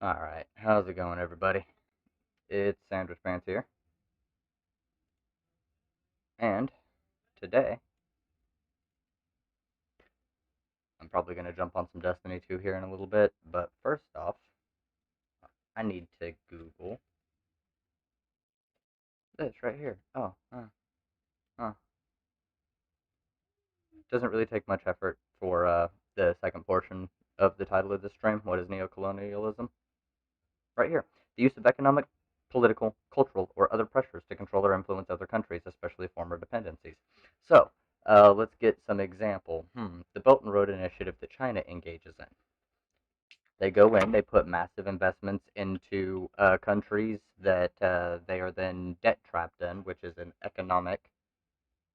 Alright, how's it going, everybody? It's Sandwich Pants here, and today I'm probably going to jump on some Destiny 2 here in a little bit, but first off, I need to Google this right here. Uh. Doesn't really take much effort for the second portion of the title of this stream. What is Neo-Colonialism? Right here. The use of economic, political, cultural, or other pressures to control or influence other countries, especially former dependencies. So, let's get some example. The Belt and Road Initiative that China engages in. They go in, they put massive investments into countries that they are then debt trapped in, which is an economic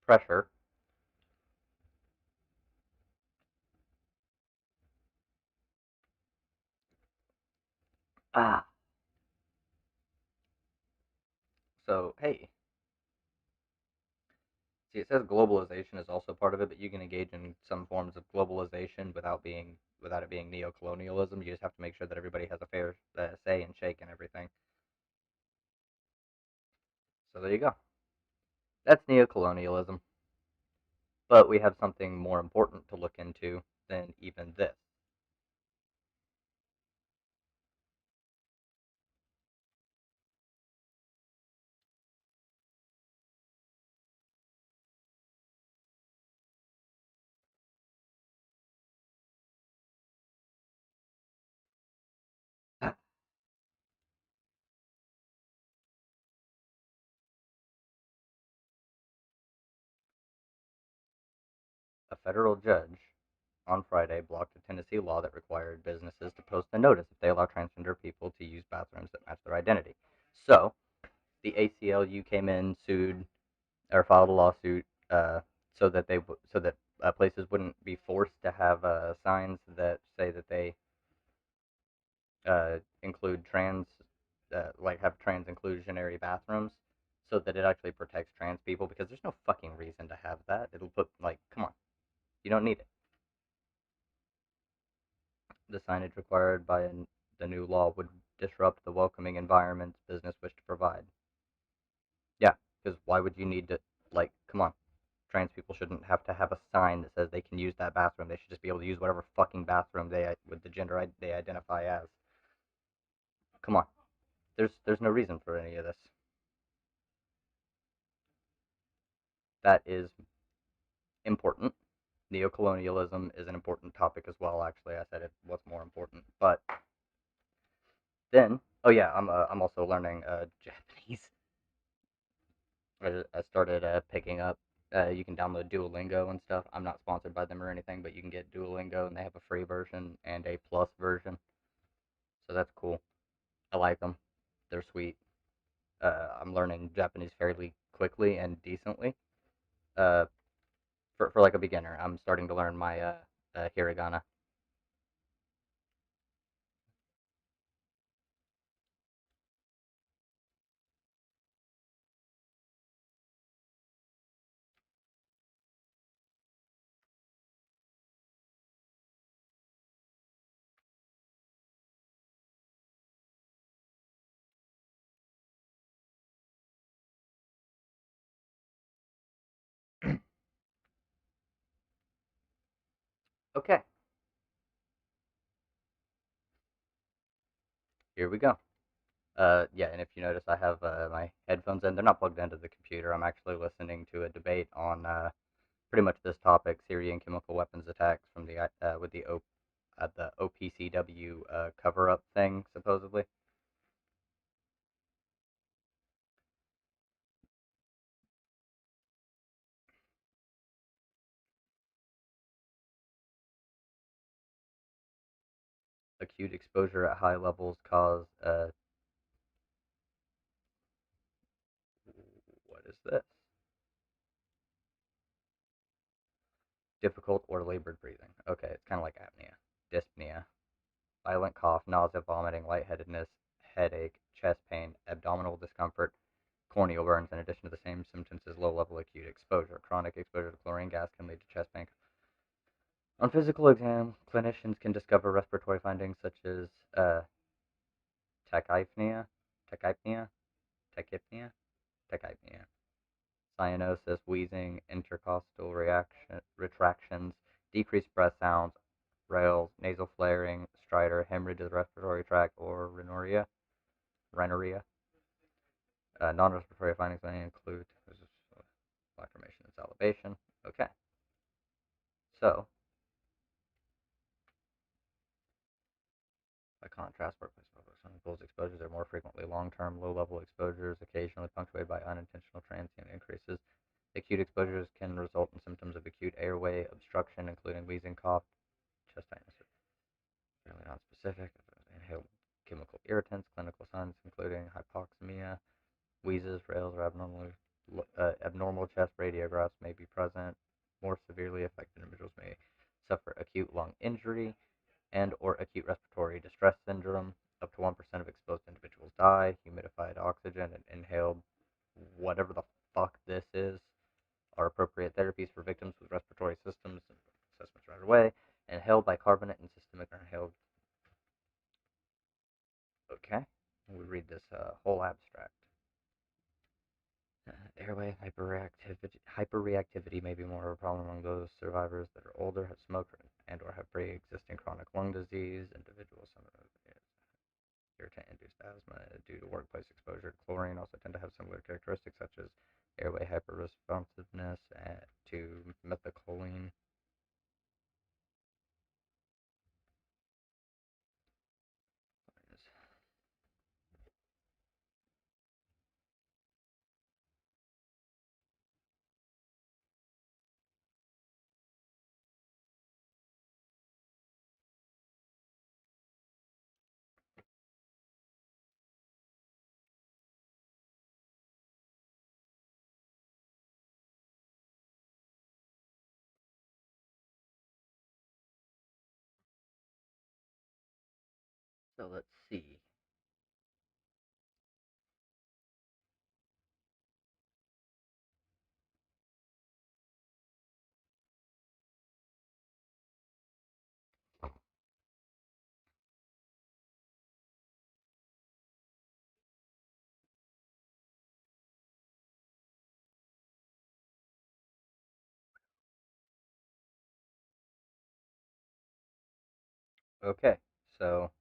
pressure. Ah, so hey, see, it says globalization is also part of it, but you can engage in some forms of globalization without it being neo-colonialism. You just have to make sure that everybody has a fair say and shake and everything. So there you go. That's neo-colonialism. But we have something more important to look into than even this. A federal judge on Friday blocked a Tennessee law that required businesses to post a notice if they allow transgender people to use bathrooms that match their identity. So the ACLU came in, sued, or filed a lawsuit so that places wouldn't be forced to have signs that say that they include like have trans inclusionary bathrooms, so that it actually protects trans people because there's no fucking reason to have that. It'll put like, come on, you don't need it. The signage required by the new law would disrupt the welcoming environment business wished to provide. Yeah, because why would you need to, like, come on. Trans people shouldn't have to have a sign that says they can use that bathroom. They should just be able to use whatever fucking bathroom with the gender they identify as. Come on. There's no reason for any of this. That is important. Neo-colonialism is an important topic as well, actually. I said it was more important. But then, oh yeah, I'm also learning Japanese. I started picking up. You can download Duolingo and stuff. I'm not sponsored by them or anything, but you can get Duolingo, and they have a free version and a plus version. So that's cool. I like them. They're sweet. I'm learning Japanese fairly quickly and decently. Uh, for like a beginner, I'm starting to learn my hiragana. Okay, here we go. Yeah, and if you notice, I have my headphones in. They're not plugged into the computer. I'm actually listening to a debate on pretty much this topic: Syrian chemical weapons attacks from with the OPCW cover up thing, supposedly. Acute exposure at high levels cause what is this? Difficult or labored breathing. Okay, it's kind of like apnea, dyspnea, violent cough, nausea, vomiting, lightheadedness, headache, chest pain, abdominal discomfort, corneal burns. In addition to the same symptoms as low-level acute exposure, chronic exposure to chlorine gas can lead to chest pain. On physical exam, clinicians can discover respiratory findings such as tachypnea, tachypnea, tachypnea, tachypnea. Cyanosis, wheezing, intercostal retractions, decreased breath sounds, rales, nasal flaring, stridor, hemorrhage of the respiratory tract, or rhinorrhea. Non-respiratory findings may include lacrimation and salivation. Okay. So, by contrast, workplace public swimming pools exposures are more frequently long-term, low-level exposures, occasionally punctuated by unintentional transient increases. Acute exposures can result in symptoms of acute airway obstruction, including wheezing, cough, chest tightness, fairly nonspecific, inhaled chemical irritants, clinical signs including hypoxemia, wheezes, rales, or abnormal chest radiographs may be present. More severely affected individuals may suffer acute lung injury and or acute respiratory distress syndrome. Up to 1% of exposed individuals die. Humidified oxygen and inhaled whatever the fuck this is are appropriate therapies for victims with respiratory systems. Assessments right away. Inhaled bicarbonate and systemic or inhaled. Okay. We read this whole abstract. Airway hyperreactivity may be more of a problem among those survivors that are older, have smoked, and/or have pre-existing chronic lung disease. Individuals irritant-induced asthma due to workplace exposure to chlorine also tend to have similar characteristics such as airway hyperresponsiveness to methacholine. So let's see. Okay, so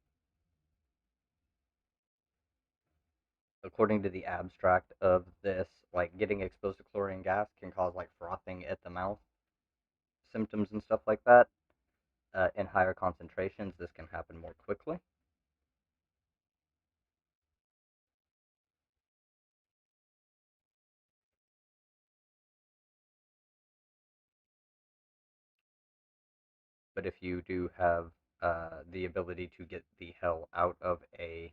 according to the abstract of this, like getting exposed to chlorine gas can cause like frothing at the mouth symptoms and stuff like that. In higher concentrations, this can happen more quickly. But if you do have the ability to get the hell out of a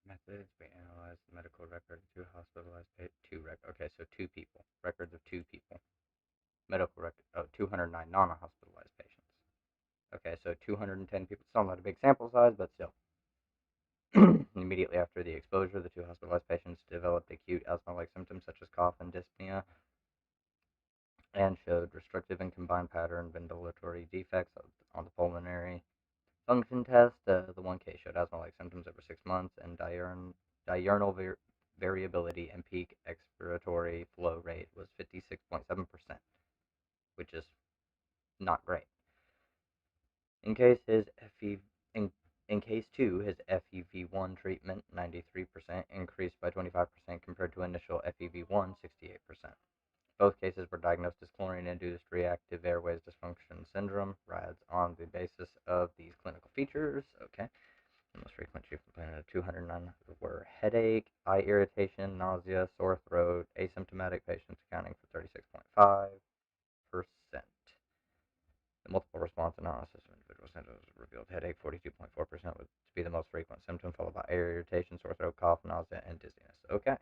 methods, we analyze the medical record of two hospitalized okay, so two people, records of two people, medical record of 209 non-hospitalized patients. Okay, so 210 people, still not a big sample size, but still. Immediately after the exposure, the two hospitalized patients developed acute asthma-like symptoms such as cough and dyspnea. and showed restrictive and combined pattern ventilatory defects on the pulmonary function test. The one case showed asthma-like symptoms over 6 months and diurnal variability and peak expiratory flow rate was 56.7%, which is not great. In case his FE in case 2, his FEV1 treatment 93% increased by 25% compared to initial FEV1 68%. Both cases were diagnosed as chlorine-induced reactive airways dysfunction syndrome, RADS, on the basis of these clinical features. Okay. The most frequent chief complaint of 209 were headache, eye irritation, nausea, sore throat, asymptomatic patients accounting for 36.5%. The multiple response analysis of individual symptoms revealed headache 42.4% to be the most frequent symptom, followed by eye irritation, sore throat, cough, nausea, and dizziness. Okay.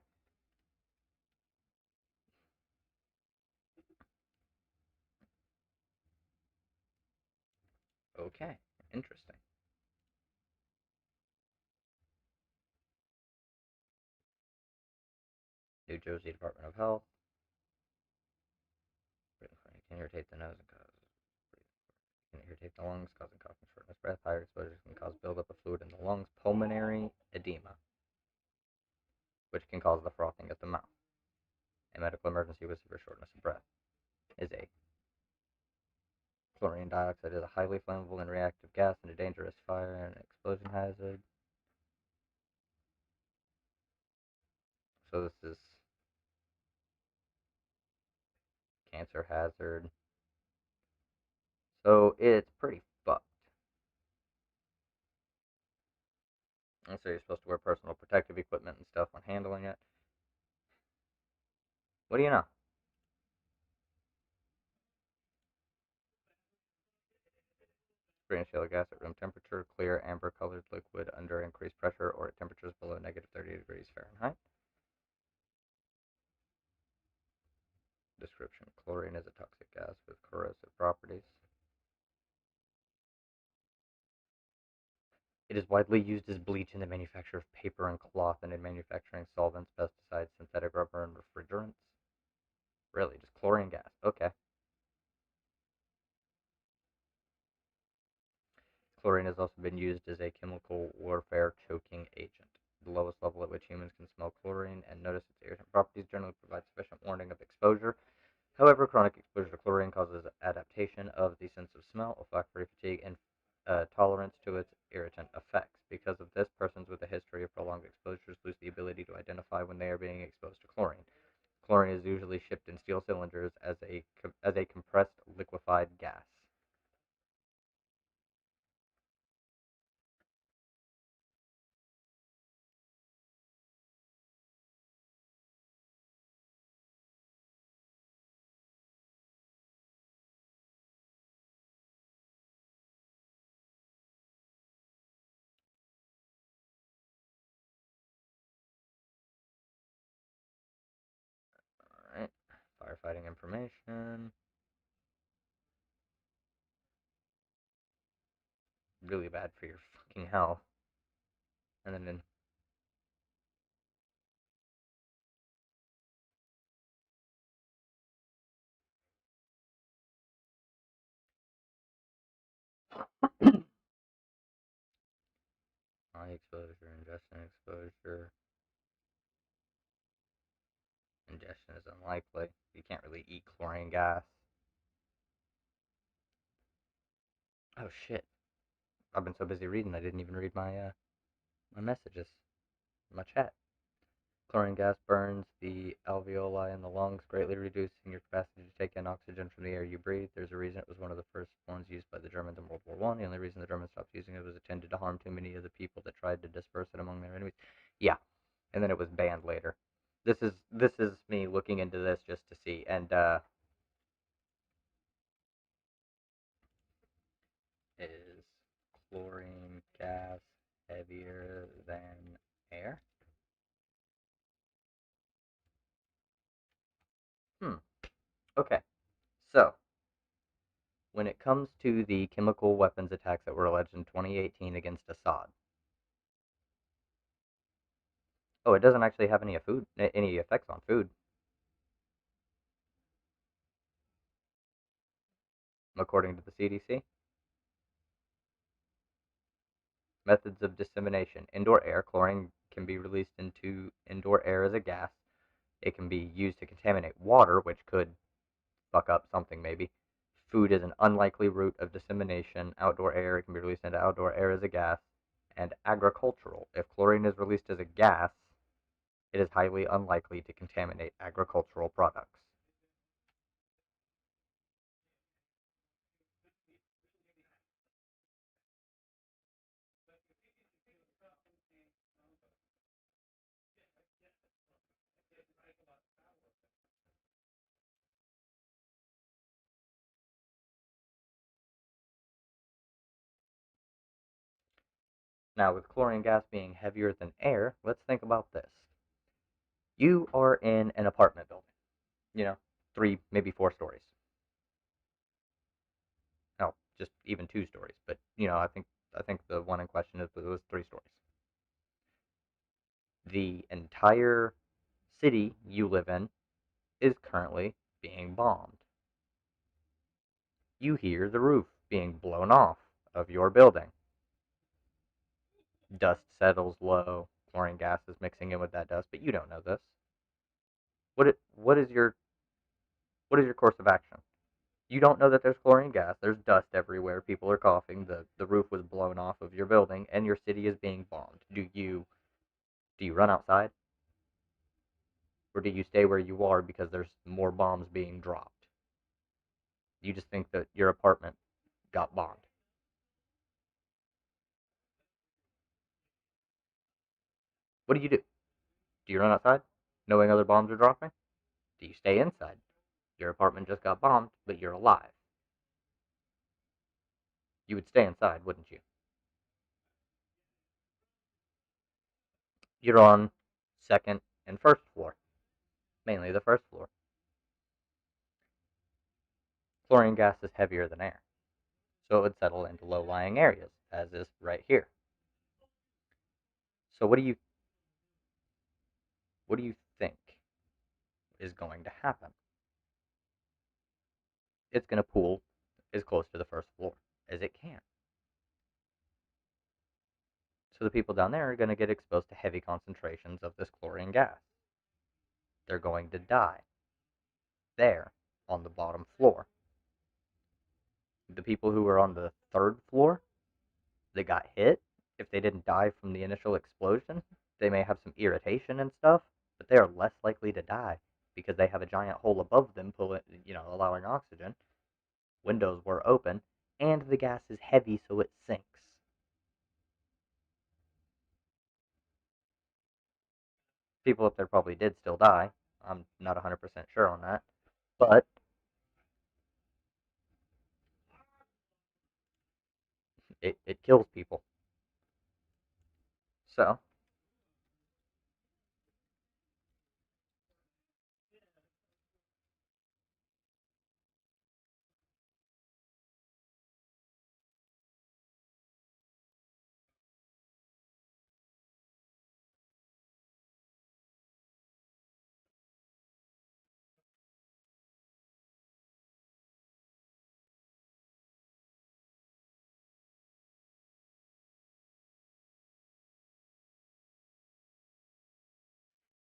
Okay. Interesting. New Jersey Department of Health. Can irritate the nose and can irritate the lungs, causing coughing, shortness of breath. Higher exposures can cause buildup of fluid in the lungs. Pulmonary edema, which can cause the frothing at the mouth. A medical emergency with severe shortness of breath is a chlorine dioxide is a highly flammable and reactive gas and a dangerous fire and explosion hazard. So this is cancer hazard. So it's pretty fucked. And so you're supposed to wear personal protective equipment and stuff when handling it. What do you know? Green shale gas at room temperature, clear amber-colored liquid under increased pressure or at temperatures below negative 30 degrees Fahrenheit. Description: chlorine is a toxic gas with corrosive properties. It is widely used as bleach in the manufacture of paper and cloth and in manufacturing solvents, pesticides, synthetic rubber, and refrigerants. Really, just chlorine gas. Okay. Chlorine has also been used as a chemical warfare choking agent. The lowest level at which humans can smell chlorine and notice its irritant properties generally provides sufficient warning of exposure. However, chronic exposure to chlorine causes adaptation of the sense of smell, olfactory fatigue, and tolerance to its irritant effects. Because of this, persons with a history of prolonged exposures lose the ability to identify when they are being exposed to chlorine. Chlorine is usually shipped in steel cylinders as a compressed liquefied gas. Alright. Firefighting information. Really bad for your fucking health. And then high exposure, exposure. Ingestion is unlikely. You can't really eat chlorine gas. Oh shit. I've been so busy reading I didn't even read my messages. My chat. Chlorine gas burns the alveoli in the lungs, greatly reducing your capacity to take in oxygen from the air you breathe. There's a reason it was one of the first ones used by the Germans in World War One. The only reason the Germans stopped using it was it tended to harm too many of the people that tried to disperse it among their enemies. Yeah, and then it was banned later. This is me looking into this just to see, and is chlorine gas heavier than air? Hmm. Okay. So, when it comes to the chemical weapons attacks that were alleged in 2018 against Assad, oh, it doesn't actually have any effects on food. according to the CDC. Methods of dissemination. Indoor air. Chlorine can be released into indoor air as a gas. It can be used to contaminate water, which could fuck up something maybe. Food is an unlikely route of dissemination. Outdoor air. It can be released into outdoor air as a gas. And agricultural. If chlorine is released as a gas, it is highly unlikely to contaminate agricultural products. Now, with chlorine gas being heavier than air, let's think about this. You are in an apartment building, you know, 3, maybe 4 stories. No, just even 2 stories. But I think the one in question was 3 stories. The entire city you live in is currently being bombed. You hear the roof being blown off of your building. Dust settles low. Chlorine gas is mixing in with that dust, but you don't know this. What is your course of action? You don't know that there's chlorine gas. There's dust everywhere. People are coughing. The roof was blown off of your building, and your city is being bombed. Do you run outside, or do you stay where you are because there's more bombs being dropped? You just think that your apartment got bombed. What do you do? Do you run outside, knowing other bombs are dropping? Do you stay inside? Your apartment just got bombed, but you're alive. You would stay inside, wouldn't you? You're on second and first floor, mainly the first floor. Chlorine gas is heavier than air, so it would settle into low-lying areas, as is right here. So what do you think is going to happen? It's going to pool as close to the first floor as it can. So the people down there are going to get exposed to heavy concentrations of this chlorine gas. They're going to die there on the bottom floor. The people who are on the third floor that got hit, if they didn't die from the initial explosion, they may have some irritation and stuff, but they are less likely to die because they have a giant hole above them, allowing oxygen. Windows were open, and the gas is heavy, so it sinks. People up there probably did still die. I'm not 100% sure on that, but it kills people. So,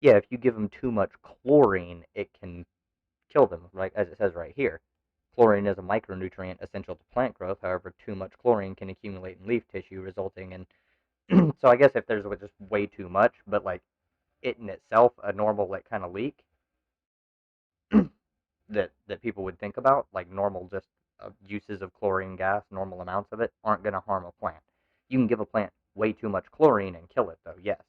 yeah, if you give them too much chlorine, it can kill them, right? As it says right here. Chlorine is a micronutrient essential to plant growth. However, too much chlorine can accumulate in leaf tissue, resulting in. So I guess if there's just way too much, but like it in itself, a normal like kind of leak that people would think about, like normal just uses of chlorine gas, normal amounts of it, aren't going to harm a plant. You can give a plant way too much chlorine and kill it, though. Yes.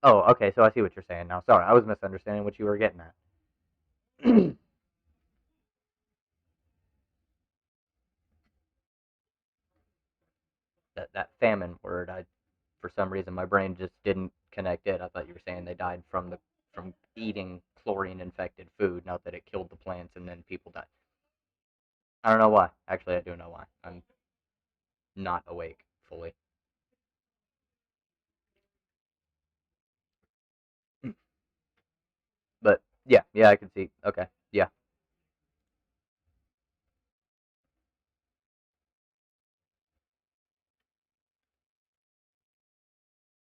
Oh, okay. So I see what you're saying now. Sorry, I was misunderstanding what you were getting at. that famine word, I for some reason my brain just didn't connect it. I thought you were saying they died from eating chlorine infected food, not that it killed the plants and then people died. I don't know why. Actually, I do know why. I'm not awake fully. Yeah, I can see. Okay, yeah.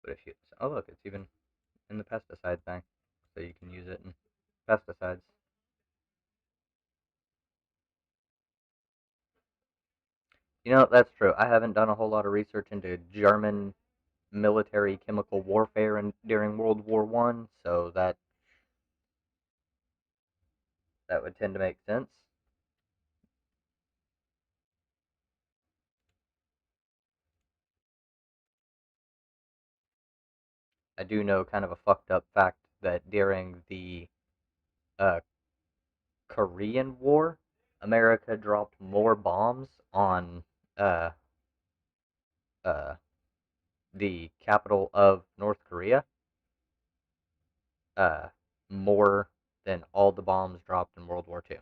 But if you, oh look, it's even in the pesticide thing, so you can use it in pesticides. You know, that's true. I haven't done a whole lot of research into German military chemical warfare during World War One, so that would tend to make sense. I do know kind of a fucked up fact that during the uh, Korean War, America dropped more bombs on uh, uh, the capital of North Korea, uh, more than all the bombs dropped in World War Two.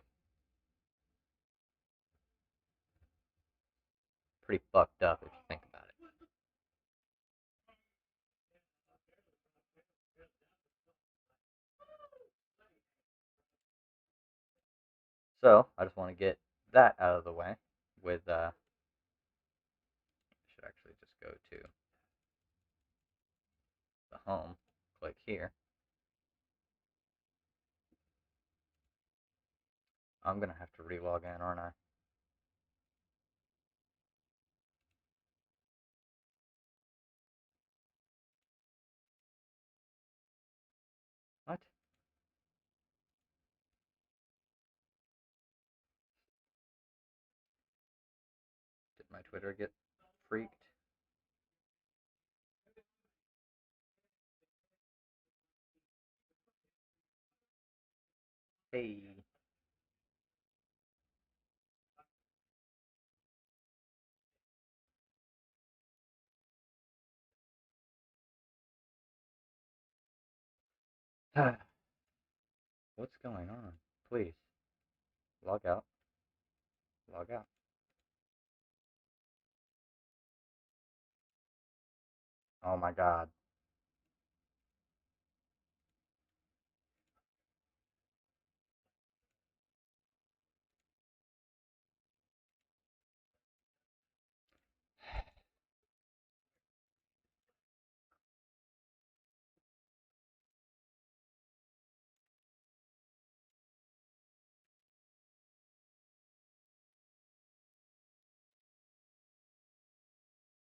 Pretty fucked up if you think about it. So I just want to get that out of the way. With I should actually just go to the home, click here. I'm gonna have to relog in, aren't I? What? Did my Twitter get freaked? Hey. What's going on? Please log out. Log out. Oh my god.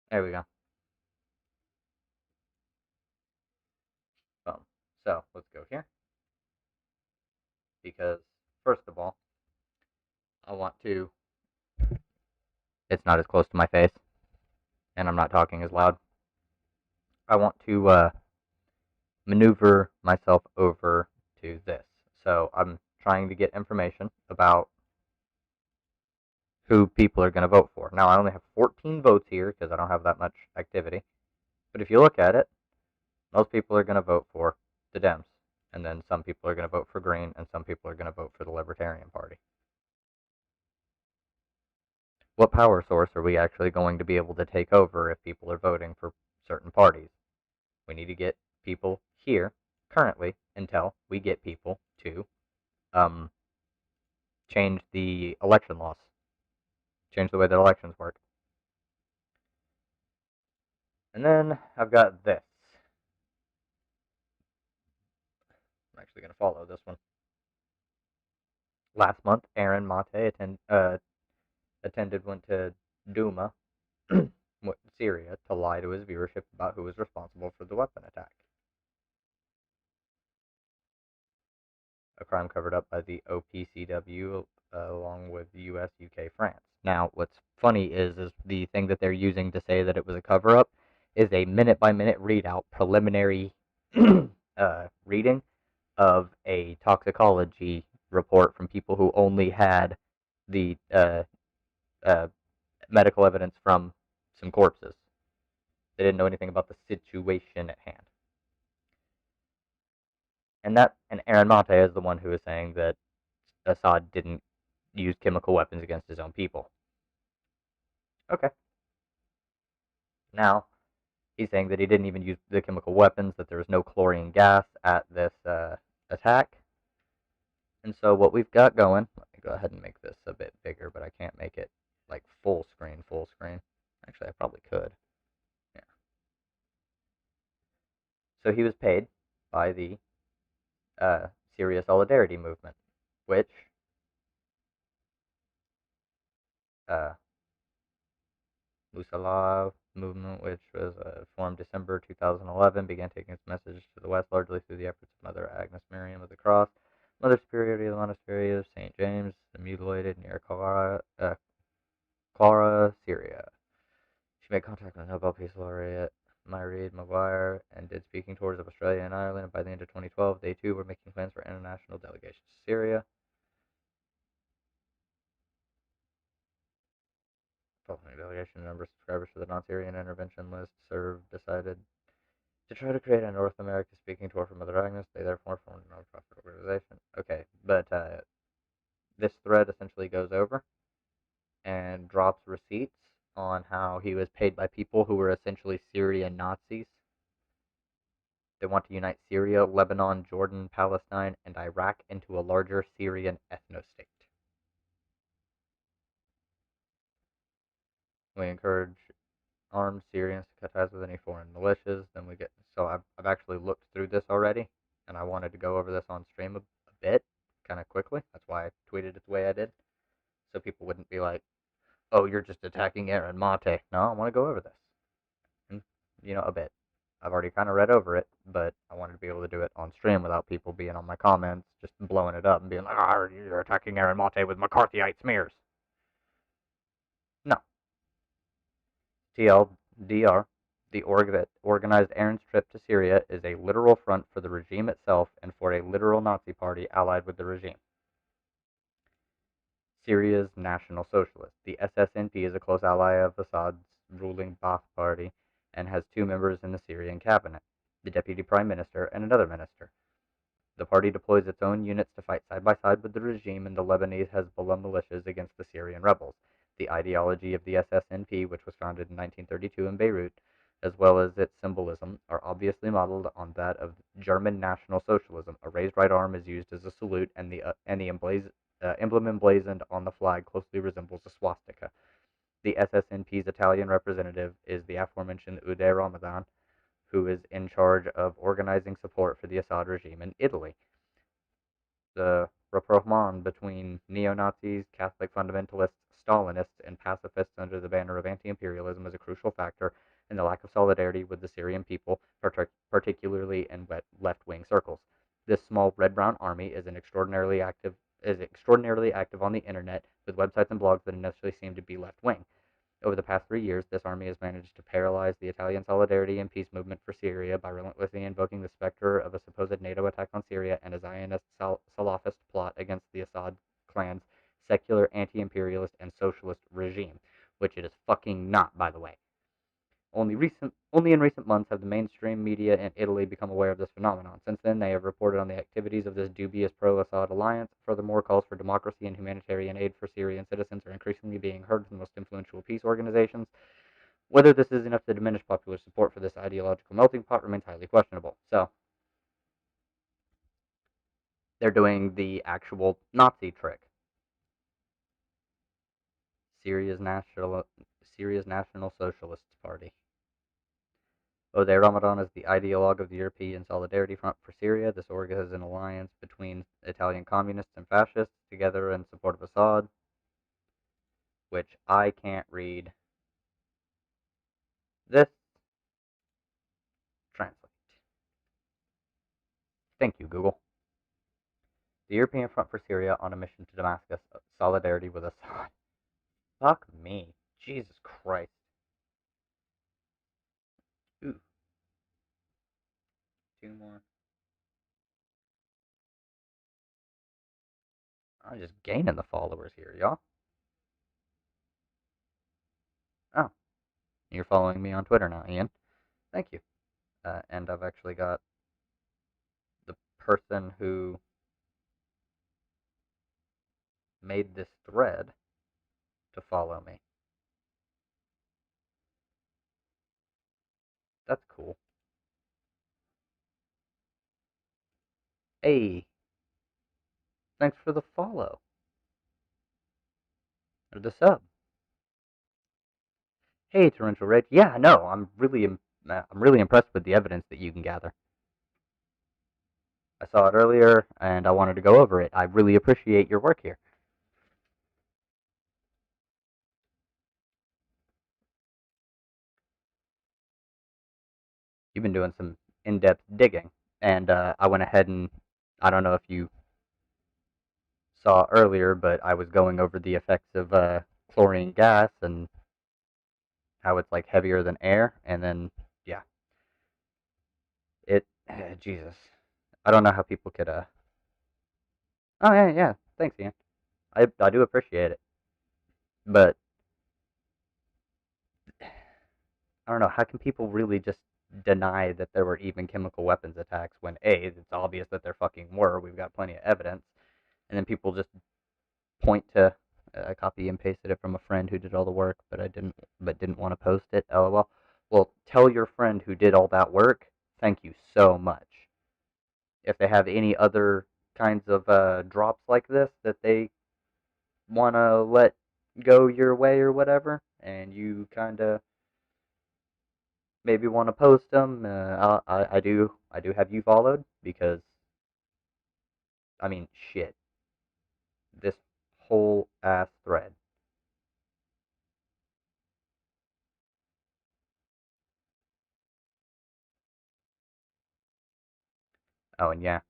There we go. Boom. So let's go here because first of all, I want to. It's not as close to my face, and I'm not talking as loud. I want to maneuver myself over to this. So I'm trying to get information about who people are going to vote for. Now I only have 14 votes here because I don't have that much activity. But if you look at it, most people are going to vote for the Dems, and then some people are going to vote for Green, and some people are going to vote for the Libertarian Party. What power source are we actually going to be able to take over if people are voting for certain parties? We need to get people here currently until we get people to um, change the election laws, change the way that elections work. And then I've got this. I'm actually going to follow this one. Last month, Aaron Mate went to Duma, Syria, to lie to his viewership about who was responsible for the weapon attack. A crime covered up by the OPCW along with the US, UK, France. Now, what's funny is the thing that they're using to say that it was a cover up is a minute by minute readout, preliminary reading of a toxicology report from people who only had the uh, medical evidence from some corpses. They didn't know anything about the situation at hand. And Aaron Mate is the one who is saying that Assad didn't use chemical weapons against his own people. Okay. Now he's saying that he didn't even use the chemical weapons, that there was no chlorine gas at this attack. And so what we've got going, let me go ahead and make this a bit bigger, but I can't make it like full screen, full screen. Actually, I probably could. Yeah. So he was paid by the Syria Solidarity Movement, which uh, Musallav movement, which was formed December 2011, began taking its message to the West largely through the efforts of Mother Agnes Miriam of the Cross, Mother Superiority of the Monastery of St. James, the mutilated near Clara, Syria. She made contact with Nobel Peace Laureate Myreed Maguire and did speaking tours of Australia and Ireland, and by the end of 2012, they too were making plans for international delegations to Syria. Following delegation, number of subscribers to the non-Syrian intervention list decided to try to create a North America speaking tour for Mother Agnes. They therefore formed a nonprofit organization. Okay, but this thread essentially goes over and drops receipts on how he was paid by people who were essentially Syrian Nazis. They want to unite Syria, Lebanon, Jordan, Palestine, and Iraq into a larger Syrian ethno-state. We encourage armed Syrians to cut ties with any foreign militias. Then we get so I've actually looked through this already, and I wanted to go over this on stream a bit, kind of quickly. That's why I tweeted it the way I did, so people wouldn't be like, "Oh, you're just attacking Aaron Mate." No, I want to go over this, and a bit. I've already kind of read over it, but I wanted to be able to do it on stream without people being on my comments, just blowing it up and being like, "Ah, you're attacking Aaron Mate with McCarthyite smears." No, TLDR, the org that organized Aaron's trip to Syria is a literal front for the regime itself and for a literal Nazi party allied with the regime. Syria's National Socialists. The SSNP is a close ally of Assad's ruling Ba'ath Party and has two members in the Syrian cabinet, the deputy prime minister and another minister. The party deploys its own units to fight side by side with the regime and the Lebanese Hezbollah militias against the Syrian rebels. The ideology of the SSNP, which was founded in 1932 in Beirut, as well as its symbolism, are obviously modeled on that of German National Socialism. A raised right arm is used as a salute, and the emblem emblazoned on the flag closely resembles a swastika. The SSNP's Italian representative is the aforementioned Uday Ramadan, who is in charge of organizing support for the Assad regime in Italy. The rapprochement between neo-Nazis, Catholic fundamentalists, Stalinists, and pacifists under the banner of anti-imperialism is a crucial factor in the lack of solidarity with the Syrian people, particularly in left-wing circles. This small red-brown army is extraordinarily active on the internet, with websites and blogs that initially seem to be left-wing. Over the past 3 years, this army has managed to paralyze the Italian solidarity and peace movement for Syria by relentlessly invoking the specter of a supposed NATO attack on Syria and a Zionist Salafist plot against the Assad clan's secular, anti-imperialist, and socialist regime, which it is fucking not, by the way. Only in recent months have the mainstream media in Italy become aware of this phenomenon. Since then, they have reported on the activities of this dubious pro-Assad alliance. Furthermore, calls for democracy and humanitarian aid for Syrian citizens are increasingly being heard from the most influential peace organizations. Whether this is enough to diminish popular support for this ideological melting pot remains highly questionable. So, they're doing the actual Nazi trick. Syria's National Socialist Party. Uday Ramadan is the ideologue of the European Solidarity Front for Syria. This org is an alliance between Italian communists and fascists together in support of Assad, which I can't read. This translate. Thank you, Google. The European Front for Syria on a mission to Damascus. Solidarity with Assad. Fuck me. Jesus Christ. Ooh. Two more. I'm just gaining the followers here, y'all. Oh, you're following me on Twitter now, Ian. Thank you. And I've actually got the person who made this thread to follow me. That's cool. Hey, Thanks for the follow or the sub. Hey, Torrential Rage. Yeah, no, I'm really impressed with the evidence that you can gather. I saw it earlier, and I wanted to go over it. I really appreciate your work here. You've been doing some in-depth digging, and I went ahead and I don't know if you saw earlier, but I was going over the effects of chlorine gas and how it's like heavier than air, and then yeah, it Jesus, I don't know how people could Oh yeah, yeah, thanks, Ian. I do appreciate it, but I don't know how can people really just deny that there were even chemical weapons attacks when A, it's obvious that there fucking were. We've got plenty of evidence, and then people just point to I copy and pasted it from a friend who did all the work, but didn't want to post it. LOL. Well, tell your friend who did all that work. Thank you so much. If they have any other kinds of drops like this that they want to let go your way or whatever, and you kind of maybe want to post them, I do have you followed because I mean shit, this whole ass thread. Oh, and yeah,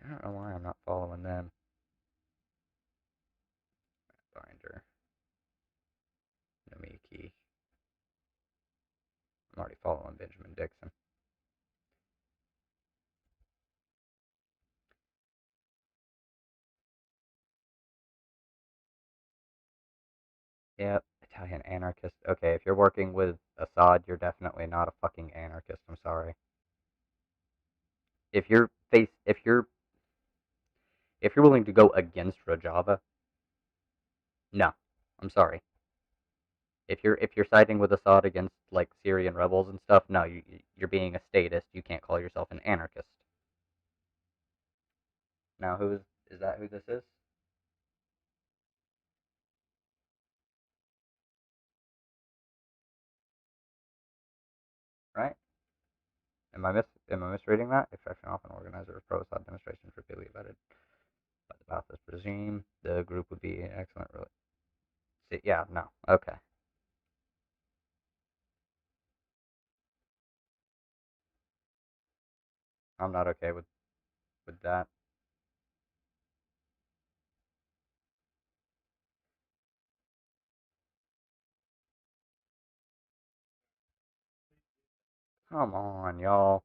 I don't know why I'm not following them. Binder, Namiki. I'm already following Benjamin Dixon. Yep, Italian anarchist. Okay, if you're working with Assad, you're definitely not a fucking anarchist. I'm sorry. If you're willing to go against Rojava, no, I'm sorry. If you're siding with Assad against like Syrian rebels and stuff, no, you're being a statist. You can't call yourself an anarchist. Now, is that? Who this is? Right? Am I misreading that? Extraction often organizer of pro-Assad demonstrations repeatedly vetted by the Ba'athist regime. The group would be an excellent. Yeah, no, okay. I'm not okay with that. Come on, y'all.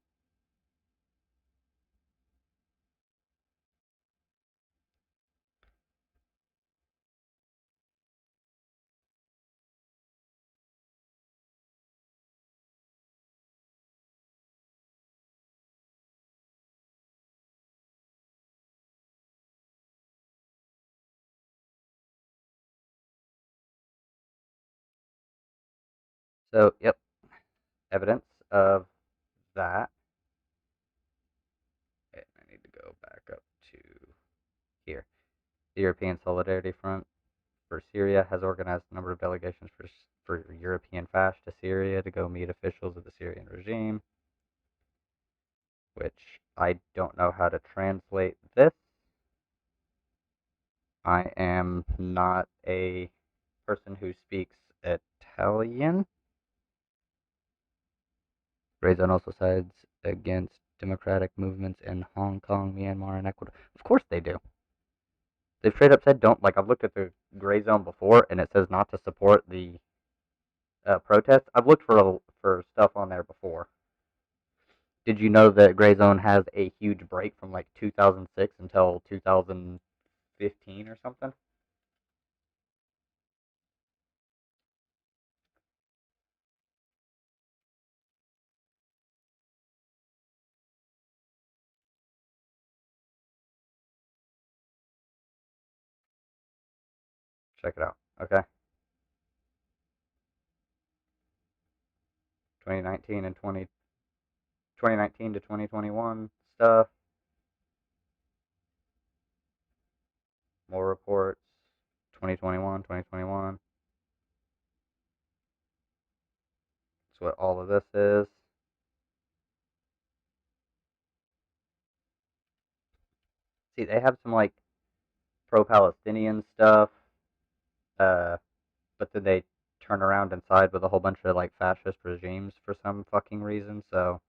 So, yep, evidence of that. Okay, I need to go back up to here. The European Solidarity Front for Syria has organized a number of delegations for European Fash to Syria to go meet officials of the Syrian regime, which I don't know how to translate this. I am not a person who speaks Italian. Grayzone also sides against democratic movements in Hong Kong, Myanmar, and Ecuador. Of course they do. They've straight up said don't. Like I've looked at the gray zone before, and it says not to support the protest. I've looked for stuff on there before. Did you know that Gray Zone has a huge break from like 2006 until 2015 or something? Check it out. Okay, 2019 and 2019 to 2021 stuff. More reports. 2021, 2021. That's what all of this is. See, they have some like pro-Palestinian stuff, uh, but then they turn around and side with a whole bunch of like fascist regimes for some fucking reason. So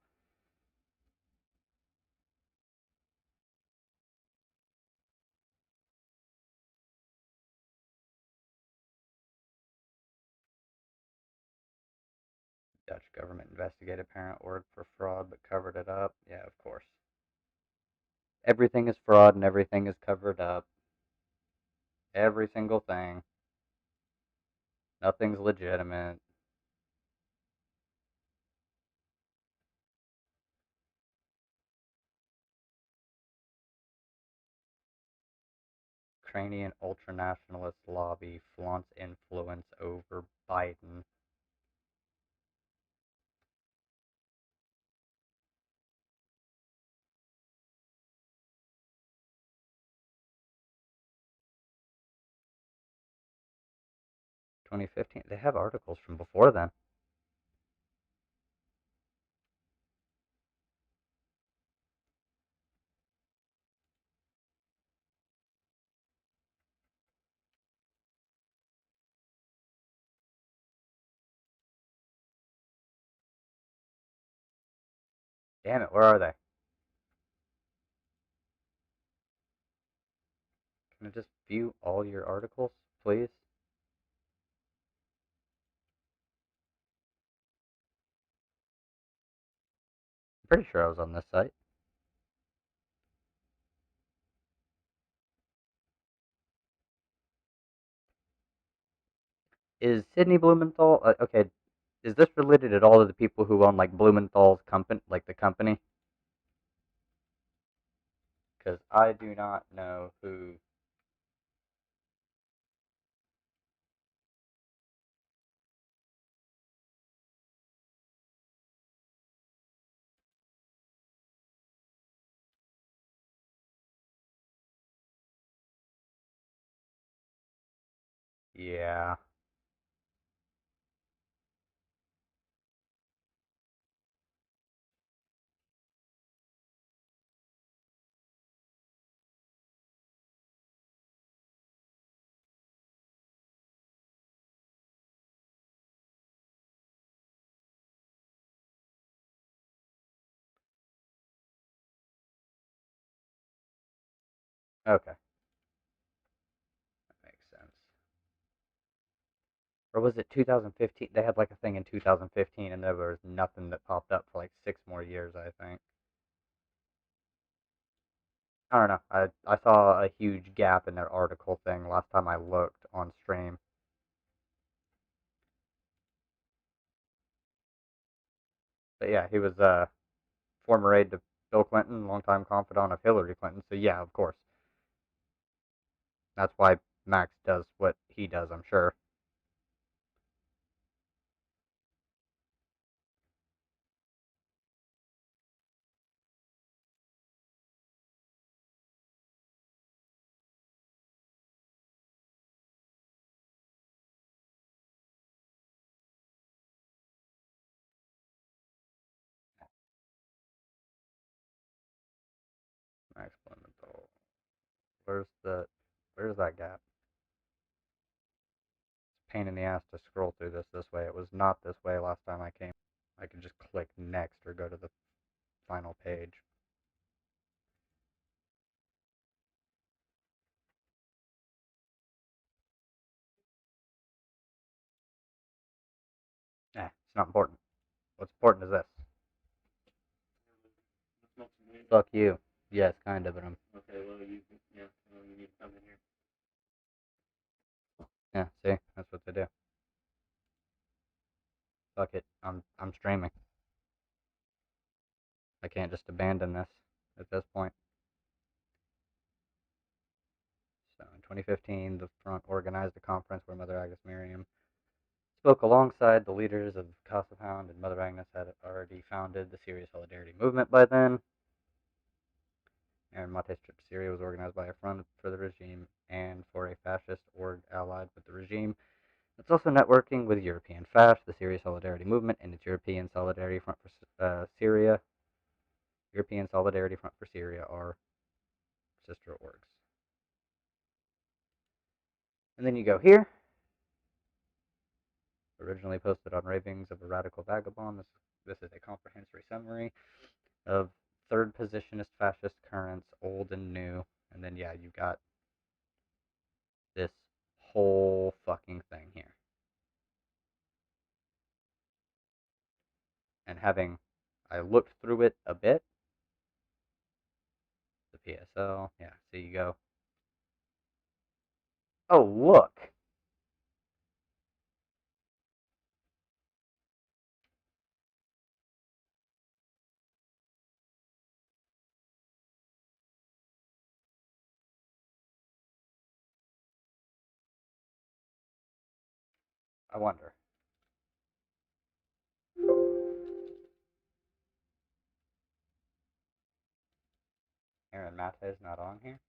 Dutch government investigated parent org for fraud but covered it up. Yeah, of course. Everything is fraud and everything is covered up. Every single thing. Nothing's legitimate. Ukrainian ultranationalist lobby flaunts influence over Biden. 2015. They have articles from before then. Damn it, where are they? Can I just view all your articles, please? I'm pretty sure I was on this site. Is Sidney Blumenthal okay? Is this related at all to the people who own like Blumenthal's company, like the company? Because I do not know who. 'Yeah. Okay, that makes sense. Or was it 2015? They had like a thing in 2015, and there was nothing that popped up for like 6 more years, I think. I don't know. I saw a huge gap in their article thing last time I looked on stream. But yeah, he was former aide to Bill Clinton, longtime confidant of Hillary Clinton. So yeah, of course, that's why Max does what he does. I'm sure. Max Blumenthal. Where's the where's that gap? It's a pain in the ass to scroll through this way. It was not this way last time I came. I could just click next or go to the final page. It's not important. What's important is this. Fuck you. Yes, kind of, but I'm. Okay, well, you need to come in here. Yeah, see, that's what they do. Fuck it. I'm streaming. I can't just abandon this at this point. So in 2015, the Front organized a conference where Mother Agnes Miriam spoke alongside the leaders of Casa Pound, and Mother Agnes had already founded the Syria Solidarity Movement by then. and Mate's trip to Syria was organized by a front for the regime and for a fascist org allied with the regime. It's also networking with European FASH, the Syria Solidarity Movement, and its European Solidarity Front for Syria. European Solidarity Front for Syria are sister orgs. And then you go here. Originally posted on Ravings of a Radical Vagabond. This is a comprehensory summary of third positionist fascist currents, old and new. And then, yeah, you got this whole fucking thing here. And I looked through it a bit, the PSL, yeah, so you go, oh, look. I wonder. Aaron Mate is not on here?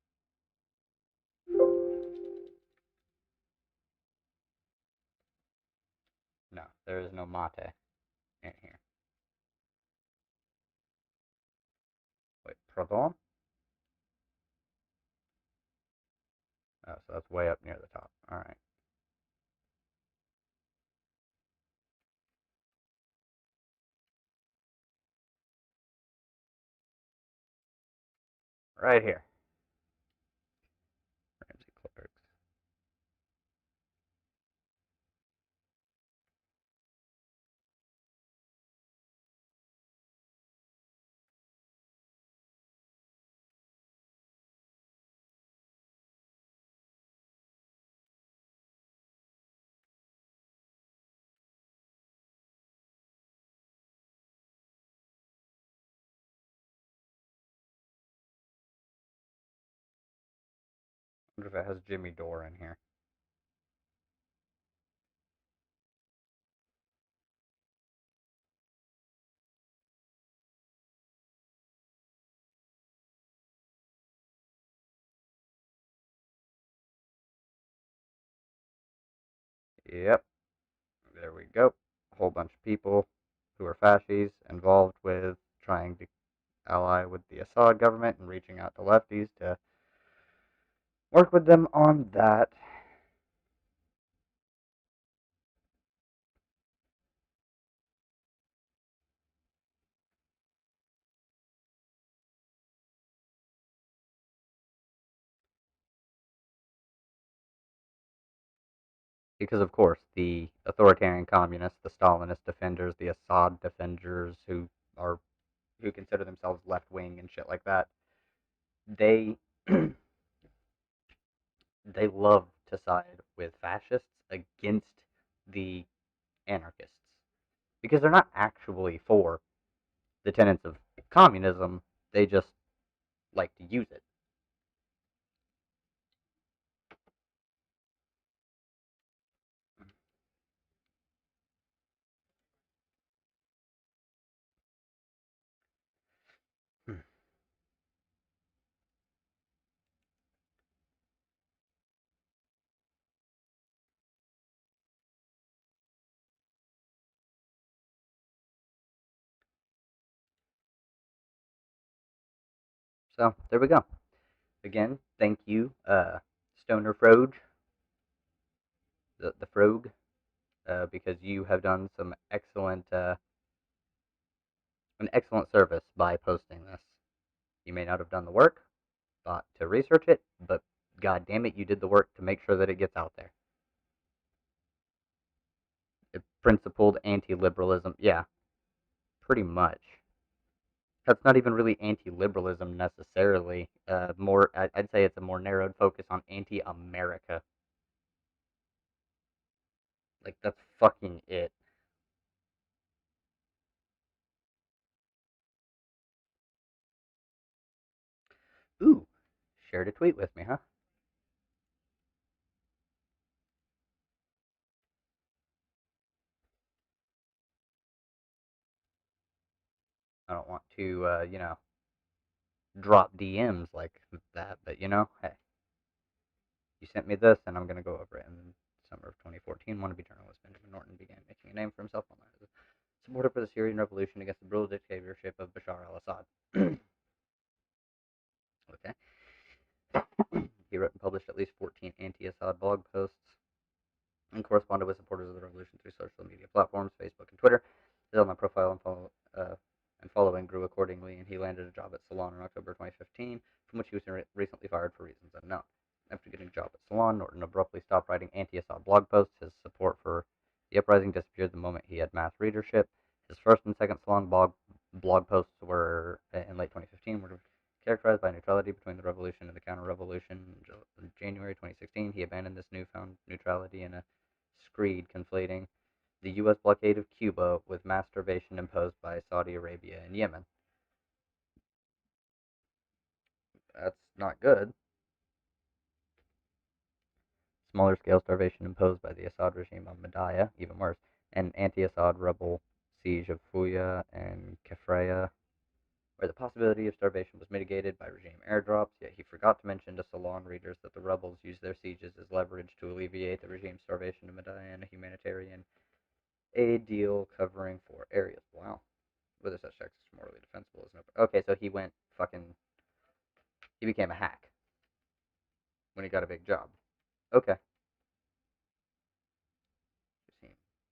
No, there is no Mate in here. Wait, pardon? Oh, so that's way up near the top. All right. Right here. Ramsey Clark. I wonder if it has Jimmy Dore in here. Yep. There we go. A whole bunch of people who are fascists involved with trying to ally with the Assad government and reaching out to lefties to work with them on that. Because, of course, the authoritarian communists, the Stalinist defenders, the Assad defenders are who consider themselves left wing and shit like that, they they love to side with fascists against the anarchists because they're not actually for the tenets of communism. They just like to use it. So there we go. Again, thank you, Stoner Froge, the Frogue, because you have done some an excellent service by posting this. You may not have done the work to research it, but god damn it, you did the work to make sure that it gets out there. Principled anti-liberalism, yeah, pretty much. That's not even really anti-liberalism necessarily. More, I'd say it's a more narrowed focus on anti-America. Like that's fucking it. Ooh, shared a tweet with me, huh? I don't want to, drop DMs like that, but hey, you sent me this, and I'm gonna go over it. And in summer of 2014, wannabe journalist Benjamin Norton began making a name for himself online as a supporter for the Syrian revolution against the brutal dictatorship of Bashar al-Assad. Okay. He wrote and published at least 14 anti-Assad blog posts and corresponded with supporters of the revolution through social media platforms, Facebook and Twitter. His online profile and following grew accordingly, and he landed a job at Salon in October 2015, from which he was recently fired for reasons unknown. After getting a job at Salon, Norton abruptly stopped writing anti-Assad blog posts. His support for the uprising disappeared the moment he had mass readership. His first and second Salon blog posts were in late 2015 were characterized by neutrality between the revolution and the counter-revolution. In January 2016, he abandoned this newfound neutrality in a screed conflating the U.S. blockade of Cuba with mass starvation imposed by Saudi Arabia and Yemen. That's not good. Smaller scale starvation imposed by the Assad regime on Madaya, even worse, an anti-Assad rebel siege of Fuyah and Kefraya, where the possibility of starvation was mitigated by regime airdrops, yet he forgot to mention to Salon readers that the rebels used their sieges as leverage to alleviate the regime's starvation in Madaya and a humanitarian aid deal covering 4 areas. Wow. Whether such text is morally defensible is no. Okay, so he went fucking. He became a hack when he got a big job. Okay.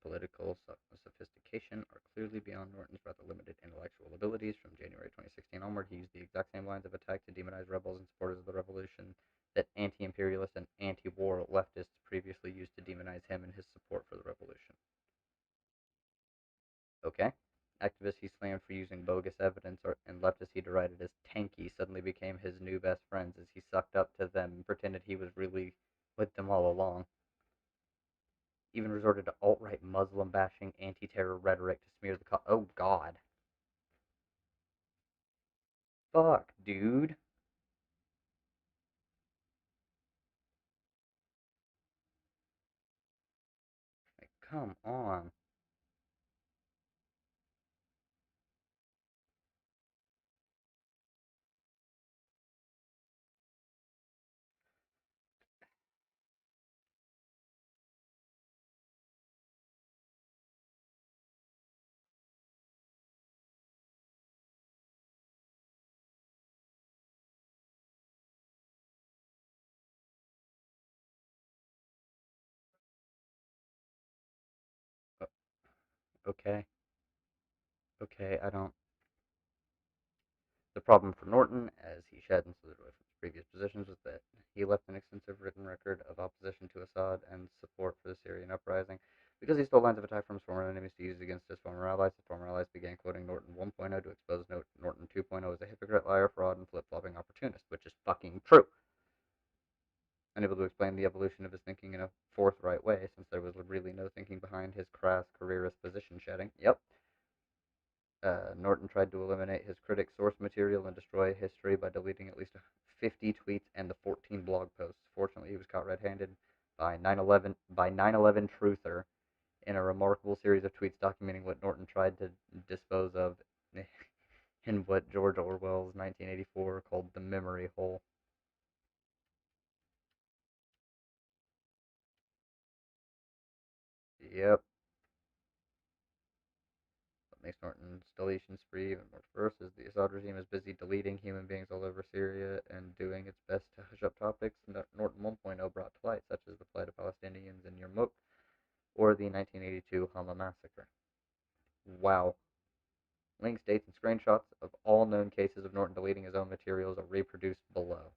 Political sophistication are clearly beyond Norton's rather limited intellectual abilities. From January 2016 onward, he used the exact same lines of attack to demonize rebels and supporters of the revolution that anti-imperialist and anti-war leftists previously used to demonize him and his support for the revolution. Okay. Activists he slammed for using bogus evidence and leftists he derided as tanky suddenly became his new best friends as he sucked up to them and pretended he was really with them all along. Even resorted to alt-right Muslim bashing anti-terror rhetoric to smear the oh god. Fuck, dude. Like, come on. Okay. Okay, I don't. The problem for Norton, as he shed and slithered away from his previous positions, was that he left an extensive written record of opposition to Assad and support for the Syrian uprising. Because he stole lines of attack from his former enemies to use against his former allies began quoting Norton 1.0 to expose Norton 2.0 as a hypocrite, liar, fraud, and flip-flopping opportunist, which is fucking true. Unable to explain the evolution of his thinking in a forthright way, since there was really no thinking behind his crass careerist position shedding. Yep, Norton tried to eliminate his critics' source material and destroy history by deleting at least 50 tweets and the 14 blog posts. Fortunately, he was caught red-handed by 9/11 truther in a remarkable series of tweets documenting what Norton tried to dispose of in what George Orwell's 1984 called the memory hole. Yep. What makes Norton's deletion spree even more perverse is the Assad regime is busy deleting human beings all over Syria and doing its best to hush up topics Norton 1.0 brought to light, such as the plight of Palestinians in Yarmouk or the 1982 Hama massacre. Wow. Links, dates, and screenshots of all known cases of Norton deleting his own materials are reproduced below.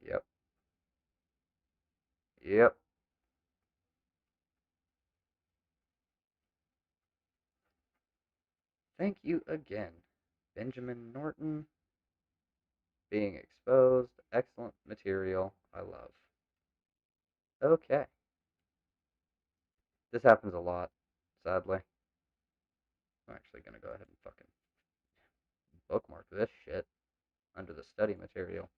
Yep. Yep. Thank you again, Benjamin Norton, being exposed. Excellent material. I love. Okay. This happens a lot, sadly. I'm actually going to go ahead and fucking bookmark this shit under the study material.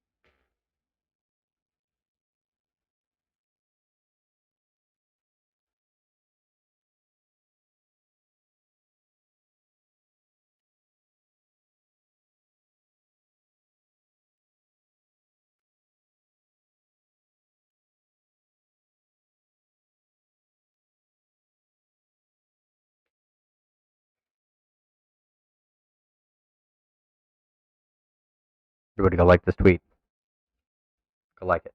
Everybody go like this tweet. Go like it.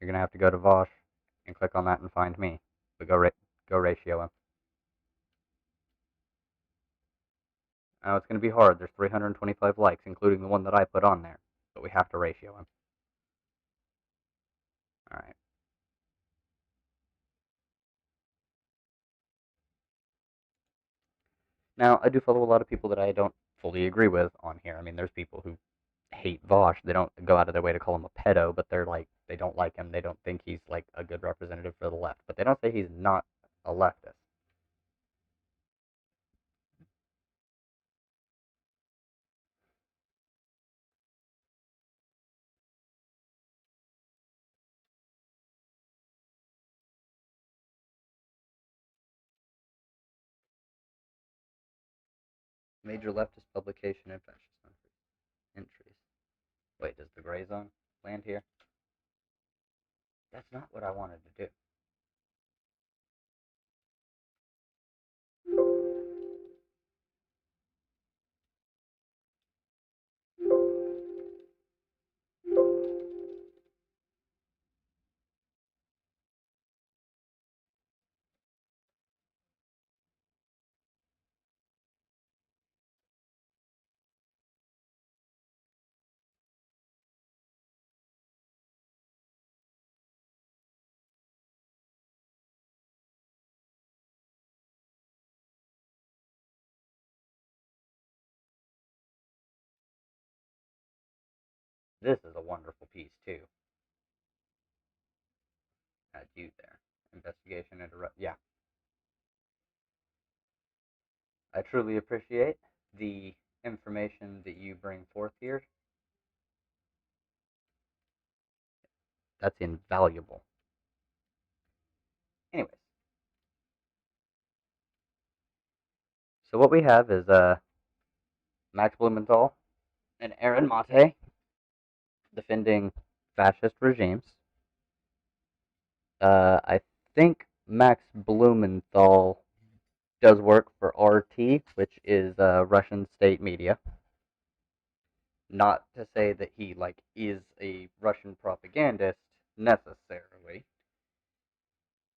You're gonna have to go to Vaush and click on that and find me. But go ratio him. I know it's gonna be hard. There's 325 likes, including the one that I put on there. But we have to ratio him. All right. Now, I do follow a lot of people that I don't fully agree with on here. I mean, there's people who hate Vaush. They don't go out of their way to call him a pedo, but they're like, they don't like him. They don't think he's like a good representative for the left. But they don't say he's not a leftist. Major leftist publication and fascist entries. Wait, does the gray zone land here? That's not what I wanted to do. This is a wonderful piece, too. Had you there. Investigation interrupt. Yeah. I truly appreciate the information that you bring forth here. That's invaluable. Anyways, so what we have is Max Blumenthal and Aaron Mate defending fascist regimes. I think Max Blumenthal does work for RT, which is Russian state media. Not to say that he like is a Russian propagandist necessarily,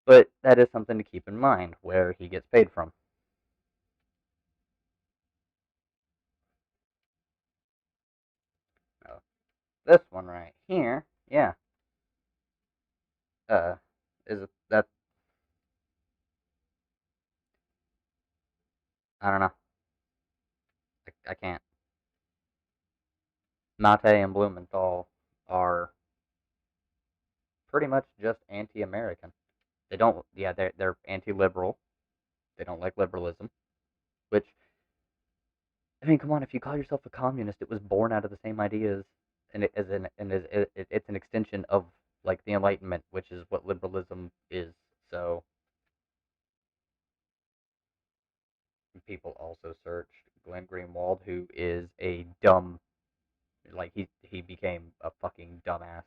but that is something to keep in mind where he gets paid from. Oh, this one right here, yeah, uh, is that I don't know. I can't. Mate and Blumenthal are pretty much just anti-American. They don't, yeah, they're anti-liberal. They don't like liberalism, which I mean, come on, if you call yourself a communist, it was born out of the same ideas, and it's an extension of like the Enlightenment, which is what liberalism is. So people also searched Glenn Greenwald, who is a dumb, like he became a fucking dumbass.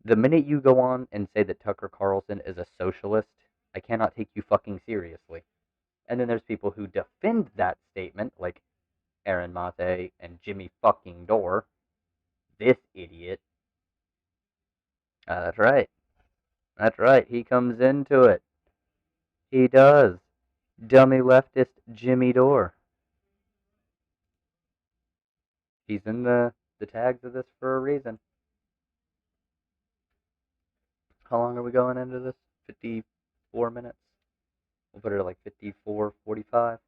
The minute you go on and say that Tucker Carlson is a socialist, I cannot take you fucking seriously. And then there's people who defend that statement, like Aaron Mate and Jimmy fucking Dore. This idiot. That's right. That's right. He comes into it. He does. Dummy leftist Jimmy Dore. He's in the tags of this for a reason. How long are we going into this? 54 minutes. We'll put it at like 54:45.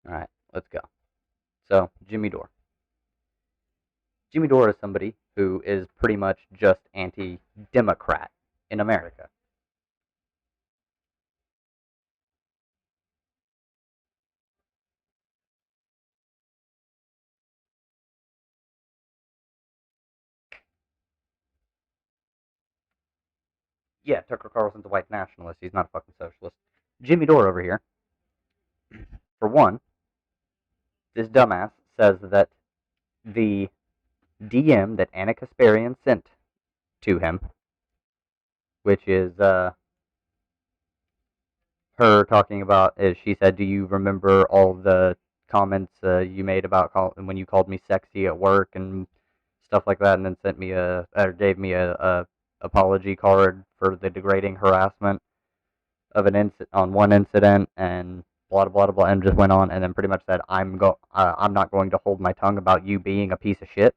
Alright, let's go. So, Jimmy Dore. Jimmy Dore is somebody who is pretty much just anti-Democrat in America. Yeah, Tucker Carlson's a white nationalist. He's not a fucking socialist. Jimmy Dore over here, for one, this dumbass says that the DM that Anna Kasparian sent to him, which is her talking about, as she said, do you remember all the comments you made about when you called me sexy at work and stuff like that, and then sent me or gave me a apology card for the degrading harassment of on one incident, and blah blah blah, and just went on, and then pretty much said, I'm not going to hold my tongue about you being a piece of shit.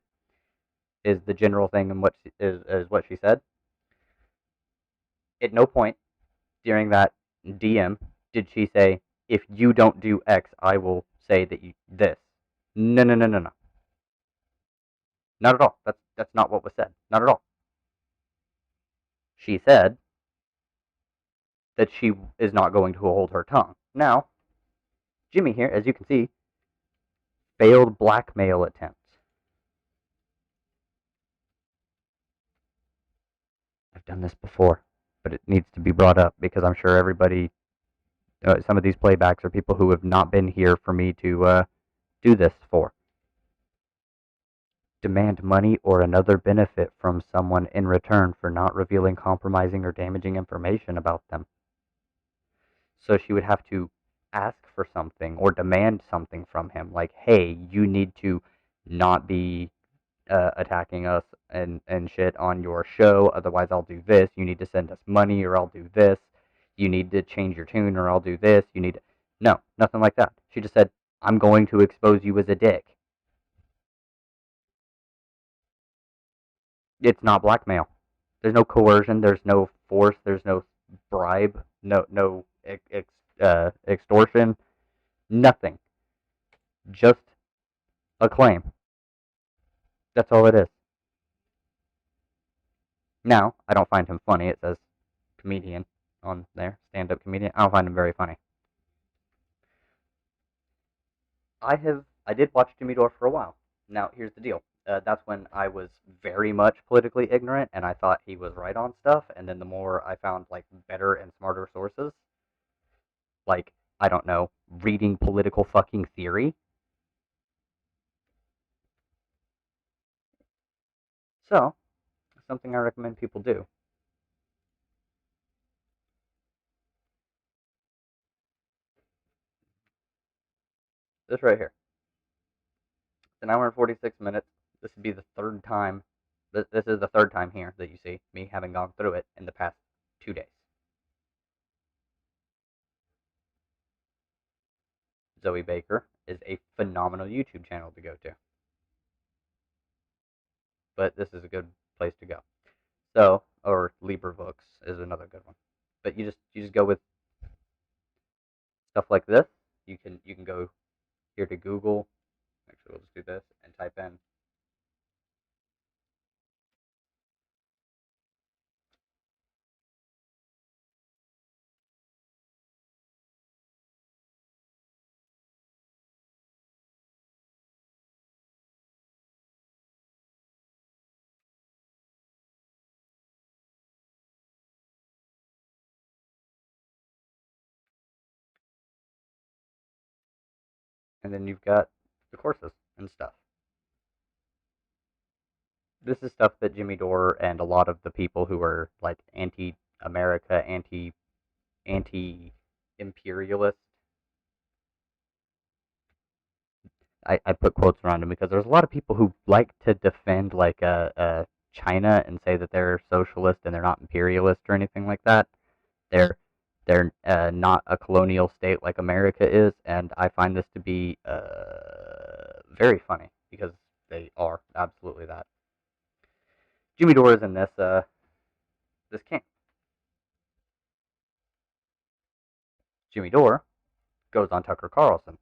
Is the general thing, and is what she said. At no point during that DM did she say, if you don't do X, I will say that you this. No, no, no, no, no. Not at all. That's not what was said. Not at all. She said that she is not going to hold her tongue. Now, Jimmy here, as you can see, failed blackmail attempts. I've done this before, but it needs to be brought up because I'm sure everybody, some of these playbacks are people who have not been here for me to do this for. Demand money or another benefit from someone in return for not revealing compromising or damaging information about them. So she would have to ask for something or demand something from him, like, hey, you need to not be attacking us and shit on your show, otherwise I'll do this. You need to send us money or I'll do this. You need to change your tune or I'll do this. You need to... No, nothing like that. She just said, I'm going to expose you as a dick. It's not blackmail. There's no coercion. There's no force. There's no bribe. No extortion. Nothing. Just a claim. That's all it is. Now, I don't find him funny. It says comedian on there, stand-up comedian. I don't find him very funny. I did watch Jimmy Dore for a while. Now, here's the deal. That's when I was very much politically ignorant, and I thought he was right on stuff. And then the more I found like better and smarter sources, like, I don't know, reading political fucking theory. So, something I recommend people do. This right here. It's an hour and 46 minutes. This would be the third time. This is the third time here that you see me having gone through it in the past 2 days. Zoe Baker is a phenomenal YouTube channel to go to. But this is a good place to go. So, or LibreBooks is another good one. But you just go with stuff like this. You can go here to Google. Actually, we'll just do this and type in and then you've got the courses and stuff. This is stuff that Jimmy Dore and a lot of the people who are like anti-America, anti-imperialist. I put quotes around him because there's a lot of people who like to defend like China and say that they're socialist and they're not imperialist or anything like that. They're not a colonial state like America is, and I find this to be very funny because they are absolutely that. Jimmy Dore is in this. this camp. Jimmy Dore goes on Tucker Carlson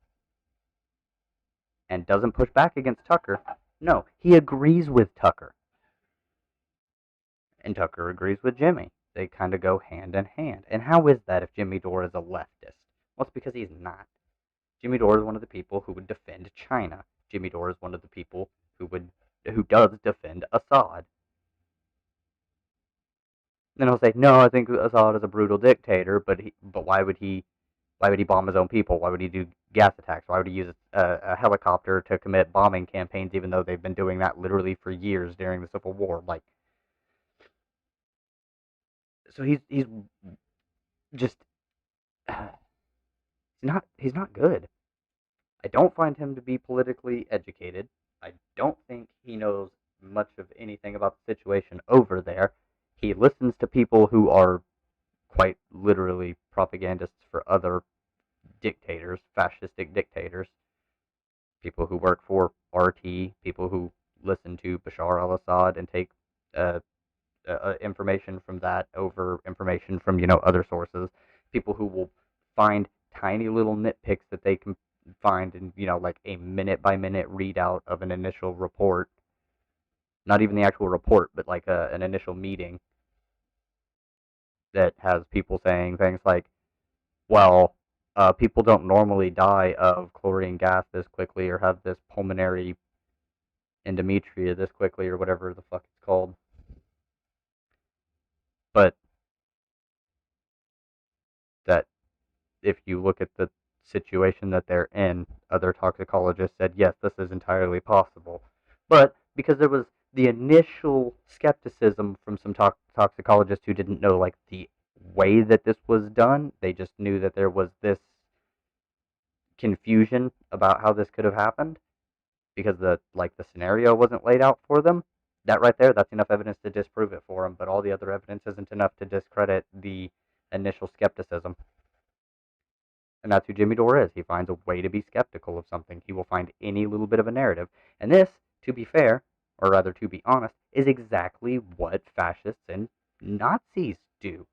and doesn't push back against Tucker. No, he agrees with Tucker. And Tucker agrees with Jimmy. They kind of go hand in hand. And how is that if Jimmy Dore is a leftist? Well, it's because he's not. Jimmy Dore is one of the people who would defend China. Jimmy Dore is one of the people who does defend Assad. Then he'll say, "No, I think Assad is a brutal dictator, but why would he bomb his own people? Why would he do gas attacks? Why would he use a helicopter to commit bombing campaigns, even though they've been doing that literally for years during the Civil War?" Like, so he's just he's not good. I don't find him to be politically educated. I don't think he knows much of anything about the situation over there. He listens to people who are quite literally propagandists for other dictators, fascistic dictators, people who work for RT, people who listen to Bashar al-Assad and take uh, information from that over information from other sources, people who will find tiny little nitpicks that they can find in like a minute by minute readout of an initial report, not even the actual report, but like an initial meeting that has people saying things like, well, people don't normally die of chlorine gas this quickly or have this pulmonary endometria this quickly or whatever the fuck it's called. But that if you look at the situation that they're in, other toxicologists said, yes, this is entirely possible. But because there was the initial skepticism from some toxicologists who didn't know like the way that this was done, they just knew that there was this confusion about how this could have happened because the scenario wasn't laid out for them. That right there, that's enough evidence to disprove it for them. But all the other evidence isn't enough to discredit the initial skepticism. And that's who Jimmy Dore is. He finds a way to be skeptical of something. He will find any little bit of a narrative. And this, to be fair, or rather to be honest, is exactly what fascists and Nazis do.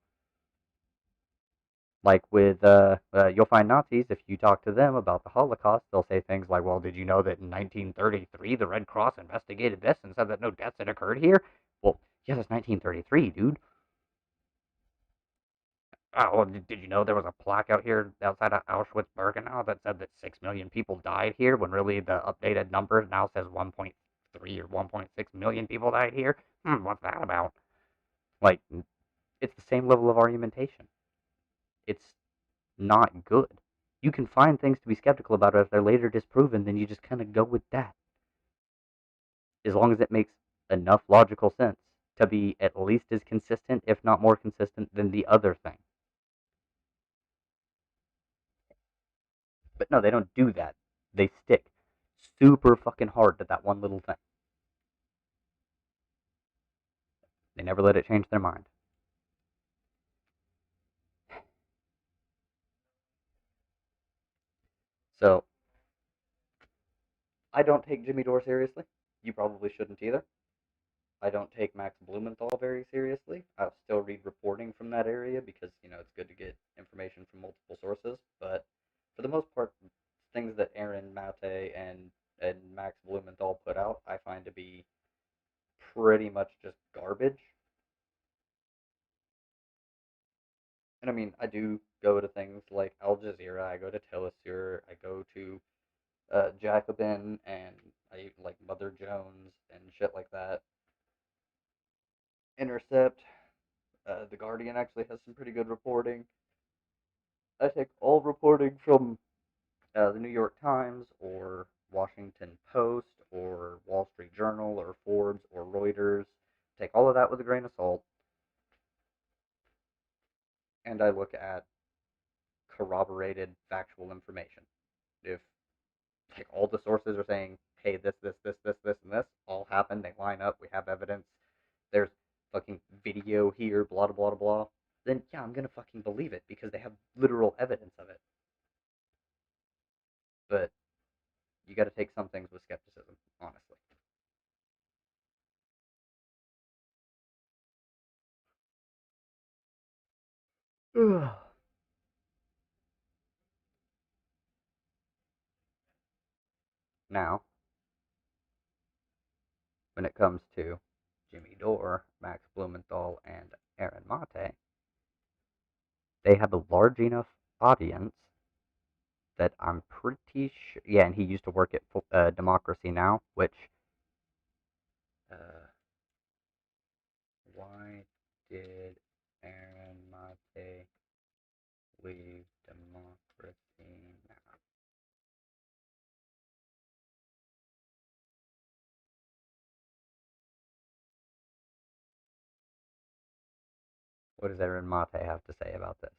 Like with, you'll find Nazis, if you talk to them about the Holocaust, they'll say things like, well, did you know that in 1933 the Red Cross investigated this and said that no deaths had occurred here? Well, yes, it's 1933, dude. Oh, well, did you know there was a plaque out here outside of Auschwitz-Birkenau that said that 6 million people died here when really the updated number now says 1.3 or 1.6 million people died here? What's that about? Like, it's the same level of argumentation. It's not good. You can find things to be skeptical about if they're later disproven, then you just kind of go with that. As long as it makes enough logical sense to be at least as consistent, if not more consistent, than the other thing. But no, they don't do that. They stick super fucking hard to that one little thing. They never let it change their mind. So, I don't take Jimmy Dore seriously. You probably shouldn't either. I don't take Max Blumenthal very seriously. I'll still read reporting from that area because, it's good to get information from multiple sources. But for the most part, things that Aaron Mate and Max Blumenthal put out, I find to be pretty much just garbage. And I mean, I do go to things like Al Jazeera, I go to Telesur, I go to Jacobin, and I like Mother Jones and shit like that. Intercept, The Guardian actually has some pretty good reporting. I take all reporting from the New York Times or Washington Post or Wall Street Journal or Forbes or Reuters. Take all of that with a grain of salt, and I look at corroborated factual information. If like all the sources are saying, hey, this, and this all happened, they line up, we have evidence, there's fucking video here, blah, blah, blah, blah, then yeah, I'm gonna fucking believe it because they have literal evidence of it. But you gotta take some things with skepticism, honestly. Now, when it comes to Jimmy Dore, Max Blumenthal, and Aaron Mate, they have a large enough audience that I'm pretty sure. Yeah, and he used to work at Democracy Now, which. Uh, why did Aaron Mate leave Democracy Now? What does Aaron Mate have to say about this?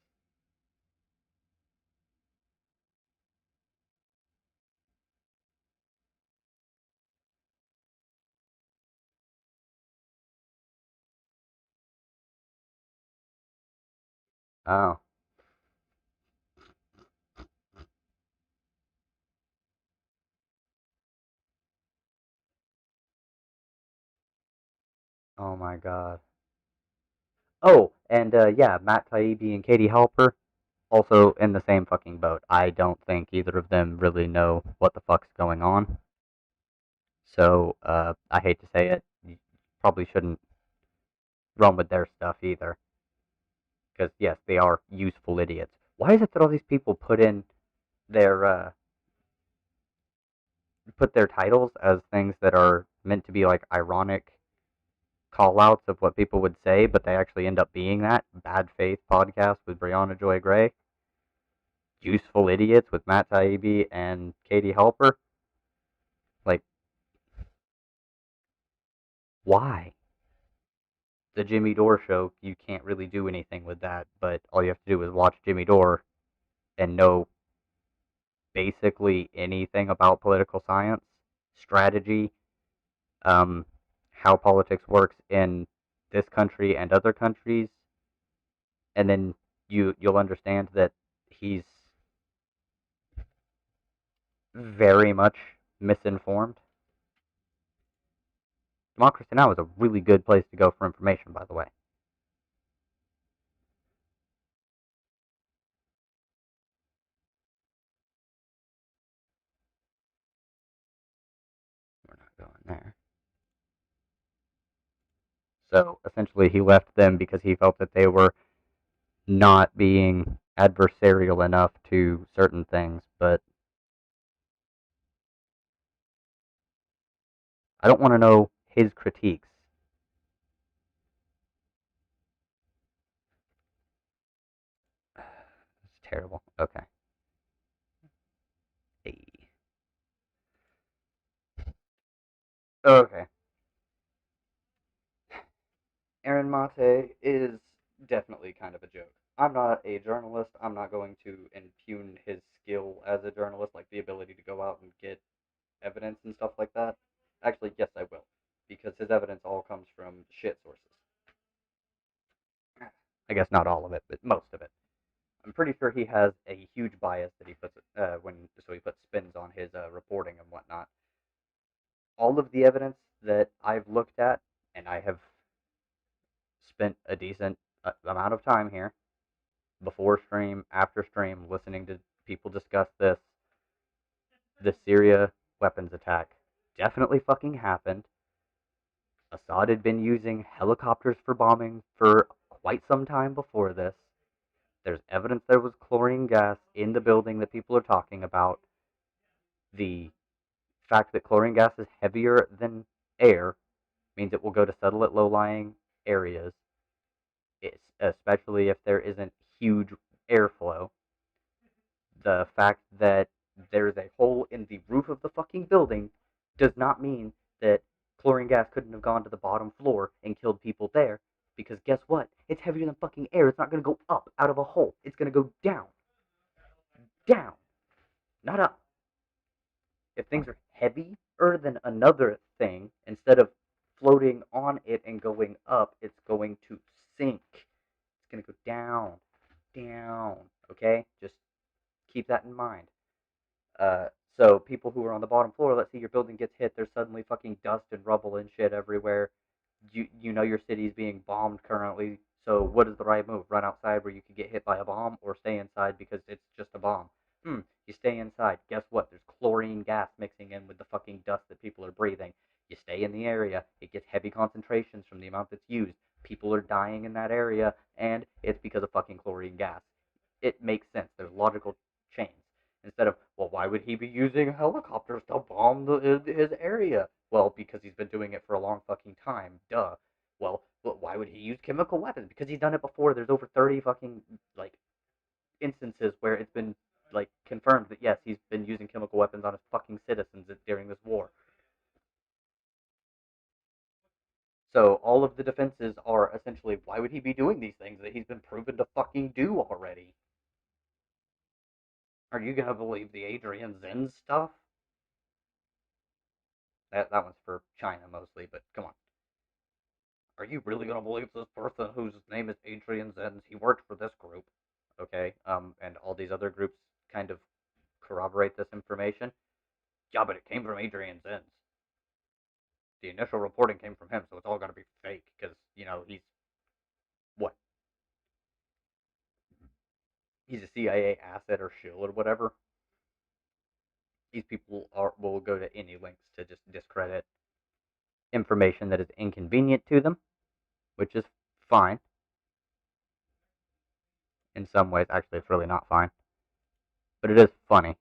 Oh, oh my God. Oh, and yeah, Matt Taibbi and Katie Halper also in the same fucking boat. I don't think either of them really know what the fuck's going on. So I hate to say it, you probably shouldn't run with their stuff either. Because yes, they are useful idiots. Why is it that all these people their put their titles as things that are meant to be like ironic call outs of what people would say, but they actually end up being that? Bad Faith podcast with Brianna Joy Gray, Useful Idiots with Matt Taibbi and Katie Halper. Like, why? The Jimmy Dore show, you can't really do anything with that, but all you have to do is watch Jimmy Dore and know basically anything about political science, strategy, um, how politics works in this country and other countries, and then you'll understand that he's very much misinformed. Democracy Now! Is a really good place to go for information, by the way. We're not going there. So essentially, he left them because he felt that they were not being adversarial enough to certain things. But I don't want to know his critiques. It's terrible. Okay. Hey. Okay. Aaron Mate is definitely kind of a joke. I'm not a journalist. I'm not going to impugn his skill as a journalist, like the ability to go out and get evidence and stuff like that. Actually, yes, I will, because his evidence all comes from shit sources. I guess not all of it, but most of it. I'm pretty sure he has a huge bias that he puts he puts spins on his reporting and whatnot. All of the evidence that I've looked at, and I have spent a decent amount of time here before stream, after stream, listening to people discuss this. The Syria weapons attack definitely fucking happened. Assad had been using helicopters for bombing for quite some time before this. There's evidence there was chlorine gas in the building that people are talking about. The fact that chlorine gas is heavier than air means it will go to settle at low lying areas, especially if there isn't huge airflow. The fact that there's a hole in the roof of the fucking building does not mean that chlorine gas couldn't have gone to the bottom floor and killed people there. Because guess what? It's heavier than fucking air. It's not going to go up out of a hole. It's going to go down. Down. Not up. If things are heavier than another thing, instead of floating on it and going up, it's going to sink. It's going to go down. Down. Okay? Just keep that in mind. Uh, so people who are on the bottom floor, let's say your building gets hit, there's suddenly fucking dust and rubble and shit everywhere. You know your city's being bombed currently, So what is the right move? Run outside where you could get hit by a bomb, or stay inside because it's just a bomb? You stay inside. Guess what? There's chlorine gas mixing in with the fucking dust that people are breathing. You stay in the area. It gets heavy concentrations from the amount that's used. People are dying in that area, and it's because of fucking chlorine gas. It makes sense. There's logical chains. Instead of, well, why would he be using helicopters to bomb his area? Well, because he's been doing it for a long fucking time. Duh. Well, why would he use chemical weapons? Because he's done it before. There's over 30 fucking like instances where it's been like confirmed that yes, he's been using chemical weapons on his fucking citizens during this war. So all of the defenses are essentially, why would he be doing these things that he's been proven to fucking do already? Are you gonna believe the Adrian Zen stuff? That one's for China mostly, but come on. Are you really gonna believe this person whose name is Adrian Zenz? He worked for this group, okay? And all these other groups kind of corroborate this information. Yeah, but it came from Adrian Zenz. The initial reporting came from him, so it's all gotta be fake because he's what? He's a CIA asset or shill or whatever. These people will go to any lengths to just discredit information that is inconvenient to them, which is fine. In some ways, actually, it's really not fine, but it is funny.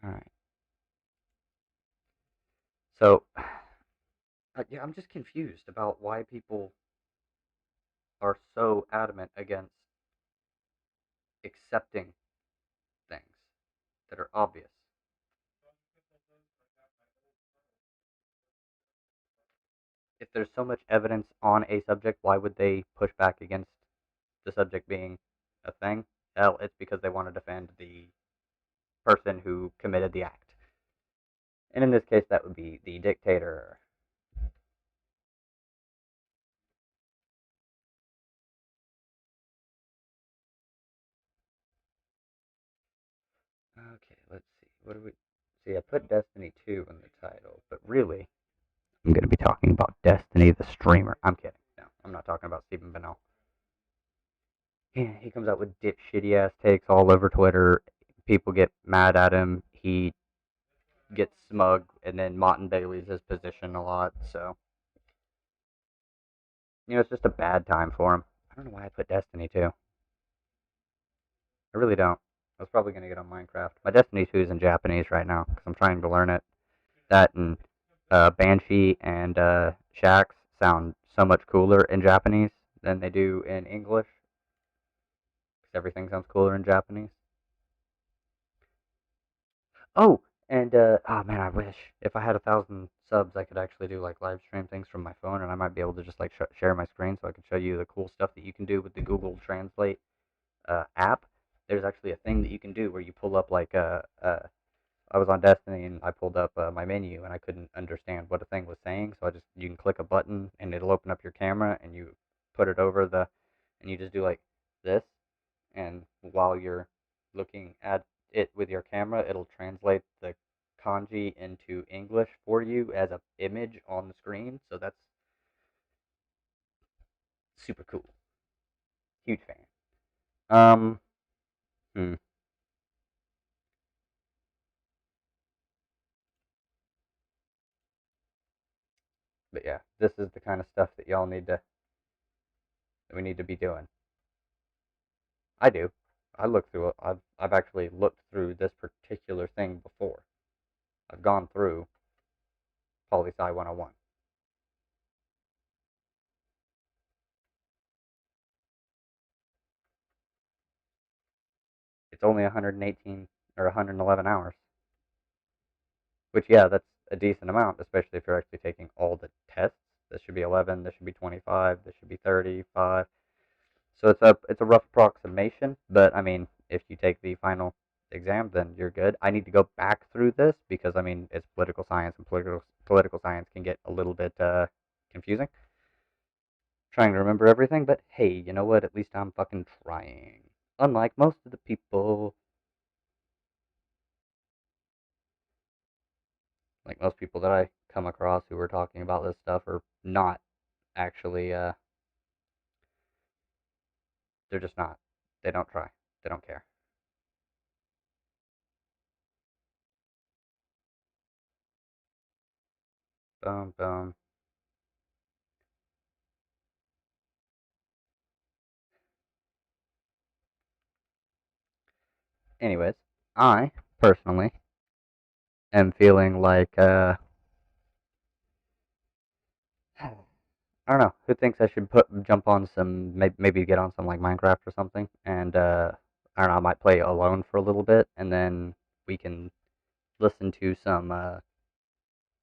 All right. So, yeah, I'm just confused about why people are so adamant against accepting things that are obvious. If there's so much evidence on a subject, why would they push back against the subject being a thing? Hell, it's because they want to defend the person who committed the act. And in this case, that would be the dictator. Okay, let's see. What do we see? I put Destiny 2 in the title, but really, I'm going to be talking about Destiny the streamer. I'm kidding. No, I'm not talking about Stephen Bennell. Yeah, he comes out with dipshitty ass takes all over Twitter. People get mad at him. He gets smug, and then Martin Bailey's his position a lot. So it's just a bad time for him. I don't know why I put Destiny 2. I really don't. I was probably gonna get on Minecraft. My Destiny 2 is in Japanese right now because I'm trying to learn it. That and Banshee and Shax sound so much cooler in Japanese than they do in English. Because everything sounds cooler in Japanese. Oh, and oh man, I wish if I had 1,000 subs, I could actually do like live stream things from my phone, and I might be able to just like share my screen so I could show you the cool stuff that you can do with the Google Translate app. There's actually a thing that you can do where you pull up like I was on Destiny and I pulled up my menu and I couldn't understand what a thing was saying, so you can click a button and it'll open up your camera and you put it over and you just do like this, and while you're looking at it with your camera, it'll translate the kanji into English for you as a image on the screen. So that's super cool. Huge fan. Um, hmm. But yeah, this is the kind of stuff that we need to be doing. I do. I look through it. I've actually looked through this particular thing before. I've gone through Poli Sci 101. It's only 118 or 111 hours, which yeah, that's a decent amount, especially if you're actually taking all the tests. This should be 11. This should be 25. This should be 35. So it's a rough approximation, but I mean, if you take the final exam, then you're good. I need to go back through this because I mean it's political science, and political science can get a little bit confusing. Trying to remember everything, but hey, you know what? At least I'm fucking trying. Unlike most of the people, like most people that I come across who are talking about this stuff are not actually they're just not. They don't try. They don't care. Boom, boom. Anyways, I personally am feeling like I don't know. Who thinks I should jump on some maybe get on some like Minecraft or something, and I don't know. I might play alone for a little bit, and then we can listen to some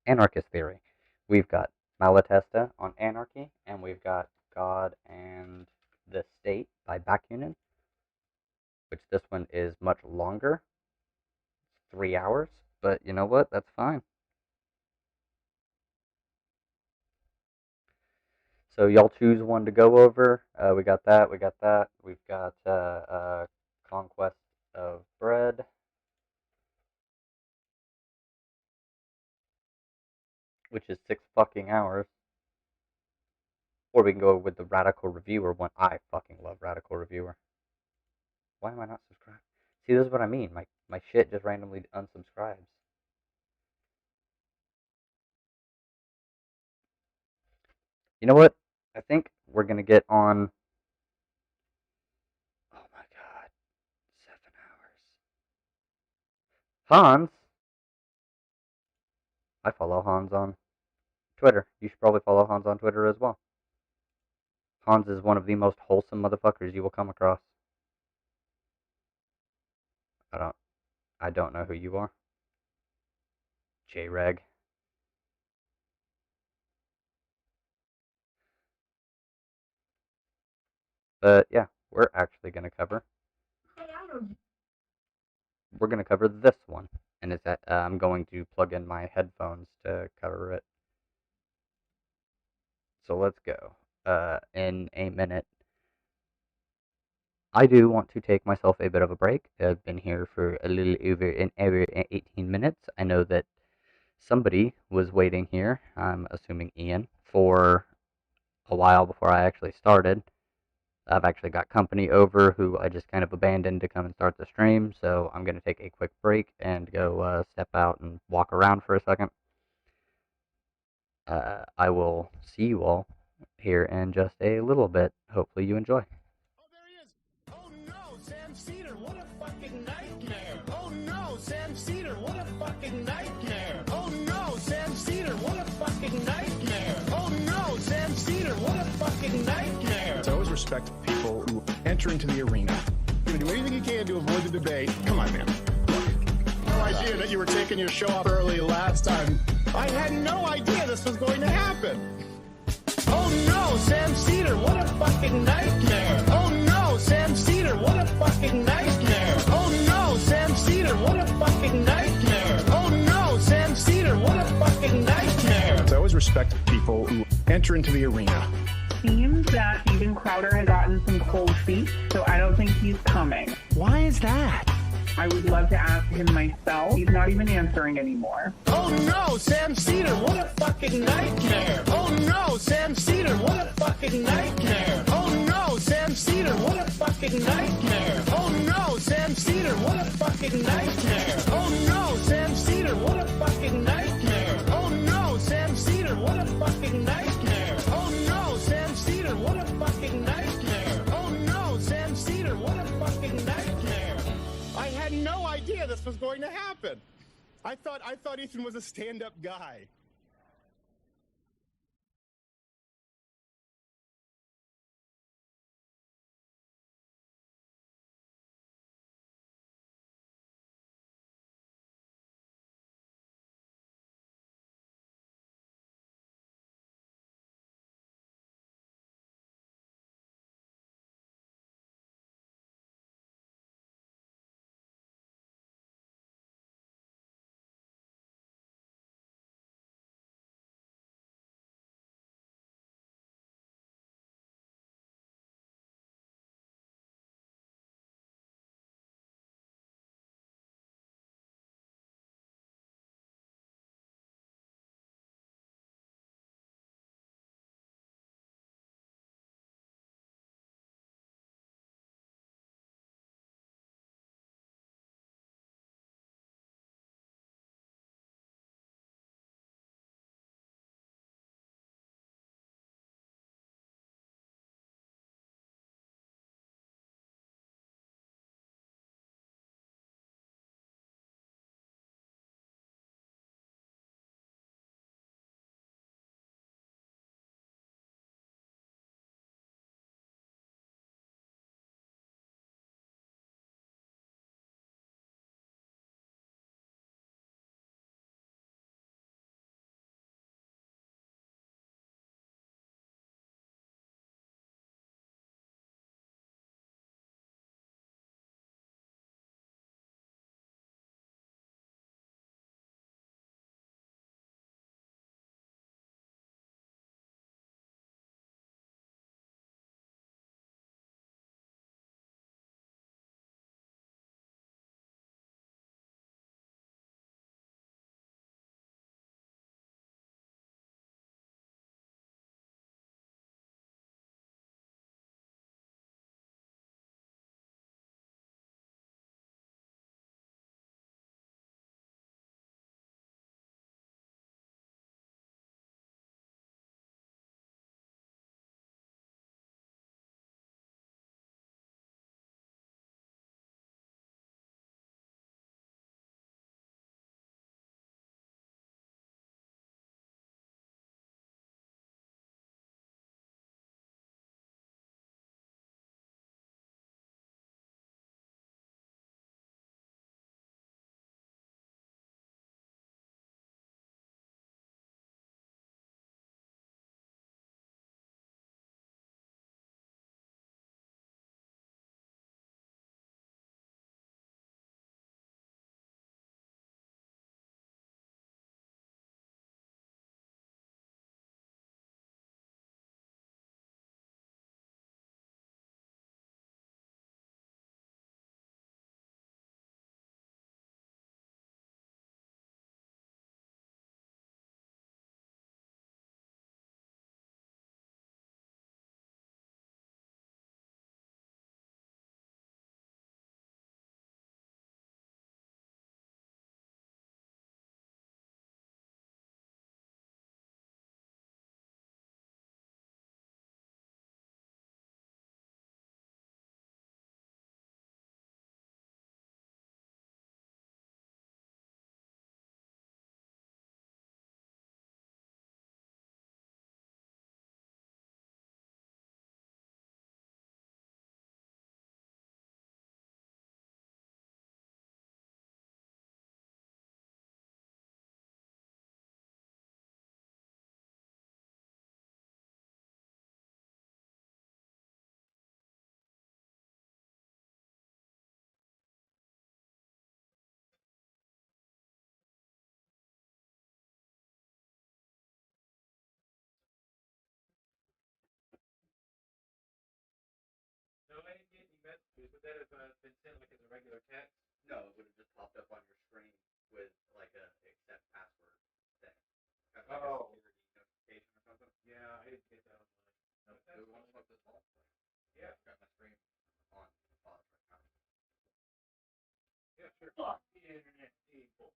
anarchist theory. We've got Malatesta on anarchy, and we've got God and the State by Bakunin, which this one is much longer, 3 hours. But you know what? That's fine. So y'all choose one to go over. We got that. We got that. We've got Conquest of Bread, which is 6 fucking hours. Or we can go with the Radical Reviewer one. I fucking love Radical Reviewer. Why am I not subscribed? See, this is what I mean. My shit just randomly unsubscribes. You know what? I think we're gonna get on. Oh my god, 7 hours. Hans. I follow Hans on Twitter. You should probably follow Hans on Twitter as well. Hans is one of the most wholesome motherfuckers you will come across. I don't I don't know who you are. J-Reg. But yeah, we're actually gonna cover this one. And it's I'm going to plug in my headphones to cover it. So let's go. In a minute. I do want to take myself a bit of a break. I've been here for a little over an hour and 18 minutes. I know that somebody was waiting here, I'm assuming Ian, for a while before I actually started. I've actually got company over who I just kind of abandoned to come and start the stream, so I'm going to take a quick break and go step out and walk around for a second. I will see you all here in just a little bit. Hopefully you enjoy. Oh, there he is. Oh no, Sam Cedar, what a fucking nightmare. Oh no, Sam Cedar, what a fucking nightmare. Oh no, Sam Cedar, what a fucking nightmare. Oh no, Sam Cedar, what a fucking nightmare. I always respect people who enter into the arena. You're gonna do anything you can to avoid the debate. Come on, man. No idea that you were taking your show off early last time. I had no idea this was going to happen. Oh no, Sam Cedar, what a fucking nightmare. Oh no, Sam Cedar, what a fucking nightmare. Oh no, Sam Cedar, what a fucking nightmare. Oh no, Sam Cedar, what a fucking nightmare. I always respect people who enter into the arena. Seems that even Crowder has gotten some cold feet, so I don't think he's coming. Why is that? I would love to ask him myself. He's not even answering anymore. Oh no, Sam Cedar, what a fucking nightmare. Oh no, Sam Cedar, what a fucking nightmare. Oh no, Sam Cedar, what a fucking nightmare. Oh no, Sam Cedar, what a fucking nightmare. Oh no, Sam Cedar, what a fucking nightmare. Oh no, Sam Cedar, what a fucking nightmare. Oh no, Sam Cedar, what a fucking nightmare. Oh no, Sam Cedar, what a fucking nightmare. I had no idea this was going to happen. I thought Ethan was a stand-up guy. would that have been sent like as a regular text? No, it would have just popped up on your screen with like a accept password thing. Kind of like a security notification or something. Yeah, I didn't get that on mine. No, do we want to smoke this ball? Yeah. I've got my screen on pause right now. Yeah, sure. Fuck the internet, people.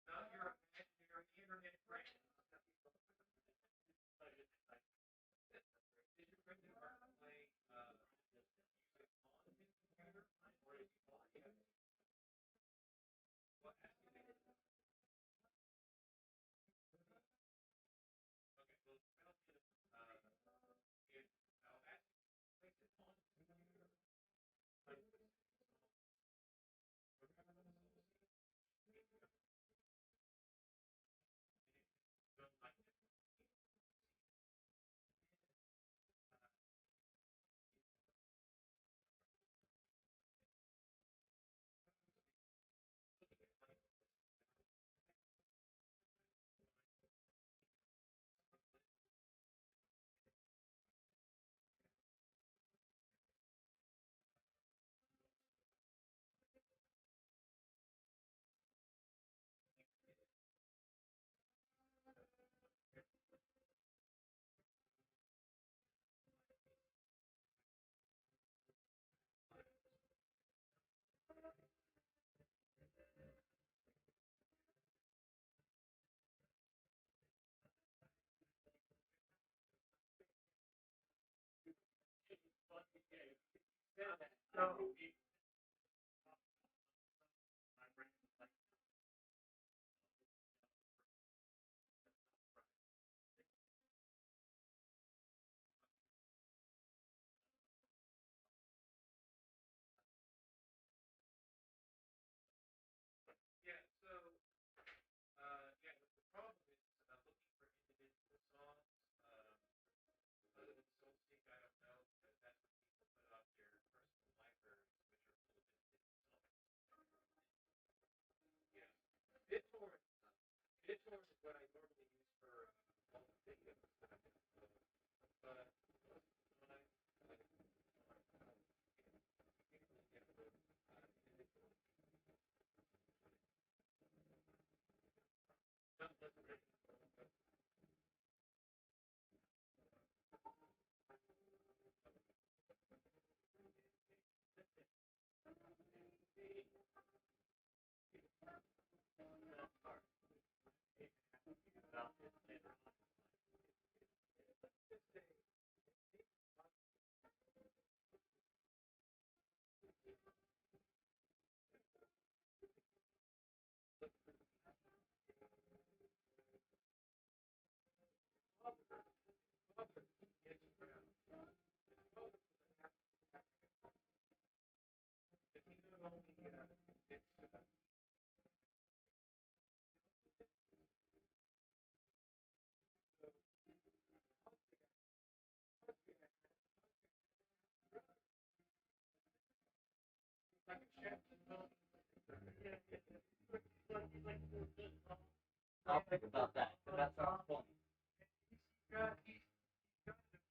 Not your imaginary internet friend. Did your friend ever play music on his computer? Or did you buy it? What happened? Okay, well, if I'll ask you to place it on his computer, like yeah, so yeah, the problem is looking for individual songs. Other than SoulSeek, I don't know because that's what people put on their personal libraries, which are full of individual songs. Yeah, BitTorrent. BitTorrent is what I normally use for all the videos that I upload. But I'll think about that. That sounds funny. he's got a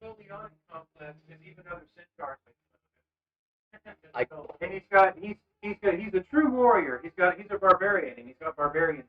Napoleonic complex because even other centaurs make fun of him. And he's a true warrior. He's a barbarian and he's got barbarian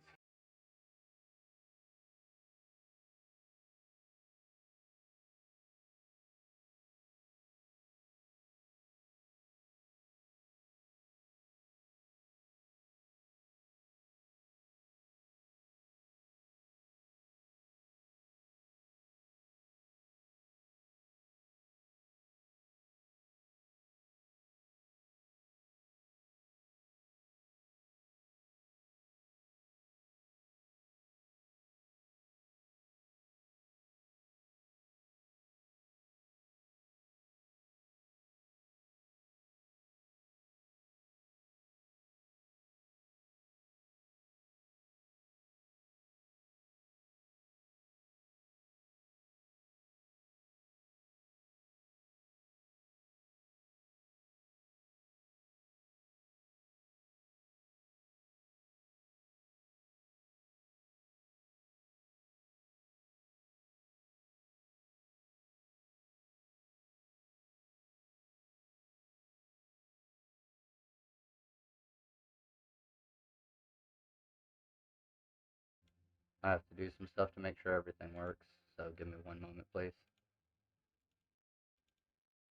I have to do some stuff to make sure everything works, so give me one moment, please.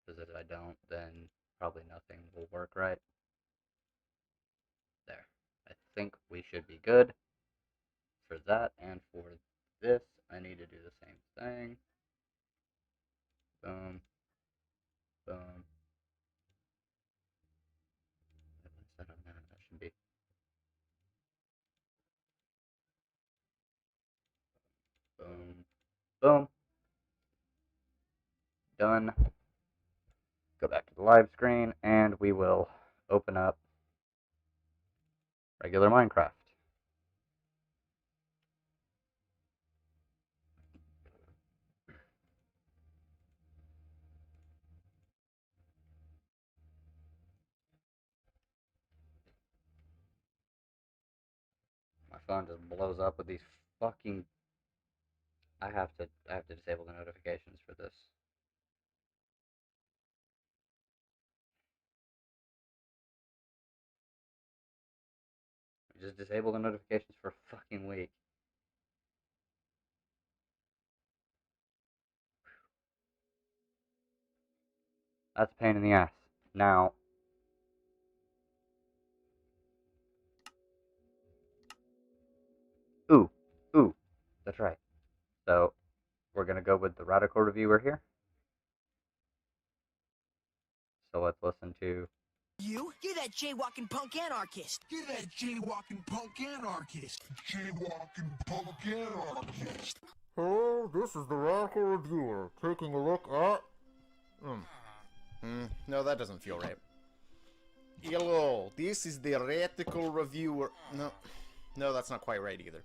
Because if I don't, then probably nothing will work right. There. I think we should be good for that, and for this, I need to do the same thing. Boom. Boom. Set on that. That should be. Boom. Boom. Done. Go back to the live screen, and we will open up regular Minecraft. My phone just blows up with these fucking. I have to disable the notifications for this. Just disable the notifications for a fucking week. That's a pain in the ass. Now, ooh, that's right. So, we're gonna go with the radical reviewer here. So let's listen to. You're that jaywalking punk anarchist. You're that jaywalking punk anarchist. Jaywalking punk anarchist. Hello, this is the Radical Reviewer, taking a look at... No, that doesn't feel right. Hello, this is the Radical Reviewer... No, that's not quite right either.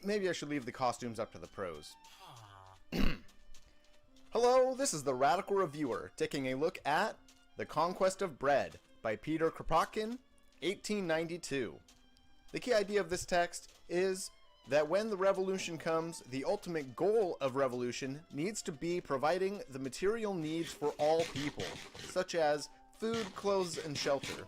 Maybe I should leave the costumes up to the pros. Hello, this is the Radical Reviewer, taking a look at The Conquest of Bread by Peter Kropotkin, 1892. The key idea of this text is that when the revolution comes, the ultimate goal of revolution needs to be providing the material needs for all people, such as food, clothes, and shelter,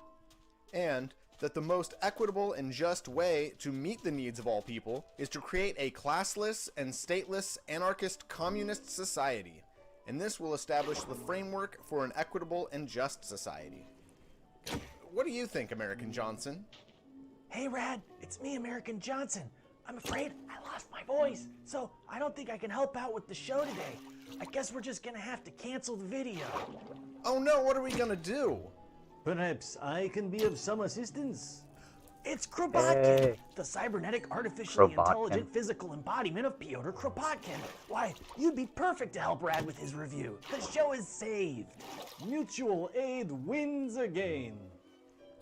and that the most equitable and just way to meet the needs of all people is to create a classless and stateless anarchist communist society, and this will establish the framework for an equitable and just society. What do you think, American Johnson? Hey, Rad, it's me, American Johnson. I'm afraid I lost my voice, so I don't think I can help out with the show today. I guess we're just gonna have to cancel the video. Oh no, what are we gonna do? Perhaps I can be of some assistance. It's Kropotkin, the cybernetic, artificially intelligent physical embodiment of Pyotr Kropotkin. Why, you'd be perfect to help Rad with his review. The show is saved. Mutual aid wins again.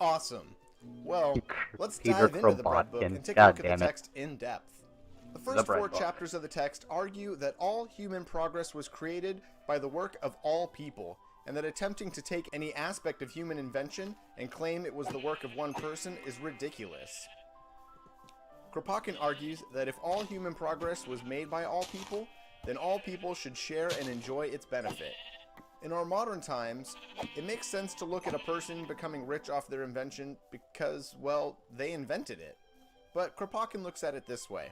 Awesome. Well, let's Peter dive into the bread book and take a look at the text in depth. The first four chapters of the text argue that all human progress was created by the work of all people, and that attempting to take any aspect of human invention and claim it was the work of one person is ridiculous. Kropotkin argues that if all human progress was made by all people, then all people should share and enjoy its benefit. In our modern times, it makes sense to look at a person becoming rich off their invention because, well, they invented it. But Kropotkin looks at it this way.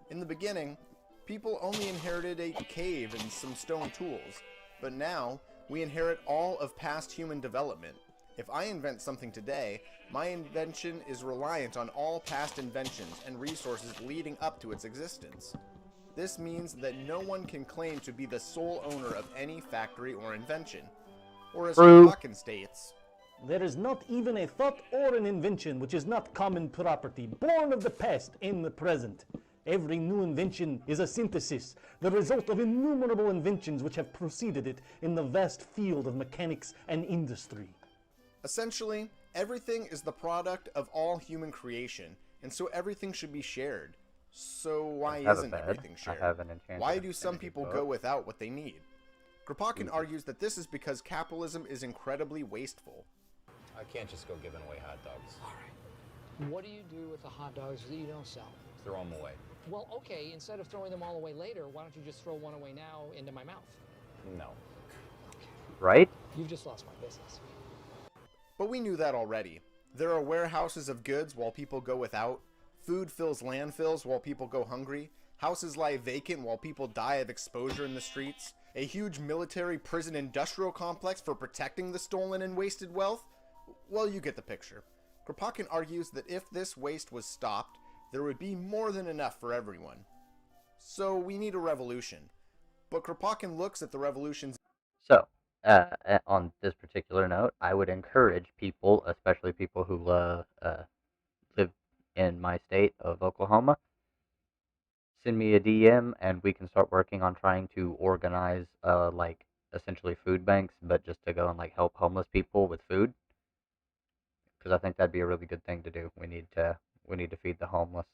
In the beginning, people only inherited a cave and some stone tools, but now we inherit all of past human development. If I invent something today, my invention is reliant on all past inventions and resources leading up to its existence. This means that no one can claim to be the sole owner of any factory or invention. Or as Kropotkin states, There is not even a thought or an invention which is not common property, born of the past in the present. Every new invention is a synthesis, the result of innumerable inventions which have preceded it in the vast field of mechanics and industry. essentially, everything is the product of all human creation, and so everything should be shared. So why isn't everything shared? Why do some people go without what they need? Kropotkin argues that this is because capitalism is incredibly wasteful. I can't just go giving away hot dogs. All right. What do you do with the hot dogs that you don't sell? Throw them away. Well, okay, instead of throwing them all away later, why don't you just throw one away now into my mouth? No. Right? You've just lost my business. But we knew that already. There are warehouses of goods while people go without, Food fills landfills while people go hungry. Houses lie vacant while people die of exposure in the streets. A huge military prison industrial complex for protecting the stolen and wasted wealth? Well, you get the picture. Kropotkin argues that if this waste was stopped, there would be more than enough for everyone. So we need a revolution. But Kropotkin looks at the revolutions. So, on this particular note, I would encourage people, especially people who live in my state of Oklahoma, send me a DM and we can start working on trying to organize, like, essentially food banks, but just to go and, like, help homeless people with food. Because I think that'd be a really good thing to do. We need to feed the homeless.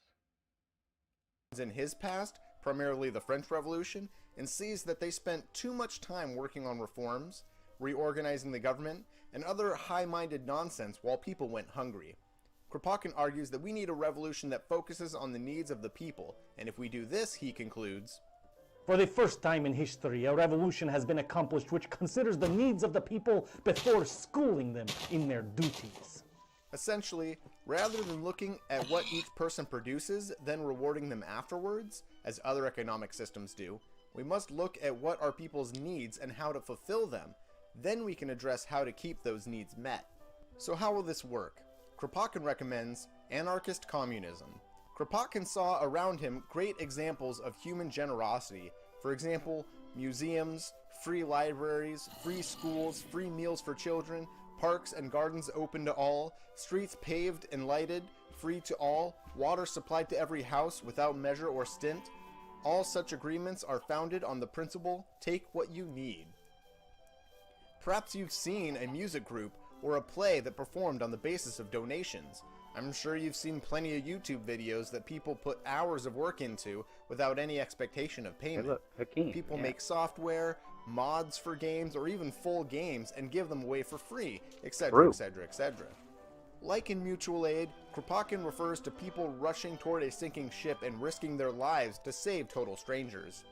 In his past, primarily the French Revolution, and sees that they spent too much time working on reforms, reorganizing the government, and other high-minded nonsense while people went hungry. Kropotkin argues that we need a revolution that focuses on the needs of the people, and if we do this, he concludes, for the first time in history, a revolution has been accomplished which considers the needs of the people before schooling them in their duties. Essentially, rather than looking at what each person produces, then rewarding them afterwards, as other economic systems do, we must look at what are people's needs and how to fulfill them. Then we can address how to keep those needs met. So how will this work? Kropotkin recommends anarchist communism. Kropotkin saw around him great examples of human generosity. For example, museums, free libraries, free schools, free meals for children, parks and gardens open to all, streets paved and lighted, free to all, water supplied to every house without measure or stint. All such agreements are founded on the principle, take what you need. Perhaps you've seen a music group or a play that performed on the basis of donations. I'm sure you've seen plenty of YouTube videos that people put hours of work into without any expectation of payment. Hey, look, Hakeem, people make software, mods for games, or even full games and give them away for free, etc., etc., etc. Like in mutual aid, Kropotkin refers to people rushing toward a sinking ship and risking their lives to save total strangers.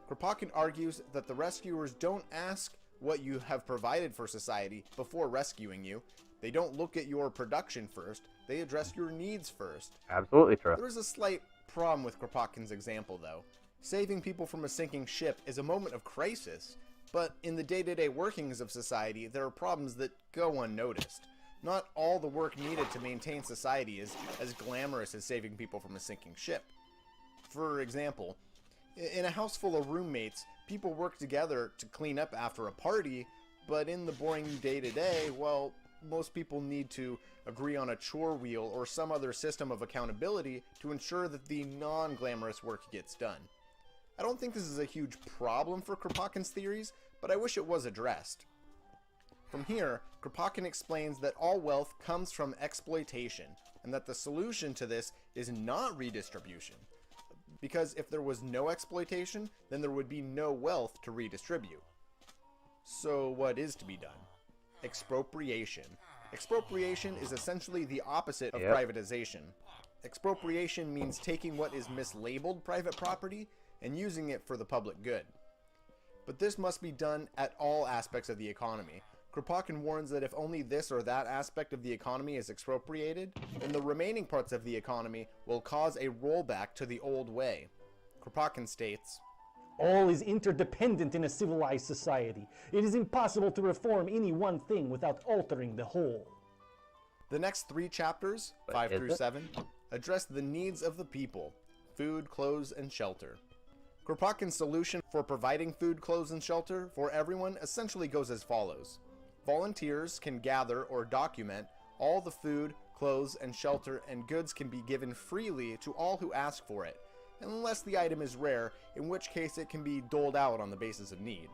Kropotkin argues that the rescuers don't ask what you have provided for society before rescuing you. They don't look at your production first, they address your needs first. Absolutely true. There is a slight problem with Kropotkin's example, though. Saving people from a sinking ship is a moment of crisis, but in the day-to-day workings of society, there are problems that go unnoticed. Not all the work needed to maintain society is as glamorous as saving people from a sinking ship. For example, in a house full of roommates, people work together to clean up after a party, but in the boring day-to-day, well, most people need to agree on a chore wheel or some other system of accountability to ensure that the non-glamorous work gets done. I don't think this is a huge problem for Kropotkin's theories, but I wish it was addressed. From here, Kropotkin explains that all wealth comes from exploitation, and that the solution to this is not redistribution. Because if there was no exploitation, then there would be no wealth to redistribute. So what is to be done? Expropriation. Expropriation is essentially the opposite of privatization. Expropriation means taking what is mislabeled private property and using it for the public good. But this must be done at all aspects of the economy. Kropotkin warns that if only this or that aspect of the economy is expropriated, then the remaining parts of the economy will cause a rollback to the old way. Kropotkin states, all is interdependent in a civilized society. It is impossible to reform any one thing without altering the whole. The next 3 chapters, 5 through 7, address the needs of the people, food, clothes, and shelter. Kropotkin's solution for providing food, clothes, and shelter for everyone essentially goes as follows. Volunteers can gather or document all the food, clothes, and shelter, and goods can be given freely to all who ask for it, unless the item is rare, in which case it can be doled out on the basis of need.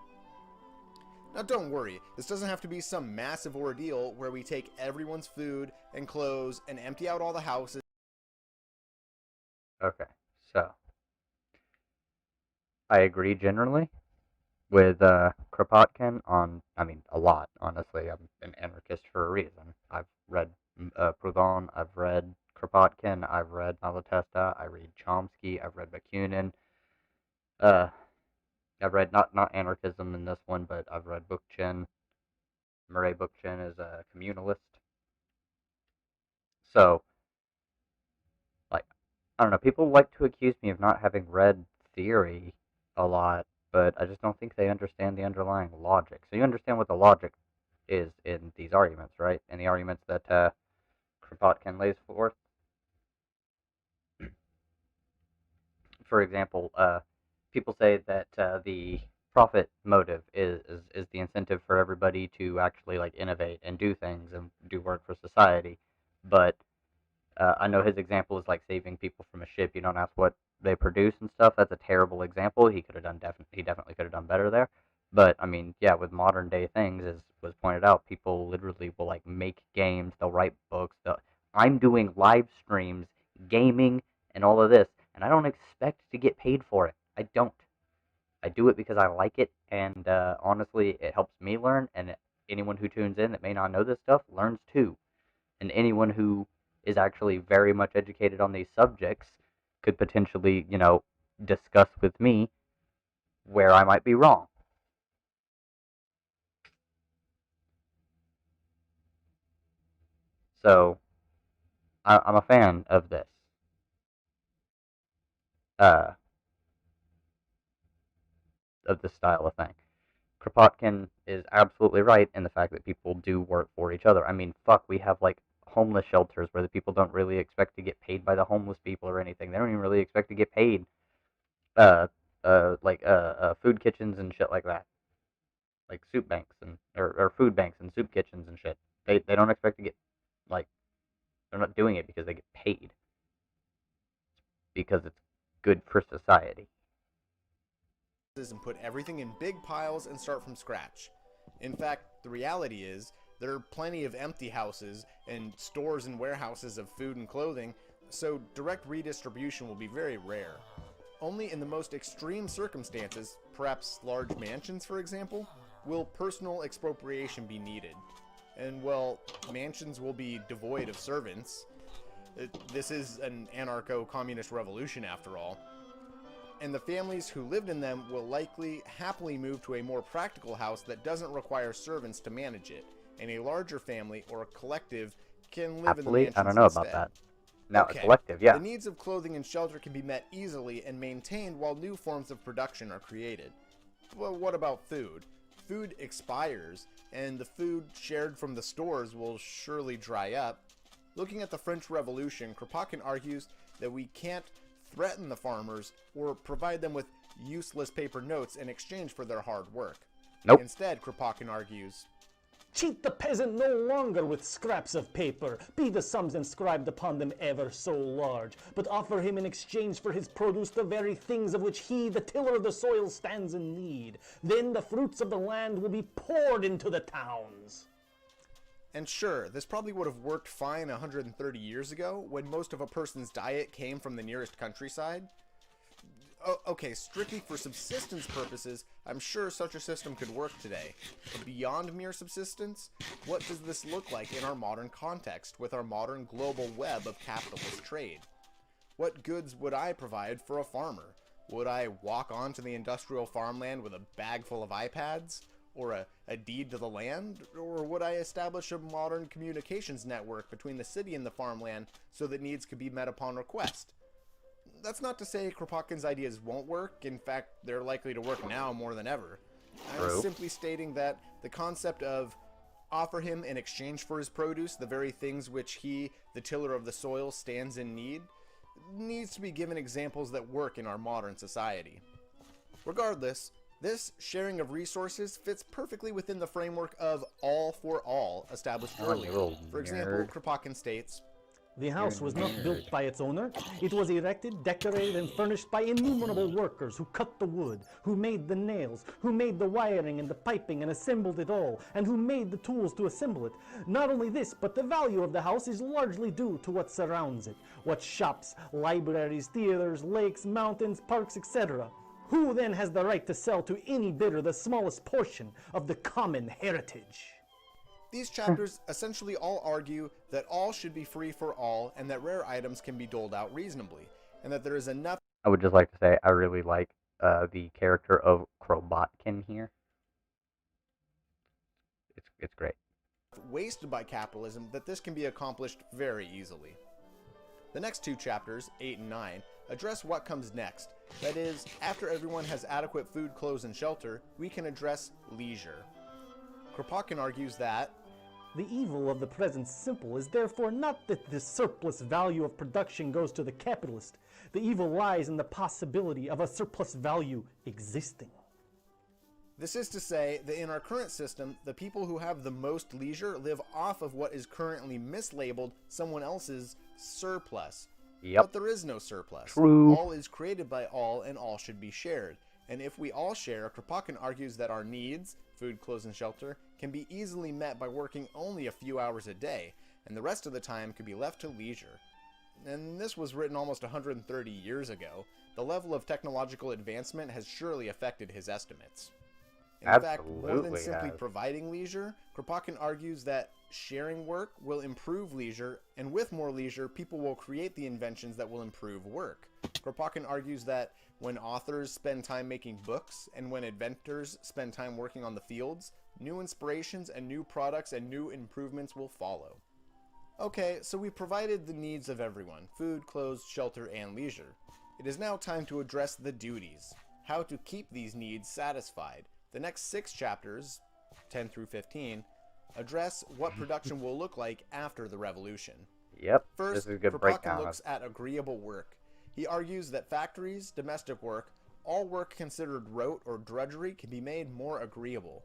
Now don't worry, this doesn't have to be some massive ordeal where we take everyone's food and clothes and empty out all the houses. Okay, so I agree generally with Kropotkin on, a lot, honestly. I'm an anarchist for a reason. I've read Proudhon, I've read Kropotkin, I've read Malatesta, I read Chomsky, I've read Bakunin. I've read, not anarchism in this one, but I've read Bookchin. Murray Bookchin is a communalist. So, like, I don't know, people like to accuse me of not having read theory a lot, but I just don't think they understand the underlying logic. So you understand what the logic is in these arguments, right? In the arguments that Kropotkin lays forth. For example, people say that the profit motive is the incentive for everybody to actually like innovate and do things and do work for society. But I know his example is like saving people from a ship. You don't ask what they produce and stuff. That's a terrible example. He could have done he definitely could have done better there. But I mean, yeah, with modern day things, as was pointed out, people literally will like make games. They'll write books. I'm doing live streams, gaming, and all of this, and I don't expect to get paid for it. I don't. I do it because I like it, and honestly, it helps me learn. And anyone who tunes in that may not know this stuff learns too. And anyone who is actually very much educated on these subjects could potentially, you know, discuss with me where I might be wrong. So, I'm a fan of this. Of this style of thing. Kropotkin is absolutely right in the fact that people do work for each other. I mean, fuck, we have like homeless shelters where the people don't really expect to get paid by the homeless people or anything. They don't even really expect to get paid. Food kitchens and shit like that. Like soup banks and or food banks and soup kitchens and shit. They don't expect to get like they're not doing it because they get paid. Because it's good for society. And put everything in big piles and start from scratch. In fact, the reality is there are plenty of empty houses and stores and warehouses of food and clothing, so direct redistribution will be very rare. Only in the most extreme circumstances, perhaps large mansions for example, will personal expropriation be needed. And well, mansions will be devoid of servants. This is an anarcho-communist revolution after all. And the families who lived in them will likely happily move to a more practical house that doesn't require servants to manage it, and a larger family or a collective can live in the mansions I don't know instead. about that. Now, Okay, a collective, yeah. the needs of clothing and shelter can be met easily and maintained while new forms of production are created. But what about food? Food expires, and the food shared from the stores will surely dry up. Looking at the French Revolution, Kropotkin argues that we can't threaten the farmers or provide them with useless paper notes in exchange for their hard work. Nope. Instead, Kropotkin argues, cheat the peasant no longer with scraps of paper, be the sums inscribed upon them ever so large, but offer him in exchange for his produce the very things of which he, the tiller of the soil, stands in need. Then the fruits of the land will be poured into the towns. and sure, this probably would have worked fine 130 years ago, when most of a person's diet came from the nearest countryside. Okay, strictly for subsistence purposes, I'm sure such a system could work today. But beyond mere subsistence, what does this look like in our modern context, with our modern global web of capitalist trade? What goods would I provide for a farmer? Would I walk onto the industrial farmland with a bag full of iPads? Or a deed to the land? Or would I establish a modern communications network between the city and the farmland so that needs could be met upon request? That's not to say Kropotkin's ideas won't work. In fact, they're likely to work now more than ever. I'm simply stating that the concept of offer him in exchange for his produce the very things which he, the tiller of the soil, stands in need, needs to be given examples that work in our modern society. Regardless, this sharing of resources fits perfectly within the framework of all for all established earlier. For example, Kropotkin states, the house was not built by its owner. It was erected, decorated, and furnished by innumerable workers who cut the wood, who made the nails, who made the wiring and the piping and assembled it all, and who made the tools to assemble it. Not only this, but the value of the house is largely due to what surrounds it. What shops, libraries, theaters, lakes, mountains, parks, etc. Who then has the right to sell to any bidder the smallest portion of the common heritage? These chapters essentially all argue that all should be free for all, and that rare items can be doled out reasonably, and that there is enough. I would just like to say I really like the character of Kropotkin here. It's great. Wasted by capitalism that this can be accomplished very easily. The next two chapters, 8 and 9, address what comes next. That is, after everyone has adequate food, clothes, and shelter, we can address leisure. Kropotkin argues that the evil of the present simple is therefore not that the surplus value of production goes to the capitalist. The evil lies in the possibility of a surplus value existing. This is to say that in our current system, the people who have the most leisure live off of what is currently mislabeled someone else's surplus. Yep. But there is no surplus. True. All is created by all, and all should be shared. And if we all share, Kropotkin argues that our needs, food, clothes, and shelter, can be easily met by working only a few hours a day, and the rest of the time could be left to leisure. And this was written almost 130 years ago. The level of technological advancement has surely affected his estimates. In fact, more than simply providing leisure, Kropotkin argues that sharing work will improve leisure, and with more leisure, people will create the inventions that will improve work. Kropotkin argues that when authors spend time making books, and when inventors spend time working on the fields, new inspirations and new products and new improvements will follow. Okay, so we provided the needs of everyone: food, clothes, shelter, and leisure. It is now time to address the duties, how to keep these needs satisfied. The next 6 chapters, 10 through 15, address what production will look like after the revolution. Yep, First, this is a good Kropotkin breakdown. looks at agreeable work. He argues that factories, domestic work, all work considered rote or drudgery can be made more agreeable.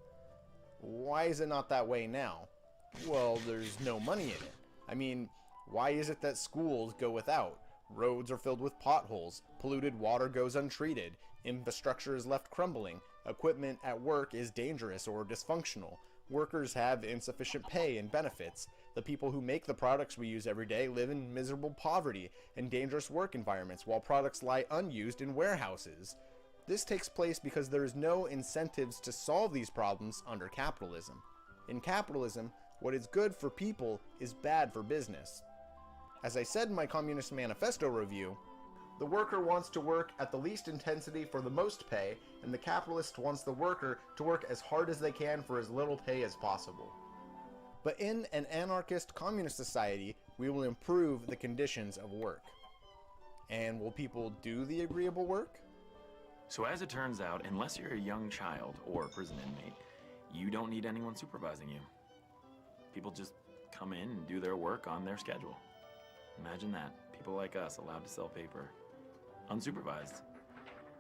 Why is it not that way now? Well, there's no money in it. I mean, why is it that schools go without? Roads are filled with potholes, polluted water goes untreated, infrastructure is left crumbling, equipment at work is dangerous or dysfunctional, workers have insufficient pay and benefits, the people who make the products we use every day live in miserable poverty and dangerous work environments while products lie unused in warehouses. This takes place because there is no incentives to solve these problems under capitalism. In capitalism, what is good for people is bad for business. As I said in my Communist Manifesto review, the worker wants to work at the least intensity for the most pay, and the capitalist wants the worker to work as hard as they can for as little pay as possible. But in an anarchist communist society, we will improve the conditions of work. And will people do the agreeable work? So as it turns out, unless you're a young child or a prison inmate, you don't need anyone supervising you. People just come in and do their work on their schedule. Imagine that, people like us allowed to sell paper, unsupervised,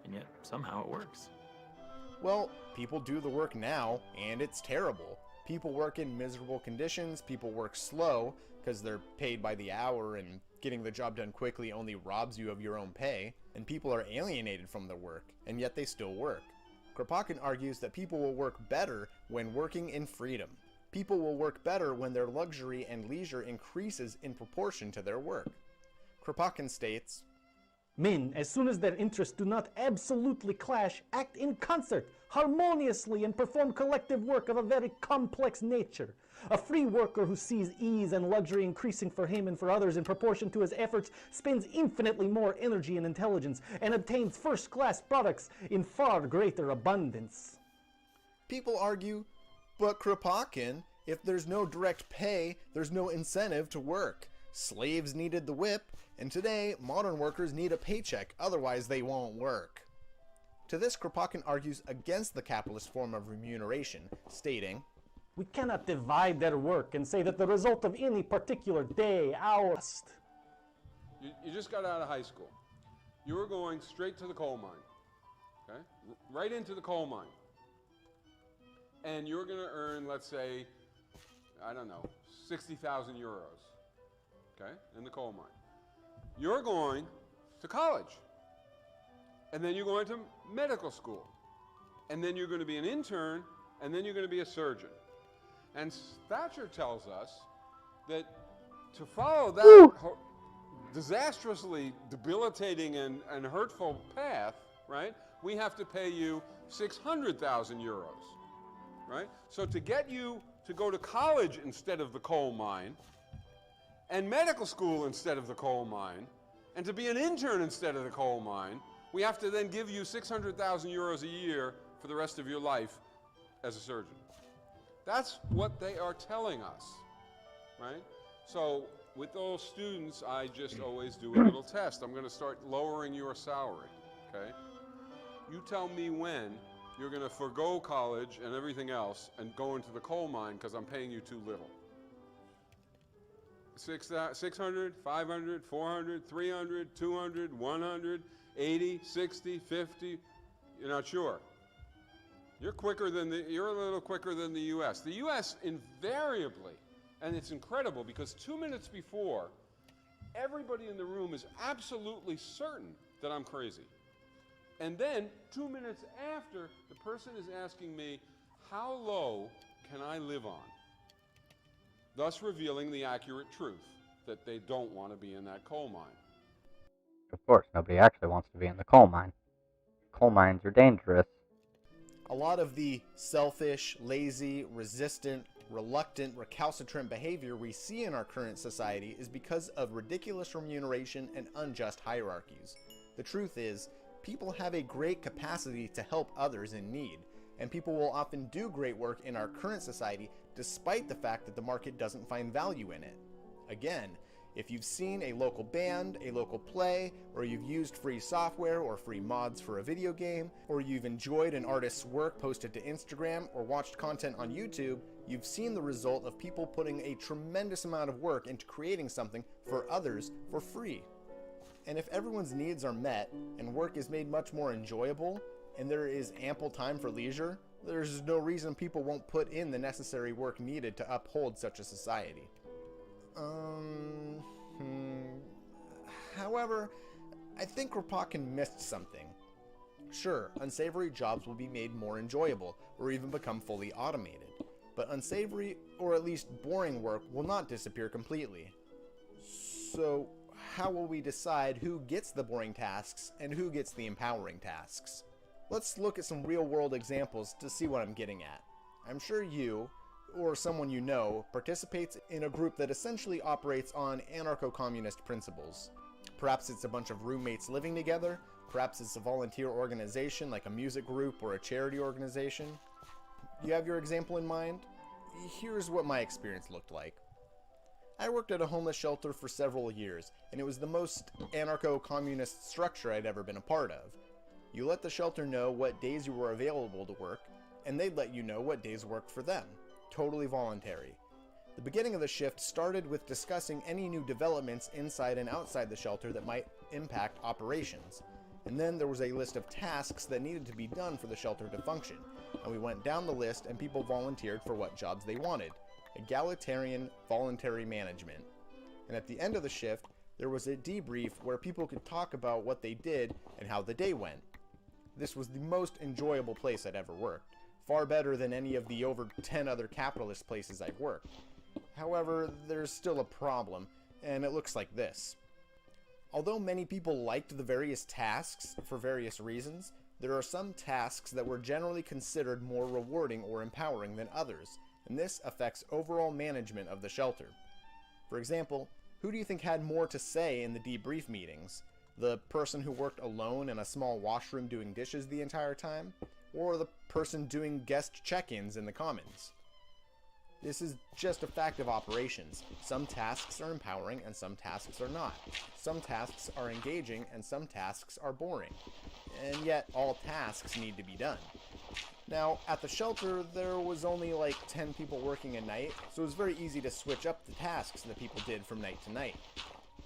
and yet somehow it works. Well, people do the work now, and it's terrible. People work in miserable conditions, people work slow, because they're paid by the hour, and getting the job done quickly only robs you of your own pay, and people are alienated from their work, and yet they still work. Kropotkin argues that people will work better when working in freedom. People will work better when their luxury and leisure increases in proportion to their work. Kropotkin states, Men, as soon as their interests do not absolutely clash, act in concert, harmoniously, and perform collective work of a very complex nature. A free worker who sees ease and luxury increasing for him and for others in proportion to his efforts spends infinitely more energy and intelligence and obtains first-class products in far greater abundance. People argue, but Kropotkin, if there's no direct pay, there's no incentive to work. Slaves needed the whip, and today, modern workers need a paycheck, otherwise they won't work. To this, Kropotkin argues against the capitalist form of remuneration, stating, We cannot divide their work and say that the result of any particular day, hour... You just got out of high school. You were going straight to the coal mine, okay? Right into the coal mine. And you're going to earn, let's say, I don't know, 60,000 euros, okay, in the coal mine. You're going to college, and then you're going to medical school, and then you're going to be an intern, and then you're going to be a surgeon. And Thatcher tells us that to follow that disastrously debilitating and hurtful path, right, we have to pay you 600,000 euros, right? So to get you to go to college instead of the coal mine, and medical school instead of the coal mine, and to be an intern instead of the coal mine, we have to then give you 600,000 euros a year for the rest of your life as a surgeon. That's what they are telling us, right? So with those students, I just always do a little test. I'm going to start lowering your salary, okay? You tell me when you're going to forgo college and everything else and go into the coal mine because I'm paying you too little. 600, 500, 400, 300, 200, 100, 80, 60, 50. You're not sure. You're a little quicker than the US. The US invariably, and it's incredible because 2 minutes before, everybody in the room is absolutely certain that I'm crazy. And then 2 minutes after, the person is asking me, how low can I live on? Thus revealing the accurate truth that they don't want to be in that coal mine. Of course, nobody actually wants to be in the coal mine. Coal mines are dangerous. A lot of the selfish, lazy, resistant, reluctant, recalcitrant behavior we see in our current society is because of ridiculous remuneration and unjust hierarchies. The truth is, people have a great capacity to help others in need, and people will often do great work in our current society despite the fact that the market doesn't find value in it. Again, if you've seen a local band, a local play, or you've used free software or free mods for a video game, or you've enjoyed an artist's work posted to Instagram or watched content on YouTube, you've seen the result of people putting a tremendous amount of work into creating something for others for free. And if everyone's needs are met and work is made much more enjoyable and there is ample time for leisure, there's no reason people won't put in the necessary work needed to uphold such a society. However, I think Kropotkin missed something. Sure, unsavory jobs will be made more enjoyable or even become fully automated, but unsavory or at least boring work will not disappear completely. So, how will we decide who gets the boring tasks and who gets the empowering tasks? Let's look at some real-world examples to see what I'm getting at. I'm sure you, or someone you know, participates in a group that essentially operates on anarcho-communist principles. Perhaps it's a bunch of roommates living together, perhaps it's a volunteer organization like a music group or a charity organization. You have your example in mind? Here's what my experience looked like. I worked at a homeless shelter for several years, and it was the most anarcho-communist structure I'd ever been a part of. You let the shelter know what days you were available to work, and they'd let you know what days worked for them. Totally voluntary. The beginning of the shift started with discussing any new developments inside and outside the shelter that might impact operations. And then there was a list of tasks that needed to be done for the shelter to function, and we went down the list and people volunteered for what jobs they wanted. Egalitarian voluntary management. And at the end of the shift, there was a debrief where people could talk about what they did and how the day went. This was the most enjoyable place I'd ever worked, far better than any of the over 10 other capitalist places I've worked. However, there's still a problem, and it looks like this. Although many people liked the various tasks for various reasons, there are some tasks that were generally considered more rewarding or empowering than others, and this affects overall management of the shelter. For example, who do you think had more to say in the debrief meetings? The person who worked alone in a small washroom doing dishes the entire time? Or the person doing guest check-ins in the commons? This is just a fact of operations. Some tasks are empowering and some tasks are not. Some tasks are engaging and some tasks are boring. And yet all tasks need to be done. Now, at the shelter, there was only like 10 people working a night, so it was very easy to switch up the tasks that people did from night to night.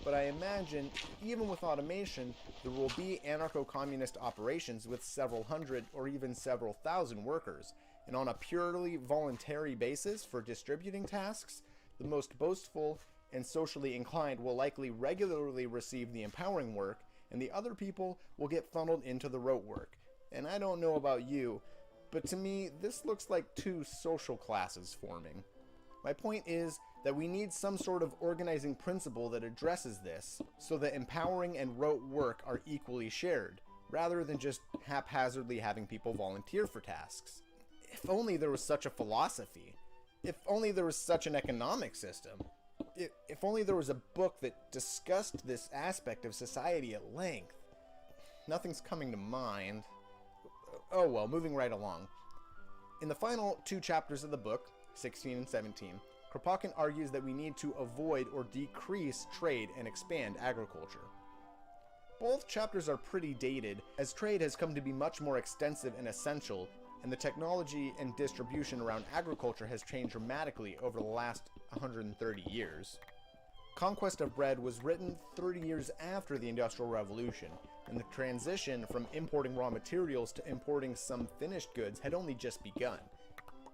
But I imagine, even with automation, there will be anarcho-communist operations with several hundred or even several thousand workers, and on a purely voluntary basis for distributing tasks, the most boastful and socially inclined will likely regularly receive the empowering work, and the other people will get funneled into the rote work. And I don't know about you, but to me, this looks like two social classes forming. My point is that we need some sort of organizing principle that addresses this, so that empowering and rote work are equally shared, rather than just haphazardly having people volunteer for tasks. If only there was such a philosophy. If only there was such an economic system. If only there was a book that discussed this aspect of society at length. Nothing's coming to mind. Oh well, moving right along. In the final two chapters of the book, 16 and 17, Kropotkin argues that we need to avoid or decrease trade and expand agriculture. Both chapters are pretty dated, as trade has come to be much more extensive and essential, and the technology and distribution around agriculture has changed dramatically over the last 130 years. Conquest of Bread was written 30 years after the Industrial Revolution, and the transition from importing raw materials to importing some finished goods had only just begun,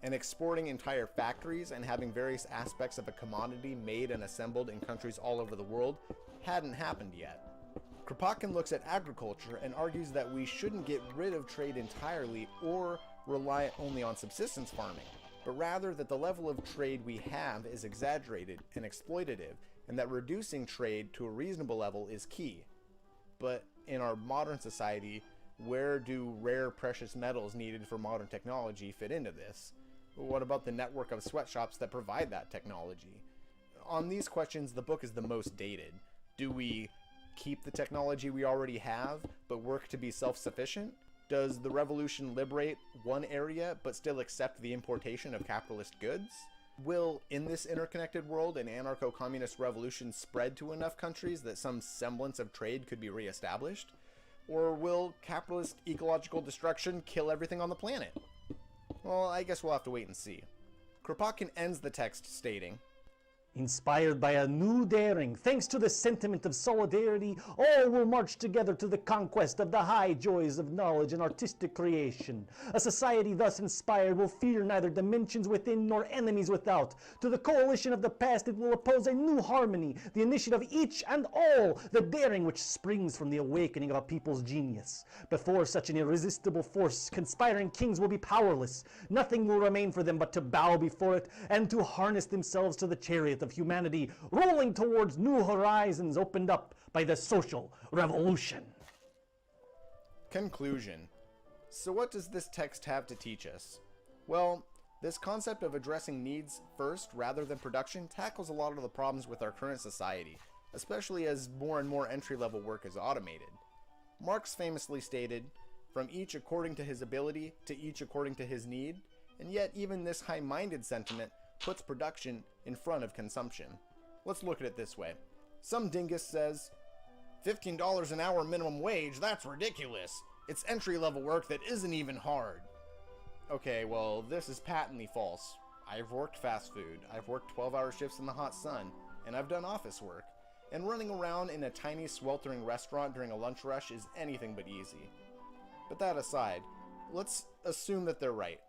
and exporting entire factories and having various aspects of a commodity made and assembled in countries all over the world hadn't happened yet. Kropotkin looks at agriculture and argues that we shouldn't get rid of trade entirely or rely only on subsistence farming, but rather that the level of trade we have is exaggerated and exploitative, and that reducing trade to a reasonable level is key. But in our modern society, where do rare precious metals needed for modern technology fit into this? What about the network of sweatshops that provide that technology? On these questions, the book is the most dated. Do we keep the technology we already have, but work to be self-sufficient? Does the revolution liberate one area, but still accept the importation of capitalist goods? Will, in this interconnected world, an anarcho-communist revolution spread to enough countries that some semblance of trade could be reestablished? Or will capitalist ecological destruction kill everything on the planet? Well, I guess we'll have to wait and see. Kropotkin ends the text stating, Inspired by a new daring, thanks to the sentiment of solidarity, all will march together to the conquest of the high joys of knowledge and artistic creation. A society thus inspired will fear neither dimensions within nor enemies without. To the coalition of the past it will oppose a new harmony, the initiative of each and all, the daring which springs from the awakening of a people's genius. Before such an irresistible force, conspiring kings will be powerless. Nothing will remain for them but to bow before it and to harness themselves to the chariot of humanity, rolling towards new horizons opened up by the social revolution. Conclusion. So what does this text have to teach us? Well, this concept of addressing needs first rather than production tackles a lot of the problems with our current society, especially as more and more entry-level work is automated. Marx famously stated, "From each according to his ability, to each according to his need," and yet even this high-minded sentiment puts production in front of consumption. Let's look at it this way. Some dingus says, $15 an hour minimum wage, that's ridiculous. It's entry-level work that isn't even hard. Okay, well, this is patently false. I've worked fast food, I've worked 12-hour shifts in the hot sun, and I've done office work. And running around in a tiny sweltering restaurant during a lunch rush is anything but easy. But that aside, let's assume that they're right.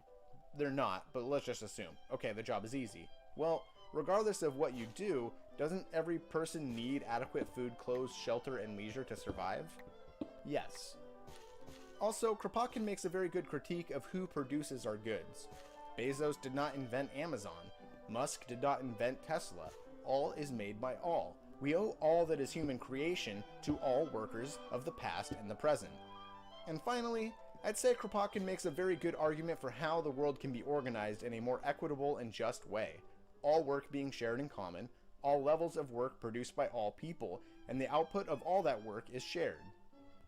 They're not, but let's just assume. Okay, the job is easy. Well, regardless of what you do, doesn't every person need adequate food, clothes, shelter, and leisure to survive? Yes. Also, Kropotkin makes a very good critique of who produces our goods. Bezos did not invent Amazon. Musk did not invent Tesla. All is made by all. We owe all that is human creation to all workers of the past and the present. And finally, I'd say Kropotkin makes a very good argument for how the world can be organized in a more equitable and just way. All work being shared in common, all levels of work produced by all people, and the output of all that work is shared.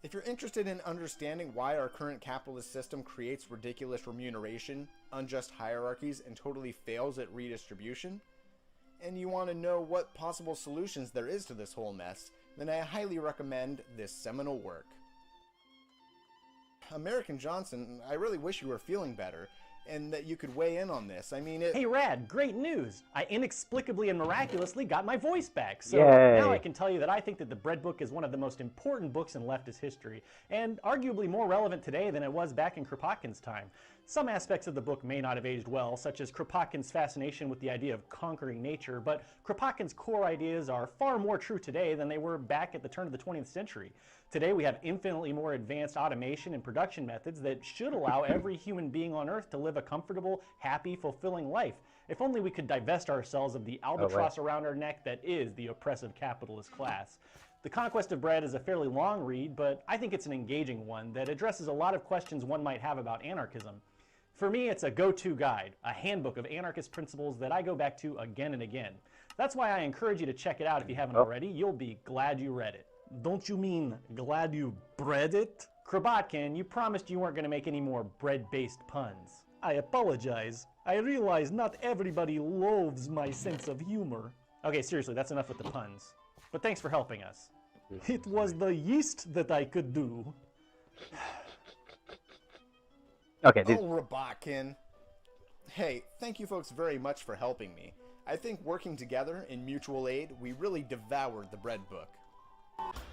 If you're interested in understanding why our current capitalist system creates ridiculous remuneration, unjust hierarchies, and totally fails at redistribution, and you want to know what possible solutions there is to this whole mess, then I highly recommend this seminal work. American Johnson, I really wish you were feeling better, and that you could weigh in on this. I mean, Hey, Rad, great news! I inexplicably and miraculously got my voice back, so Yay. Now I can tell you that I think that the Bread Book is one of the most important books in leftist history, and arguably more relevant today than it was back in Kropotkin's time. Some aspects of the book may not have aged well, such as Kropotkin's fascination with the idea of conquering nature, but Kropotkin's core ideas are far more true today than they were back at the turn of the 20th century. Today we have infinitely more advanced automation and production methods that should allow every human being on Earth to live a comfortable, happy, fulfilling life. If only we could divest ourselves of the albatross around our neck that is the oppressive capitalist class. The Conquest of Bread is a fairly long read, but I think it's an engaging one that addresses a lot of questions one might have about anarchism. For me, it's a go-to guide, a handbook of anarchist principles that I go back to again and again. That's why I encourage you to check it out if you haven't already. You'll be glad you read it. Don't you mean glad you bred it? Kropotkin, you promised you weren't going to make any more bread-based puns. I apologize. I realize not everybody loathes my sense of humor. Okay, seriously, that's enough with the puns. But thanks for helping us. It was the yeast that I could do. Okay, Oh, Rabakin. Hey, thank you folks very much for helping me. I think working together in mutual aid, we really devoured the bread book.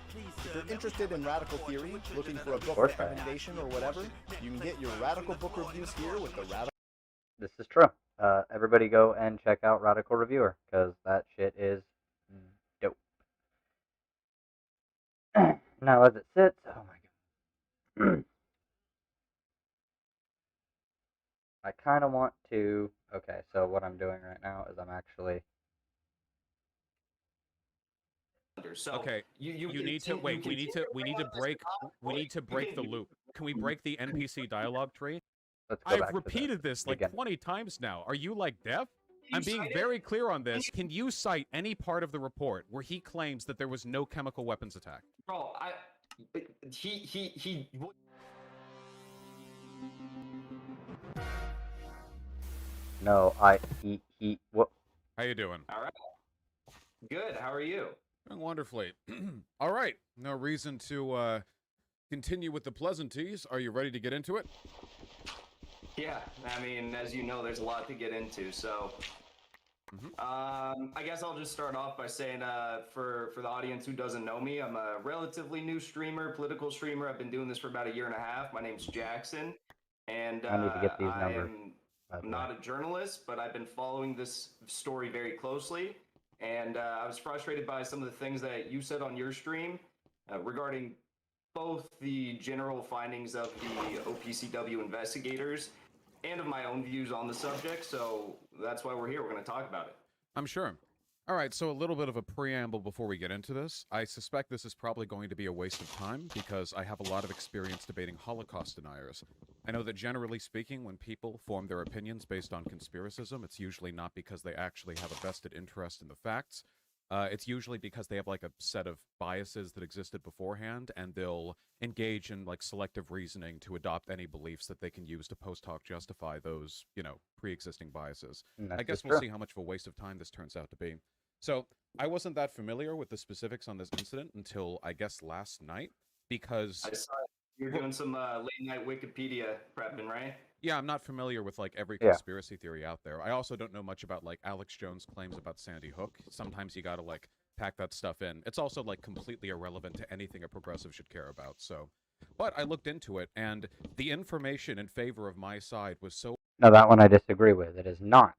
If you're interested in radical theory, looking for a book recommendation or whatever, you can get your radical book reviews here with the Radical... This is true. Everybody go and check out Radical Reviewer, because that shit is dope. Now, as it sits, oh my god. I kind of want to... Okay, so what I'm doing right now is I'm actually... Okay, you need to wait. We need to break the loop. Can we break the NPC dialogue tree? I've repeated this like 20 times now. Are you like deaf? I'm being very clear on this. Can you cite any part of the report where he claims that there was no chemical weapons attack? Bro, he. No, he. What? How you doing? All right. Good. How are you? Doing wonderfully. All right. No reason to continue with the pleasantries. Are you ready to get into it? Yeah. I mean, as you know, there's a lot to get into. So, I guess I'll just start off by saying, for the audience who doesn't know me, I'm a relatively new streamer, political streamer. I've been doing this for about 1.5 years. My name's Jackson, and I need to get these numbers. I'm not a journalist, but I've been following this story very closely. And I was frustrated by some of the things that you said on your stream regarding both the general findings of the OPCW investigators and of my own views on the subject. So that's why we're here. We're going to talk about it. I'm sure. All right, so a little bit of a preamble before we get into this. I suspect this is probably going to be a waste of time because I have a lot of experience debating Holocaust deniers. I know that generally speaking, when people form their opinions based on conspiracism, it's usually not because they actually have a vested interest in the facts. It's usually because they have like a set of biases that existed beforehand, and they'll engage in like selective reasoning to adopt any beliefs that they can use to post hoc justify those, you know, pre-existing biases. I guess we'll see how much of a waste of time this turns out to be. So, I wasn't that familiar with the specifics on this incident until, I guess, last night, because... I saw you're doing some late-night Wikipedia prepping, right? Yeah, I'm not familiar with, like, every conspiracy theory out there. I also don't know much about, like, Alex Jones' claims about Sandy Hook. Sometimes you gotta, like, pack that stuff in. It's also, like, completely irrelevant to anything a progressive should care about, so... But I looked into it, and the information in favor of my side was so... No, that one I disagree with. It is not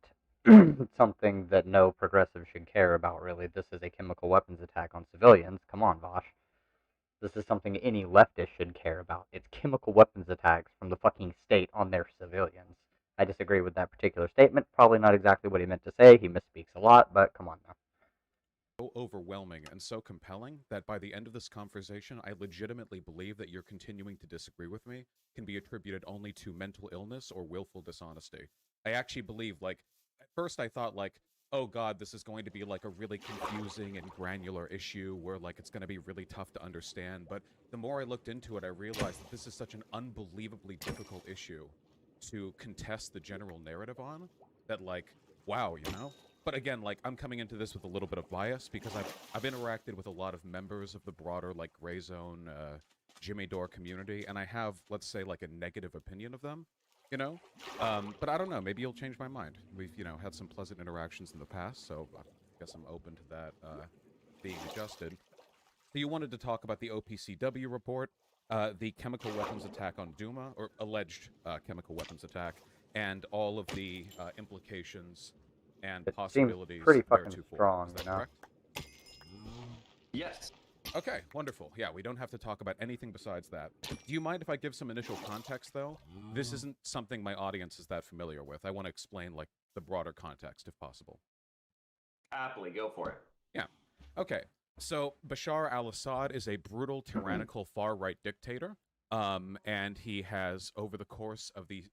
something that no progressive should care about, really. This is a chemical weapons attack on civilians. Come on, Vaush. This is something any leftist should care about. It's chemical weapons attacks from the fucking state on their civilians. I disagree with that particular statement. Probably not exactly what he meant to say. He misspeaks a lot, but come on now. So overwhelming and so compelling that by the end of this conversation, I legitimately believe that your continuing to disagree with me can be attributed only to mental illness or willful dishonesty. I actually believe, like, at first I thought, like, oh god, this is going to be, like, a really confusing and granular issue where, like, it's going to be really tough to understand, but the more I looked into it, I realized that this is such an unbelievably difficult issue to contest the general narrative on, that, like, wow, you know? But again, like, I'm coming into this with a little bit of bias because I've interacted with a lot of members of the broader, like, Gray Zone, Jimmy Dore community, and I have, let's say, like, a negative opinion of them, you know? But I don't know, maybe you'll change my mind. We've, you know, had some pleasant interactions in the past, so I guess I'm open to that being adjusted. So you wanted to talk about the OPCW report, the chemical weapons attack on Duma, or alleged chemical weapons attack, and all of the implications and possibilities. Seems pretty fucking strong, is that you know? correct? Yes. Okay, wonderful. Yeah, we don't have to talk about anything besides that. Do you mind if I give some initial context, though? This isn't something my audience is that familiar with. I want to explain, like, the broader context, if possible. Happily, go for it. Yeah. Okay. So, Bashar al-Assad is a brutal, tyrannical, far-right dictator. And he has, over the course of the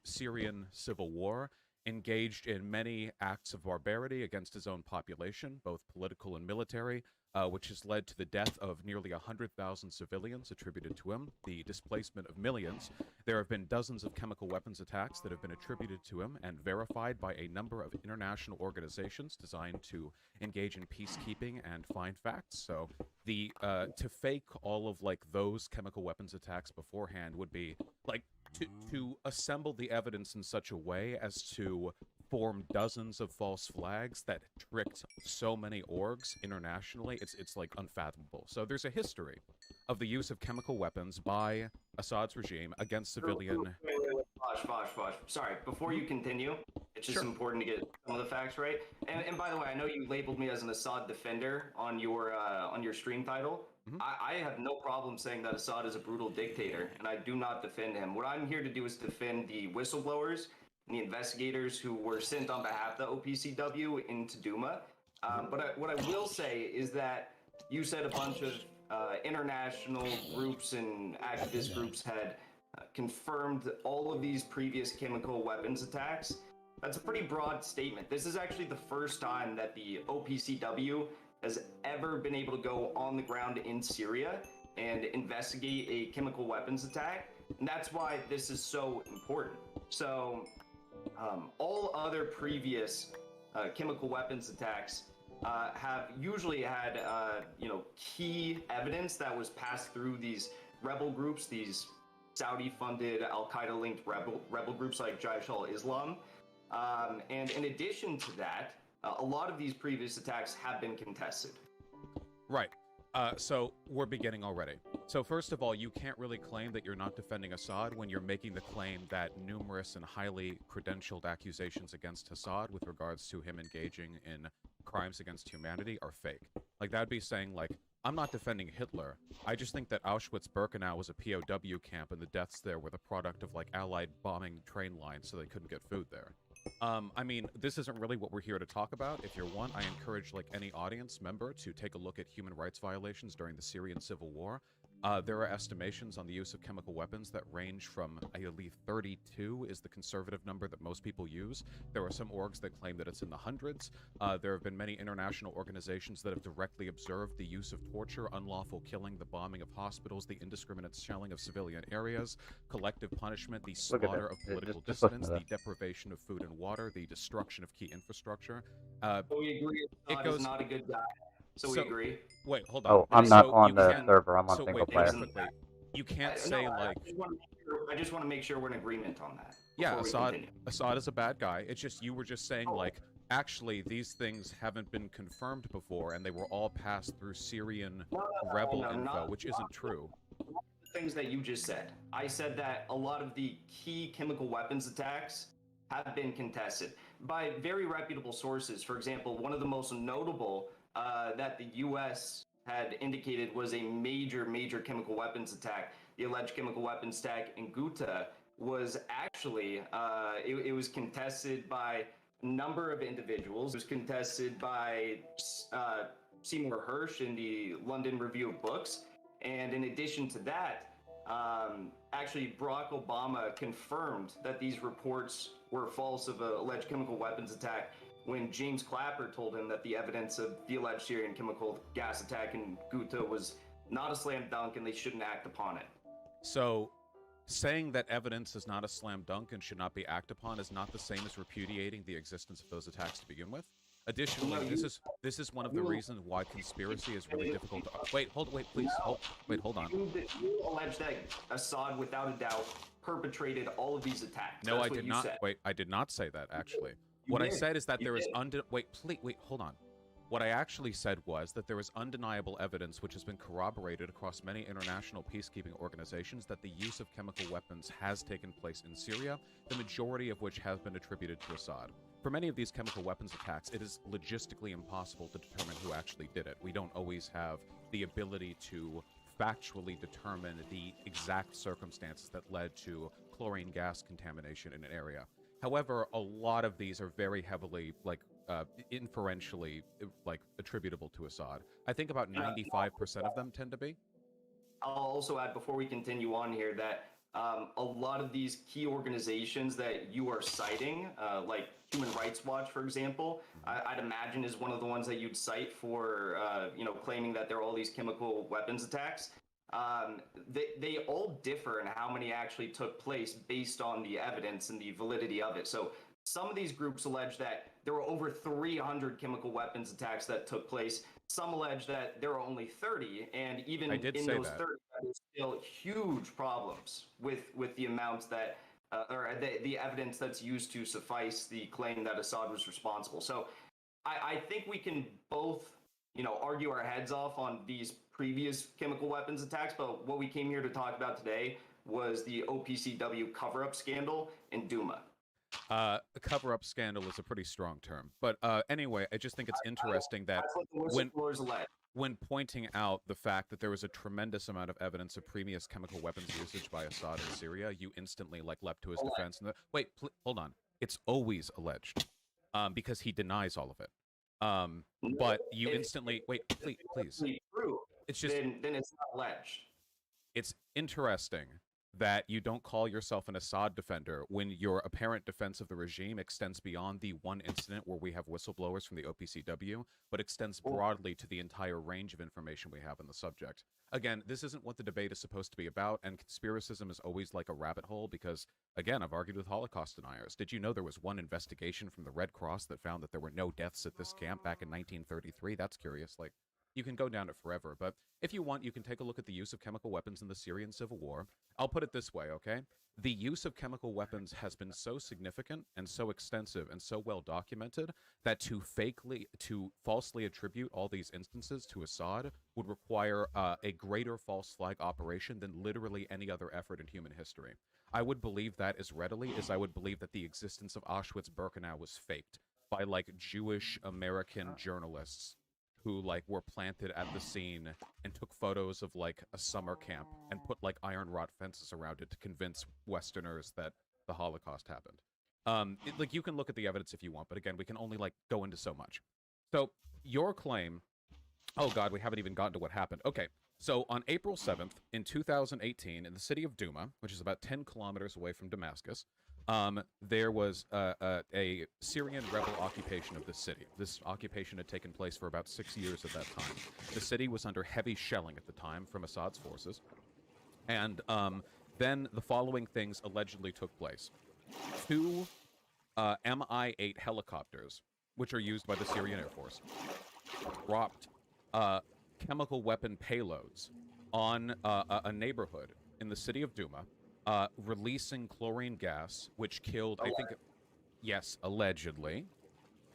Syrian civil war, engaged in many acts of barbarity against his own population, both political and military, which has led to the death of nearly 100,000 civilians attributed to him, the displacement of millions. There have been dozens of chemical weapons attacks that have been attributed to him and verified by a number of international organizations designed to engage in peacekeeping and find facts. So the to fake all of like those chemical weapons attacks beforehand would be like to assemble the evidence in such a way as to form dozens of false flags that tricked so many orgs internationally. It's like unfathomable. So there's a history of the use of chemical weapons by Assad's regime against civilian. Wait. Vaush. Sorry, before you continue, it's just important to get some of the facts right. And by the way, I know you labeled me as an Assad defender on your stream title. I have no problem saying that Assad is a brutal dictator, and I do not defend him. What I'm here to do is defend the whistleblowers and the investigators who were sent on behalf of the OPCW into Duma. But what I will say is that you said a bunch of international groups and activist groups had confirmed all of these previous chemical weapons attacks. That's a pretty broad statement. This is actually the first time that the OPCW has ever been able to go on the ground in Syria and investigate a chemical weapons attack. And that's why this is so important. So all other previous chemical weapons attacks have usually had key evidence that was passed through these rebel groups, these Saudi-funded Al-Qaeda-linked rebel groups like Jaish al-Islam. And in addition to that, a lot of these previous attacks have been contested. Right. So we're beginning already. So first of all, you can't really claim that you're not defending Assad when you're making the claim that numerous and highly credentialed accusations against Assad with regards to him engaging in crimes against humanity are fake. Like, that'd be saying, like, I'm not defending Hitler. I just think that Auschwitz-Birkenau was a POW camp, and the deaths there were the product of, like, Allied bombing train lines so they couldn't get food there. I mean, this isn't really what we're here to talk about. If you're one, I encourage, like, any audience member to take a look at human rights violations during the Syrian civil war. There are estimations on the use of chemical weapons that range from, I believe, 32 is the conservative number that most people use. There are some orgs that claim that it's in the hundreds. There have been many international organizations that have directly observed the use of torture, unlawful killing, the bombing of hospitals, the indiscriminate shelling of civilian areas, collective punishment, the slaughter of political dissidents, the deprivation of food and water, the destruction of key infrastructure. We agree Assad is not a good guy. So we agree. Wait, hold on. Oh, I'm not on the server. I'm on single player. You can't say like. I just want to make sure we're in agreement on that. Yeah, Assad is a bad guy. It's just you were just saying like, actually, these things haven't been confirmed before, and they were all passed through Syrian rebel info, which isn't true. The things that you just said. I said that a lot of the key chemical weapons attacks have been contested by very reputable sources. For example, one of the most notable that the U.S. had indicated was a major chemical weapons attack. The alleged chemical weapons attack in Ghouta was actually, it was contested by a number of individuals. It was contested by Seymour Hersh in the London Review of Books. And in addition to that, actually Barack Obama confirmed that these reports were false of an alleged chemical weapons attack when James Clapper told him that the evidence of the alleged Syrian chemical gas attack in Ghouta was not a slam dunk and they shouldn't act upon it. So, saying that evidence is not a slam dunk and should not be acted upon is not the same as repudiating the existence of those attacks to begin with. Additionally, this is one of the reasons why conspiracy is really difficult to... Wait, hold on. You allege that Assad, without a doubt, perpetrated all of these attacks. No, I did not. Wait, I did not say that, actually. What I said is that there is wait, hold on. What I actually said was that there is undeniable evidence which has been corroborated across many international peacekeeping organizations that the use of chemical weapons has taken place in Syria, the majority of which has been attributed to Assad. For many of these chemical weapons attacks, it is logistically impossible to determine who actually did it. We don't always have the ability to factually determine the exact circumstances that led to chlorine gas contamination in an area. However, a lot of these are very heavily, like, inferentially, like, attributable to Assad. I think about 95% of them tend to be. I'll also add, before we continue on here, that a lot of these key organizations that you are citing, like Human Rights Watch, for example, I'd imagine is one of the ones that you'd cite for, claiming that there are all these chemical weapons attacks. They all differ in how many actually took place based on the evidence and the validity of it. So some of these groups allege that there were over 300 chemical weapons attacks that took place. Some allege that there are only 30, and even in those 30, there's still huge problems with the amounts that, or the evidence that's used to suffice the claim that Assad was responsible. So I think we can both, argue our heads off on these previous chemical weapons attacks, but what we came here to talk about today was the OPCW cover-up scandal in Duma. A cover-up scandal is a pretty strong term, but anyway, I just think it's interesting that when pointing out the fact that there was a tremendous amount of evidence of previous chemical weapons usage by Assad in Syria, you instantly leapt to his defense. And wait, hold on. It's always alleged, because he denies all of it. But you instantly wait, please. It's just then it's not alleged. It's interesting that you don't call yourself an Assad defender when your apparent defense of the regime extends beyond the one incident where we have whistleblowers from the OPCW, but extends broadly to the entire range of information we have on the subject. Again, this isn't what the debate is supposed to be about, and conspiracism is always like a rabbit hole because, again, I've argued with Holocaust deniers. Did you know there was one investigation from the Red Cross that found that there were no deaths at this camp back in 1933? That's curious. You can go down it forever, but if you want, you can take a look at the use of chemical weapons in the Syrian civil war. I'll put it this way, okay? The use of chemical weapons has been so significant and so extensive and so well documented that to falsely attribute all these instances to Assad would require a greater false flag operation than literally any other effort in human history. I would believe that as readily as I would believe that the existence of Auschwitz-Birkenau was faked by, Jewish American journalists who were planted at the scene and took photos of a summer camp and put iron rod fences around it to convince Westerners that the Holocaust happened. You can look at the evidence if you want, but again, we can only go into so much. So your claim, oh God, we haven't even gotten to what happened. Okay, so on April 7th in 2018 in the city of Duma, which is about 10 kilometers away from Damascus, there was a Syrian rebel occupation of this city. This occupation had taken place for about 6 years at that time. The city was under heavy shelling at the time from Assad's forces. And then the following things allegedly took place. Two Mi-8 helicopters, which are used by the Syrian Air Force, dropped chemical weapon payloads on a neighborhood in the city of Duma, releasing chlorine gas, which killed, yes, allegedly,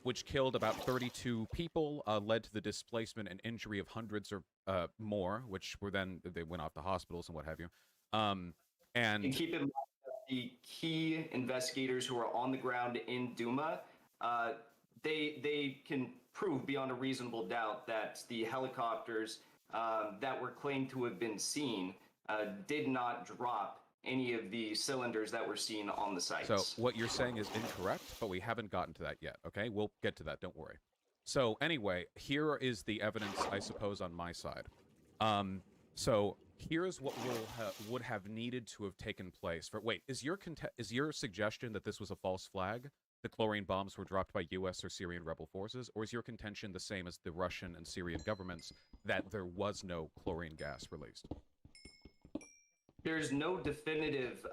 which killed about 32 people, led to the displacement and injury of hundreds or more, which were then, they went off to hospitals and what have you. And keep in mind that the key investigators who are on the ground in Duma, they can prove beyond a reasonable doubt that the helicopters that were claimed to have been seen did not drop any of the cylinders that were seen on the site. So what you're saying is incorrect, but we haven't gotten to that yet, okay? We'll get to that, don't worry. So anyway, here is the evidence, I suppose, on my side. So here's what would have needed to have taken place. Is your suggestion that this was a false flag? The chlorine bombs were dropped by U.S. or Syrian rebel forces? Or is your contention the same as the Russian and Syrian governments, that there was no chlorine gas released? There's no definitive,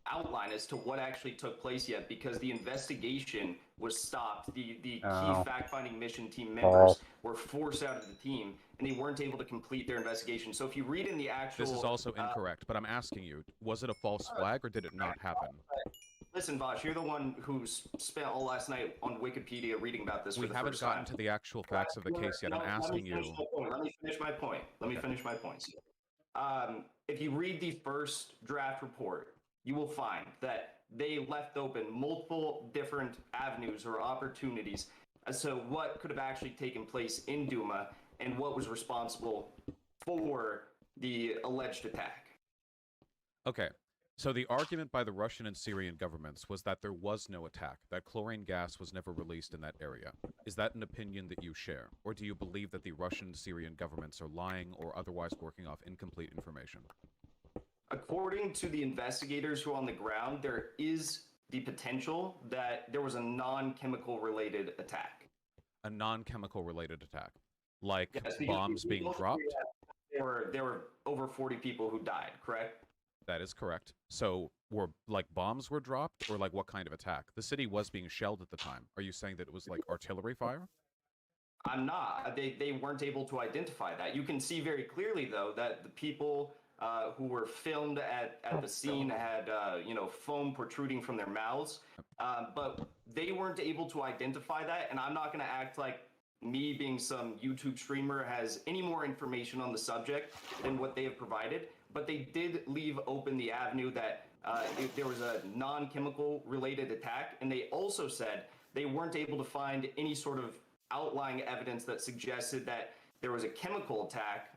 outline as to what actually took place yet because the investigation was stopped. The key fact-finding mission team members were forced out of the team, and they weren't able to complete their investigation. So if you read in the actual... This is also incorrect, but I'm asking you, was it a false flag or did it not happen? Listen, Vaush, you're the one who spent all last night on Wikipedia reading about this for the first time. We haven't gotten to the actual facts of the case yet. I'm asking you... Let me finish my point. Finish my points. If you read the first draft report, you will find that they left open multiple different avenues or opportunities as to what could have actually taken place in Duma and what was responsible for the alleged attack. Okay, so the argument by the Russian and Syrian governments was that there was no attack, that chlorine gas was never released in that area. Is that an opinion that you share? Or do you believe that the Russian and Syrian governments are lying or otherwise working off incomplete information? according to the investigators who are on the ground, there is the potential that there was a non-chemical related attack. A non-chemical related attack, like Yes, bombs being dropped? There were over 40 people who died, correct? That is correct. So were like bombs were dropped, or like what kind of attack? The city was being shelled at the time. Are you saying that it was like artillery fire? I'm not. They weren't able to identify that. You can see very clearly, though, that the people who were filmed at the scene had, foam protruding from their mouths. But they weren't able to identify that. And I'm not going to act like me, being some YouTube streamer, has any more information on the subject than what they have provided. But they did leave open the avenue that if there was a non-chemical related attack. And they also said they weren't able to find any sort of outlying evidence that suggested that there was a chemical attack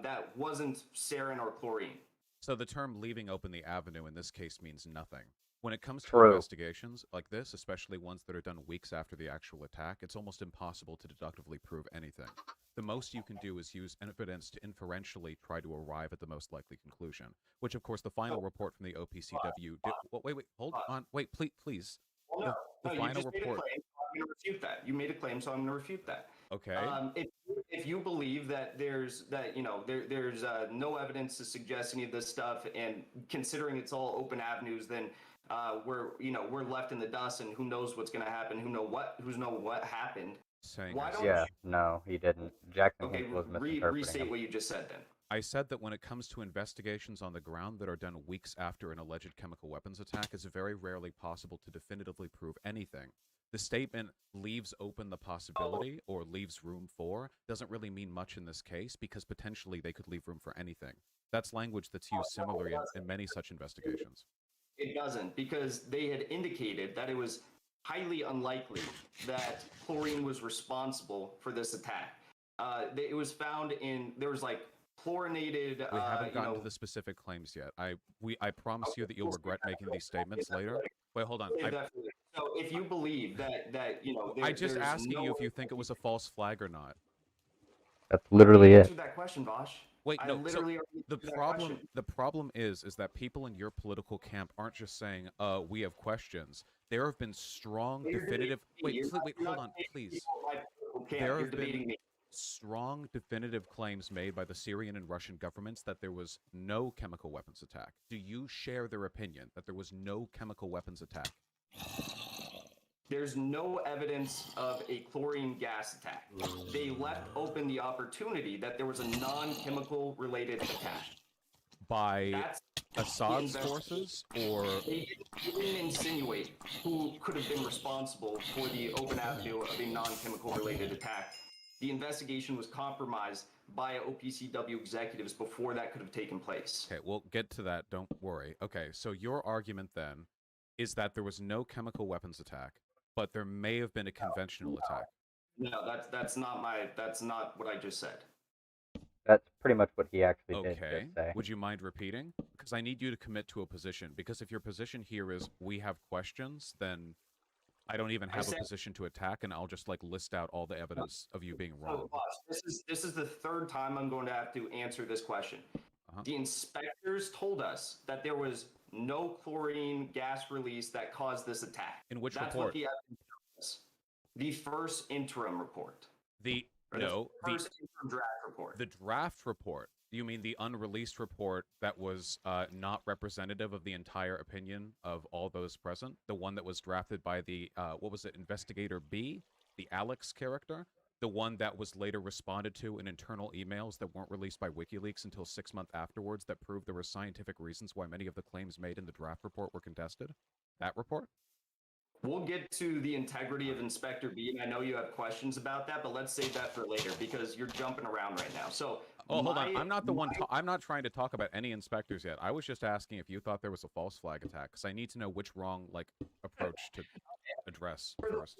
that wasn't sarin or chlorine. So the term leaving open the avenue in this case means nothing. When it comes to investigations like this, especially ones that are done weeks after the actual attack, it's almost impossible to deductively prove anything. The most you can do is use evidence to inferentially try to arrive at the most likely conclusion, which of course the final report from the OPCW did. Wait, hold on. Wait, please. Well, the final you report. I'm going to refute that. You made a claim, so I'm going to refute that. Okay. If you believe that there's no evidence to suggest any of this stuff, and considering it's all open avenues, then we're left in the dust, and who knows what's going to happen? Who knows what happened? No, he didn't. Jackson Hinkle was misinterpreting restate him. what you just said then. I said that when it comes to investigations on the ground that are done weeks after an alleged chemical weapons attack, it's very rarely possible to definitively prove anything. The statement leaves open the possibility or leaves room for doesn't really mean much in this case, because potentially they could leave room for anything. That's language that's used similarly in many such investigations. It doesn't, because they had indicated that it was highly unlikely that chlorine was responsible for this attack. It was found there was like chlorinated. We haven't gotten to the specific claims yet. I promise you that you'll regret making these statements later. Wait, hold on. So if you believe that I just asked you if you think it was a false flag or not. That's literally it. Answer that question, Vaush. Wait, no. So the problem is that people in your political camp aren't just saying, we have questions. There have been strong, definitive. Wait, hold on, please. There have been strong, definitive claims made by the Syrian and Russian governments that there was no chemical weapons attack. Do you share their opinion that there was no chemical weapons attack? There's no evidence of a chlorine gas attack. They left open the opportunity that there was a non-chemical related attack. By Assad's forces, or? They didn't insinuate who could have been responsible for the open avenue of a non-chemical related attack. The investigation was compromised by OPCW executives before that could have taken place. Okay, we'll get to that, don't worry. Okay, so your argument then is that there was no chemical weapons attack, but there may have been a conventional attack. No, that's not what I just said. That's pretty much what he actually did just say. Would you mind repeating? Because I need you to commit to a position. Because if your position here is we have questions, then I don't even have a position to attack, and I'll just like list out all the evidence of you being wrong. This is the third time I'm going to have to answer this question. The inspectors told us that there was no chlorine gas release that caused this attack. In which That's report? What the evidence told us. The first interim report. The first interim draft report. The draft report. You mean the unreleased report that was not representative of the entire opinion of all those present? The one that was drafted by the, what was it, Investigator B? The Alex character? The one that was later responded to in internal emails that weren't released by WikiLeaks until 6 months afterwards that proved there were scientific reasons why many of the claims made in the draft report were contested? That report? We'll get to the integrity of Inspector B, and I know you have questions about that, but let's save that for later because you're jumping around right now. So, hold on. I'm not the one. I'm not trying to talk about any inspectors yet. I was just asking if you thought there was a false flag attack, because I need to know which wrong approach to address first.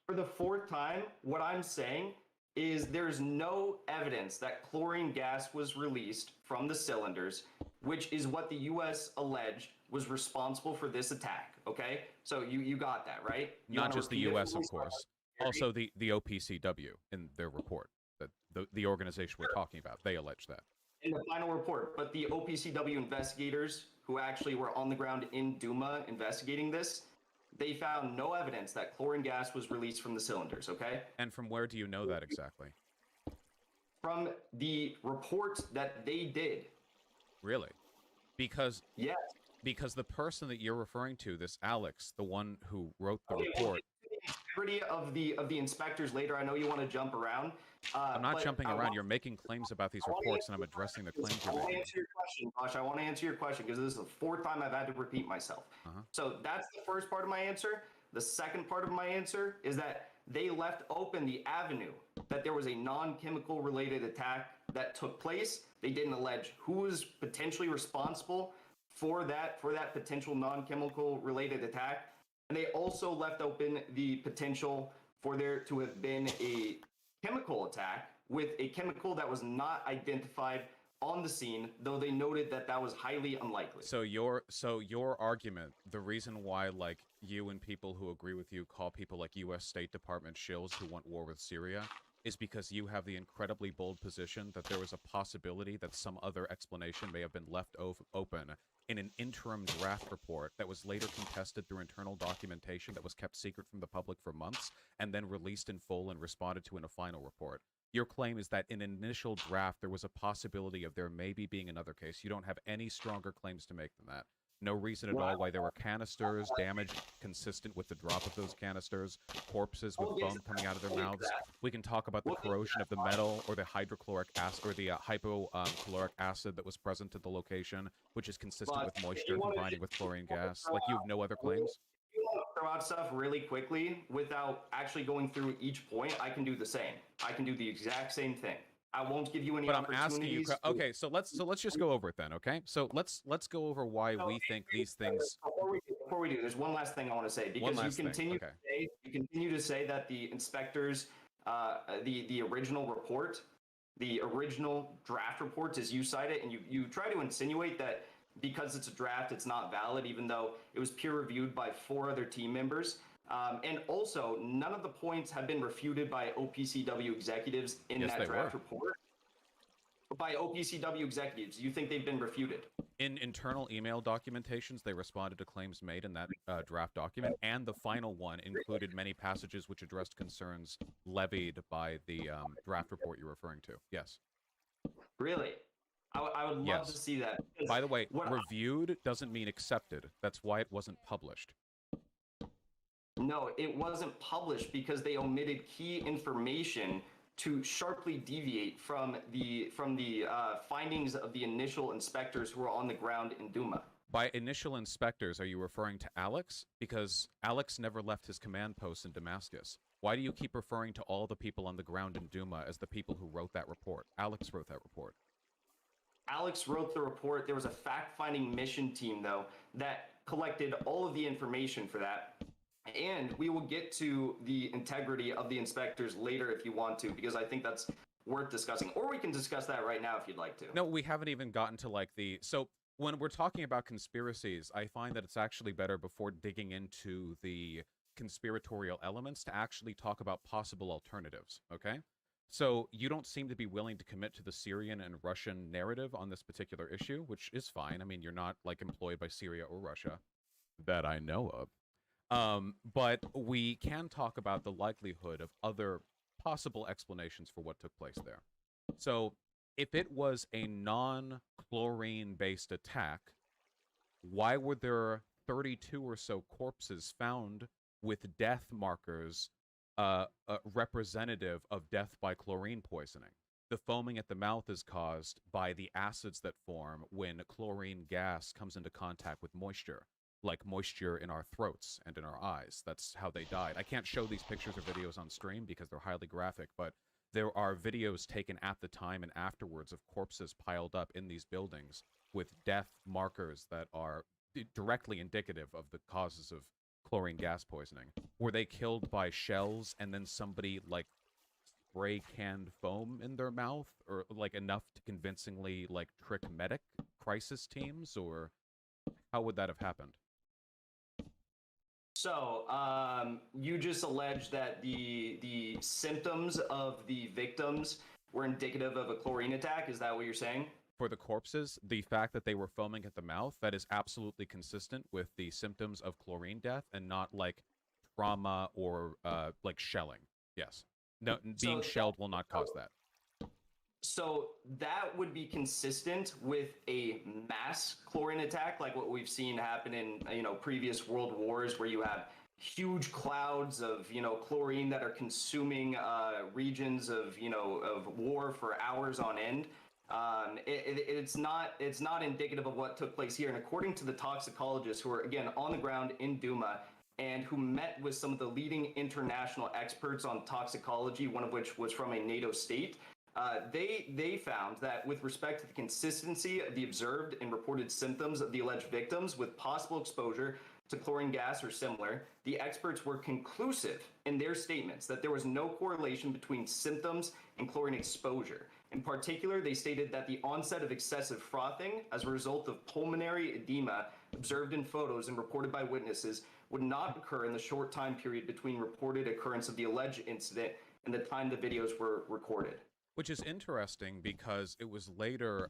For the fourth time, what I'm saying is there's no evidence that chlorine gas was released from the cylinders, which is what the U.S. alleged was responsible for this attack. Okay, so you got that right? Not just the U.S., of course. Also the OPCW in their report, that the organization we're talking about, they allege that. in the final report. But the OPCW investigators who actually were on the ground in Duma investigating this, they found no evidence that chlorine gas was released from the cylinders, okay? And from where do you know that exactly? From the report that they did. Really? Because yes. Because the person that you're referring to, this Alex, the one who wrote the report. We'll get to the integrity of the inspectors later. I know you want to jump around. I'm not jumping around. You're making claims about these reports, and I'm addressing the claims you're making. I want to answer your question, Vaush. I want to answer your question because this is the fourth time I've had to repeat myself. So that's the first part of my answer. The second part of my answer is that they left open the avenue that there was a non-chemical related attack that took place. They didn't allege who was potentially responsible for that potential non-chemical related attack. And they also left open the potential for there to have been a chemical attack with a chemical that was not identified on the scene, though they noted that that was highly unlikely. So your argument, the reason why like you and people who agree with you call people like U.S. State Department shills who want war with Syria is because you have the incredibly bold position that there was a possibility that some other explanation may have been left open in an interim draft report that was later contested through internal documentation that was kept secret from the public for months and then released in full and responded to in a final report. Your claim is that in an initial draft, there was a possibility of there maybe being another case. You don't have any stronger claims to make than that. No reason at all why there were canisters, damage consistent with the drop of those canisters, corpses with foam coming out of their mouths. We can talk about the corrosion of the metal or the hydrochloric acid or the hypochloric acid that was present at the location, which is consistent with moisture combining with chlorine gas. Like, you have no other claims? If you want to throw out stuff really quickly without actually going through each point, I can do the same. I can do the exact same thing. I won't give you any opportunities. But I'm asking you. Okay, so let's just go over it then. Okay, so let's go over why we think these things. Before we do, there's one last thing I want to say because you continue to say that the inspectors, the original report, the original draft report, as you cite it, and you try to insinuate that because it's a draft, it's not valid, even though it was peer reviewed by 4 other team members. And also, none of the points have been refuted by OPCW executives in that draft report. By OPCW executives, you think they've been refuted? In internal email documentations, they responded to claims made in that draft document, and the final one included many passages which addressed concerns levied by the draft report you're referring to. Yes. Really? I would love to see that. By the way, reviewed doesn't mean accepted. That's why it wasn't published. No, it wasn't published because they omitted key information to sharply deviate from the findings of the initial inspectors who were on the ground in Duma. By initial inspectors, are you referring to Alex? Because Alex never left his command post in Damascus. Why do you keep referring to all the people on the ground in Duma as the people who wrote that report? Alex wrote that report. Alex wrote the report. There was a fact-finding mission team, though, that collected all of the information for that. And we will get to the integrity of the inspectors later if you want to, because I think that's worth discussing. Or we can discuss that right now if you'd like to. No, we haven't even gotten to like the... So when we're talking about conspiracies, I find that it's actually better before digging into the conspiratorial elements to actually talk about possible alternatives, okay? So you don't seem to be willing to commit to the Syrian and Russian narrative on this particular issue, which is fine. I mean, you're not like employed by Syria or Russia that I know of. But we can talk about the likelihood of other possible explanations for what took place there. So if it was a non-chlorine-based attack, why were there 32 or so corpses found with death markers representative of death by chlorine poisoning? The foaming at the mouth is caused by the acids that form when chlorine gas comes into contact with moisture, like moisture in our throats and in our eyes. That's how they died. I can't show these pictures or videos on stream because they're highly graphic, but there are videos taken at the time and afterwards of corpses piled up in these buildings with death markers that are directly indicative of the causes of chlorine gas poisoning. Were they killed by shells and then somebody like spray canned foam in their mouth, or like enough to convincingly like trick medic crisis teams, or how would that have happened? So, you just alleged that the symptoms of the victims were indicative of a chlorine attack. Is that what you're saying? for the corpses, the fact that they were foaming at the mouth, that is absolutely consistent with the symptoms of chlorine death and not like trauma or like shelling. Yes. No, being shelled will not cause that. So that would be consistent with a mass chlorine attack, like what we've seen happen in previous world wars, where you have huge clouds of chlorine that are consuming regions of war for hours on end. It's not indicative of what took place here. And according to the toxicologists who are again on the ground in Duma and who met with some of the leading international experts on toxicology, one of which was from a NATO state. They found that with respect to the consistency of the observed and reported symptoms of the alleged victims with possible exposure to chlorine gas or similar, the experts were conclusive in their statements that there was no correlation between symptoms and chlorine exposure. In particular, they stated that the onset of excessive frothing as a result of pulmonary edema observed in photos and reported by witnesses would not occur in the short time period between reported occurrence of the alleged incident and the time the videos were recorded. Which is interesting because it was later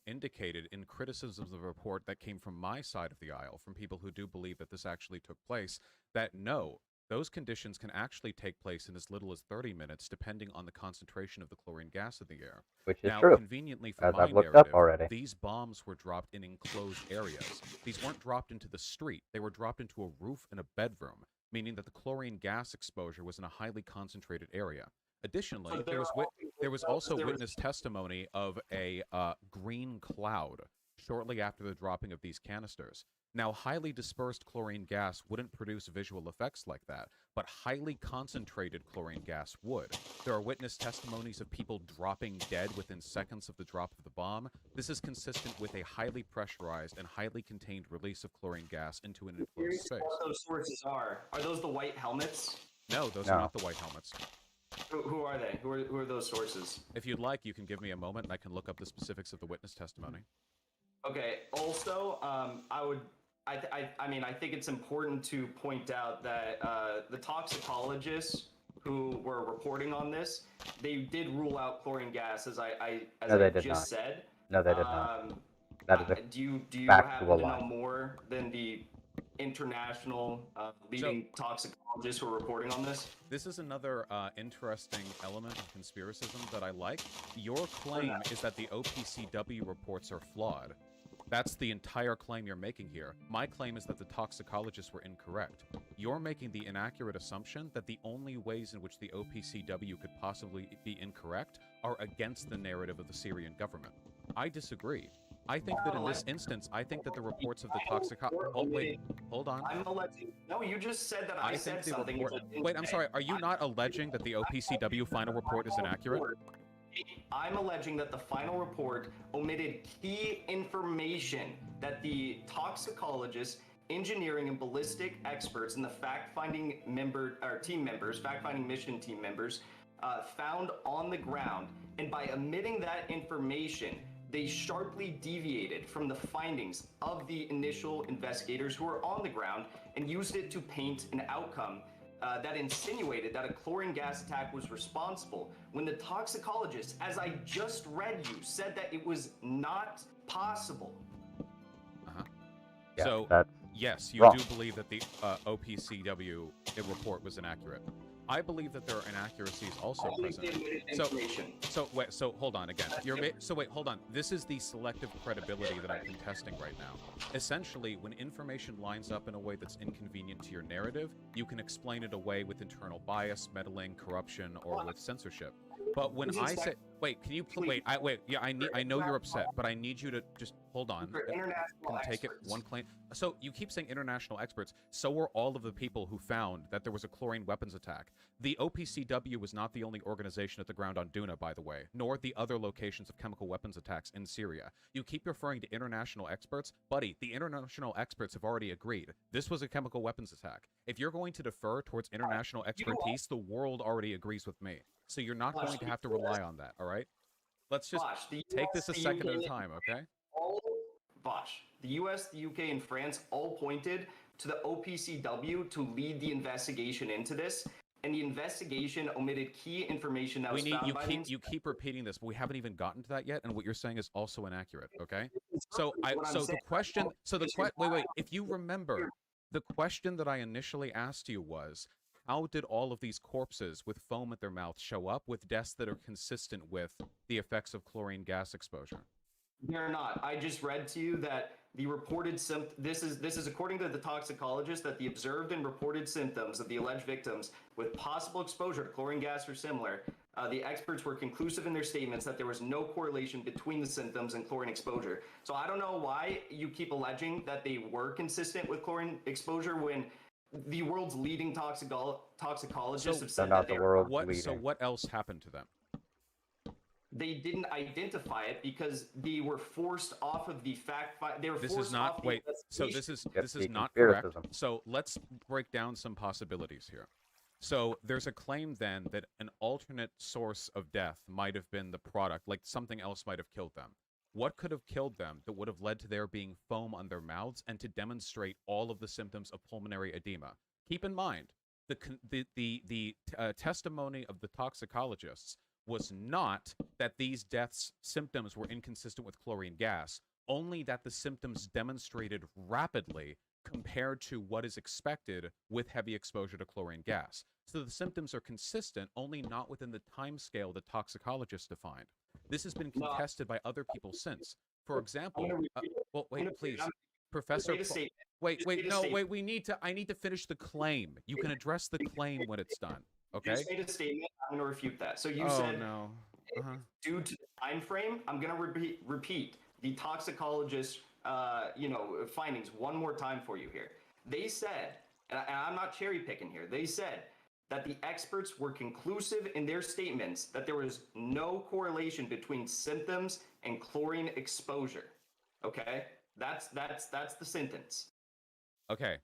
indicated in criticisms of the report that came from my side of the aisle, from people who do believe that this actually took place, that no, those conditions can actually take place in as little as 30 minutes, depending on the concentration of the chlorine gas in the air. Which is now, true, conveniently for as my I've looked narrative, up already. these bombs were dropped in enclosed areas. These weren't dropped into the street. They were dropped into a roof in a bedroom, meaning that the chlorine gas exposure was in a highly concentrated area. Additionally, there was also witness testimony of a green cloud shortly after the dropping of these canisters. Now, highly dispersed chlorine gas wouldn't produce visual effects like that, but highly concentrated chlorine gas would. There are witness testimonies of people dropping dead within seconds of the drop of the bomb. This is consistent with a highly pressurized and highly contained release of chlorine gas into an enclosed space. What those sources are those the white helmets? No, those are not the white helmets. Who are they? Who are those sources? If you'd like, you can give me a moment and I can look up the specifics of the witness testimony. Okay. Also, I think it's important to point out that the toxicologists who were reporting on this, they did rule out chlorine gas, as I just said. No, they did not. That is a do you factual happen to lie. know more than the international leading toxicologists who are reporting on this? This is another interesting element of conspiracism that I like. Your claim is that the OPCW reports are flawed. That's the entire claim you're making here. My claim is that the toxicologists were incorrect. You're making the inaccurate assumption that the only ways in which the OPCW could possibly be incorrect are against the narrative of the Syrian government. I disagree. I think that in this instance, I think that the reports of the toxicology... Oh, wait, hold on. I'm alleging... No, you just said that I said something. Wait, I'm sorry. Are you not alleging that the OPCW final report is inaccurate? I'm alleging that the final report omitted key information that the toxicologists, engineering and ballistic experts, and the fact-finding mission team members found on the ground. And by omitting that information, they sharply deviated from the findings of the initial investigators who were on the ground and used it to paint an outcome that insinuated that a chlorine gas attack was responsible, when the toxicologists, as I just read you, said that it was not possible. Yeah, so, yes, you wrong. do believe that the OPCW report was inaccurate. I believe that there are inaccuracies also present. So hold on again. Hold on. This is the selective credibility that I'm contesting right now. Essentially, when information lines up in a way that's inconvenient to your narrative, you can explain it away with internal bias, meddling, corruption, or with censorship. But when I say, I know you're upset, but I need you to just hold on. Can take it one claim. So you keep saying international experts. So were all of the people who found that there was a chlorine weapons attack. The OPCW was not the only organization at the ground on Duna, by the way, nor the other locations of chemical weapons attacks in Syria. You keep referring to international experts. Buddy, the international experts have already agreed. This was a chemical weapons attack. If you're going to defer towards international expertise, the world already agrees with me. So you're not going to have to rely on that, all right? Let's just take this a second at a time, okay? Vaush, the US, the UK, and France all pointed to the OPCW to lead the investigation into this. and the investigation omitted key information that was found by the you keep repeating this, but we haven't even gotten to that yet, and what you're saying is also inaccurate. Okay, so the question, wait, if you remember, the question that I initially asked you was, how did all of these corpses with foam at their mouths show up with deaths that are consistent with the effects of chlorine gas exposure? They're not. I just read to you that the reported this is according to the toxicologist, that the observed and reported symptoms of the alleged victims with possible exposure to chlorine gas or similar, the experts were conclusive in their statements that there was no correlation between the symptoms and chlorine exposure. So I don't know why you keep alleging that they were consistent with chlorine exposure when the world's leading toxicologists have said that they were. So what else happened to them? They didn't identify it because they were forced off of the fact. They were This forced is not off the wait. So investigation. this is not correct. So let's break down some possibilities here. So there's a claim then that an alternate source of death might have been the product, like something else might have killed them. What could have killed them that would have led to there being foam on their mouths and to demonstrate all of the symptoms of pulmonary edema? Keep in mind, the testimony of the toxicologists was not that these deaths' symptoms were inconsistent with chlorine gas, only that the symptoms demonstrated rapidly compared to what is expected with heavy exposure to chlorine gas. So the symptoms are consistent, only not within the time scale that toxicologists defined. This has been contested by other people since. For example, well, wait, please, Professor. Wait, we need to. I need to finish the claim. You can address the claim when it's done. Okay. You just made a statement. I'm going to refute that. So you said, due to the time frame, I'm going to repeat the toxicologist, findings one more time for you here. They said, and I'm not cherry picking here. They said that the experts were conclusive in their statements that there was no correlation between symptoms and chlorine exposure. Okay, that's the sentence. Okay.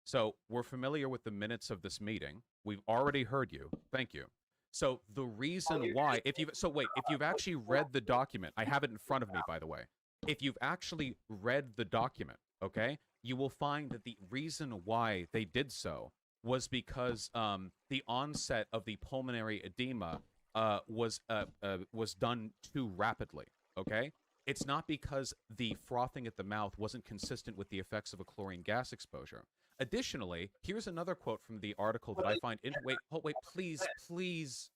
So we're familiar with the minutes of this meeting. We've already heard you. Thank you. So the reason why, if you've actually read the document, I have it in front of me, by the way. If you've actually read the document, okay, you will find that the reason why they did so was because the onset of the pulmonary edema was done too rapidly, okay? It's not because the frothing at the mouth wasn't consistent with the effects of a chlorine gas exposure. Additionally, here's another quote from the article that I find please.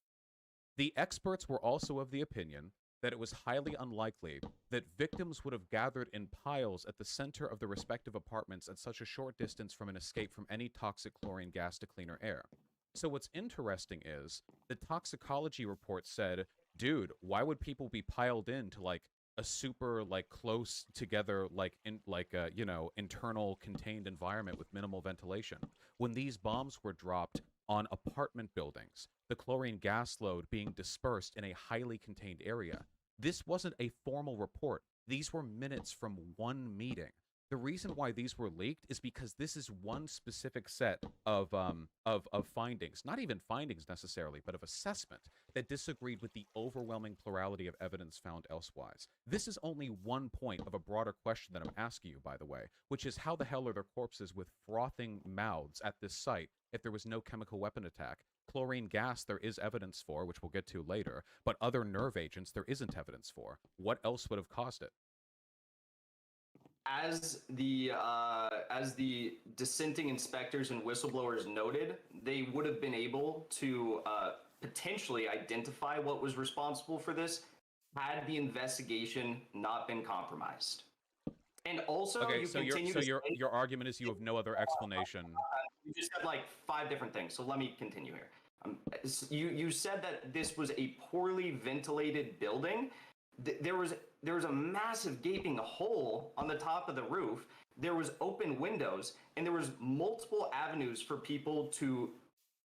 The experts were also of the opinion that it was highly unlikely that victims would have gathered in piles at the center of the respective apartments at such a short distance from an escape from any toxic chlorine gas to cleaner air. So what's interesting is the toxicology report said, dude, why would people be piled into like a super close together internal contained environment with minimal ventilation when these bombs were dropped on apartment buildings, the chlorine gas load being dispersed in a highly contained area? This wasn't a formal report. These were minutes from one meeting. The reason why these were leaked is because this is one specific set of findings, not even findings necessarily, but of assessment that disagreed with the overwhelming plurality of evidence found elsewise. This is only one point of a broader question that I'm asking you, by the way, which is how the hell are there corpses with frothing mouths at this site if there was no chemical weapon attack? Chlorine gas there is evidence for, which we'll get to later, but other nerve agents there isn't evidence for. What else would have caused it? As the dissenting inspectors and whistleblowers noted, they would have been able to potentially identify what was responsible for this had the investigation not been compromised. And also, your argument is you have no other explanation. You just said like 5 different things, so let me continue here. You said that this was a poorly ventilated building. There was a massive gaping hole on the top of the roof. There was open windows, and there was multiple avenues for people to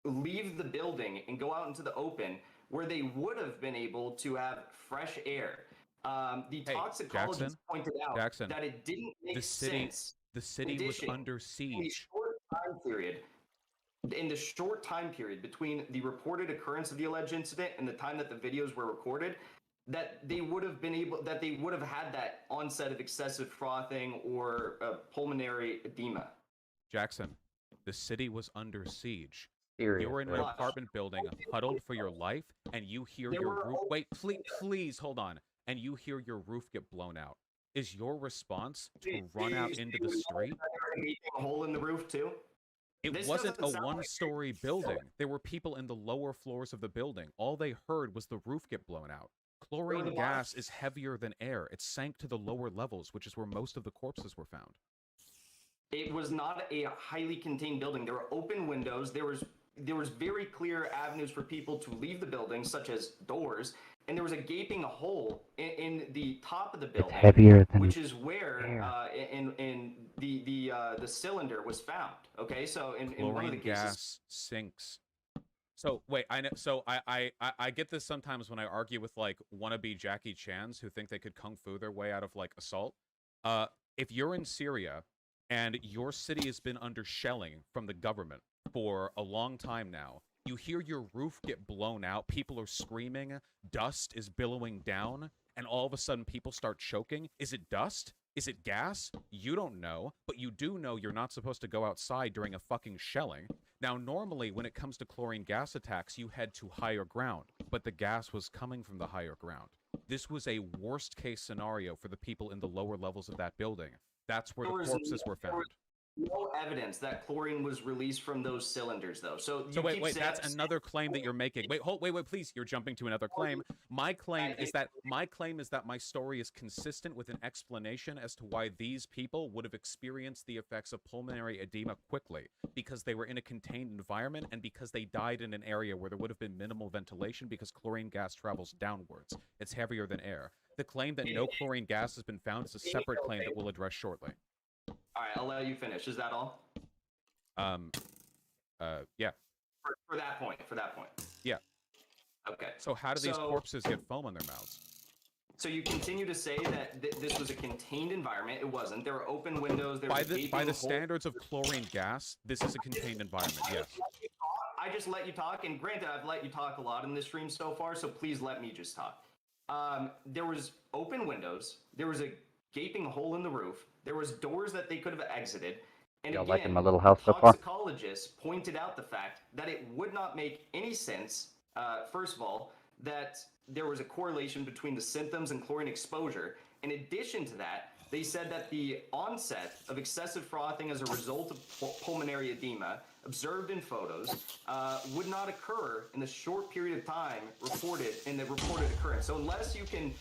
leave the building and go out into the open where they would have been able to have fresh air. The toxicologist pointed out that it didn't make sense. The city was under siege. In the short time period between the reported occurrence of the alleged incident and the time that the videos were recorded, that they would have had that onset of excessive frothing or pulmonary edema. Jackson, the city was under siege. serious. You're in an apartment building, huddled for your life, and you hear your roof. Wait, please hold on. And you hear your roof get blown out. Is your response to run out into the street? A hole in the roof too. It wasn't a one-story building. There were people in the lower floors of the building. All they heard was the roof get blown out. Chlorine gas is heavier than air. It sank to the lower levels, which is where most of the corpses were found. It was not a highly contained building. There were open windows. There was very clear avenues for people to leave the building, such as doors, and there was a gaping hole in the top of the building, it's heavier than which is where in the cylinder was found. Okay, so in one of the Chlorine cases, gas sinks. So wait, I know. So I get this sometimes when I argue with like wannabe Jackie Chans who think they could kung fu their way out of like assault. If you're in Syria and your city has been under shelling from the government for a long time now, you hear your roof get blown out, people are screaming, dust is billowing down, and all of a sudden people start choking. Is it dust? Is it gas? You don't know, but you do know you're not supposed to go outside during a fucking shelling. Now, normally, when it comes to chlorine gas attacks, you head to higher ground, but the gas was coming from the higher ground. This was a worst-case scenario for the people in the lower levels of that building. That's where the corpses were found. No evidence that chlorine was released from those cylinders, though. So wait, that's another claim that you're making. Wait, please. You're jumping to another claim. My claim is that my story is consistent with an explanation as to why these people would have experienced the effects of pulmonary edema quickly, because they were in a contained environment and because they died in an area where there would have been minimal ventilation because chlorine gas travels downwards. It's heavier than air. The claim that no chlorine gas has been found is a separate claim that we'll address shortly. All right, I'll let you finish. Is that all? Yeah. For that point. Yeah. Okay. So how do these corpses get foam on their mouths? So you continue to say that this was a contained environment. It wasn't. There were open windows. There by the standards of chlorine gas, this is a contained environment. Yes. I just let you talk, and granted, I've let you talk a lot in this stream so far. So please let me just talk. There was open windows. There was a gaping hole in the roof. There was doors that they could have exited. And y'all again, liking my little house so far? Toxicologists pointed out the fact that it would not make any sense, first of all, that there was a correlation between the symptoms and chlorine exposure. In addition to that, they said that the onset of excessive frothing as a result of pulmonary edema observed in photos would not occur in the short period of time reported in the reported occurrence. So unless you can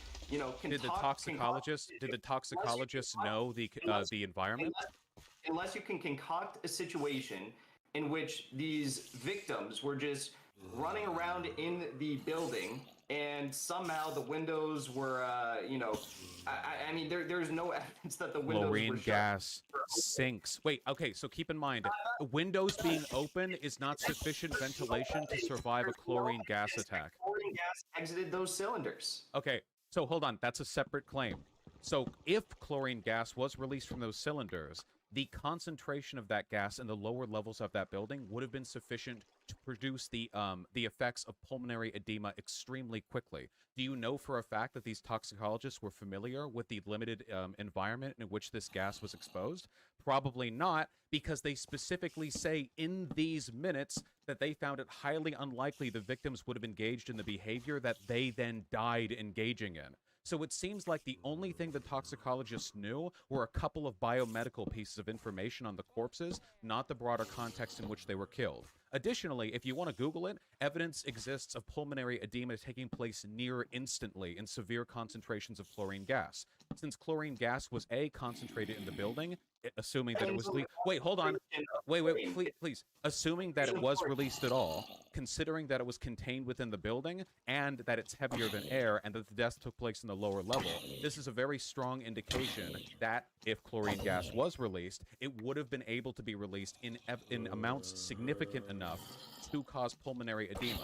did the toxicologists know the environment? Unless you can concoct a situation in which these victims were just running around in the building and somehow the windows were, I mean, there's no evidence that the windows were shut. Chlorine gas sinks. Wait, okay, so keep in mind, windows being open is not sufficient ventilation to survive a chlorine gas attack. Chlorine gas exited those cylinders. Okay. So hold on, that's a separate claim. So if chlorine gas was released from those cylinders, the concentration of that gas in the lower levels of that building would have been sufficient to produce the effects of pulmonary edema extremely quickly. Do you know for a fact that these toxicologists were familiar with the limited environment in which this gas was exposed? Probably not, because they specifically say in these minutes that they found it highly unlikely the victims would have engaged in the behavior that they then died engaging in. So it seems like the only thing the toxicologists knew were a couple of biomedical pieces of information on the corpses, not the broader context in which they were killed. Additionally, if you want to Google it, evidence exists of pulmonary edema taking place near instantly in severe concentrations of chlorine gas. Since chlorine gas was concentrated in the building, assuming that it was wait, hold on. Wait, please. Assuming that it was released at all, considering that it was contained within the building, and that it's heavier than air, and that the death took place in the lower level, this is a very strong indication that if chlorine gas was released, it would have been able to be released in amounts significant enough to cause pulmonary edema.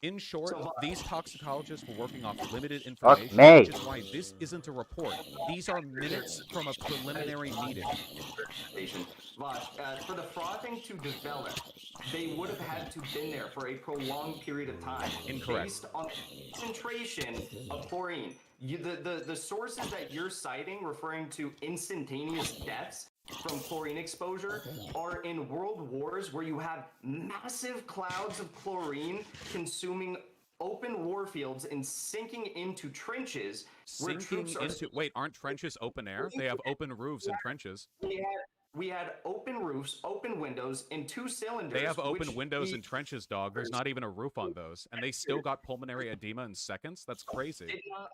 In short, these toxicologists were working off limited information, which is why this isn't a report. These are minutes from a preliminary meeting. Vaush, for the frothing to develop, they would have had to been there for a prolonged period of time. Incorrect. Based on the concentration of chlorine. The sources that you're citing referring to instantaneous deaths, from chlorine exposure are in world wars where you have massive clouds of chlorine consuming open war fields and sinking into trenches where troops are... Wait, aren't trenches open air? They have open roofs and trenches. We had open roofs, open windows, and 2 cylinders. They have open windows and trenches, dog. There's not even a roof on those. And they still got pulmonary edema in seconds? That's crazy. Did not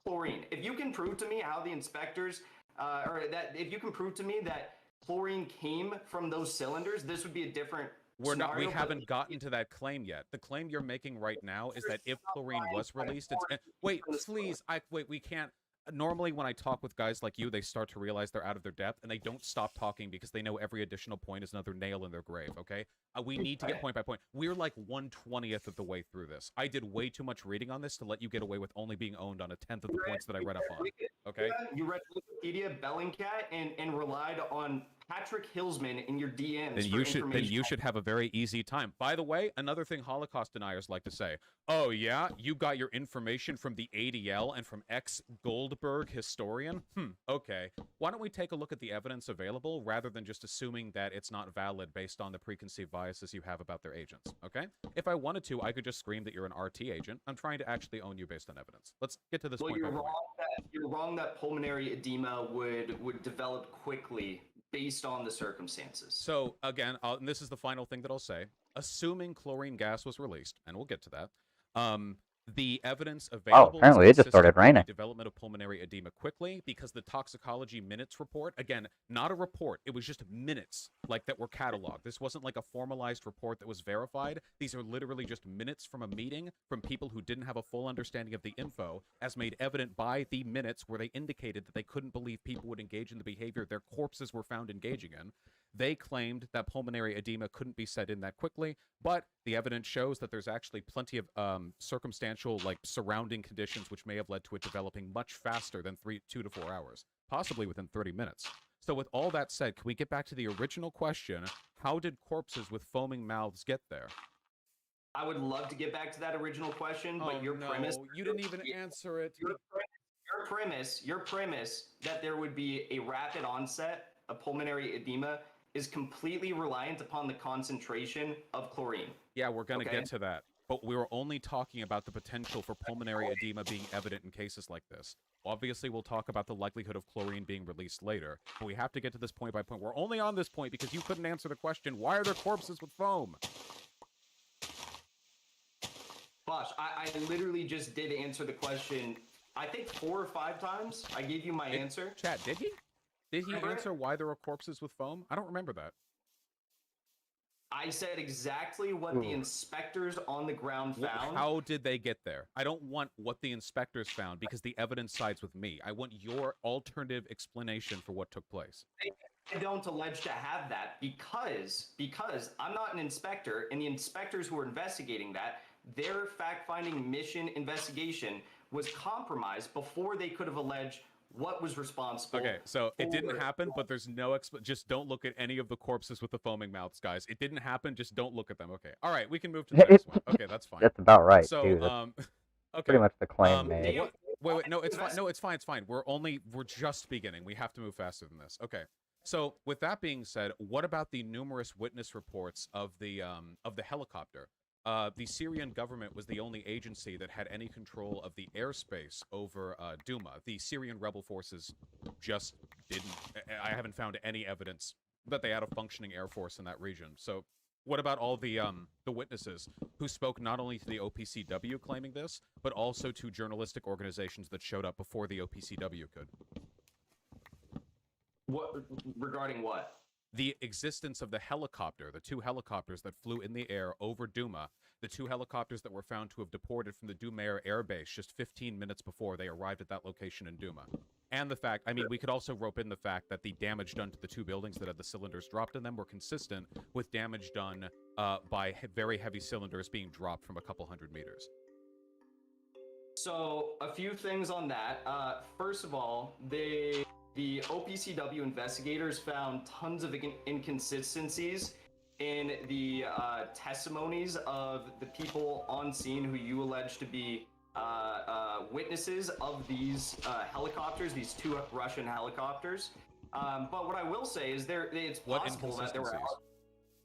chlorine. If you can prove to me how the inspectors, if you can prove to me that chlorine came from those cylinders, this would be a different scenario. We haven't gotten to that claim yet. The claim you're making right now is that if chlorine was released, it's... Wait, please, we can't... Normally, when I talk with guys like you, they start to realize they're out of their depth, and they don't stop talking because they know every additional point is another nail in their grave, okay? We need to get point by point. We're like 1/20th of the way through this. I did way too much reading on this to let you get away with only being owned on 1/10 of the points that I read up on, okay? You read Wikipedia, Bellingcat, and relied on Patrick Hillsman in your DMs Then you should have a very easy time. By the way, another thing Holocaust deniers like to say, oh yeah, you got your information from the ADL and from ex-Goldberg historian? Okay. Why don't we take a look at the evidence available rather than just assuming that it's not valid based on the preconceived biases you have about their agents, okay? If I wanted to, I could just scream that you're an RT agent. I'm trying to actually own you based on evidence. Let's get to this point. You're wrong that pulmonary edema would develop quickly based on the circumstances. So, again, and this is the final thing that I'll say. Assuming chlorine gas was released, and we'll get to that, the evidence available... Oh, apparently it just started raining. ...development of pulmonary edema quickly because the toxicology minutes report, again, not a report, it was just minutes, like, that were cataloged. This wasn't like a formalized report that was verified. These are literally just minutes from a meeting from people who didn't have a full understanding of the info, as made evident by the minutes where they indicated that they couldn't believe people would engage in the behavior their corpses were found engaging in. They claimed that pulmonary edema couldn't be set in that quickly, but the evidence shows that there's actually plenty of circumstantial, like, surrounding conditions which may have led to it developing much faster than 2 to 4 hours, possibly within 30 minutes. So with all that said, can we get back to the original question? How did corpses with foaming mouths get there? I would love to get back to that original question, but your premise... You didn't even answer it. Your premise that there would be a rapid onset of pulmonary edema is completely reliant upon the concentration of chlorine. Yeah, we're going to get to that. But we were only talking about the potential for pulmonary edema being evident in cases like this. Obviously, we'll talk about the likelihood of chlorine being released later, but we have to get to this point by point. We're only on this point because you couldn't answer the question, why are there corpses with foam? Vaush, I literally just did answer the question, I think 4 or 5 times. I gave you my answer. Chat, did he? Did he answer why there are corpses with foam? I don't remember that. I said exactly what the inspectors on the ground found. How did they get there? I don't want what the inspectors found because the evidence sides with me. I want your alternative explanation for what took place. I don't allege to have that because I'm not an inspector, and the inspectors who were investigating that, their fact-finding mission investigation was compromised before they could have alleged what was responsible. Okay, so it didn't happen, but there's no just don't look at any of the corpses with the foaming mouths, guys. It didn't happen, just don't look at them. Okay, all right, we can move to the next one. Okay, that's fine. That's about right, so, too. Okay. Pretty much the claim made. Wait, no, it's fine. No, it's fine. We're just beginning. We have to move faster than this. Okay. So, with that being said, what about the numerous witness reports of the helicopter? The Syrian government was the only agency that had any control of the airspace over Duma. The Syrian rebel forces just didn't. I haven't found any evidence that they had a functioning air force in that region. So, what about all the witnesses who spoke not only to the OPCW claiming this, but also to journalistic organizations that showed up before the OPCW could? What regarding what? The existence of the helicopter, the 2 helicopters that flew in the air over Duma, the 2 helicopters that were found to have deported from the Duma Air Base just 15 minutes before they arrived at that location in Duma. And the fact, I mean, we could also rope in the fact that the damage done to the 2 buildings that had the cylinders dropped in them were consistent with damage done by very heavy cylinders being dropped from a couple hundred meters. So, a few things on that. First of all, the OPCW investigators found tons of inconsistencies in the testimonies of the people on scene who you allege to be witnesses of these helicopters, these 2 Russian helicopters. But what I will say is it's possible that there were.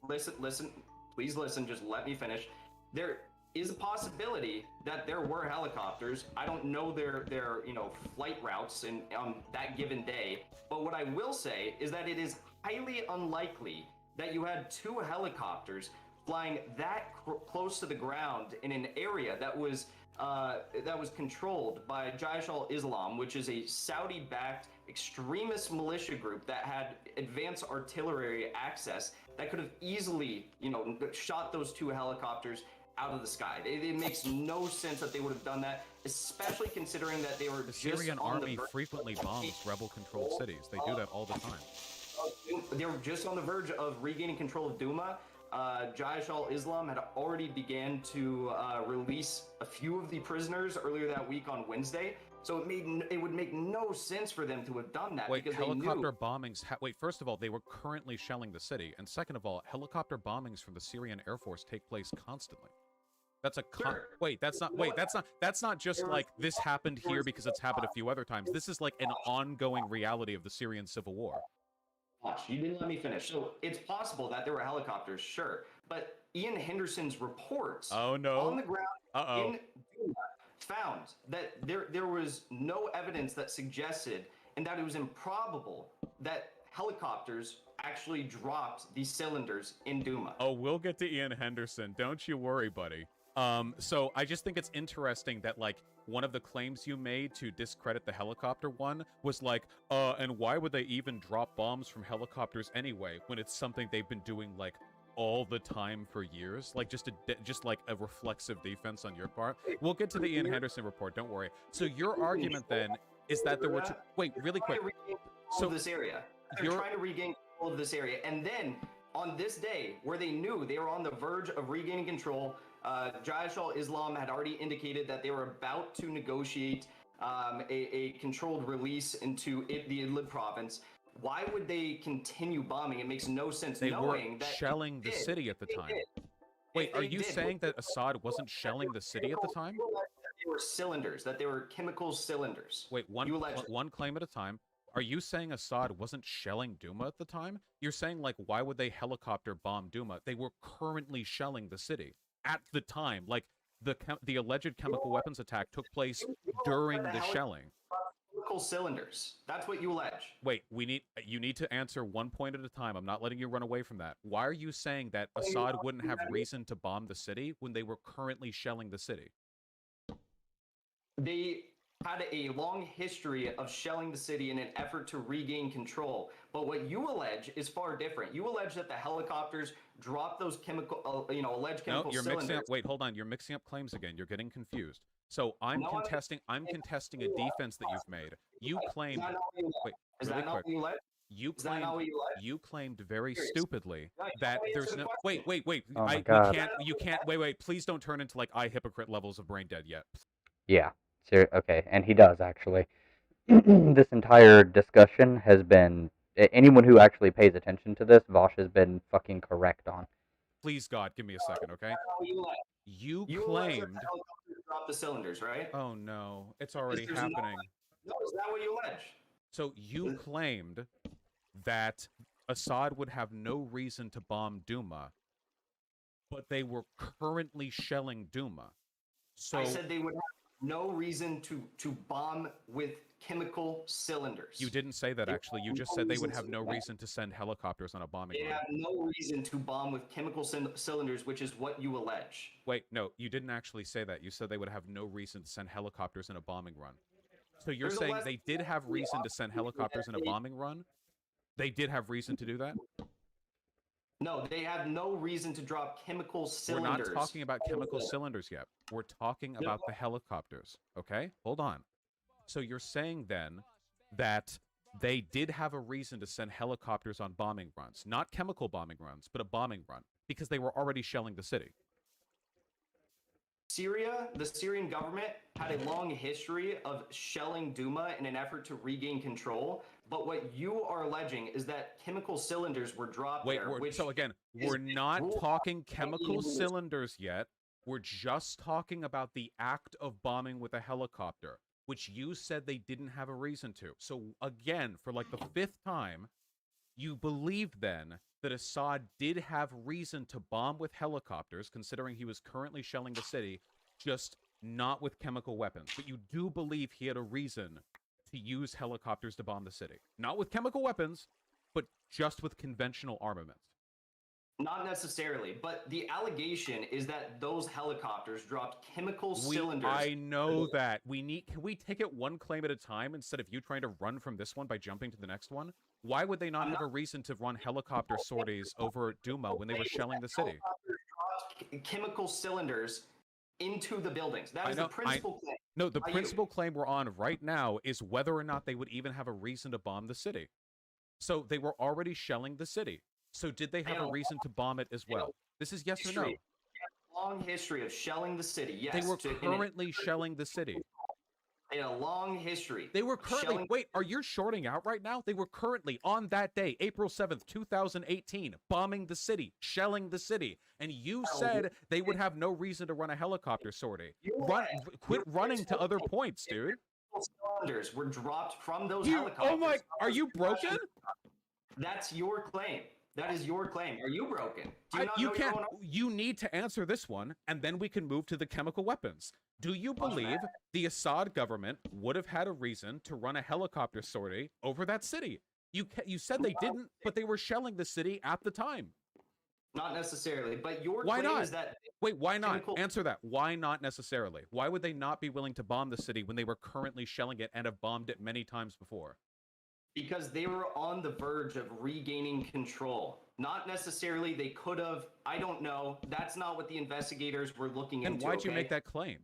Listen, please listen. Just let me finish. There is a possibility that there were helicopters. I don't know their flight routes on that given day. But what I will say is that it is highly unlikely that you had 2 helicopters flying that close to the ground in an area that was controlled by Jaish al-Islam, which is a Saudi-backed extremist militia group that had advanced artillery access that could have easily, shot those 2 helicopters out of the sky. It makes no sense that they would have done that, especially considering that they were the Syrian army frequently bombs rebel-controlled cities. They do that all the time. They were just on the verge of regaining control of Douma. Jaish al-Islam had already began to release a few of the prisoners earlier that week on Wednesday. So it would make no sense for them to have done that. Wait, because helicopter bombings... Wait, first of all, they were currently shelling the city. And second of all, helicopter bombings from the Syrian Air Force take place constantly. That's a that's not just like this happened here because it's happened a few other times. This is like an ongoing reality of the Syrian civil war. Gosh, you didn't let me finish. So it's possible that there were helicopters, sure. But Ian Henderson's reports on the ground in Douma found that there was no evidence that suggested and that it was improbable that helicopters actually dropped these cylinders in Douma. Oh, we'll get to Ian Henderson. Don't you worry, buddy. So I just think it's interesting that, like, one of the claims you made to discredit the helicopter one was like, and why would they even drop bombs from helicopters anyway when it's something they've been doing, like, all the time for years? Like, just like a reflexive defense on your part. We'll get to the Ian Henderson report, don't worry. So your argument then is that there were wait, really quick. So this area. They're trying to regain control of this area. And then on this day, where they knew they were on the verge of regaining control, Jaish al-Islam had already indicated that they were about to negotiate a controlled release into the Idlib province. Why would they continue bombing? It makes no sense. They were that shelling the city at the time. Wait, are you saying that Assad wasn't shelling the city at the time? They were cylinders, that they were chemical cylinders. Wait, one claim at a time. Are you saying Assad wasn't shelling Douma at the time? You're saying, like, why would they helicopter bomb Douma? They were currently shelling the city at the time. Like, the alleged chemical weapons attack took place during the shelling. Chemical cylinders. That's what you allege. Wait, you need to answer one point at a time. I'm not letting you run away from that. Why are you saying that Assad wouldn't have reason to bomb the city when they were currently shelling the city? They had a long history of shelling the city in an effort to regain control. But what you allege is far different. You allege that the helicopters dropped those alleged chemical you're cylinders. Mixing up, wait, hold on. You're mixing up claims again. You're getting confused. So I'm contesting a defense that you've made. You claimed. Wait, really quick. You claimed very stupidly that there's no. Wait. Oh my God. You can't. Wait. Please don't turn into like I hypocrite levels of brain dead yet. Yeah. Okay, and he does actually. This entire discussion has been anyone who actually pays attention to this, Vaush has been fucking correct on. Please, God, give me a second, okay? You claimed. Drop the cylinders, right? Oh no, it's already happening. No, is that what you allege? So you claimed that Assad would have no reason to bomb Douma, but they were currently shelling Douma. So I said they would have no reason to bomb with chemical cylinders. You didn't say that, actually. You just said they would have no reason to send helicopters on a bombing run. They have no reason to bomb with chemical cylinders, which is what you allege. Wait, no, you didn't actually say that. You said they would have no reason to send helicopters in a bombing run. So you're saying they did have reason to send helicopters in a bombing run? They did have reason to do that? No, they have no reason to drop chemical cylinders. We're not talking about chemical cylinders yet. We're talking about the helicopters, okay? Hold on. So you're saying then that they did have a reason to send helicopters on bombing runs. Not chemical bombing runs, but a bombing run. Because they were already shelling the city. Syria, the Syrian government, had a long history of shelling Douma in an effort to regain control. But what you are alleging is that chemical cylinders were dropped there. So again, we're not talking chemical cylinders yet. We're just talking about the act of bombing with a helicopter, which you said they didn't have a reason to. So again, for like the 5th time, you believed then that Assad did have reason to bomb with helicopters, considering he was currently shelling the city, just not with chemical weapons. But you do believe he had a reason to use helicopters to bomb the city. Not with chemical weapons, but just with conventional armaments. Not necessarily, but the allegation is that those helicopters dropped chemical cylinders. I know that. Can we take it one claim at a time instead of you trying to run from this one by jumping to the next one? Why would they not have a reason to run helicopter sorties over Duma when they were shelling the city? Chemical cylinders into the buildings. That is the principal claim. No, the principal claim we're on right now is whether or not they would even have a reason to bomb the city. So they were already shelling the city. So did they have a reason to bomb it as well? This is yes or no. Long history of shelling the city. Yes. They were currently shelling the city. They had a long history. They were currently... Wait, are you shorting out right now? They were currently, on that day, April 7th, 2018, bombing the city, shelling the city. And you said they would have no reason to run a helicopter sortie. Quit running to other points, dude. Cylinders were dropped from those helicopters. Oh my... Are you broken? That's your claim. That is your claim. Are you broken? You need to answer this one, and then we can move to the chemical weapons. Do you believe the Assad government would have had a reason to run a helicopter sortie over that city? You said they didn't, but they were shelling the city at the time. Not necessarily, but your claim is that... Wait, why not? Answer that. Why not necessarily? Why would they not be willing to bomb the city when they were currently shelling it and have bombed it many times before? Because they were on the verge of regaining control. Not necessarily they could have. I don't know. That's not what the investigators were looking into. And why'd you make that claim?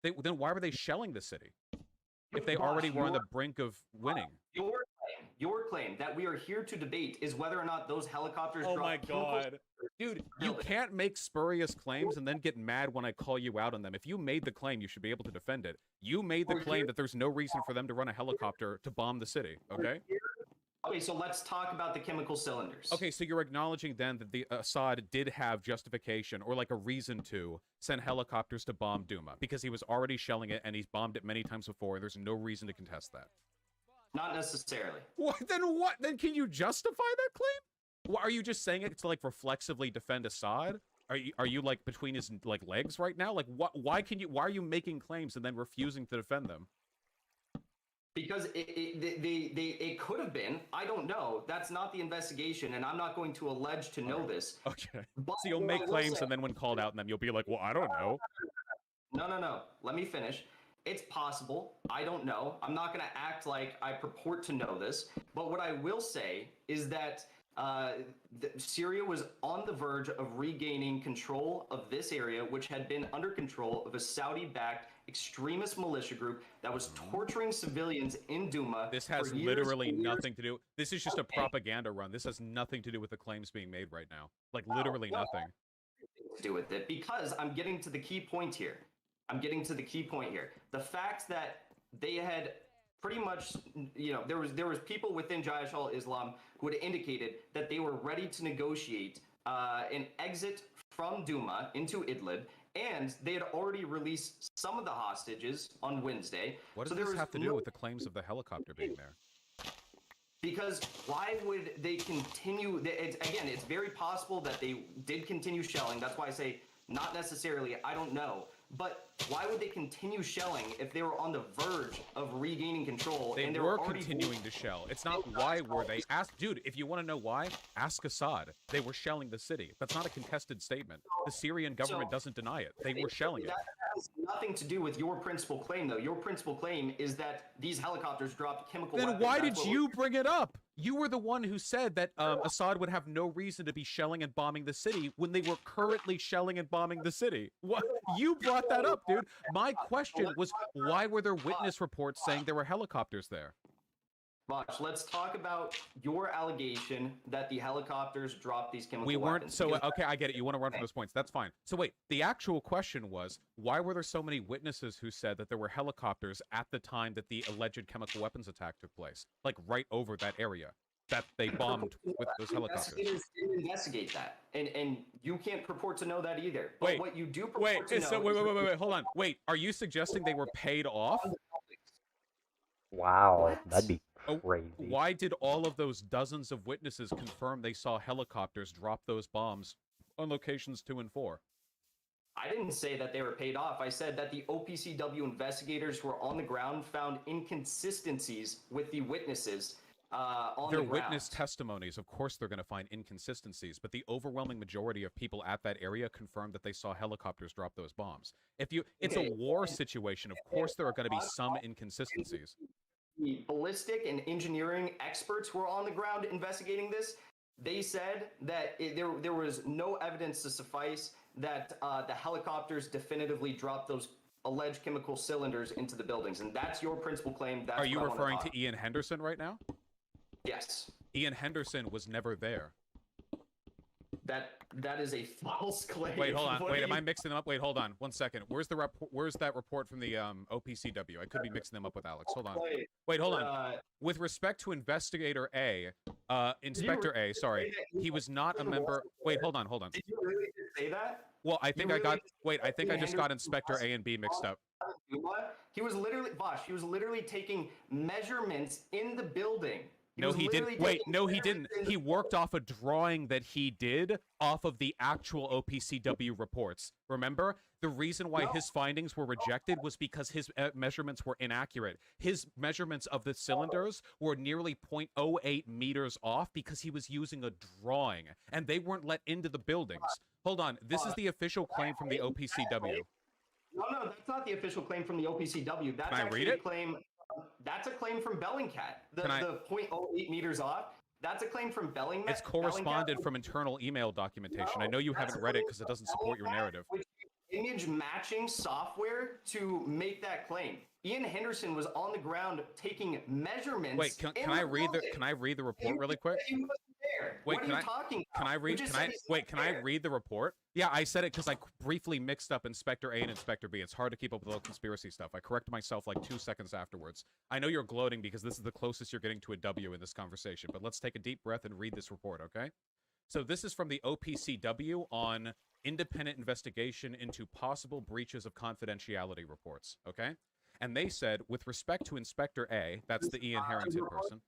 Then why were they shelling the city? If they already were on the brink of winning. Your claim that we are here to debate is whether or not those helicopters dropped... Oh my god. Dude, you can't make spurious claims and then get mad when I call you out on them. If you made the claim, you should be able to defend it. You made the claim that there's no reason for them to run a helicopter to bomb the city, okay? Okay, so let's talk about the chemical cylinders. Okay, so you're acknowledging then that the Assad did have justification or like a reason to send helicopters to bomb Duma because he was already shelling it and he's bombed it many times before. There's no reason to contest that. Not necessarily. What? Then can you justify that claim? Are you just saying it to like reflexively defend Assad? Are you like between his like legs right now? Like why are you making claims and then refusing to defend them? Because it could have been. I don't know. That's not the investigation, and I'm not going to allege to know this. Okay. So you'll make claims, and then when called out, and then you'll be like, well, I don't know. No. Let me finish. It's possible. I don't know. I'm not going to act like I purport to know this. But what I will say is that Syria was on the verge of regaining control of this area, which had been under control of a Saudi-backed extremist militia group that was torturing civilians in Duma. This has literally nothing to do. This is just a propaganda run. This has nothing to do with the claims being made right now. Like literally nothing. To do with it, because I'm getting to the key point here. The fact that they had pretty much, there was people within Jaish al-Islam who had indicated that they were ready to negotiate an exit from Duma into Idlib, and they had already released some of the hostages on Wednesday. What does this have to do with the claims of the helicopter being there? Because why would they continue? It's very possible that they did continue shelling. That's why I say not necessarily. I don't know. But why would they continue shelling if they were on the verge of regaining control? They were continuing to shell. It's not why were they. Dude, if you want to know why, ask Assad. They were shelling the city. That's not a contested statement. The Syrian government doesn't deny it. They were shelling it. That has nothing to do with your principal claim, though. Your principal claim is that these helicopters dropped chemical weapons. Then why did you bring it up? You were the one who said that Assad would have no reason to be shelling and bombing the city when they were currently shelling and bombing the city. What? You brought that up, dude. My question was, why were there witness reports saying there were helicopters there? Vaush, let's talk about your allegation that the helicopters dropped these chemical weapons. We weren't, weapons. so, okay, I get it. You want to run from those points. That's fine. So wait, the actual question was, why were there so many witnesses who said that there were helicopters at the time that the alleged chemical weapons attack took place? Like right over that area that they bombed with those helicopters. Investigators didn't investigate that. And you can't purport to know that either. But what you do purport to know... Wait, hold on. Wait, are you suggesting they were paid off? Wow, that'd be crazy. Why did all of those dozens of witnesses confirm they saw helicopters drop those bombs on locations 2 and 4? I didn't say that they were paid off. I said that the OPCW investigators who were on the ground found inconsistencies with the witnesses on the ground. Their witness testimonies, of course they're going to find inconsistencies, but the overwhelming majority of people at that area confirmed that they saw helicopters drop those bombs. It's a war situation, of course there are going to be some inconsistencies. The ballistic and engineering experts who were on the ground investigating this, they said that there was no evidence to suffice that the helicopters definitively dropped those alleged chemical cylinders into the buildings, and that's your principal claim. That's Are you referring to Ian Henderson right now? Yes. Ian Henderson was never there. That is a false claim. Wait, hold on. Wait, am I mixing them up? Wait, hold on. 1 second. Where's that report from the OPCW? I could be mixing them up with Alex. Hold on. Wait, hold on. With respect to Inspector A, he was not a member. Wait, hold on. Did you really say that? Well, I think I just got Inspector A and B mixed up. He was literally, Vaush, he was literally taking measurements in the building. No, he didn't. Wait, no, he didn't. He worked off a drawing that he did off of the actual OPCW reports. Remember? The reason why his findings were rejected was because his measurements were inaccurate. His measurements of the cylinders were nearly 0.08 meters off because he was using a drawing, and they weren't let into the buildings. Hold on. This is the official claim from the OPCW. No, that's not the official claim from the OPCW. That's Can I read it? That's a claim from Bellingcat. The 0.08 meters off. That's a claim from Bellingcat. It's corresponded from internal email documentation. I know you haven't read it because it doesn't support your narrative. Image matching software to make that claim. Ian Henderson was on the ground taking measurements. Wait, can I read the report really quick? He wasn't there. Wait, what are you talking about? Can I read the report? Yeah, I said it because I briefly mixed up Inspector A and Inspector B. It's hard to keep up with all the conspiracy stuff. I corrected myself like 2 seconds afterwards. I know you're gloating because this is the closest you're getting to a W in this conversation, but let's take a deep breath and read this report, okay? So this is from the OPCW on independent investigation into possible breaches of confidentiality reports, okay? And they said, with respect to Inspector A, that's the Ian Harrington person.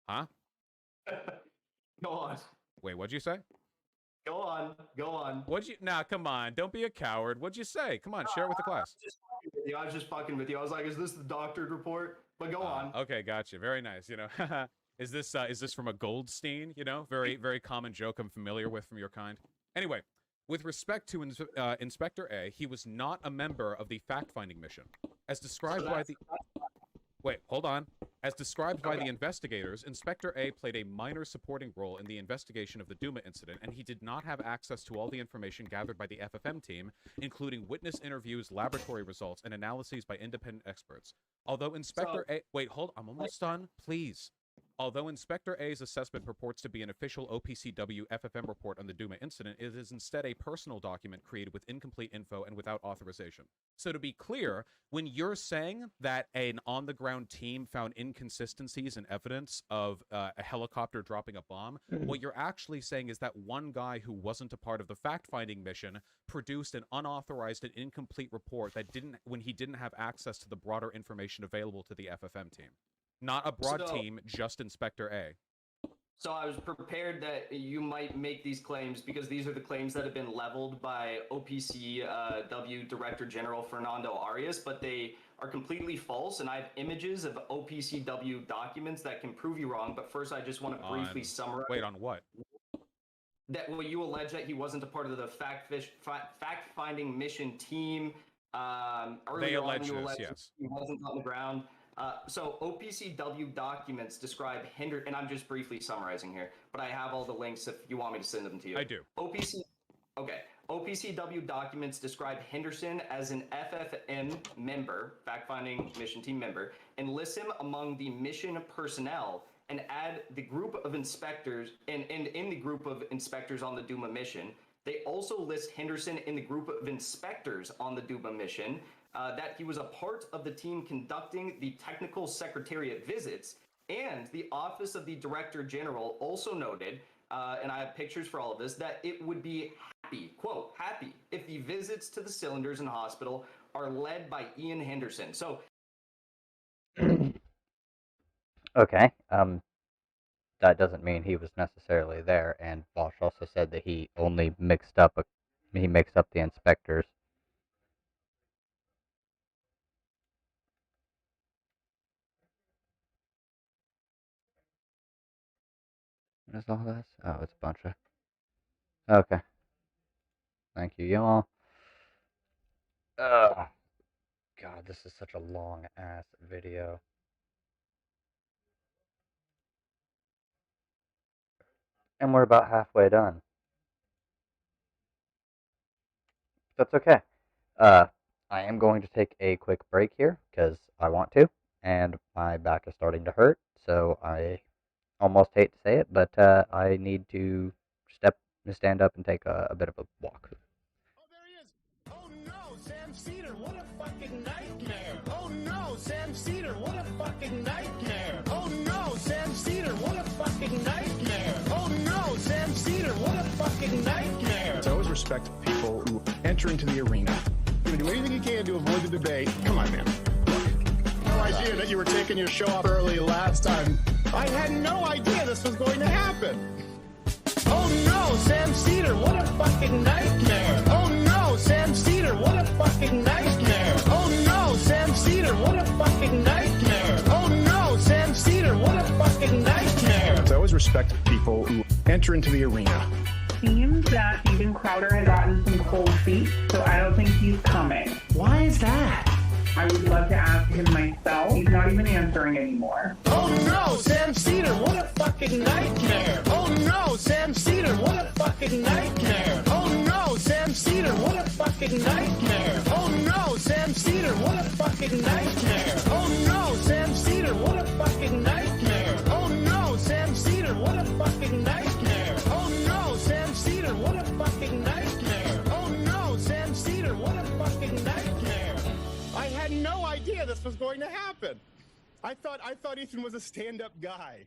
Huh? Go on. Wait, what'd you say? Go on. What'd you... Nah, come on. Don't be a coward. What'd you say? Come on, share it with the class. I was just fucking with you. I was like, is this the doctored report? But go on. Okay, gotcha. Very nice, you know. Is this from a Goldstein, you know? Very, very common joke I'm familiar with from your kind. Anyway, with respect to Inspector A, he was not a member of the fact-finding mission. As described by the... Wait, hold on. As described by the investigators, Inspector A played a minor supporting role in the investigation of the Duma incident, and he did not have access to all the information gathered by the FFM team, including witness interviews, laboratory results, and analyses by independent experts. Although Inspector A... Wait, hold on. I'm almost done. Please. Although Inspector A's assessment purports to be an official OPCW FFM report on the Duma incident, it is instead a personal document created with incomplete info and without authorization. So to be clear, when you're saying that an on-the-ground team found inconsistencies in evidence of a helicopter dropping a bomb, what you're actually saying is that one guy who wasn't a part of the fact-finding mission produced an unauthorized and incomplete report that when he didn't have access to the broader information available to the FFM team. Not a broad team, just Inspector A. So I was prepared that you might make these claims because these are the claims that have been leveled by OPCW Director General Fernando Arias, but they are completely false, and I have images of OPCW documents that can prove you wrong, but first I just want to briefly summarize... Wait, on what? That you allege that he wasn't a part of the fact-finding mission team. They allege this, yes. He wasn't on the ground. So OPCW documents describe Henderson, and I'm just briefly summarizing here, but I have all the links if you want me to send them to you. I do. OPCW documents describe Henderson as an FFM member, fact-finding mission team member, and list him among the mission personnel and add the group of inspectors, and in the group of inspectors on the Duma mission. They also list Henderson in the group of inspectors on the Duma mission, that he was a part of the team conducting the technical secretariat visits, and the Office of the Director General also noted, and I have pictures for all of this, that it would be happy, quote, happy, if the visits to the cylinders in hospital are led by Ian Henderson. So Okay. That doesn't mean he was necessarily there. And Vaush also said that he only mixed up the inspectors. What is all this? Oh, it's a bunch of. Okay. Thank you, y'all. Ugh. God, this is such a long ass video. And we're about halfway done. That's okay. I am going to take a quick break here because I want to, and my back is starting to hurt. So I almost hate to say it, but I need to stand up and take a bit of a walk. Oh no, Sam Cedar, what a fucking nightmare. Oh no, Sam Cedar, what a fucking nightmare. Oh no, Sam Cedar, what a fucking nightmare. Oh no, Sam Cedar, what a fucking nightmare. I always respect people who enter into the arena. You do anything you can to avoid the debate. Come on, man. Look, no idea that you were taking your show off early last time. I had no idea this was going to happen. Oh no, Sam Cedar, what a fucking nightmare. Oh no, Sam Cedar, what a fucking nightmare. Oh no, Sam Cedar, what a fucking nightmare. Oh no, Sam Cedar, what a fucking nightmare. I always respect people who enter into the arena. Seems that even Crowder has gotten some cold feet, so I don't think he's coming. Why is that? I would love to ask him myself. He's not even answering anymore. Oh no, Sam Cedar, what a fucking nightmare. Oh no, Sam Cedar, what a fucking nightmare. Oh no, Sam Cedar, what a fucking nightmare. Oh no, Sam Cedar, what a fucking nightmare. Oh no, Sam Cedar, what a fucking nightmare. Oh no, Sam Cedar, what a fucking nightmare. Oh no, Sam Cedar, what a fucking nightmare. Oh no, Sam Cedar, what a fucking nightmare. I had no idea this was going to happen. I thought Ethan was a stand-up guy.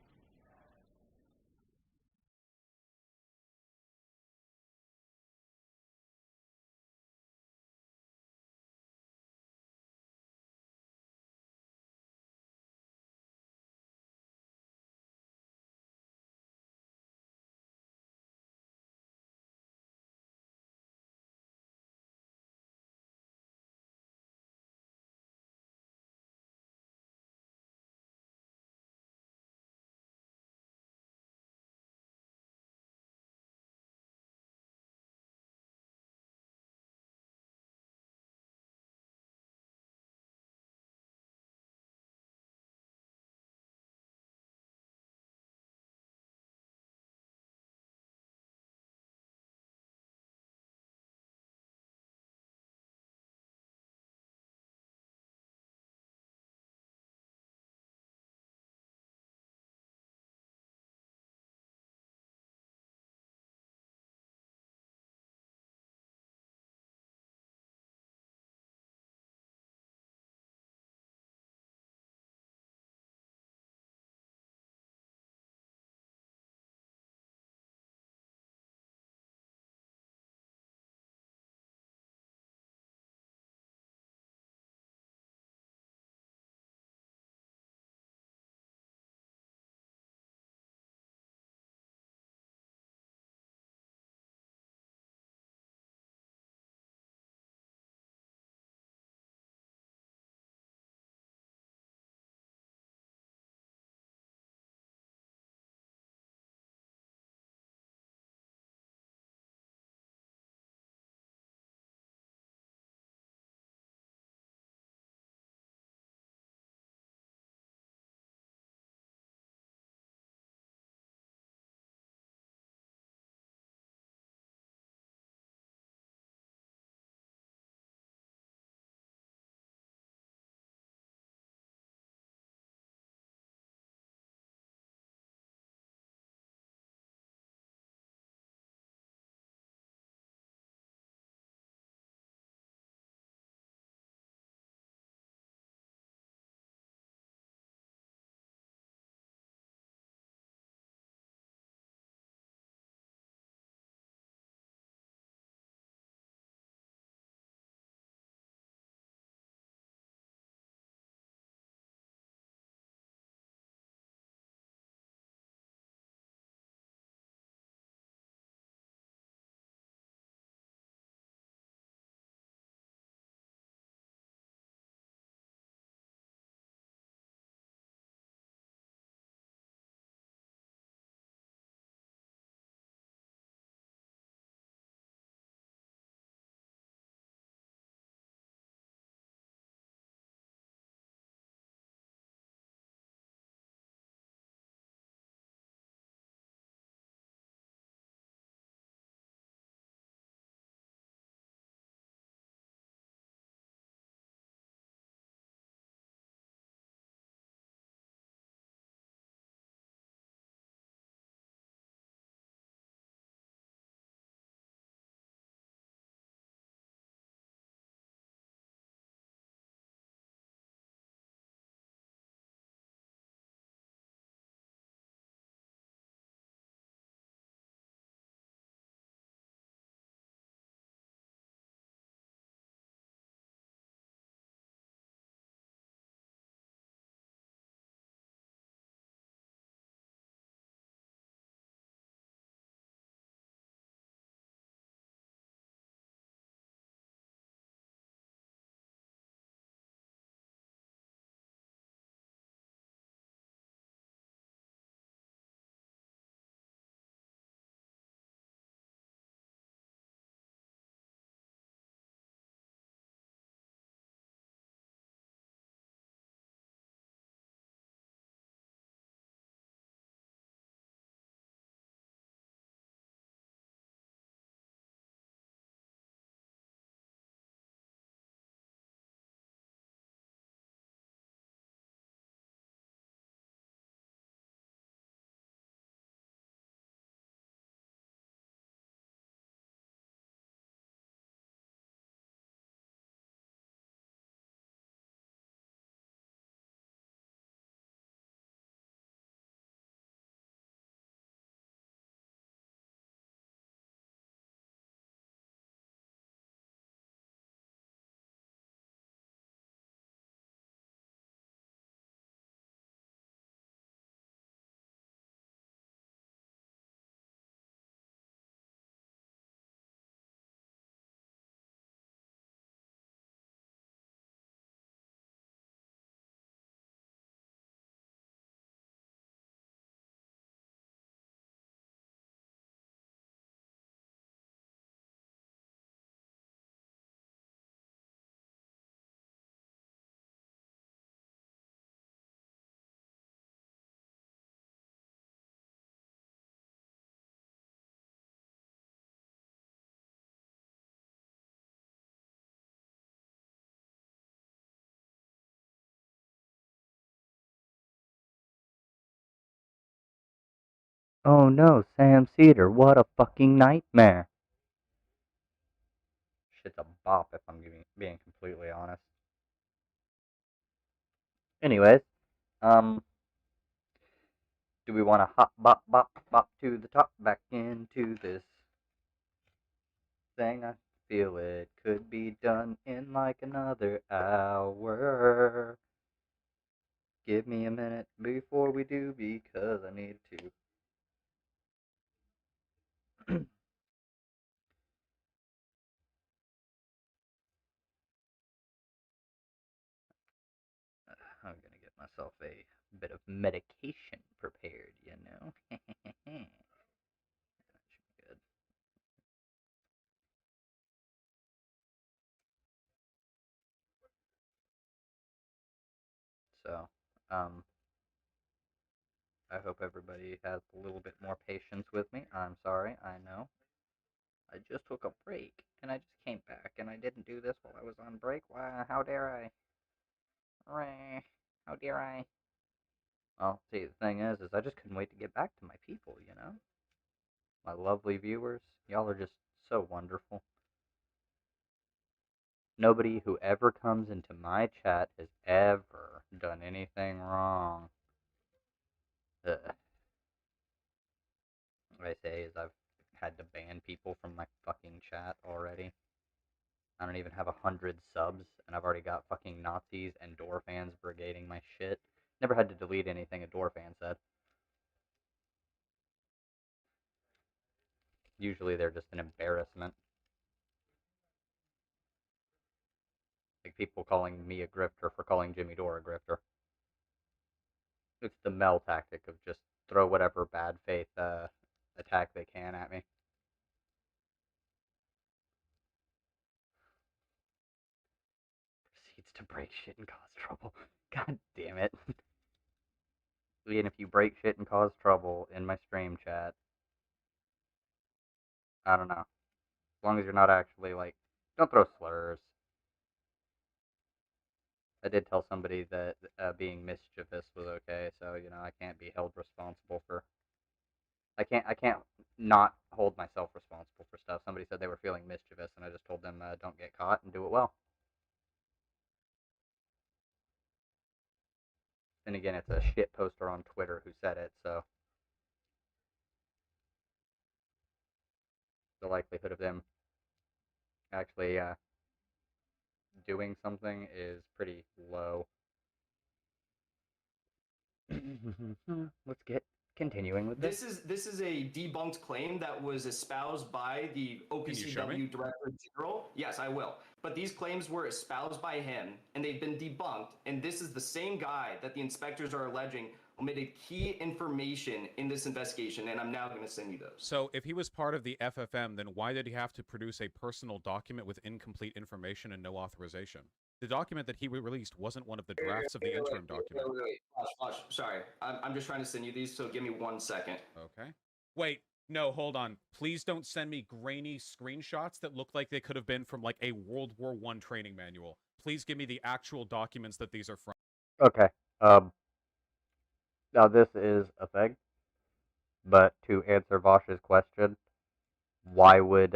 Oh no, Sam Cedar, what a fucking nightmare. Shit's a bop if I'm being completely honest. Anyways, do we want to hop, bop, bop, bop to the top, back into this thing? I feel it could be done in like another hour. Give me a minute before we do, because I need to. I'm gonna get myself a bit of medication prepared, you know? That should be good. So, I hope everybody has a little bit more patience with me. I'm sorry, I know. I just took a break, and I just came back, and I didn't do this while I was on break. Why, how dare I? How dare I? Well, see, the thing is I just couldn't wait to get back to my people, you know? My lovely viewers, y'all are just so wonderful. Nobody who ever comes into my chat has ever done anything wrong. Ugh. What I say is I've had to ban people from my fucking chat already. I don't even have 100 subs, and I've already got fucking Nazis and Dore fans brigading my shit. Never had to delete anything a Dore fan said. Usually they're just an embarrassment. Like people calling me a grifter for calling Jimmy Dore a grifter. It's the Mel tactic of just throw whatever bad faith attack they can at me. Proceeds to break shit and cause trouble. God damn it. And if you break shit and cause trouble in my stream chat, I don't know. As long as you're not actually, like, don't throw slurs. I did tell somebody that being mischievous was okay, so, you know, I can't be held responsible for... I can't not hold myself responsible for stuff. Somebody said they were feeling mischievous, and I just told them, don't get caught and do it well. And again, it's a shit poster on Twitter who said it, so... the likelihood of them actually doing something is pretty low. Let's get continuing with this. This is a debunked claim that was espoused by the OPCW Director General. Yes, I will. But these claims were espoused by him, and they've been debunked. And this is the same guy that the inspectors are alleging omitted key information in this investigation, and I'm now going to send you those. So if he was part of the FFM, then why did he have to produce a personal document with incomplete information and no authorization? The document that he released wasn't one of the drafts of the interim document. Wait. Vaush, sorry. I'm just trying to send you these, so give me 1 second. Okay. Wait, no, hold on. Please don't send me grainy screenshots that look like they could have been from, like, a World War I training manual. Please give me the actual documents that these are from. Okay. Now this is a thing, but to answer Vaush's question, why would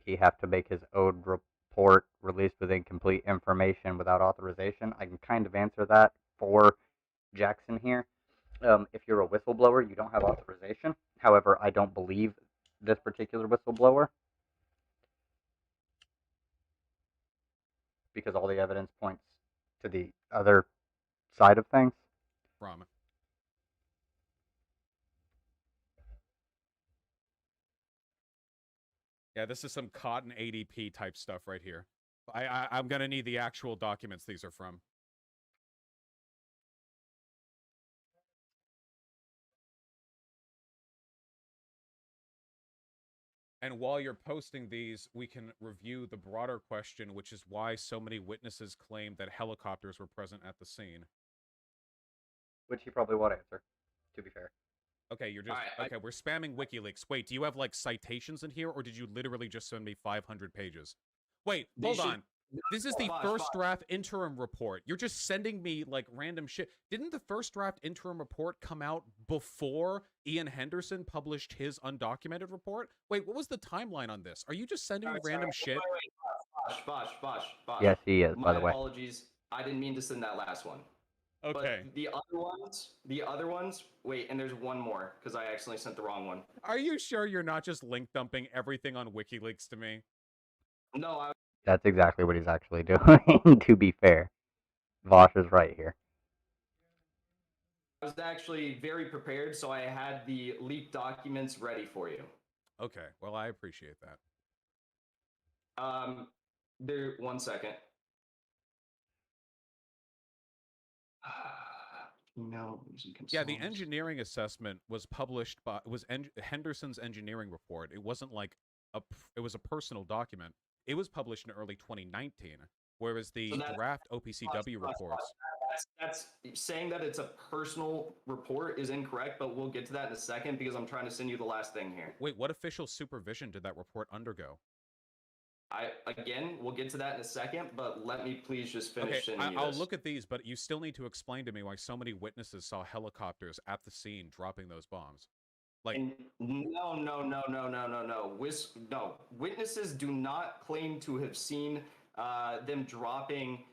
he have to make his own report released with incomplete information without authorization? I can kind of answer that for Jackson here. If you're a whistleblower, you don't have authorization. However, I don't believe this particular whistleblower because all the evidence points to the other side of things. From. Yeah, this is some cotton ADP type stuff right here. I'm gonna need the actual documents these are from. And while you're posting these, we can review the broader question, which is why so many witnesses claim that helicopters were present at the scene. Which he probably won't answer, to be fair. Okay, you're just... okay, we're spamming WikiLeaks. Wait, do you have, like, citations in here, or did you literally just send me 500 pages? Wait, hold on. This is the first draft interim report. You're just sending me like random shit. Didn't the first draft interim report come out before Ian Henderson published his undocumented report? Wait, what was the timeline on this? Are you just sending me random shit? Vaush. Yes, he is, by the way. My apologies. I didn't mean to send that last one. Okay. But the other ones, wait, and there's one more, because I accidentally sent the wrong one. Are you sure you're not just link dumping everything on WikiLeaks to me? No, That's exactly what he's actually doing, to be fair. Vaush is right here. I was actually very prepared, so I had the leaked documents ready for you. Okay, well, I appreciate that. There, 1 second. No. Yeah, the engineering assessment was published by Henderson's engineering report. It wasn't like it was a personal document. It was published in early 2019, whereas the draft OPCW reports. That's saying that it's a personal report is incorrect, but we'll get to that in a second because I'm trying to send you the last thing here. Wait, what official supervision did that report undergo? We'll get to that in a second, but let me please just finish. Okay, I'll look at these, but you still need to explain to me why so many witnesses saw helicopters at the scene dropping those bombs. Like, no. Witnesses do not claim to have seen them dropping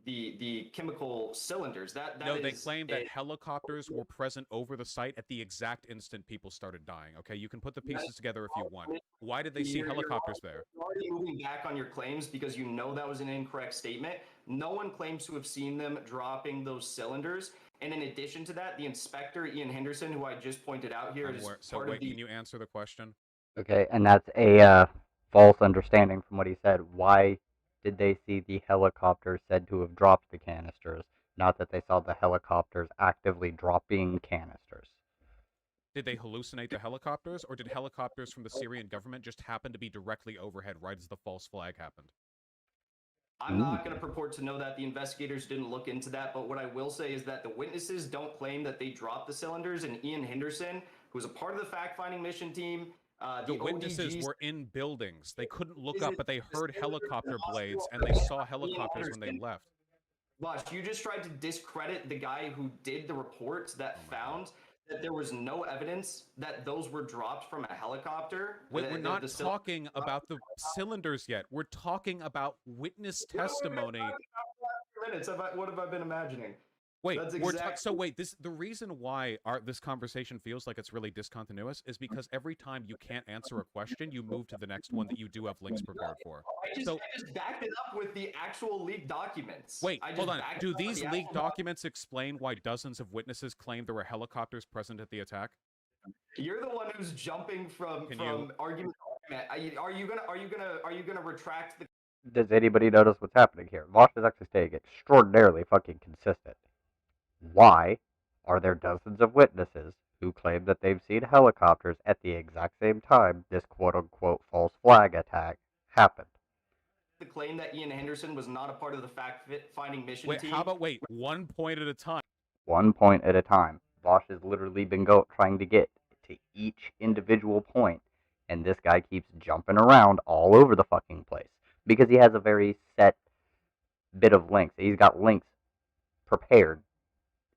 the chemical cylinders. They claim that helicopters were present over the site at the exact instant people started dying. Okay, you can put the pieces together if you want. Why did they see helicopters there? You're already moving back on your claims because you know that was an incorrect statement. No one claims to have seen them dropping those cylinders. And in addition to that, the inspector, Ian Henderson, who I just pointed out here, is so wait, can you answer the question? Okay, and that's a false understanding from what he said. Why did they see the helicopters said to have dropped the canisters, not that they saw the helicopters actively dropping canisters? Did they hallucinate the helicopters, or did helicopters from the Syrian government just happen to be directly overhead right as the false flag happened? I'm not going to purport to know that. The investigators didn't look into that, but what I will say is that the witnesses don't claim that they dropped the cylinders, and Ian Henderson, who was a part of the fact-finding mission team, the witnesses were in buildings. They couldn't look up, but they heard helicopter blades, and they saw helicopters when they left. Vaush, you just tried to discredit the guy who did the reports that found that there was no evidence that those were dropped from a helicopter. Wait, we're not talking about the cylinders yet. We're talking about witness testimony. What have I been imagining? Wait, the reason why this conversation feels like it's really discontinuous is because every time you can't answer a question, you move to the next one that you do have links prepared for. I just backed it up with the actual leaked documents. Wait, hold on. Do these leaked documents explain why dozens of witnesses claim there were helicopters present at the attack? You're the one who's jumping from argument to argument. Are you gonna retract the? Does anybody notice what's happening here? Vaush is actually staying extraordinarily fucking consistent. Why are there dozens of witnesses who claim that they've seen helicopters at the exact same time this quote-unquote false flag attack happened? The claim that Ian Henderson was not a part of the fact-finding mission team. How about 1 point at a time? 1 point at a time. Vaush has literally been trying to get to each individual point, and this guy keeps jumping around all over the fucking place because he has a very set bit of links. He's got links prepared.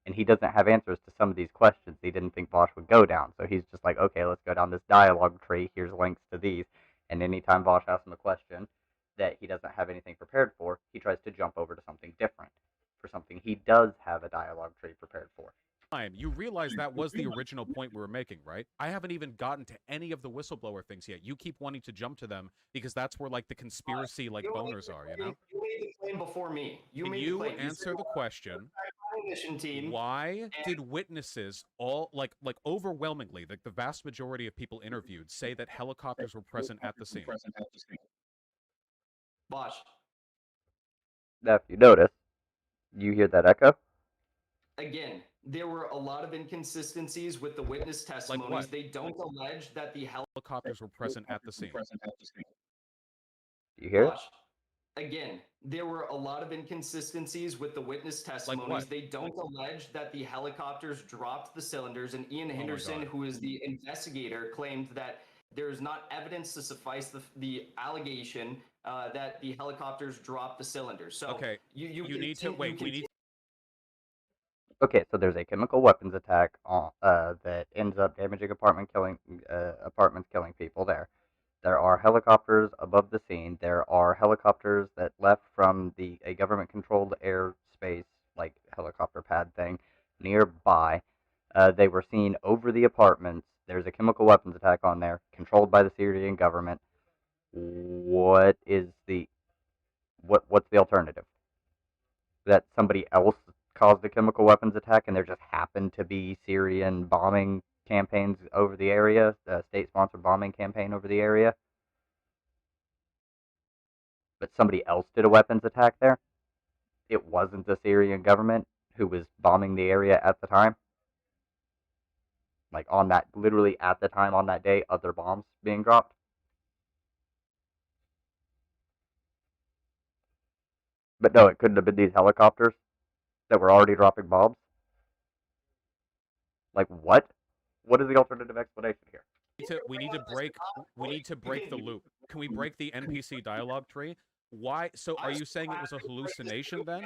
And he doesn't have answers to some of these questions he didn't think Vaush would go down. So he's just like, okay, let's go down this dialogue tree. Here's links to these. And anytime Vaush asks him a question that he doesn't have anything prepared for, he tries to jump over to something different for something he does have a dialogue tree prepared for. You realize that was the original point we were making, right? I haven't even gotten to any of the whistleblower things yet. You keep wanting to jump to them because that's where like the conspiracy boners are, you know? You made the claim before me. Can you answer the question? Why did witnesses overwhelmingly, like the vast majority of people interviewed, say that helicopters were present at the scene? Vaush. Now, if you notice, you hear that echo? Again, there were a lot of inconsistencies with the witness testimonies. They don't allege that the helicopters were present at the scene. Do you hear it? Again, there were a lot of inconsistencies with the witness testimonies. They don't allege that the helicopters dropped the cylinders, and Ian Henderson, who is the investigator, claimed that There's not evidence to suffice the allegation that the helicopters dropped the cylinders. So okay, you need to wait. We need. Okay, so there's a chemical weapons attack that ends up damaging apartments, killing people there. There are helicopters above the scene. There are helicopters that left from a government-controlled airspace, like helicopter pad thing, nearby. They were seen over the apartments. There's a chemical weapons attack on there, controlled by the Syrian government. What's the alternative? That somebody else caused a chemical weapons attack, and there just happened to be Syrian bombing campaigns over the area, the state-sponsored bombing campaign over the area. But somebody else did a weapons attack there. It wasn't the Syrian government who was bombing the area at the time. Like literally at the time on that day, other bombs being dropped. But no, it couldn't have been these helicopters that were already dropping bombs. Like what? What is the alternative explanation here? We need to break the loop. Can we break the NPC dialogue tree? Why? So are you saying it was a hallucination then?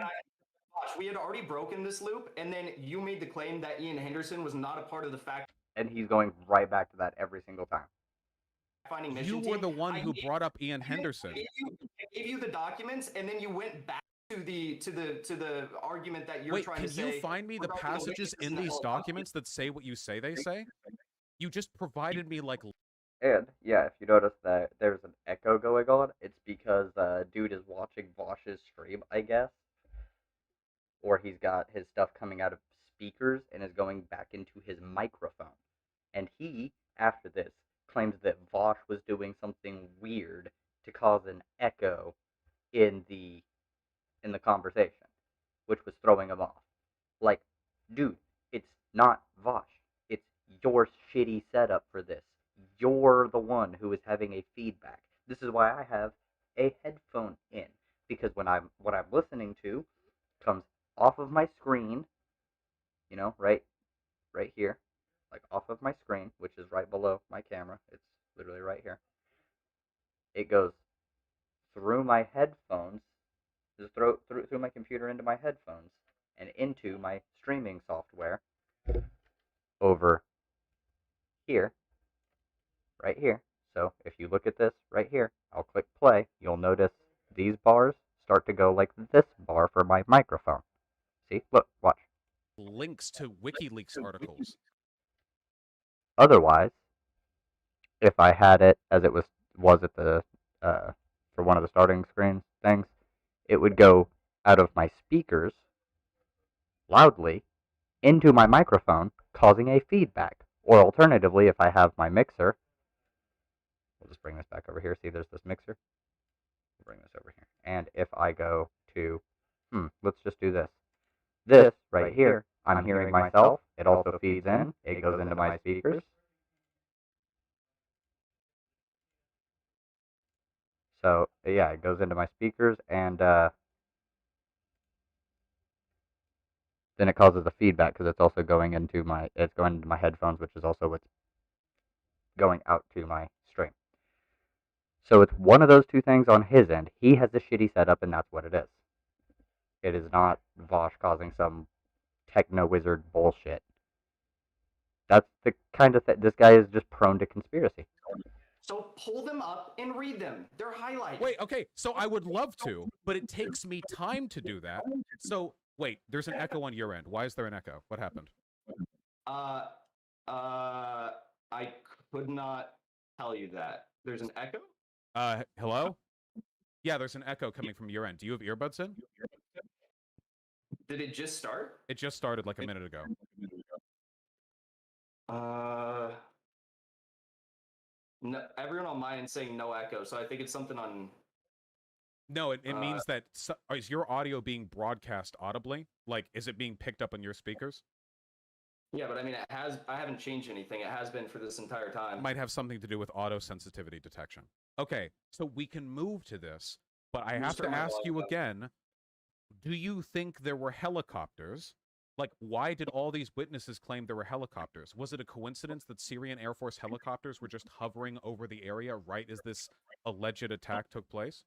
We had already broken this loop, and then you made the claim that Ian Henderson was not a part of the fact. And he's going right back to that every single time. You were the one who brought up Ian Henderson. I gave you the documents, and then you went back to the argument that you're trying to say. Wait, can you find me the passages in these documents that say what you say they say? You just provided me like. And yeah, if you notice that there's an echo going on, it's because dude is watching Vaush's stream, I guess, or he's got his stuff coming out of speakers and is going back into his microphone. And he, after this, claims that Vaush was doing something weird to cause an echo in the conversation, which was throwing him off. Like, dude, it's not Vaush. It's your shitty setup for this. You're the one who is having a feedback. This is why I have a headphone in, because what I'm listening to comes off of my screen, you know, right here, like off of my screen, which is right below my camera. It's literally right here. It goes through my headphones, just through my computer into my headphones, and into my streaming software over here, right here. So if you look at this right here, I'll click play, you'll notice these bars start to go like this bar for my microphone. See? Look, watch. Links to WikiLeaks articles. Otherwise, if I had it as it was at the for one of the starting screen things, it would go out of my speakers loudly into my microphone, causing a feedback. Or alternatively, if I have my mixer, we'll just bring this back over here. See, there's this mixer. We'll bring this over here. And if I go to, let's just do this. This right here, I'm hearing myself. It also feeds in. It goes into my speakers. So yeah, it goes into my speakers, and then it causes a feedback because it's also going into my headphones, which is also what's going out to my stream. So it's one of those two things on his end. He has a shitty setup, and that's what it is. It is not Vaush causing some techno wizard bullshit. That's the kind of this guy is just prone to conspiracy. So pull them up and read them. They're highlighted. Wait, okay, so I would love to, but it takes me time to do that. So, wait, there's an echo on your end. Why is there an echo? What happened? I could not tell you that. There's an echo? Hello? Yeah, there's an echo coming from your end. Do you have earbuds in? Did it just start? It just started like a minute ago. No, everyone on mine is saying no echo, so I think it's something on. No, it means that is your audio being broadcast audibly? Like, is it being picked up on your speakers? Yeah, but I mean, I haven't changed anything. It has been for this entire time. Might have something to do with auto sensitivity detection. Okay, so we can move to this, but I have to ask you again. Do you think there were helicopters Like, why did all these witnesses claim there were helicopters? Was it a coincidence that Syrian Air Force helicopters were just hovering over the area right as this alleged attack took place?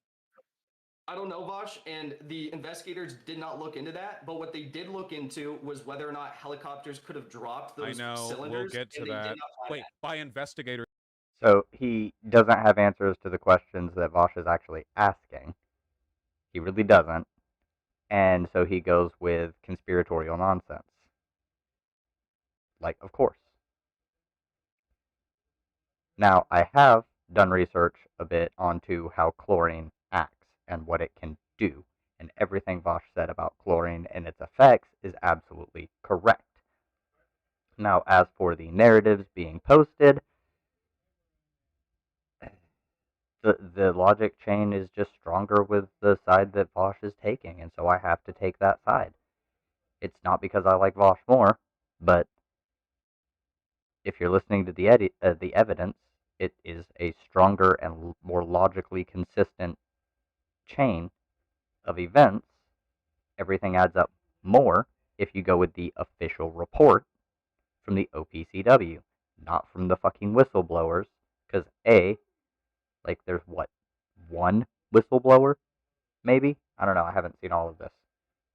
I don't know, Vaush, and the investigators did not look into that, but what they did look into was whether or not helicopters could have dropped those cylinders. We'll get to that. Wait, by investigators. So he doesn't have answers to the questions that Vaush is actually asking. He really doesn't. And so he goes with conspiratorial nonsense. Like, of course. Now, I have done research a bit onto how chlorine acts and what it can do. And everything Vaush said about chlorine and its effects is absolutely correct. Now, as for the narratives being posted, the logic chain is just stronger with the side that Vaush is taking, and so I have to take that side. It's not because I like Vaush more, but if you're listening to the evidence, it is a stronger and more logically consistent chain of events. Everything adds up more if you go with the official report from the OPCW, not from the fucking whistleblowers, because like there's what, one whistleblower, maybe? I don't know, I haven't seen all of this.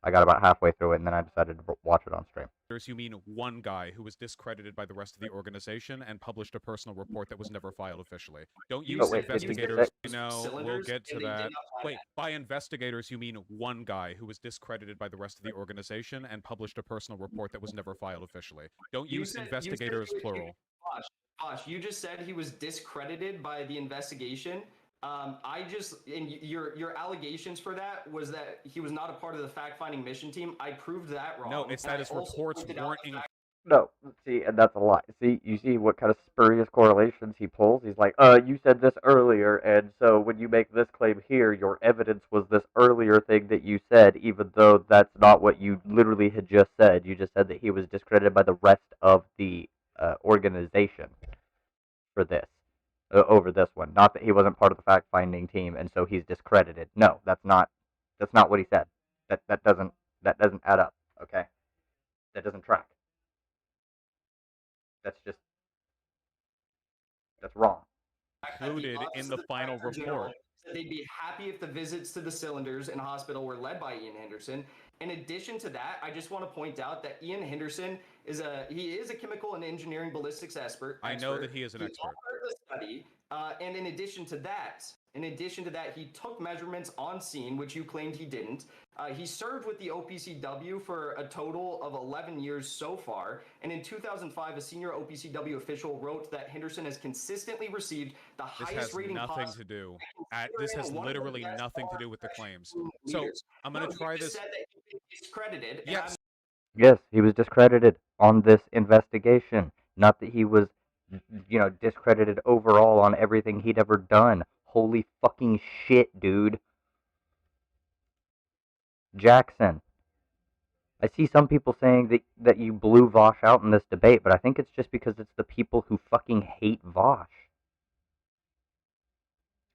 I got about halfway through it, and then I decided to watch it on stream. You mean one guy who was discredited by the rest of the organization and published a personal report that was never filed officially. Don't use investigators. No, we'll get to that. Wait, by investigators, you mean one guy who was discredited by the rest of the organization and published a personal report that was never filed officially. Don't use investigators, plural. Vaush, you just said he was discredited by the investigation. And your allegations for that was that he was not a part of the fact-finding mission team. I proved that wrong. No, it's that his reports weren't. No, see, and that's a lie. See, you see what kind of spurious correlations he pulls? He's like, you said this earlier, and so when you make this claim here, your evidence was this earlier thing that you said, even though that's not what you literally had just said. You just said that he was discredited by the rest of the organization for this. Over this one, not that he wasn't part of the fact-finding team, and so he's discredited. No, that's not what he said. That doesn't add up. Okay, that doesn't track. That's wrong. Included in the final report. They'd be happy if the visits to the cylinders in hospital were led by Ian Henderson. In addition to that, I just want to point out that Ian Henderson is a chemical and engineering ballistics expert. I know that he is an expert. The study, and in addition to that, he took measurements on scene, which you claimed he didn't. He served with the OPCW for a total of 11 years so far, and in 2005, a senior OPCW official wrote that Henderson has consistently received the highest rating possible. This has nothing to do. This has literally nothing to do with the claims. So I'm going to try this. Said that he was discredited. Yes. Yes, he was discredited on this investigation. Not that he was, discredited overall on everything he'd ever done. Holy fucking shit, dude. Jackson. I see some people saying that you blew Vaush out in this debate, but I think it's just because it's the people who fucking hate Vaush.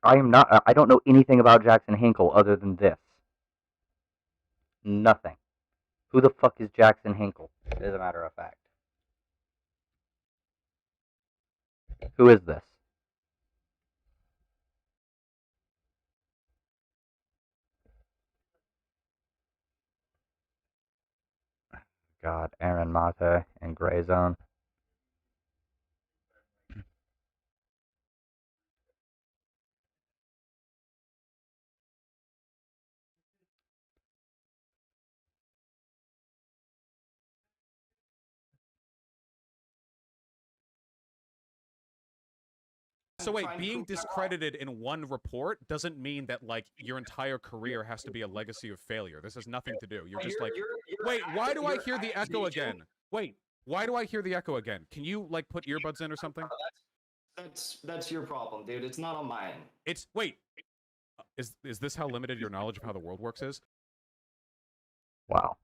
I don't know anything about Jackson Hinkle other than this. Nothing. Who the fuck is Jackson Hinkle, as a matter of fact? Who is this? God, Aaron Mate and Gray Zone. So wait, being discredited in one report doesn't mean that your entire career has to be a legacy of failure. This has nothing to do. You're just wait, why do I hear the echo again? Wait, why do I hear the echo again? Can you put earbuds in or something? That's your problem, dude. It's not on mine. Is this how limited your knowledge of how the world works is? Wow.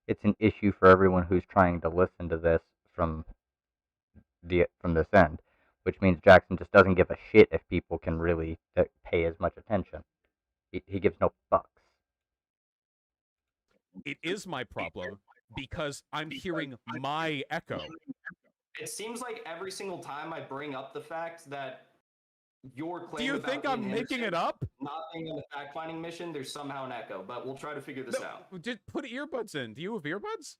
It's an issue for everyone who's trying to listen to this from this end. Which means Jackson just doesn't give a shit if people can really pay as much attention. He gives no fucks. It is my problem because I'm hearing my echo. It seems like every single time I bring up the fact that your claim Do you about think being I'm making it innocent up? not being on the fact-finding mission, there's somehow an echo, but we'll try to figure this out. Just put earbuds in. Do you have earbuds?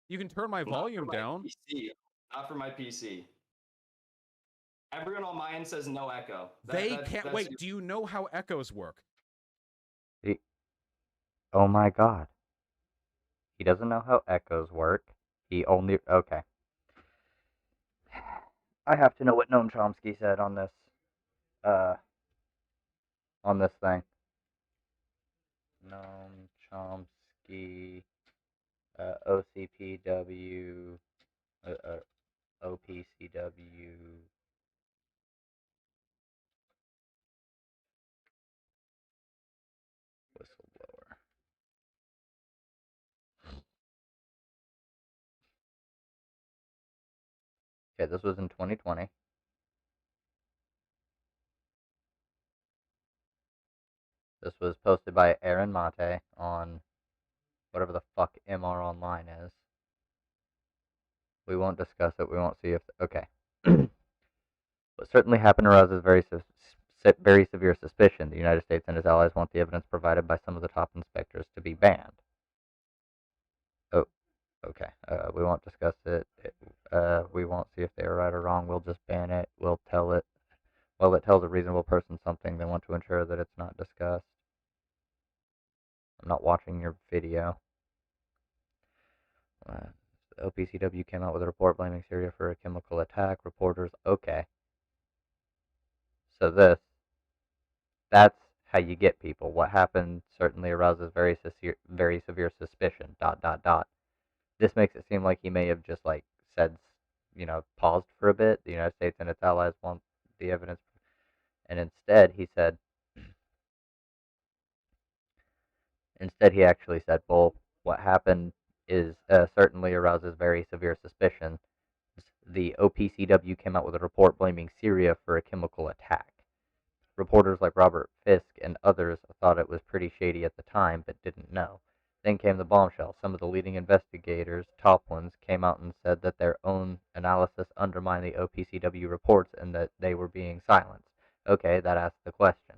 You can turn my volume down. PC. Not for my PC. Everyone on my end says no echo. They can't wait. Do you know how echoes work? Oh my god. He doesn't know how echoes work. He only... Okay. I have to know what Noam Chomsky said on this thing. Noam Chomsky, OCPW, OPCW. Whistleblower. Okay, this was in 2020. This was posted by Aaron Mate on whatever the fuck MR Online is. We won't discuss it. We won't see if... Okay. What certainly happened arouses very severe suspicion. The United States and its allies want the evidence provided by some of the top inspectors to be banned. Oh, okay. We won't discuss it. We won't see if they are right or wrong. We'll just ban it. We'll tell it. Well, it tells a reasonable person something. They want to ensure that it's not discussed. I'm not watching your video. OPCW came out with a report blaming Syria for a chemical attack. Reporters, okay. So that's how you get people. What happened certainly arouses very severe suspicion, ... This makes it seem like he may have just, like, said, paused for a bit. The United States and its allies want the evidence. And instead, he said, he actually said, well, what happened is certainly arouses very severe suspicion. The OPCW came out with a report blaming Syria for a chemical attack. Reporters like Robert Fisk and others thought it was pretty shady at the time, but didn't know. Then came the bombshell. Some of the leading investigators, top ones, came out and said that their own analysis undermined the OPCW reports and that they were being silenced. Okay, that asks the question.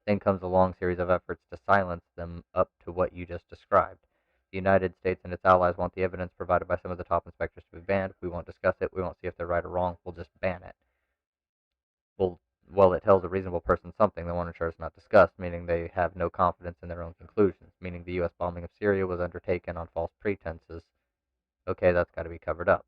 Then comes a long series of efforts to silence them up to what you just described. The United States and its allies want the evidence provided by some of the top inspectors to be banned. We won't discuss it. We won't see if they're right or wrong. We'll just ban it. Well, it tells a reasonable person something. They want to ensure it's not discussed, meaning they have no confidence in their own conclusions, meaning the U.S. bombing of Syria was undertaken on false pretenses. Okay, that's got to be covered up.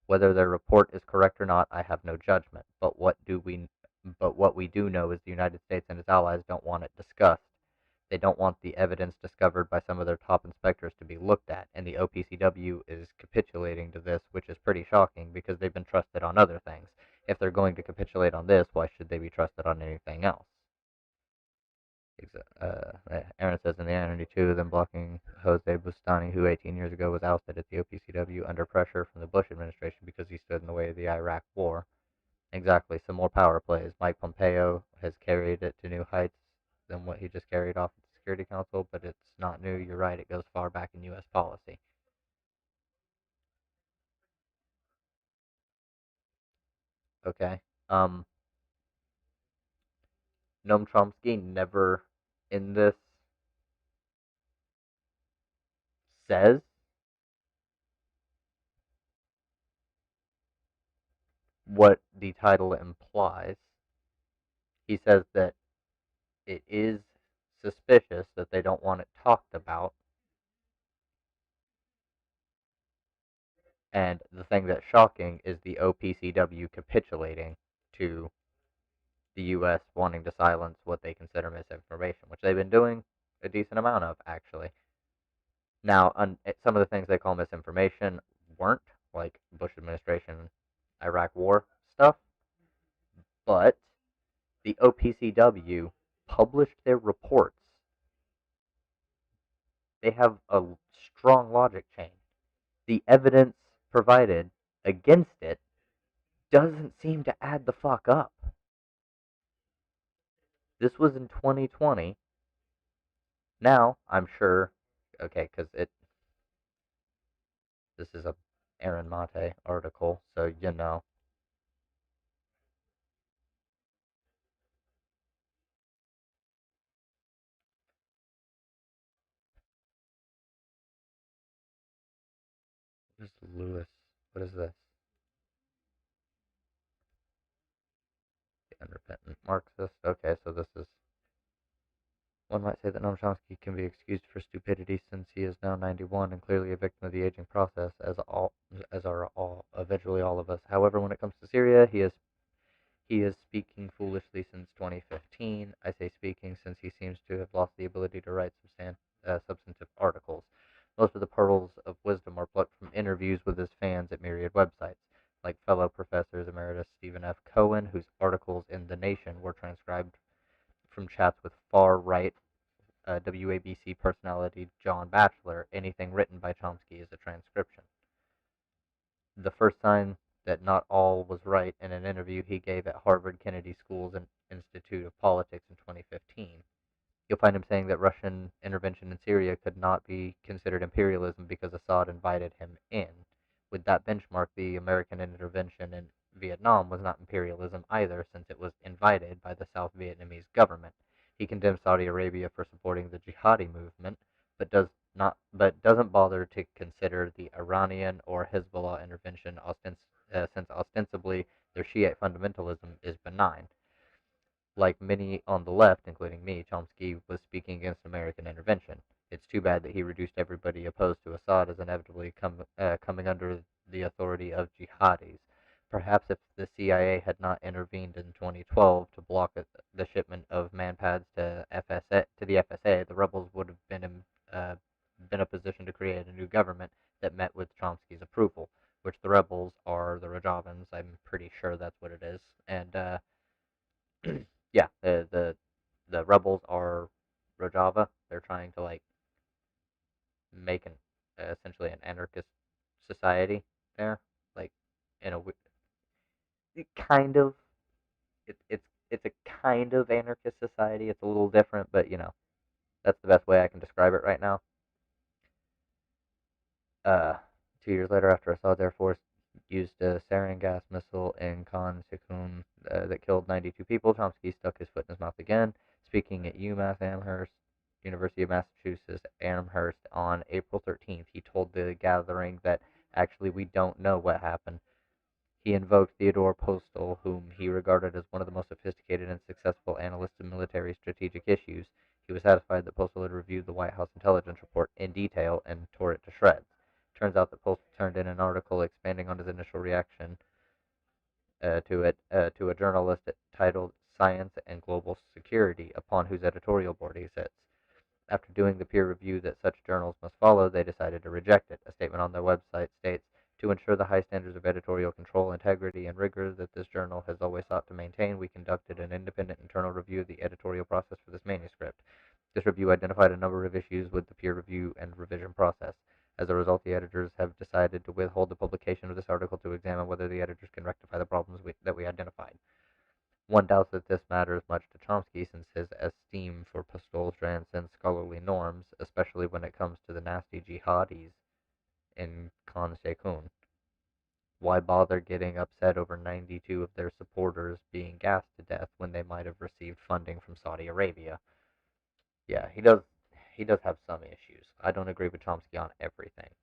Whether their report is correct or not, I have no judgment. But what we do know is the United States and its allies don't want it discussed. They don't want the evidence discovered by some of their top inspectors to be looked at, and the OPCW is capitulating to this, which is pretty shocking because they've been trusted on other things. If they're going to capitulate on this, why should they be trusted on anything else? Aaron says in the Irony 2, then blocking Jose Bustani, who 18 years ago was ousted at the OPCW under pressure from the Bush administration because he stood in the way of the Iraq War. Exactly, some more power plays. Mike Pompeo has carried it to new heights than what he just carried off at the Security Council, but it's not new. You're right, it goes far back in U.S. policy. Okay. Noam Chomsky never in this says what the title implies. He says that it is suspicious that they don't want it talked about. And the thing that's shocking is the OPCW capitulating to the U.S. wanting to silence what they consider misinformation, which they've been doing a decent amount of, actually. Now, some of the things they call misinformation weren't, like Bush administration, Iraq war stuff, but the OPCW published their reports. They have a strong logic chain. The evidence provided against it doesn't seem to add the fuck up. This was in 2020. Now, I'm sure okay, because this is a Aaron Mate article, so you know. What is Lewis? What is this? The unrepentant Marxist. Okay, so this is. One might say that Noam Chomsky can be excused for stupidity since he is now 91 and clearly a victim of the aging process, as are eventually all of us. However, when it comes to Syria, he is speaking foolishly since 2015. I say speaking since he seems to have lost the ability to write substantive articles. Most of the pearls of wisdom are plucked from interviews with his fans at myriad websites, like fellow professors emeritus Stephen F. Cohen, whose articles in The Nation were transcribed from chats with far-right WABC personality John Batchelor. Anything written by Chomsky is a transcription. The first sign that not all was right in an interview he gave at Harvard Kennedy School's Institute of Politics in 2015. You'll find him saying that Russian intervention in Syria could not be considered imperialism because Assad invited him in. With that benchmark, the American intervention in Vietnam was not imperialism either, since it was invited by the South Vietnamese government. He condemns Saudi Arabia for supporting the jihadi movement, but doesn't bother to consider the Iranian or Hezbollah intervention, since ostensibly their Shiite fundamentalism is benign. Like many on the left, including me, Chomsky was speaking against American intervention. It's too bad that he reduced everybody opposed to Assad as inevitably coming under the authority of jihadis. Perhaps if the CIA had not intervened in 2012 to block the shipment of manpads to the FSA, the rebels would have been in a position to create a new government that met with Chomsky's approval, which the rebels are the Rojavans. I'm pretty sure that's what it is. And yeah, the rebels are Rojava. They're trying to like make essentially an anarchist society there, like in a kind of it's a kind of anarchist society. It's a little different, but you know that's the best way I can describe it right now. 2 years later, after Assad's Air Force used a sarin gas missile in Khan Shaykhun that killed 92 people, Chomsky stuck his foot in his mouth again. Speaking at University of Massachusetts Amherst on April 13th, he told the gathering that actually we don't know what happened. He invoked Theodore Postel, whom he regarded as one of the most sophisticated and successful analysts of military strategic issues. He was satisfied that Postel had reviewed the White House intelligence report in detail and tore it to shreds. Turns out that Postel turned in an article expanding on his initial reaction to a journalist titled Science and Global Security, upon whose editorial board he sits. After doing the peer review that such journals must follow, they decided to reject it. A statement on their website states, "To ensure the high standards of editorial control, integrity, and rigor that this journal has always sought to maintain, we conducted an independent internal review of the editorial process for this manuscript. This review identified a number of issues with the peer review and revision process. As a result, the editors have decided to withhold the publication of this article to examine whether the editors can rectify the problems that we identified." One doubts that this matters much to Chomsky, since his esteem for Postel transcends scholarly norms, especially when it comes to the nasty jihadis in Khan Shaykhun. Why bother getting upset over 92 of their supporters being gassed to death when they might have received funding from Saudi Arabia? Yeah, he does have some issues. I don't agree with Chomsky on everything.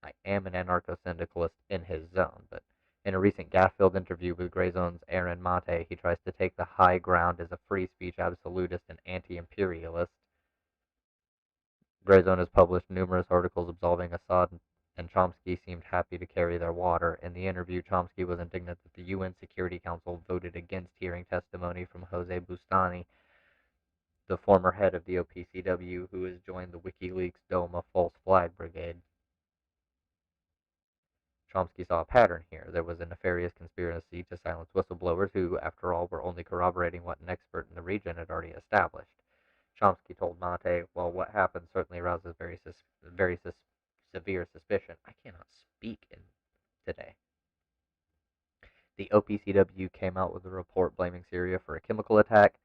I am an anarcho-syndicalist in his zone, but in a recent gaffe-filled interview with Grey Zone's Aaron Mate, he tries to take the high ground as a free speech absolutist and anti-imperialist. Grey Zone has published numerous articles absolving Assad, and Chomsky seemed happy to carry their water. In the interview, Chomsky was indignant that the UN Security Council voted against hearing testimony from Jose Bustani, the former head of the OPCW, who has joined the WikiLeaks DOMA false flag brigade. Chomsky saw a pattern here. There was a nefarious conspiracy to silence whistleblowers who, after all, were only corroborating what an expert in the region had already established. Chomsky told Mate, "Well, what happened certainly arouses very severe suspicion." I cannot speak today. The OPCW came out with a report blaming Syria for a chemical attack.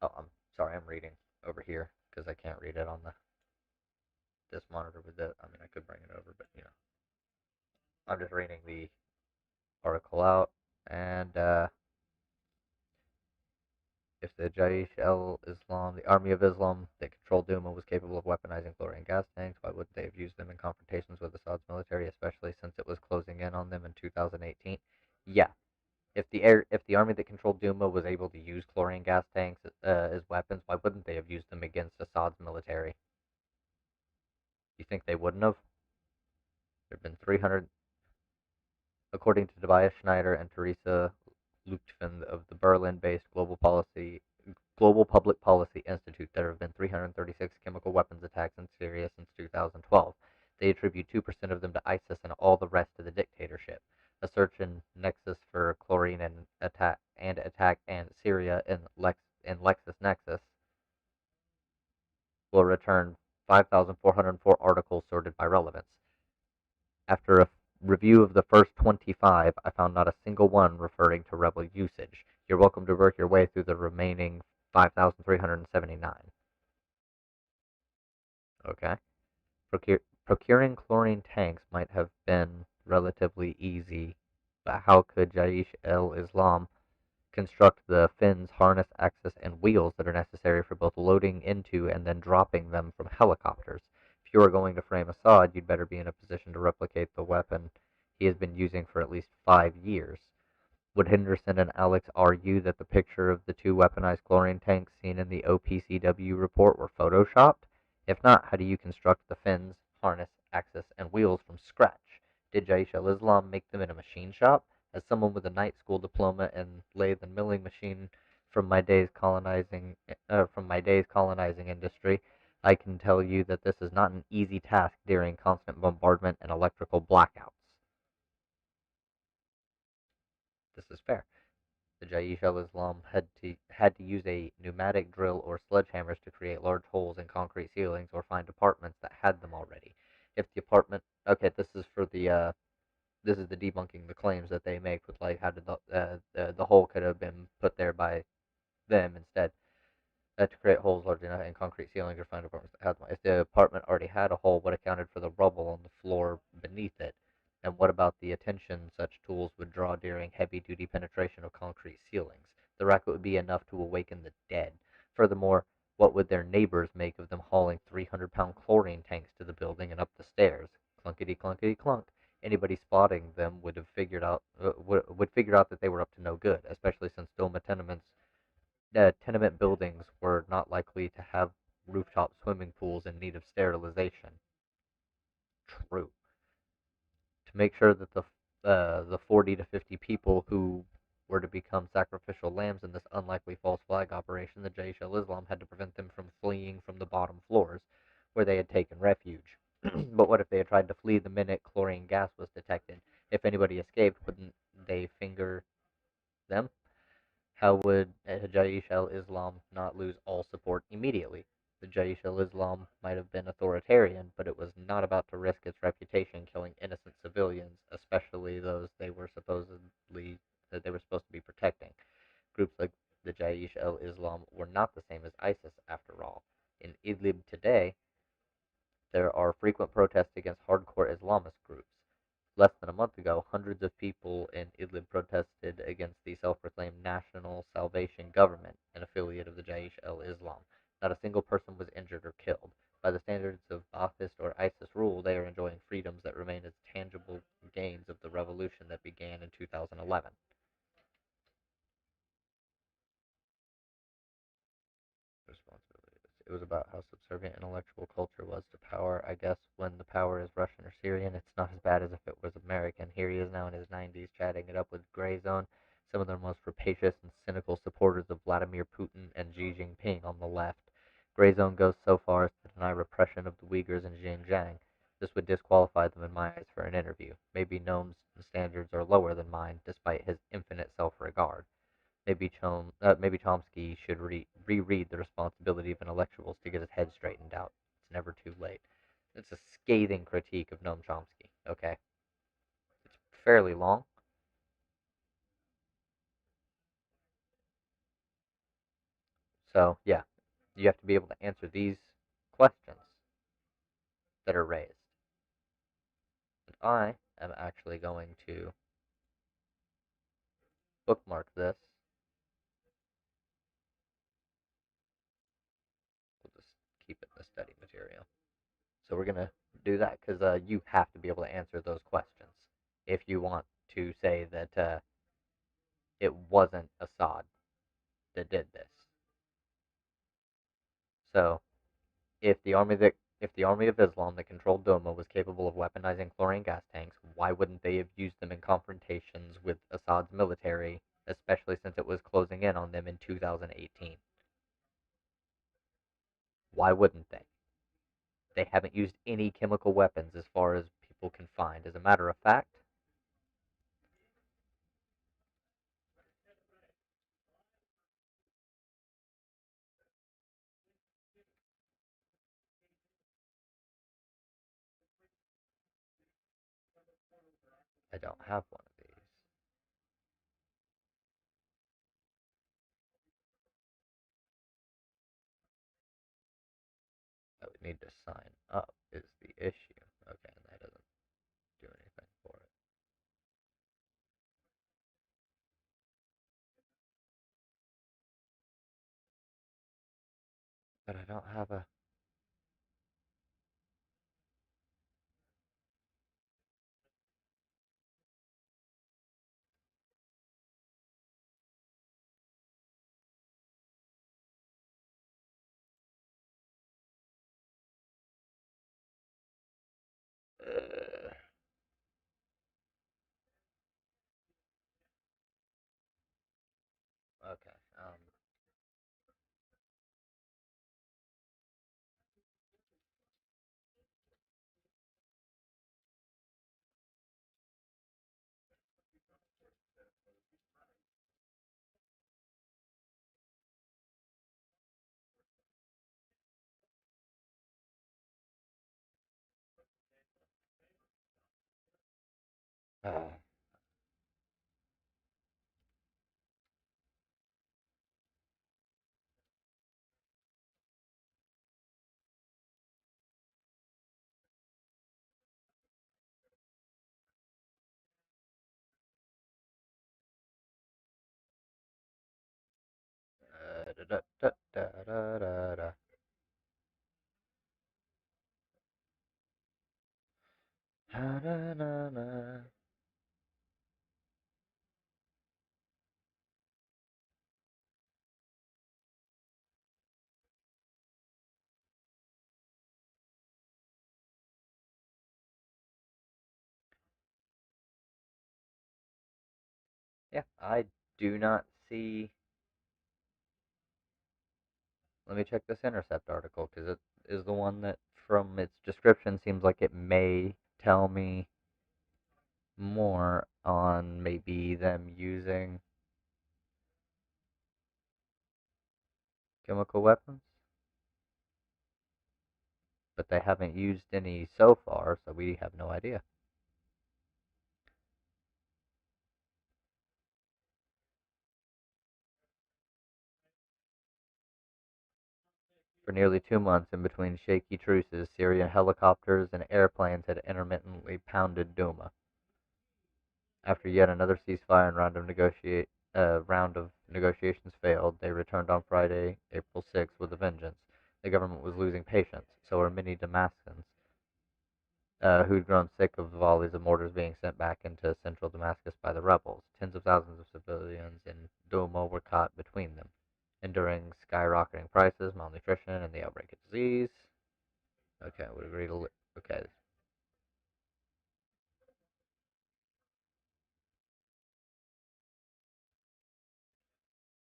Oh, I'm sorry, I'm reading over here because I can't read it on this monitor with it. I mean, I could bring it over, but I'm just reading the article out, and if the Jaish al-Islam, the army of Islam that controlled Douma, was capable of weaponizing chlorine gas tanks, why wouldn't they have used them in confrontations with Assad's military, especially since it was closing in on them in 2018? Yeah, if the army that controlled Douma was able to use chlorine gas tanks as weapons, why wouldn't they have used them against Assad's military? You think they wouldn't have? There have been 300, according to Tobias Schneider and Teresa Luchtfeld of the Berlin-based Global Public Policy Institute, there have been 336 chemical weapons attacks in Syria since 2012. They attribute 2% of them to ISIS and all the rest to the dictatorship. A search in Nexus for chlorine and attack and Syria in LexisNexis will return 5,404 articles sorted by relevance. After a review of the first 25, I found not a single one referring to rebel usage. You're welcome to work your way through the remaining 5,379. Okay. Procuring chlorine tanks might have been relatively easy, but how could Jaish al-Islam construct the fins, harness, axis, and wheels that are necessary for both loading into and then dropping them from helicopters? If you are going to frame Assad, you'd better be in a position to replicate the weapon he has been using for at least 5 years. Would Henderson and Alex argue that the picture of the two weaponized chlorine tanks seen in the OPCW report were photoshopped? If not, how do you construct the fins, harness, axis, and wheels from scratch? Did Jaish al-Islam make them in a machine shop? As someone with a night school diploma in lathe and milling machine from my days colonizing industry, I can tell you that this is not an easy task during constant bombardment and electrical blackouts. This is fair. The Jaish al-Islam had to use a pneumatic drill or sledgehammers to create large holes in concrete ceilings or find apartments that had them already. If the apartment, okay, this is the debunking the claims that they make with like how did the hole could have been put there by them instead to create holes large enough in concrete ceilings or find apartments that had them. If the apartment already had a hole, what accounted for the rubble on the floor beneath it? And what about the attention such tools would draw during heavy-duty penetration of concrete ceilings? The racket would be enough to awaken the dead. Furthermore, what would their neighbors make of them hauling 300-pound chlorine tanks to the building and up the stairs? Clunkety clunkety clunk. Anybody spotting them would have figured out that they were up to no good, especially since Doma tenement buildings were not likely to have rooftop swimming pools in need of sterilization. True. To make sure that the 40 to 50 people who were to become sacrificial lambs in this unlikely false flag operation, the Jaish al-Islam had to prevent them from fleeing from the bottom floors where they had taken refuge. But what if they had tried to flee the minute chlorine gas was detected? If anybody escaped, wouldn't they finger them? How would Jaish al-Islam not lose all support immediately? The Jaish al-Islam might have been authoritarian, but it was not about to risk its reputation killing innocent civilians, especially those they were supposed to be protecting. Groups like the Jaish al-Islam were not the same as ISIS, after all. In Idlib today, there are frequent protests against hardcore Islamist groups. Less than a month ago, hundreds of people in Idlib protested against the self-proclaimed National Salvation Government, an affiliate of the Jaish al-Islam. Not a single person was injured or killed. By the standards of Ba'athist or ISIS rule, they are enjoying freedoms that remain as tangible gains of the revolution that began in 2011. It was about how subservient intellectual culture was to power. I guess when the power is Russian or Syrian, it's not as bad as if it was American. Here he is now in his 90s chatting it up with Grey Zone, some of the most rapacious and cynical supporters of Vladimir Putin and Xi Jinping on the left. Grey Zone goes so far as to deny repression of the Uyghurs in Xinjiang. This would disqualify them in my eyes for an interview. Maybe Noam's standards are lower than mine, despite his infinite self-regard. Maybe Chomsky should reread The Responsibility of Intellectuals to get his head straightened out. It's never too late. It's a scathing critique of Noam Chomsky, okay? It's fairly long. So, yeah, you have to be able to answer these questions. that are raised. And I am actually going to bookmark this. We'll just keep it in the study material. So we're going to do that because you have to be able to answer those questions if you want to say that it wasn't Assad that did this. So if the army of Islam that controlled Doma was capable of weaponizing chlorine gas tanks, why wouldn't they have used them in confrontations with Assad's military, especially since it was closing in on them in 2018? Why wouldn't they? They haven't used any chemical weapons as far as people can find. As a matter of fact, I don't have one of these. I would need to sign up is the issue. Okay, and that doesn't do anything for it. But I don't have a... okay. Da, da, da, da, da, da. Da, da, da, da. Yeah, I do not see... Let me check this Intercept article, because it is the one that, from its description, seems like it may tell me more on maybe them using chemical weapons. But they haven't used any so far, so we have no idea. For nearly 2 months, in between shaky truces, Syrian helicopters and airplanes had intermittently pounded Douma. After yet another ceasefire and round of negotiations failed, they returned on Friday, April 6th, with a vengeance. The government was losing patience. So were many Damascus, who'd grown sick of the volleys of mortars being sent back into central Damascus by the rebels. Tens of thousands of civilians in Douma were caught between them, enduring skyrocketing prices, malnutrition, and the outbreak of disease. Okay, I would agree to... Okay.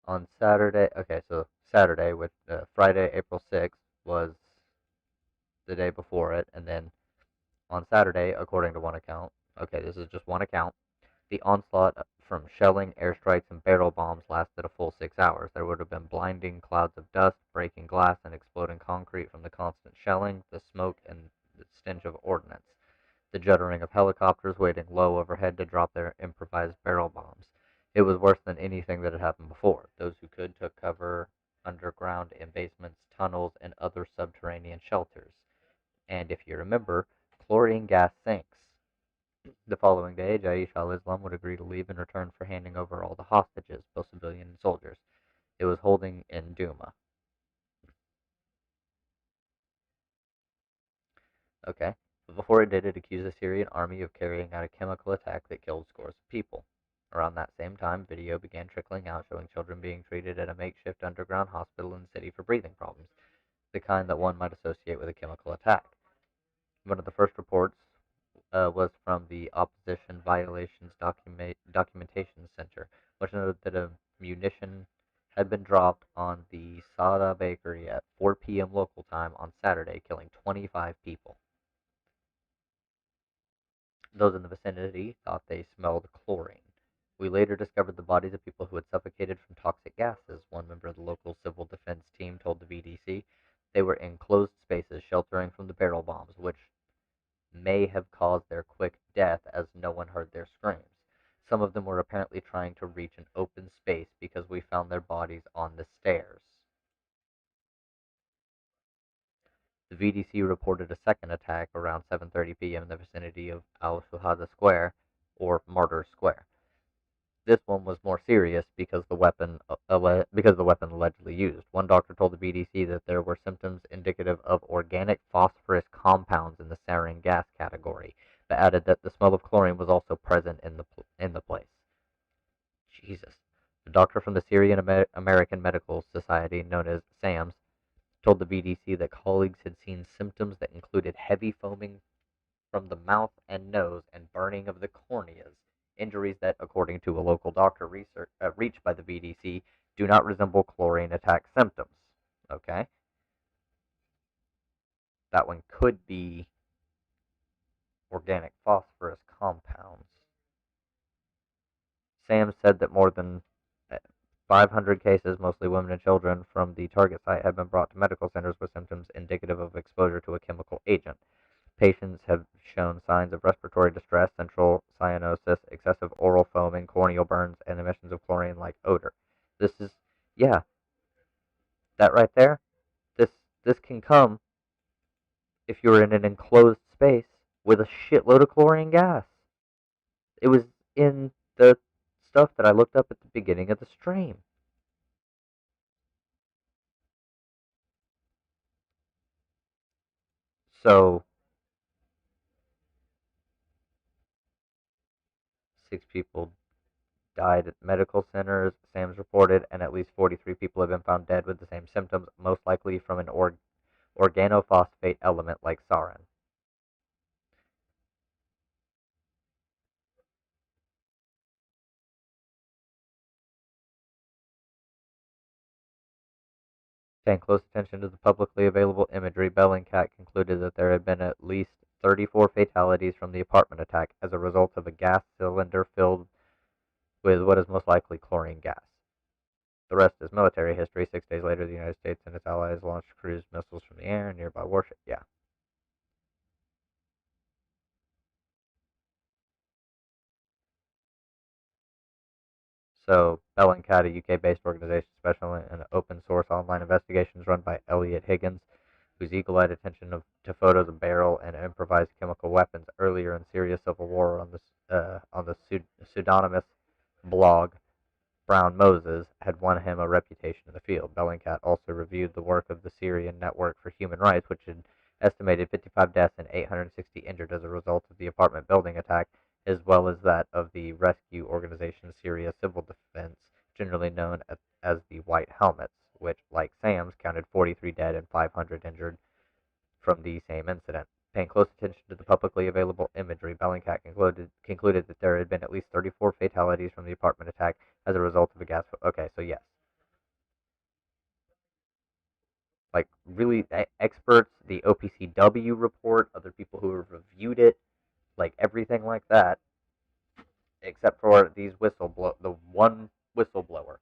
On Saturday, okay, so Saturday, with Friday, April 6th, was the day before it, and then on Saturday, according to one account, okay, this is just one account, the onslaught from shelling, airstrikes, and barrel bombs lasted a full 6 hours. There would have been blinding clouds of dust, breaking glass, and exploding concrete from the constant shelling, the smoke, and the stench of ordnance, the juddering of helicopters waiting low overhead to drop their improvised barrel bombs. It was worse than anything that had happened before. Those who could took cover underground in basements, tunnels, and other subterranean shelters. And if you remember, chlorine gas sinks. The following day, Jaish al-Islam would agree to leave in return for handing over all the hostages, both civilian and soldiers. It was holding in Duma. Okay, but before it did, it accused the Syrian army of carrying out a chemical attack that killed scores of people. Around that same time, video began trickling out showing children being treated at a makeshift underground hospital in the city for breathing problems, the kind that one might associate with a chemical attack. One of the first reports was from the Opposition Violations Documentation Center, which noted that a munition had been dropped on the Sada bakery at 4 p.m. local time on Saturday, killing 25 people. Those in the vicinity thought they smelled chlorine. We later discovered the bodies of people who had suffocated from toxic gases. One member of the local civil defense team told the VDC they were in closed spaces sheltering from the barrel bombs, which may have caused their quick death as no one heard their screams. Some of them were apparently trying to reach an open space because we found their bodies on the stairs. The VDC reported a second attack around 7:30 p.m. in the vicinity of Al-Shuhada Square, or Martyrs Square. This one was more serious because the weapon allegedly used. One doctor told the BDC that there were symptoms indicative of organic phosphorus compounds in the sarin gas category, but added that the smell of chlorine was also present in the place. Jesus. The doctor from the Syrian American Medical Society, known as SAMS, told the BDC that colleagues had seen symptoms that included heavy foaming from the mouth and nose and burning of the corneas, injuries that, according to a local doctor reached by the BDC, do not resemble chlorine attack symptoms. Okay? That one could be organic phosphorus compounds. Sam said that more than 500 cases, mostly women and children, from the target site have been brought to medical centers with symptoms indicative of exposure to a chemical agent. Patients have shown signs of respiratory distress, central cyanosis, excessive oral foaming, corneal burns, and emissions of chlorine-like odor. This is, yeah, that right there. This can come if you're in an enclosed space with a shitload of chlorine gas. It was in the stuff that I looked up at the beginning of the stream. So, 6 people died at medical centers, SAMS reported, and at least 43 people have been found dead with the same symptoms, most likely from an organophosphate element like sarin. Paying close attention to the publicly available imagery, Bellingcat concluded that there had been at least 34 fatalities from the apartment attack as a result of a gas cylinder filled with what is most likely chlorine gas. The rest is military history. 6 days later, the United States and its allies launched cruise missiles from the air and nearby warships. Yeah. So, Bellingcat, a UK-based organization specializing in open source online investigations run by Elliot Higgins, whose eagle-eyed attention to photos of barrel and improvised chemical weapons earlier in Syria's civil war on the pseudonymous blog Brown Moses had won him a reputation in the field. Bellingcat also reviewed the work of the Syrian Network for Human Rights, which had estimated 55 deaths and 860 injured as a result of the apartment building attack, as well as that of the rescue organization Syria Civil Defense, generally known as the White Helmets, which, like SAMS, counted 43 dead and 500 injured from the same incident. Paying close attention to the publicly available imagery, Bellingcat concluded that there had been at least 34 fatalities from the apartment attack as a result of a gas. Okay, so yes. Like, really, experts, the OPCW report, other people who have reviewed it, like, everything like that, except for the one whistleblower,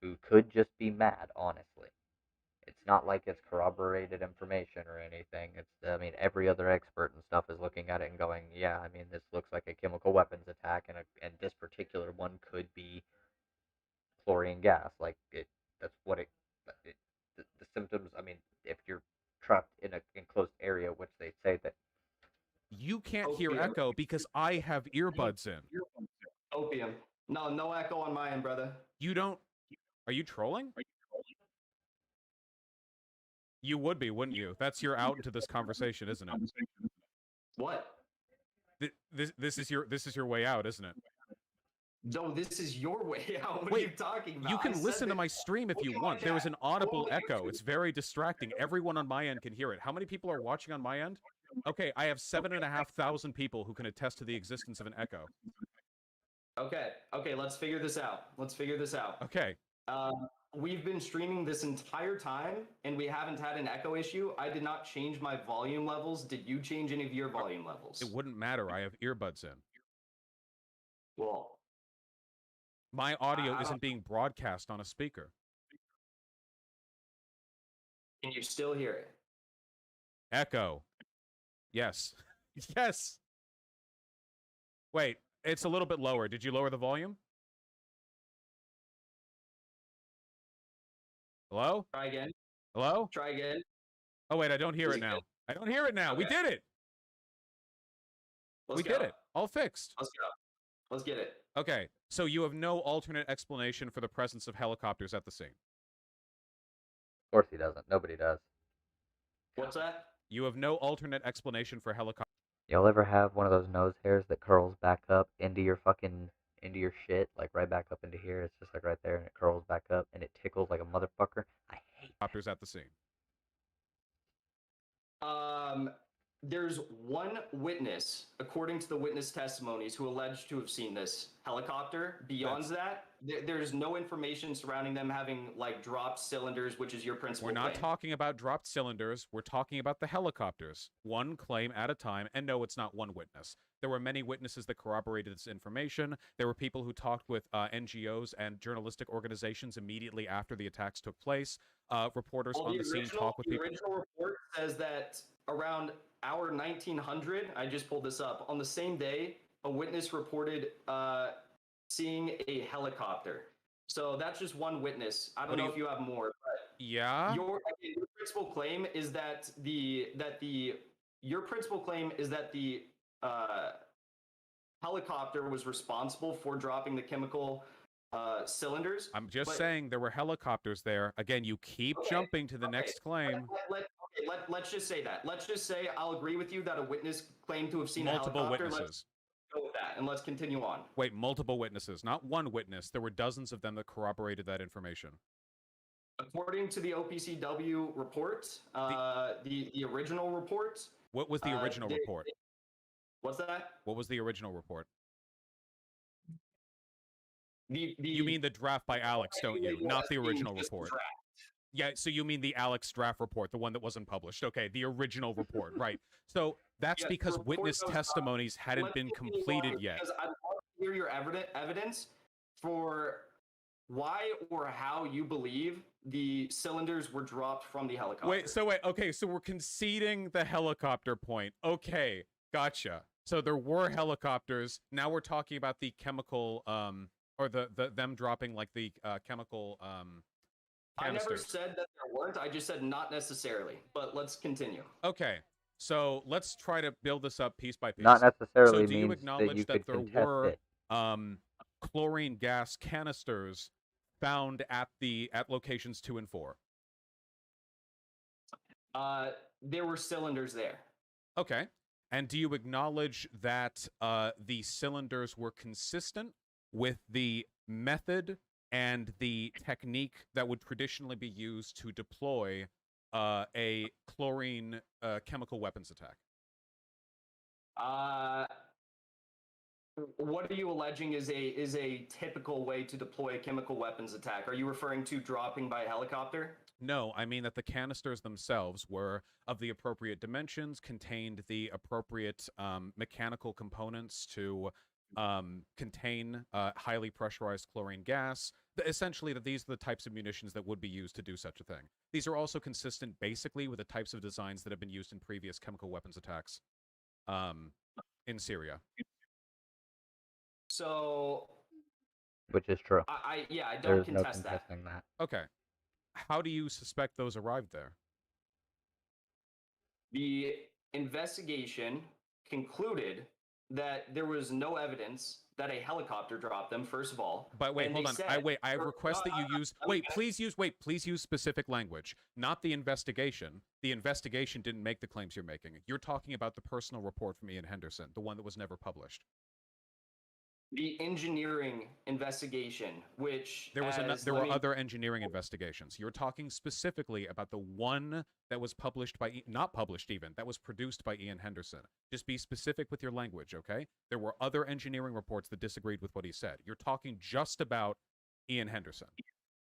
who could just be mad, honestly. It's not like it's corroborated information or anything. I mean, every other expert and stuff is looking at it and going, yeah, I mean, this looks like a chemical weapons attack, and this particular one could be chlorine gas. Like, that's what the symptoms, I mean, if you're trapped in an enclosed area, which they say that you can't hear echo because I have earbuds in. Opium. No echo on my end, brother. You don't. Are you trolling? You would be, wouldn't you? That's your out into this conversation, isn't it? What? This is your way out, isn't it? No, this is your way out. What Wait, are you talking about? You can listen to my stream if you want. There is an audible echo. It's very distracting. Everyone on my end can hear it. How many people are watching on my end? Okay, I have 7,500 people who can attest to the existence of an echo. Okay, let's figure this out. Okay. We've been streaming this entire time, and we haven't had an echo issue. I did not change my volume levels. Did you change any of your volume levels? It wouldn't matter. I have earbuds in. Well, my audio isn't being broadcast on a speaker. Can you still hear it? Echo. Yes. Yes. Wait, it's a little bit lower. Did you lower the volume? Hello? Try again. Hello? Try again. Oh, wait, I don't hear it now. I don't hear it now. Okay. We did it. We did it. All fixed. Let's go. Let's get it. Okay, so you have no alternate explanation for the presence of helicopters at the scene? Of course he doesn't. Nobody does. What's that? You have no alternate explanation for helicopters. Y'all ever have one of those nose hairs that curls back up into your shit, like right back up into here? It's just like right there, and it curls back up, and it tickles like a motherfucker. I hate helicopters at the scene. There's one witness, according to the witness testimonies, who alleged to have seen this helicopter. Beyond that, there's no information surrounding them having like dropped cylinders, which is your principal. We're not talking about dropped cylinders. We're talking about the helicopters. One claim at a time. And no, it's not one witness. There were many witnesses that corroborated this information. There were people who talked with NGOs and journalistic organizations immediately after the attacks took place. Reporters on the scene talk with people. The original report says that around hour 1900, I just pulled this up, on the same day, a witness reported seeing a helicopter. So that's just one witness. I don't know if you have more. But yeah. Your principal claim is that the helicopter was responsible for dropping the chemical cylinders. I'm just saying there were helicopters there. Again, you keep jumping to the next claim. Let's just say that. Let's just say I'll agree with you that a witness claimed to have seen multiple a helicopter. Witnesses. Let's go with that, and let's continue on. Wait, multiple witnesses, not one witness. There were dozens of them that corroborated that information. According to the OPCW report, the original report. What was the original report? What's that? What was the original report? You mean the draft by Alex, don't you? Not the original report. Yeah, so you mean the Alex draft report, the one that wasn't published. Okay, the original report, right. So that's because witness testimonies hadn't been completed yet. Because I'd love to hear your evidence for why or how you believe the cylinders were dropped from the helicopter. Okay, so we're conceding the helicopter point. Okay, gotcha. So there were helicopters. Now we're talking about the chemical, or them dropping like the chemical, canisters. I never said that there weren't. I just said not necessarily. But let's continue. Okay, so let's try to build this up piece by piece. Not necessarily so do you means acknowledge that you that could there contest were it. Chlorine gas canisters found at locations 2 and 4? There were cylinders there. Okay. And do you acknowledge that the cylinders were consistent with the method and the technique that would traditionally be used to deploy a chlorine chemical weapons attack? What are you alleging is a typical way to deploy a chemical weapons attack? Are you referring to dropping by a helicopter? No, I mean that the canisters themselves were of the appropriate dimensions, contained the appropriate mechanical components to contain highly pressurized chlorine gas. Essentially, that these are the types of munitions that would be used to do such a thing. These are also consistent, basically, with the types of designs that have been used in previous chemical weapons attacks in Syria. So, which is true. I don't contest that. Okay. How do you suspect those arrived there? The investigation concluded that there was no evidence that a helicopter dropped them, first of all. But wait, hold on. I request that you use. Please use specific language, not the investigation. The investigation didn't make the claims you're making. You're talking about the personal report from Ian Henderson, the one that was never published. The engineering investigation, which there were other engineering investigations. You're talking specifically about the one that was published by, not published even, that was produced by Ian Henderson. Just be specific with your language, okay? There were other engineering reports that disagreed with what he said. You're talking just about Ian Henderson.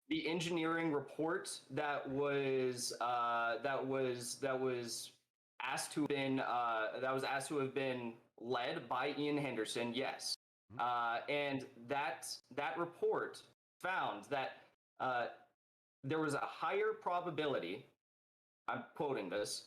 The engineering report that was asked to have been led by Ian Henderson, yes. And that report found that there was a higher probability, I'm quoting this,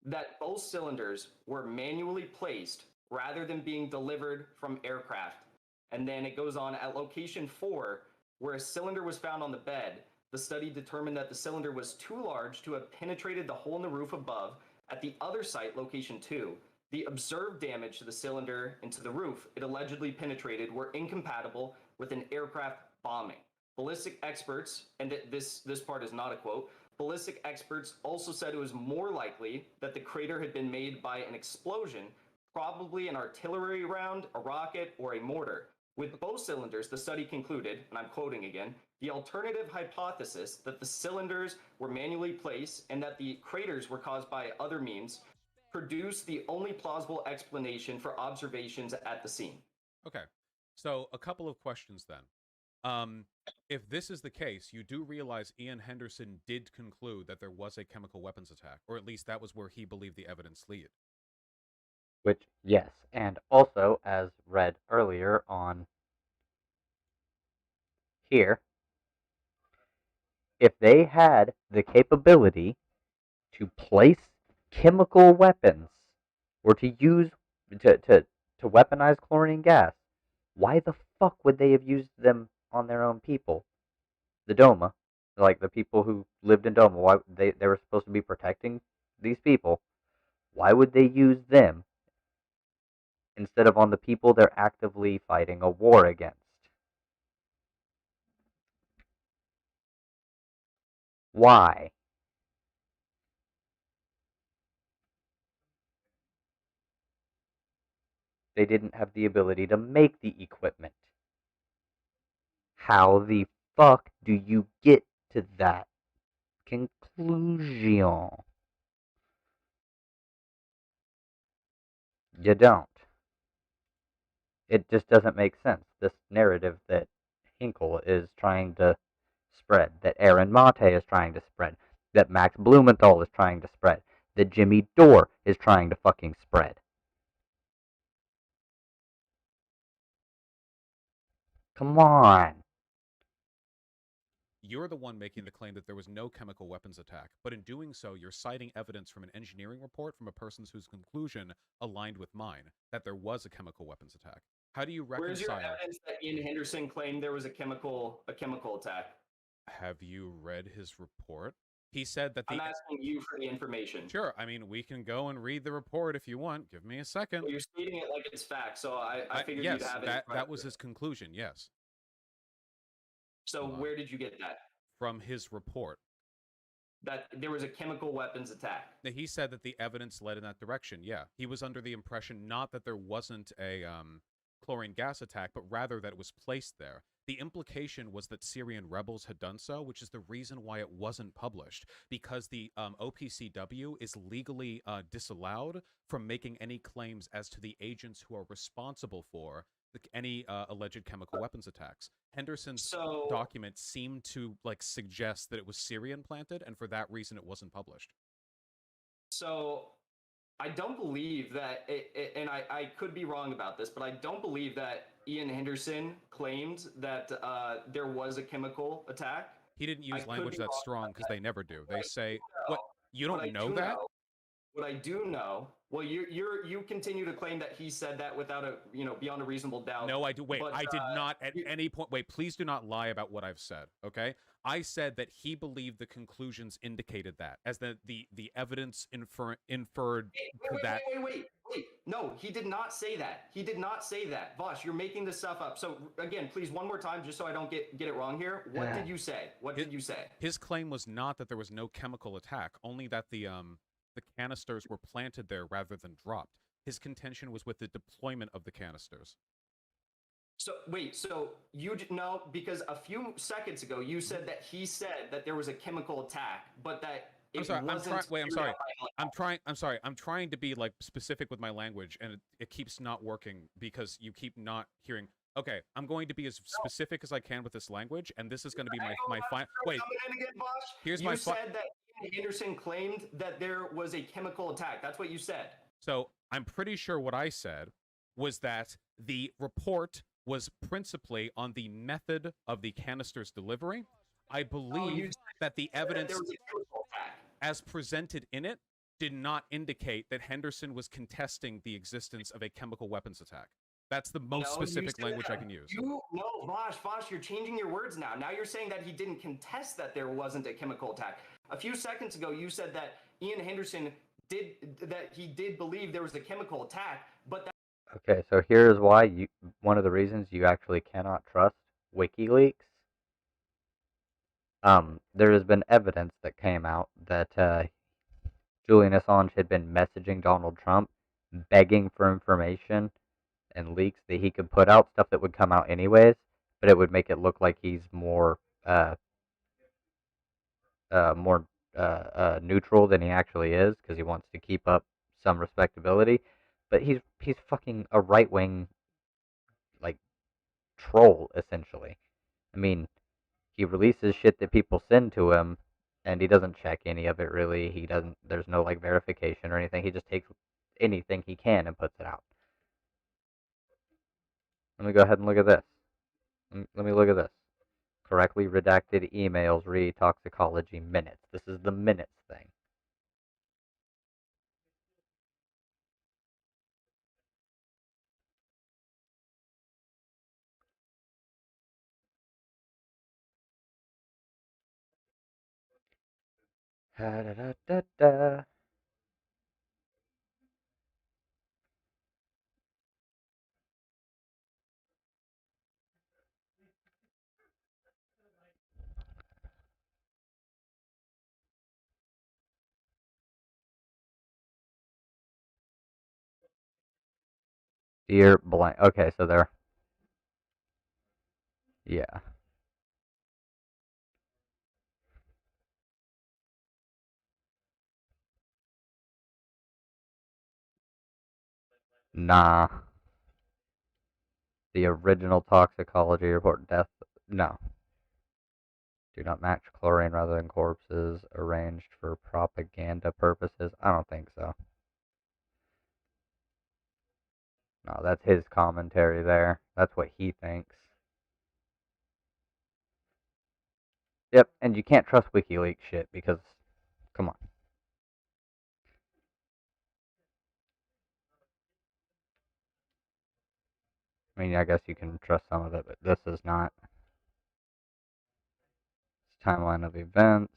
that both cylinders were manually placed rather than being delivered from aircraft. And then it goes on, at location 4, where a cylinder was found on the bed, the study determined that the cylinder was too large to have penetrated the hole in the roof above. At the other site, location 2, the observed damage to the cylinder and to the roof it allegedly penetrated were incompatible with an aircraft bombing. Ballistic experts, and this part is not a quote, ballistic experts also said it was more likely that the crater had been made by an explosion, probably an artillery round, a rocket, or a mortar. With both cylinders, the study concluded, and I'm quoting again, the alternative hypothesis that the cylinders were manually placed and that the craters were caused by other means produce the only plausible explanation for observations at the scene. Okay, so a couple of questions then. If this is the case, you do realize Ian Henderson did conclude that there was a chemical weapons attack, or at least that was where he believed the evidence led. Which, yes, and also, as read earlier on here, if they had the capability to place chemical weapons or to use to weaponize chlorine gas, why the fuck would they have used them on their own people? The Doma, like the people who lived in Doma, why they were supposed to be protecting these people. Why would they use them instead of on the people they're actively fighting a war against? Why? They didn't have the ability to make the equipment. How the fuck do you get to that conclusion? You don't. It just doesn't make sense. This narrative that Hinkle is trying to spread, that Aaron Mate is trying to spread, that Max Blumenthal is trying to spread, that Jimmy Dore is trying to fucking spread. Come on. You're the one making the claim that there was no chemical weapons attack, but in doing so, you're citing evidence from an engineering report from a person whose conclusion aligned with mine, that there was a chemical weapons attack. How do you reconcile? Where's your evidence that Ian Henderson claimed there was a chemical attack? Have you read his report? He said that I'm asking you for the information. Sure. I mean, we can go and read the report if you want. Give me a second. Well, you're stating it like it's fact, so I figured yes, you'd have it. That was his conclusion, yes. So where did you get that? From his report. That there was a chemical weapons attack. He said that the evidence led in that direction, yeah. He was under the impression not that there wasn't a chlorine gas attack, but rather that it was placed there. The implication was that Syrian rebels had done so, which is the reason why it wasn't published, because the OPCW is legally disallowed from making any claims as to the agents who are responsible for any alleged chemical weapons attacks. Henderson's document seemed to suggest that it was Syrian planted, and for that reason it wasn't published. So I don't believe that, and I could be wrong about this, but I don't believe that Ian Henderson claimed that there was a chemical attack. He didn't use language that's strong because they never do. They say, what, you don't know that? What I do know, well, you continue to claim that he said that without a, beyond a reasonable doubt. No, I do. Wait, but, I did not at any point. Wait, please do not lie about what I've said. Okay, I said that he believed the conclusions indicated that, as the evidence inferred that. Wait. No, he did not say that. He did not say that. Vaush, you're making this stuff up. So again, please, one more time, just so I don't get it wrong here. What did you say? What did you say? His claim was not that there was no chemical attack, only that the canisters were planted there rather than dropped. His contention was with the deployment of the canisters. So wait, so you know, because a few seconds ago you said that he said that there was a chemical attack, but that I'm sorry. I'm trying to be like specific with my language, and it keeps not working because you keep not hearing. Okay, I'm going to be as specific as I can with this language, and this is going to be my final. Wait, here's my. You said that Ian Henderson claimed that there was a chemical attack. That's what you said. So I'm pretty sure what I said was that the report was principally on the method of the canister's delivery. I believe that the evidence, as presented in it, did not indicate that Henderson was contesting the existence of a chemical weapons attack. That's the most specific language I can use. Vaush, you're changing your words now. Now you're saying that he didn't contest that there wasn't a chemical attack. A few seconds ago, you said that Ian Henderson did believe there was a chemical attack, but that. Okay, so here's why one of the reasons you actually cannot trust WikiLeaks. There has been evidence that came out that Julian Assange had been messaging Donald Trump, begging for information and leaks that he could put out, stuff that would come out anyways, but it would make it look like he's more neutral than he actually is, because he wants to keep up some respectability. But he's fucking a right wing, like, troll, essentially. I mean, he releases shit that people send to him, and he doesn't check any of it really. He doesn't. There's no like verification or anything. He just takes anything he can and puts it out. Let me go ahead and look at this. Let me look at this. Correctly redacted emails, re-toxicology minutes. This is the minutes thing. Da, da, da, da, da. Dear blank. Okay, so there. Yeah. Nah. The original toxicology report, death. No. Do not match chlorine rather than corpses arranged for propaganda purposes. I don't think so. No, that's his commentary there. That's what he thinks. Yep, and you can't trust WikiLeaks shit because, come on. I mean, I guess you can trust some of it, but this is not. It's timeline of events.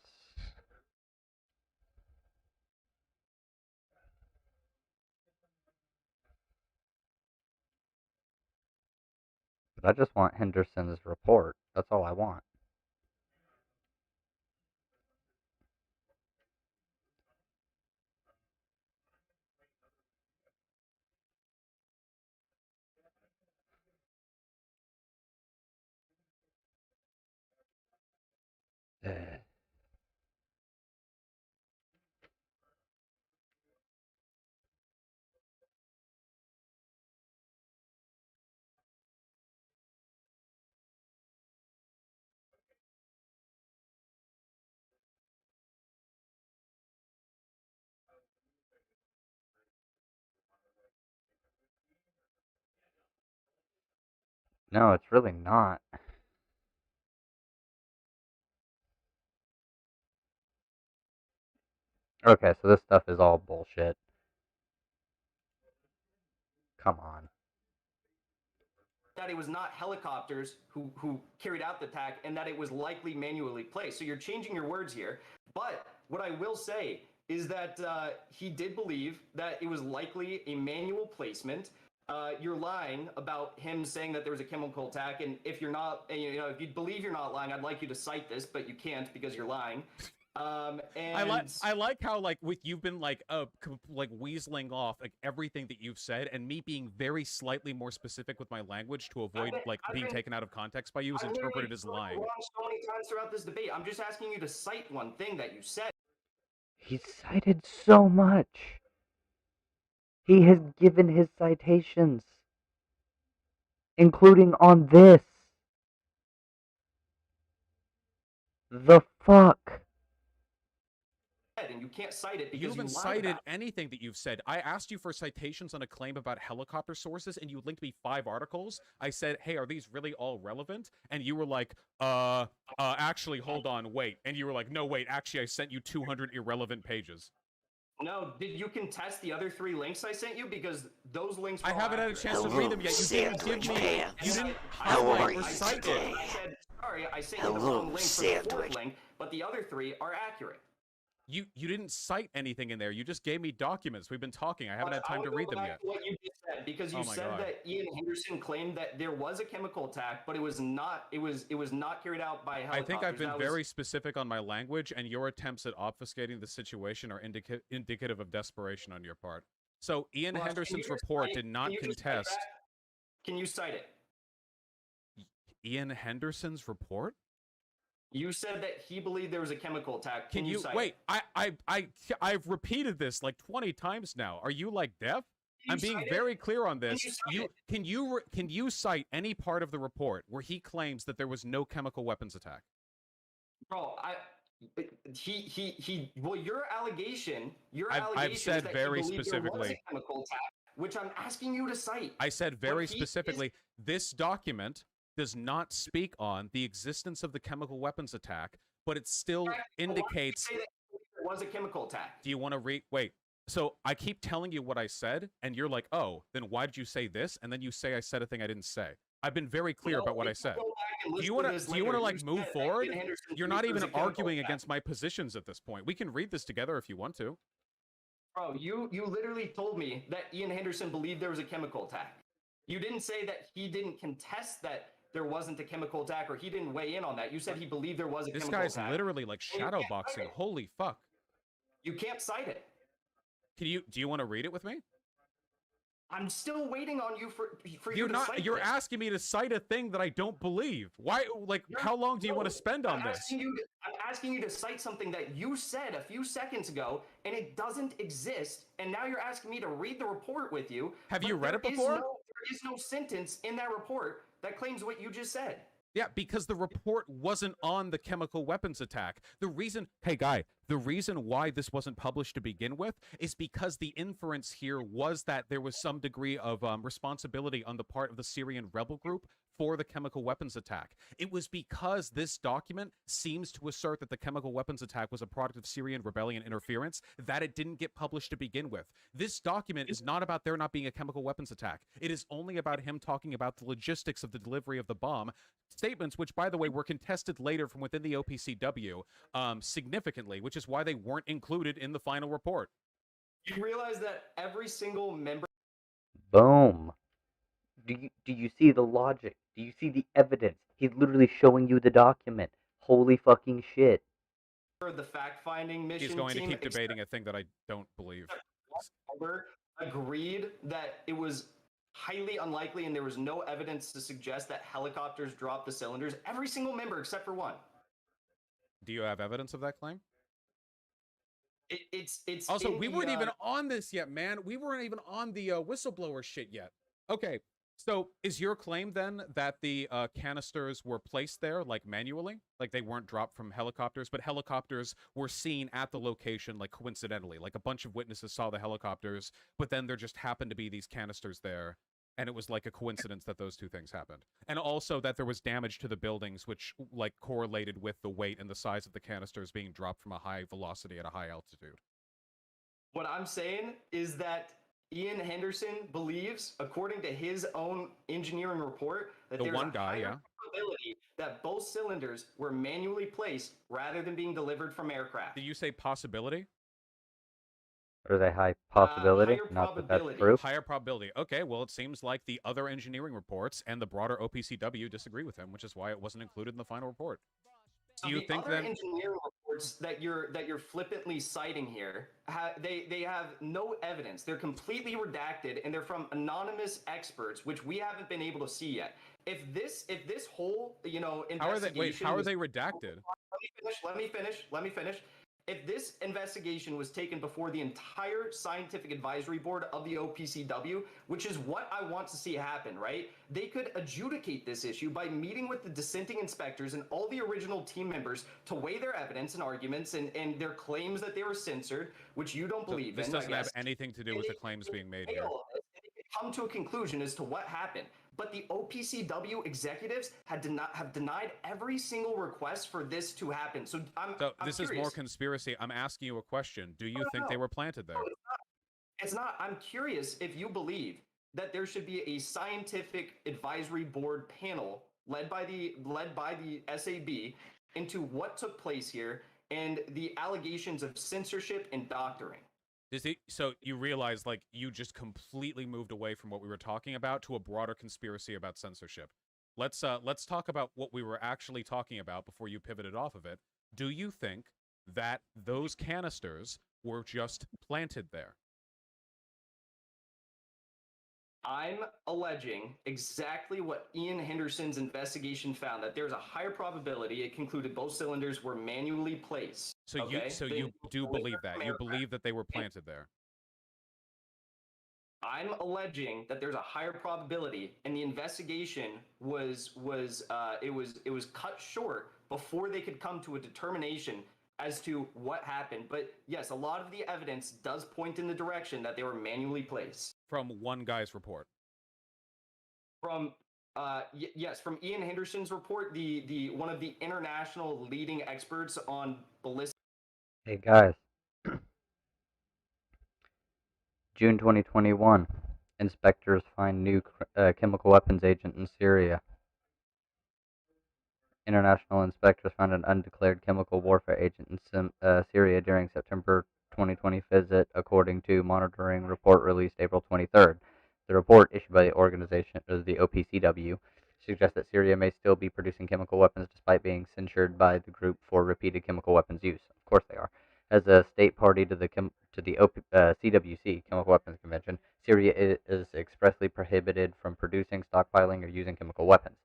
But I just want Henderson's report. That's all I want. No, it's really not. Okay, so this stuff is all bullshit. Come on. That it was not helicopters who carried out the attack, and that it was likely manually placed. So you're changing your words here. But what I will say is that he did believe that it was likely a manual placement. You're lying about him saying that there was a chemical attack, and if you're not, if you believe you're not lying, I'd like you to cite this, but you can't because you're lying. And I like how you've been weaseling off everything that you've said, and me being very slightly more specific with my language to avoid being taken out of context by you is interpreted as lying. Wrong so many times throughout this debate. I'm just asking you to cite one thing that you said. He cited so much. He has given his citations, including on this. The fuck? And you can't cite it because you haven't lied cited about it. anything that you've said. I asked you for citations on a claim about helicopter sources, and you linked me 5 articles. I said, hey, are these really all relevant? And you were like, actually, hold on, wait. And you were like, no, wait, actually, I sent you 200 irrelevant pages. No, did you contest the other 3 links I sent you? Because those links were I haven't had a chance to read them yet. You didn't give me... You didn't highlight or cite it. I said, sorry, I sent you the wrong link for the 4th link, but the other 3 are accurate. You didn't cite anything in there. You just gave me documents. We've been talking. I haven't had time to read them yet. What you just said, because you said that Ian Henderson claimed that there was a chemical attack, but it was not. It was not carried out by helicopters. I think I've been very specific on my language, and your attempts at obfuscating the situation are indicative of desperation on your part. So Ian Henderson's report did not contest. Can you cite it? Ian Henderson's report? You said that he believed there was a chemical attack. Can you cite wait? it? I've repeated this like 20 times now. Are you deaf? I'm being very clear on this. Can you cite any part of the report where he claims that there was no chemical weapons attack? Bro, well, your allegation I've said is that very he believed specifically there was a chemical attack, which I'm asking you to cite. I said very specifically, this document does not speak on the existence of the chemical weapons attack, but it still indicates there was a chemical attack. Do you want to read? Wait. So I keep telling you what I said, and you're like, oh, then why did you say this? And then you say I said a thing I didn't say. I've been very clear about what I said. Do you want to move forward? You're not even arguing against my positions at this point. We can read this together if you want to. Bro, you literally told me that Ian Henderson believed there was a chemical attack. You didn't say that he didn't contest that there wasn't a chemical attack, or he didn't weigh in on that. You said he believed there was a chemical attack. This guy's literally like shadow boxing. Holy fuck. You can't cite it. Do you want to read it with me? I'm still waiting on you for you to cite You're this. asking me to cite a thing that I don't believe. Why? How long do you want to spend on this? I'm asking you to cite something that you said a few seconds ago, and it doesn't exist. And now you're asking me to read the report with you. Have you read it before? There is no sentence in that report that claims what you just said. Yeah, because the report wasn't on the chemical weapons attack. The reason why this wasn't published to begin with is because the inference here was that there was some degree of responsibility on the part of the Syrian rebel group for the chemical weapons attack. It was because this document seems to assert that the chemical weapons attack was a product of Syrian rebellion interference that it didn't get published to begin with. This document is not about there not being a chemical weapons attack. It is only about him talking about the logistics of the delivery of the bomb. Statements which, by the way, were contested later from within the OPCW significantly, which is why they weren't included in the final report. You realize that every single member... Boom. Do you see the logic? Do you see the evidence? He's literally showing you the document. Holy fucking shit. The fact-finding mission He's going to team keep debating a thing that I don't believe. Agreed that it was highly unlikely and there was no evidence to suggest that helicopters dropped the cylinders. Every single member except for one. Do you have evidence of that claim? It's also, we weren't even on this yet, man. We weren't even on the whistleblower shit yet. Okay, so is your claim then that the canisters were placed there, like manually? Like they weren't dropped from helicopters, but helicopters were seen at the location, like coincidentally. Like a bunch of witnesses saw the helicopters, but then there just happened to be these canisters there, and it was like a coincidence that those two things happened. And also that there was damage to the buildings, which like correlated with the weight and the size of the canisters being dropped from a high velocity at a high altitude. What I'm saying is that Ian Henderson believes, according to his own engineering report, that there's a higher probability that both cylinders were manually placed rather than being delivered from aircraft. Did you say possibility? Or is a high possibility, not that that's true? Higher probability. Okay, well, it seems like the other engineering reports and the broader OPCW disagree with him, which is why it wasn't included in the final report. So Do you think other then engineering reports that you're flippantly citing here, they have no evidence. They're completely redacted, and they're from anonymous experts, which we haven't been able to see yet. If this whole investigation how are they redacted? Let me finish. If this investigation was taken before the entire scientific advisory board of the OPCW, which is what I want to see happen, right? They could adjudicate this issue by meeting with the dissenting inspectors and all the original team members to weigh their evidence and arguments and their claims that they were censored, which you don't believe in. This doesn't have anything to do with the claims being made here. Come to a conclusion as to what happened. But the OPCW executives have denied every single request for this to happen. So I'm this curious. Is more conspiracy. I'm asking you a question. Do you think they were planted there? No, it's not. I'm curious if you believe that there should be a scientific advisory board panel led by the SAB into what took place here and the allegations of censorship and doctoring. So you realize, like, you just completely moved away from what we were talking about to a broader conspiracy about censorship. Let's talk about what we were actually talking about before you pivoted off of it. Do you think that those canisters were just planted there? I'm alleging exactly what Ian Henderson's investigation found, that there's a higher probability it concluded both cylinders were manually placed. So you do believe that? You believe that they were planted there? I'm alleging that there's a higher probability, and the investigation was cut short before they could come to a determination as to what happened. But yes, a lot of the evidence does point in the direction that they were manually placed. From one guy's report. From yes, from Ian Henderson's report, the one of the international leading experts on ballistic. Hey guys. June 2021. Inspectors find new chemical weapons agent in Syria. International inspectors found an undeclared chemical warfare agent in Syria during September 2020 visit, according to monitoring report released April 23rd. The report, issued by the organization, the OPCW, suggests that Syria may still be producing chemical weapons despite being censured by the group for repeated chemical weapons use. Of course they are. As a state party to the CWC, Chemical Weapons Convention, Syria is expressly prohibited from producing, stockpiling, or using chemical weapons.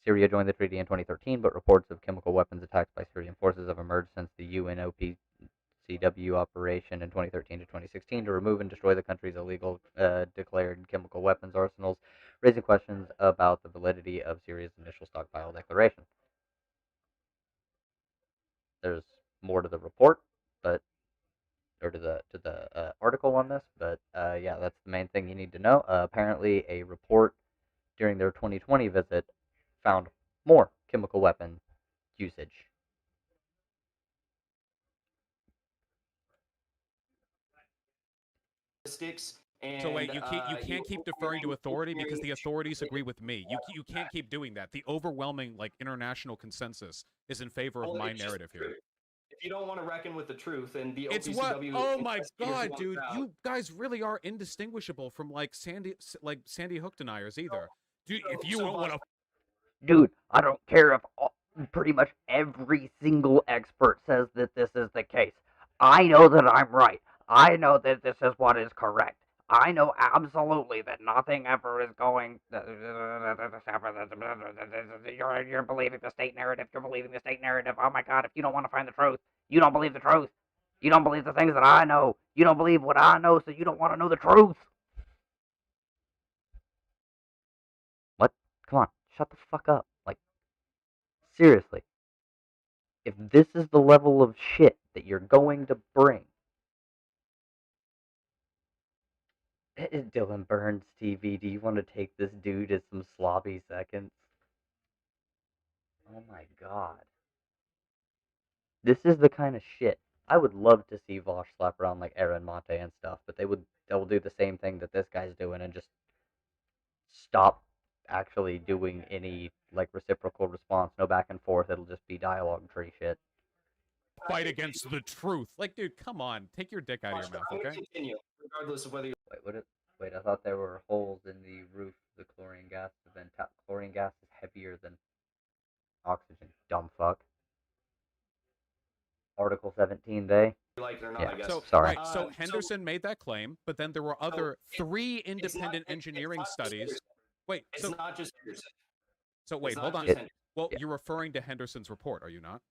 Syria joined the treaty in 2013, but reports of chemical weapons attacks by Syrian forces have emerged since the UNOPCW operation in 2013 to 2016 to remove and destroy the country's illegal declared chemical weapons arsenals, raising questions about the validity of Syria's initial stockpile declaration. There's more to the report, or to the article on this, but yeah, that's the main thing you need to know. Apparently, a report during their 2020 visit found more chemical weapon usage. And, so wait, you can't keep deferring to authority because the authorities agree with me. You can't keep doing that. The overwhelming international consensus is in favor of my narrative here. If you don't want to reckon with the truth, and the it's OPCW, what? Oh my God, dude! You guys really are indistinguishable from Sandy Hook deniers either. Dude, if you don't want to. Dude, I don't care if pretty much every single expert says that this is the case. I know that I'm right. I know that this is what is correct. I know absolutely that nothing ever is going. You're believing the state narrative. You're believing the state narrative. Oh my God, if you don't want to find the truth, you don't believe the truth. You don't believe the things that I know. You don't believe what I know, so you don't want to know the truth. What? Come on, shut the fuck up. Like, seriously. If this is the level of shit that you're going to bring. Dylan Burns TV, do you want to take this dude as some sloppy seconds? Oh my God. This is the kind of shit I would love to see Vaush slap around like Aaron Monte and stuff, but they'll do the same thing that this guy's doing and just stop actually doing any like reciprocal response, no back and forth. It'll just be dialogue tree shit. Fight against the truth. Like, dude, come on. Take your dick out of your mouth, okay? Continue, regardless of whether you... Wait, I thought there were holes in the roof of the chlorine gas vent. Chlorine gas is heavier than oxygen. Dumb fuck. Article 17, they. Like it or not, I guess. So, sorry. Right, so Henderson made that claim, but then there were other three independent engineering studies. Wait, it's not just Henderson. So wait, hold on. Well, you're referring to Henderson's report, are you not?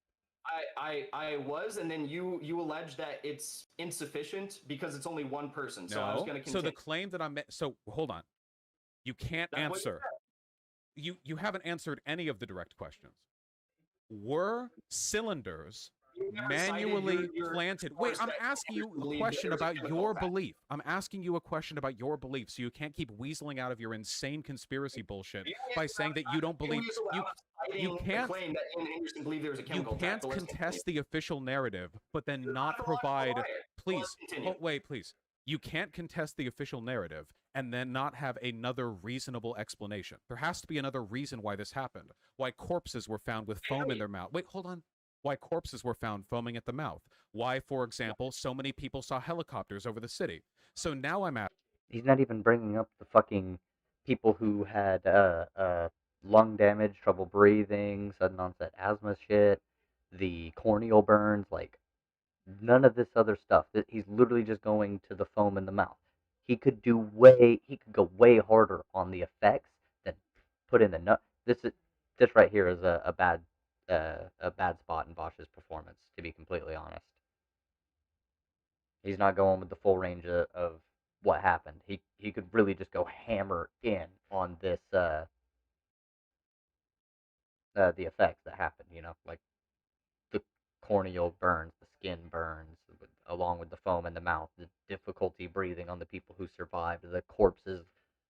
I was, and then you allege that it's insufficient because it's only one person. So I was going to continue. So the claim that so hold on. You can't answer. You haven't answered any of the direct questions. Were cylinders manually planted? Wait, I'm asking you a question about your belief. I'm asking you a question about your belief, so you can't keep weaseling out of your insane conspiracy bullshit by saying that you don't believe. You can't contest the official narrative, but then not provide. Please, wait, please. You can't contest the official narrative and then not have another reasonable explanation. There has to be another reason why this happened. Why corpses were found with foam in their mouth. Wait, hold on. Why corpses were found foaming at the mouth. Why, for example, so many people saw helicopters over the city. So now I'm at... He's not even bringing up the fucking people who had lung damage, trouble breathing, sudden onset asthma shit, the corneal burns, like none of this other stuff. He's literally just going to the foam in the mouth. He could go way harder on the effects than put in the nut. This right here is a bad spot in Vaush's performance, to be completely honest. He's not going with the full range of what happened. He could really just go hammer in on this the effects that happened, like the corneal burns, the skin burns, along with the foam in the mouth, the difficulty breathing on the people who survived, the corpses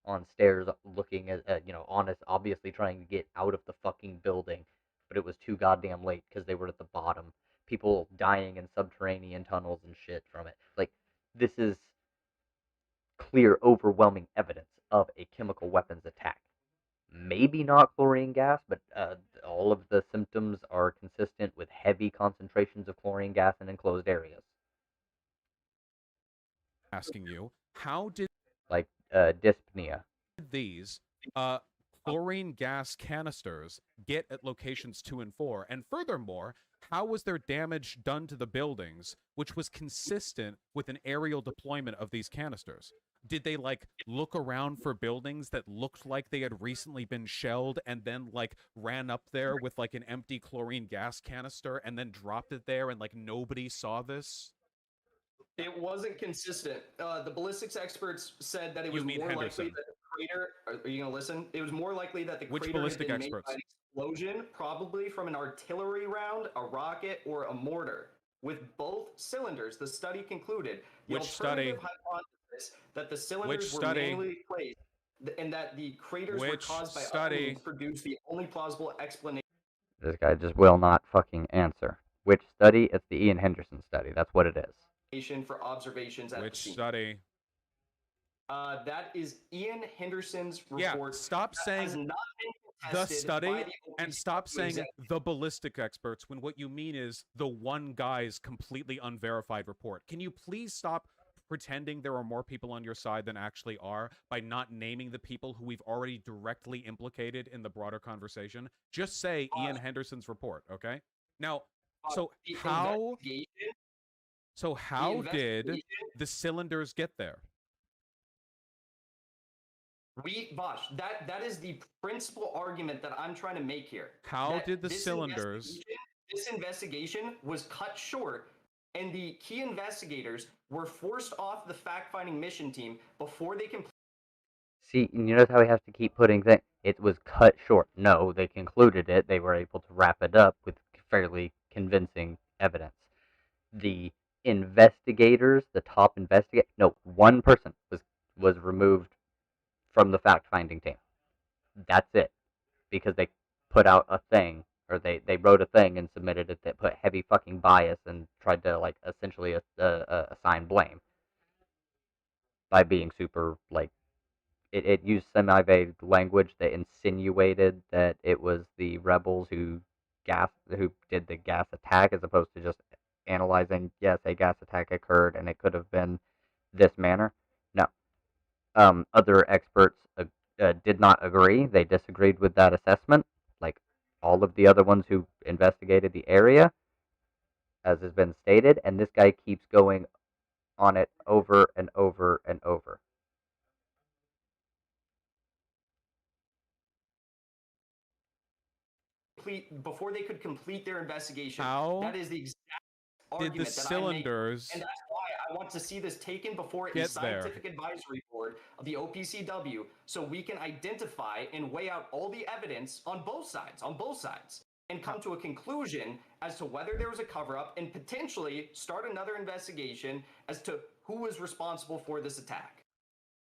on stairs looking at honest, obviously trying to get out of the fucking building, but it was too goddamn late because they were at the bottom. People dying in subterranean tunnels and shit from it. Like, this is clear, overwhelming evidence of a chemical weapons attack. Maybe not chlorine gas, but all of the symptoms are consistent with heavy concentrations of chlorine gas in enclosed areas. Asking you, how did... Like, dyspnea. These chlorine gas canisters get at locations 2 and 4? And furthermore, how was there damage done to the buildings, which was consistent with an aerial deployment of these canisters? Did they, like, look around for buildings that looked like they had recently been shelled and then, like, ran up there with, like, an empty chlorine gas canister and then dropped it there and, like, nobody saw this? It wasn't consistent. The ballistics experts said that it was more likely that the crater... Are you going to listen? It was more likely that the crater had been made by an explosion, probably from an artillery round, a rocket, or a mortar. With both cylinders, the study concluded the alternative hypothesis that the cylinders were manually placed and that the craters were caused by openings produced the only plausible explanation. This guy just will not fucking answer. Which study? It's the Ian Henderson study. That's what it is. For observations at Which the scene. Study? That is Ian Henderson's report. Yeah, stop saying the study and stop saying the ballistic experts when what you mean is the one guy's completely unverified report. Can you please stop pretending there are more people on your side than actually are by not naming the people who we've already directly implicated in the broader conversation? Just say Ian Henderson's report, okay? Now, so how did the cylinders get there? Vaush, that is the principal argument that I'm trying to make here. How did the cylinders... This investigation was cut short, and the key investigators were forced off the fact-finding mission team before they completed... See, you notice how he has to keep putting things... It was cut short. No, they concluded it. They were able to wrap it up with fairly convincing evidence. The investigators, the top investigator... No, one person was removed from the fact-finding team. That's it. Because they put out a thing, or they wrote a thing and submitted it that put heavy fucking bias and tried to like essentially assign blame by being super like it used semi-vague language that insinuated that it was the rebels who did the gas attack, as opposed to just analyzing, yes, a gas attack occurred and it could have been this manner. No. Other experts did not agree. They disagreed with that assessment, like all of the other ones who investigated the area, as has been stated, and this guy keeps going on it over and over and over. Before they could complete their investigation. How that is the exact did the argument that cylinders I make, and that's why I want to see this taken before a get scientific advisory board of the OPCW, so we can identify and weigh out all the evidence on both sides, and come to a conclusion as to whether there was a cover-up and potentially start another investigation as to who was responsible for this attack.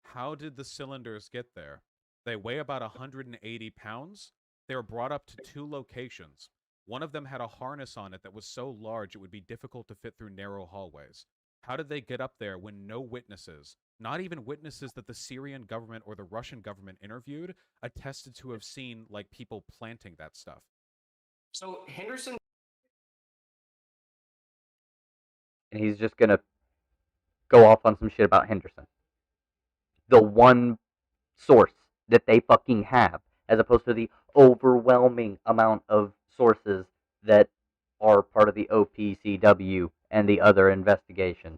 How did the cylinders get there? They weigh about 180 pounds. They were brought up to 2 locations. One of them had a harness on it that was so large it would be difficult to fit through narrow hallways. How did they get up there when no witnesses, not even witnesses that the Syrian government or the Russian government interviewed, attested to have seen, like, people planting that stuff? So Henderson... And he's just gonna go off on some shit about Henderson. The one source that they fucking have, as opposed to the overwhelming amount of sources that are part of the OPCW and the other investigation.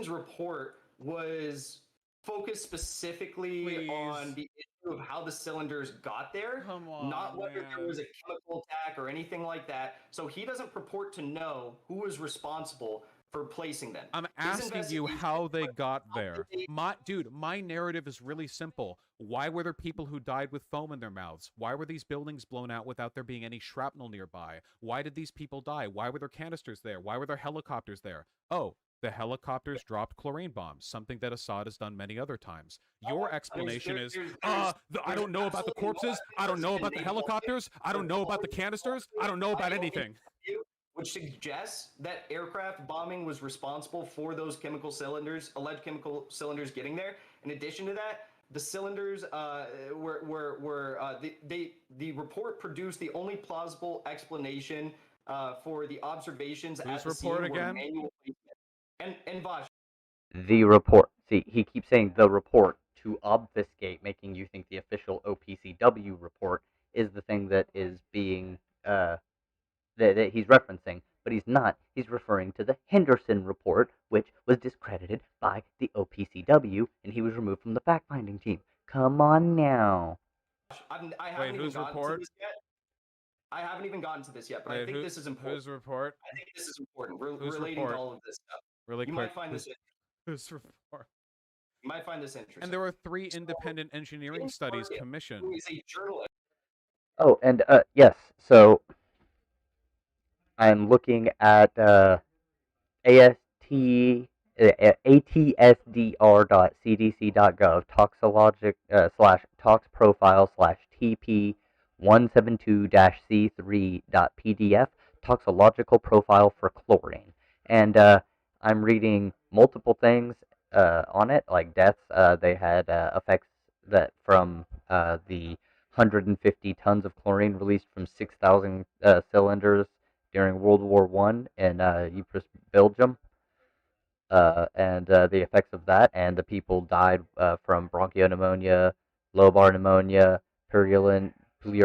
Report was focused specifically on the issue of how the cylinders got there, not whether there was a chemical attack or anything like that. So he doesn't purport to know who was responsible for placing them. I'm asking you how they got there. My narrative is really simple. Why were there people who died with foam in their mouths? Why were these buildings blown out without there being any shrapnel nearby? Why did these people die? Why were there canisters there? Why were there helicopters there? Oh, the helicopters dropped chlorine bombs, something that Assad has done many other times. Your explanation is, I don't know about the corpses, I don't know about the helicopters, I don't know about the canisters, I don't know about anything. Which suggests that aircraft bombing was responsible for those chemical cylinders, alleged chemical cylinders getting there. In addition to that, the cylinders the report produced the only plausible explanation for the observations at the scene were manual placement. And Vaush. The report. See, he keeps saying the report to obfuscate, making you think the official OPCW report is the thing that is being that he's referencing, but he's not. He's referring to the Henderson report, which was discredited by the OPCW, and he was removed from the fact-finding team. Come on now. I haven't even gotten to this yet. I haven't even gotten to this yet, but I think this is important. Whose report? I think this is important. Relating to all of this stuff. Really quick. You might find this interesting. Whose report? You might find this interesting. And there were 3 independent engineering studies commissioned. Who is a journalist. Oh, and yes, so I'm looking at atsdr.cdc.gov tox profile /TP 172-C3.pdf toxological profile for chlorine. And I'm reading multiple things on it, like deaths. They had effects that from the 150 tons of chlorine released from 6,000 cylinders during World War I in Ypres, Belgium, and the effects of that, and the people died from bronchopneumonia, lobar pneumonia, pleurisy,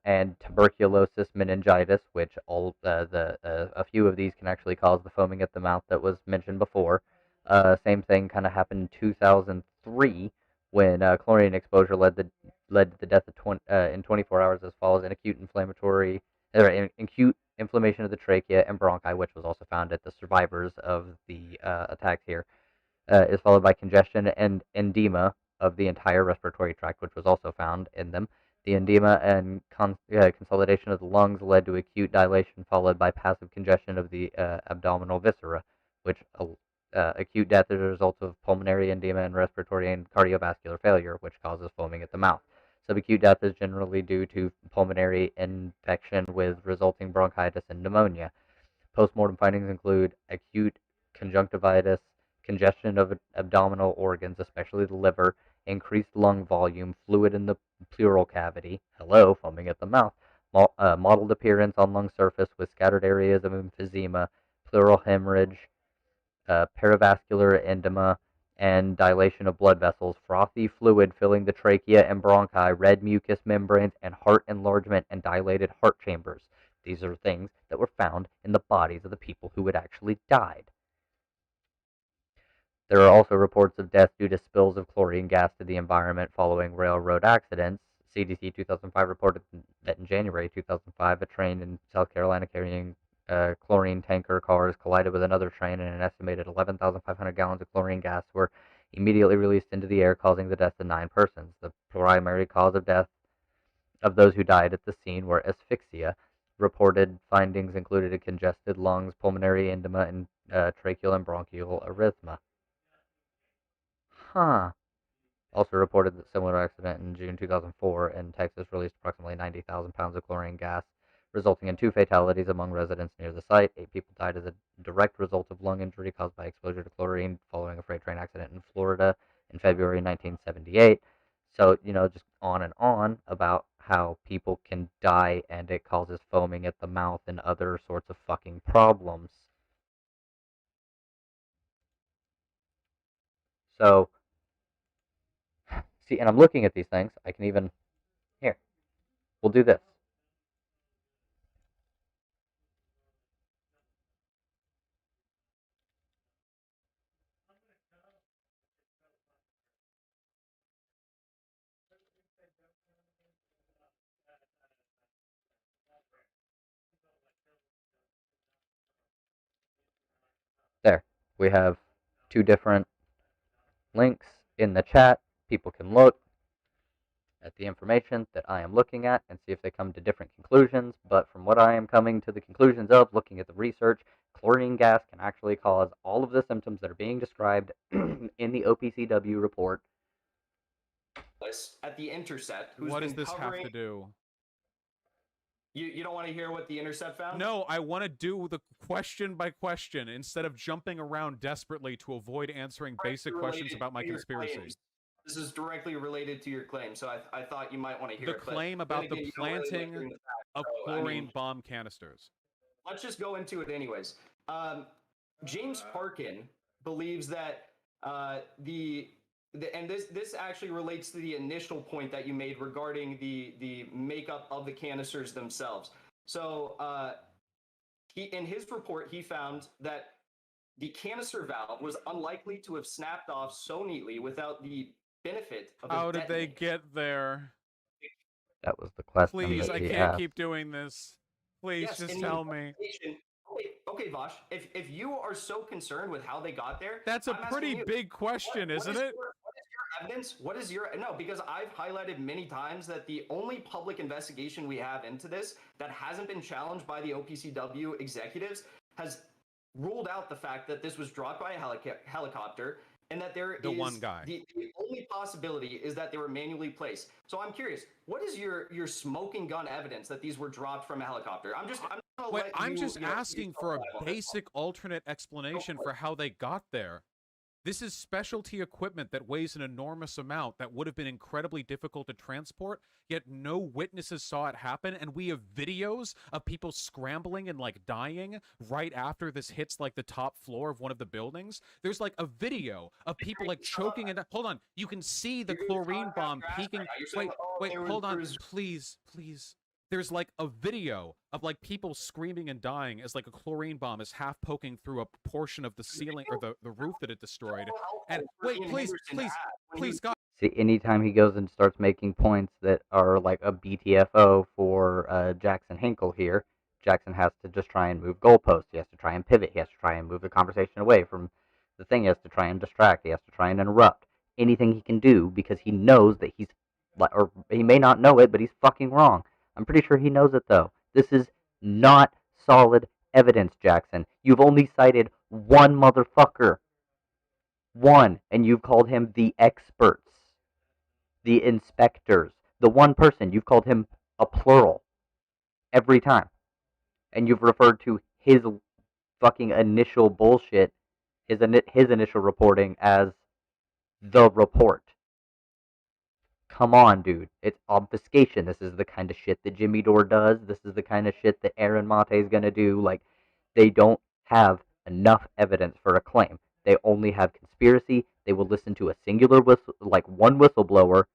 and tuberculosis, meningitis, which a few of these can actually cause the foaming at the mouth that was mentioned before. Same thing kind of happened in 2003 when chlorine exposure led to the death of in 24 hours as follows: an acute acute inflammation of the trachea and bronchi, which was also found at the survivors of the attacks here, is followed by congestion and edema of the entire respiratory tract, which was also found in them. The edema and consolidation of the lungs led to acute dilation, followed by passive congestion of the abdominal viscera, which acute death is a result of pulmonary edema and respiratory and cardiovascular failure, which causes foaming at the mouth. Subacute death is generally due to pulmonary infection with resulting bronchitis and pneumonia. Postmortem findings include acute conjunctivitis, congestion of abdominal organs, especially the liver, increased lung volume, fluid in the pleural cavity, hello, foaming at the mouth, mottled appearance on lung surface with scattered areas of emphysema, pleural hemorrhage, perivascular edema, and dilation of blood vessels, frothy fluid filling the trachea and bronchi, red mucous membranes, and heart enlargement and dilated heart chambers. These are things that were found in the bodies of the people who had actually died. There are also reports of death due to spills of chlorine gas to the environment following railroad accidents. CDC 2005 reported that in January 2005, a train in South Carolina carrying chlorine tanker cars collided with another train, and an estimated 11,500 gallons of chlorine gas were immediately released into the air, causing the death of 9 persons. The primary cause of death of those who died at the scene were asphyxia. Reported findings included congested lungs, pulmonary edema, and tracheal and bronchial arrhythmia. Also reported that similar accident in June 2004 in Texas released approximately 90,000 pounds of chlorine gas, resulting in 2 fatalities among residents near the site. 8 people died as a direct result of lung injury caused by exposure to chlorine following a freight train accident in Florida in February 1978. So, just on about how people can die and it causes foaming at the mouth and other sorts of fucking problems. So, see, and I'm looking at these things. I can even, here, we'll do this. There, we have 2 different links in the chat. People can look at the information that I am looking at and see if they come to different conclusions. But from what I am coming to the conclusions of, looking at the research, chlorine gas can actually cause all of the symptoms that are being described in the OPCW report. At the Intercept, who's what been does this covering... have to do? You don't want to hear what the Intercept found? No, I want to do the question by question instead of jumping around desperately to avoid answering basic questions about my conspiracy. This is directly related to your claim, so I thought you might want to hear the it. claim about the planting of chlorine bomb canisters. Let's just go into it anyways. James Parkin believes that and this actually relates to the initial point that you made regarding the makeup of the canisters themselves. So in his report, he found that the canister valve was unlikely to have snapped off so neatly without the benefit of How did they get there? That was the question. Please, that I can't asked. keep doing this. Please, just tell me. Okay, Vaush, if you are so concerned with how they got there... That's a pretty big question, isn't it? What is your evidence? What is your... No, because I've highlighted many times that the only public investigation we have into this that hasn't been challenged by the OPCW executives has ruled out the fact that this was dropped by a helicopter, and that there is... one guy. The only possibility is that they were manually placed. So I'm curious, what is your smoking gun evidence that these were dropped from a helicopter? I'm just asking for a basic alternate explanation for how they got there. This is specialty equipment that weighs an enormous amount that would have been incredibly difficult to transport, yet no witnesses saw it happen, and we have videos of people scrambling and, dying right after this hits, the top floor of one of the buildings. There's, a video of people, choking and... Hold on. You can see the chlorine bomb peeking... Wait, hold on. Please. There's a video of people screaming and dying as a chlorine bomb is half poking through a portion of the ceiling or the roof that it destroyed. And wait, please, God. See, anytime he goes and starts making points that are a BTFO for Jackson Hinkle here, Jackson has to just try and move goalposts. He has to try and pivot. He has to try and move the conversation away from the thing. He has to try and distract. He has to try and interrupt. Anything he can do because he knows that he's, or he may not know it, but he's fucking wrong. I'm pretty sure he knows it, though. This is not solid evidence, Jackson. You've only cited one motherfucker. One. And you've called him the experts. The inspectors. The one person, you've called him a plural every time. And you've referred to his fucking initial bullshit, his initial reporting as the report. Come on, dude. It's obfuscation. This is the kind of shit that Jimmy Dore does. This is the kind of shit that Aaron Mate is going to do. Like, they don't have enough evidence for a claim. They only have conspiracy. They will listen to a singular one whistleblower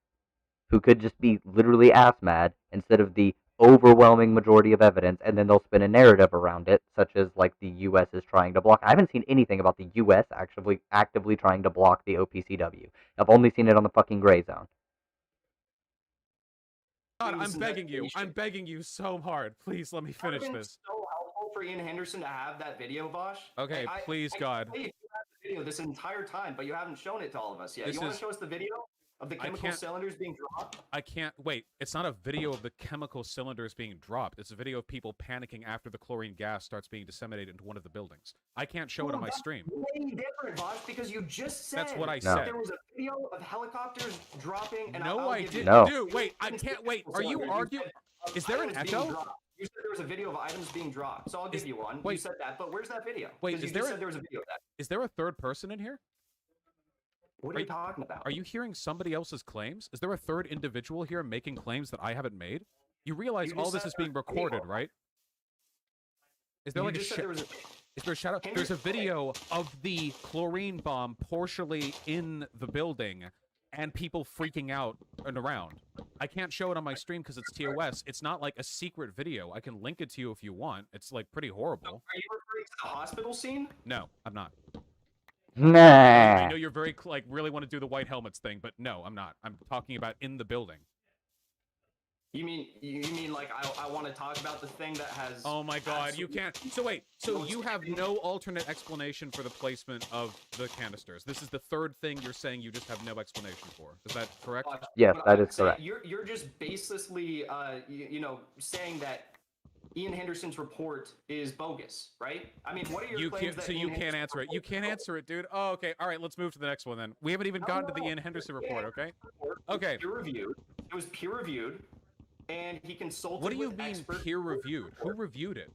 who could just be literally ass mad instead of the overwhelming majority of evidence, and then they'll spin a narrative around it, such as like the U.S. is trying to block. I haven't seen anything about the U.S. actually actively trying to block the OPCW. I've only seen it on the fucking gray zone. God, I'm begging you so hard. Please let me finish this. So helpful for Ian Henderson to have that video, Vaush. Okay, please, God. You have the video this entire time, but you haven't shown it to all of us yet. You want to show us the video of the chemical cylinders being dropped? I can't wait. It's not a video of the chemical cylinders being dropped. It's a video of people panicking after the chlorine gas starts being disseminated into one of the buildings. I can't show it on my stream. Way different, Vaush, because you just said that's what I said. There was a video of helicopters dropping. And no, I didn't. No. Dude, wait. I can't wait. Are you arguing? Is there an echo? You said there was a video of items being dropped, so I'll give you one. You said that, but where's that video? Wait, you just said there was a video of that. Is there a third person in here? What are you talking about? Are you hearing somebody else's claims? Is there a third individual here making claims that I haven't made? You realize all this is being recorded, right? Is there like is there a shout out? There's a video of the chlorine bomb partially in the building and people freaking out and around. I can't show it on my stream because it's TOS. It's not like a secret video. I can link it to you if you want. It's like pretty horrible. Are you referring to the hospital scene? No, I'm not. Nah. I know you're very really want to do the white helmets thing, but no, I'm not. I'm talking about in the building. You mean like I want to talk about the thing that has? Oh my God, you can't. So wait, so you have no alternate explanation for the placement of the canisters. This is the third thing you're saying you just have no explanation for. Is that correct? Yes, that is correct. You're just baselessly saying that Ian Henderson's report is bogus, right? I mean, what are your claims that you can't answer it. You can't answer it, dude. Oh, okay. All right, let's move to the next one then. We haven't even gotten to the Ian Henderson report, okay? Okay. Peer reviewed. It was peer reviewed, and he consulted. What do you mean peer reviewed? Who reviewed it?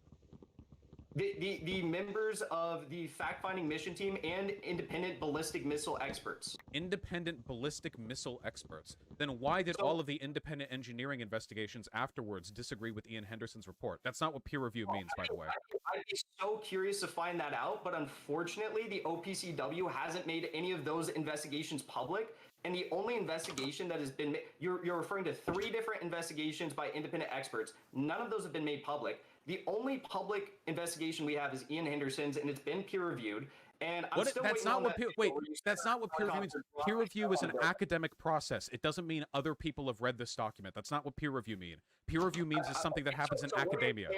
The members of the fact-finding mission team and independent ballistic missile experts. Independent ballistic missile experts. Then why did all of the independent engineering investigations afterwards disagree with Ian Henderson's report? That's not what peer review means, by the way. I'd be so curious to find that out, but unfortunately, the OPCW hasn't made any of those investigations public. And the only investigation that has been made, you're referring to 3 different investigations by independent experts. None of those have been made public. The only public investigation we have is Ian Henderson's, and it's been peer-reviewed. And that's not what peer review means. Peer review is an academic process. It doesn't mean other people have read this document. That's not what peer review means. Peer review means is something that happens in academia.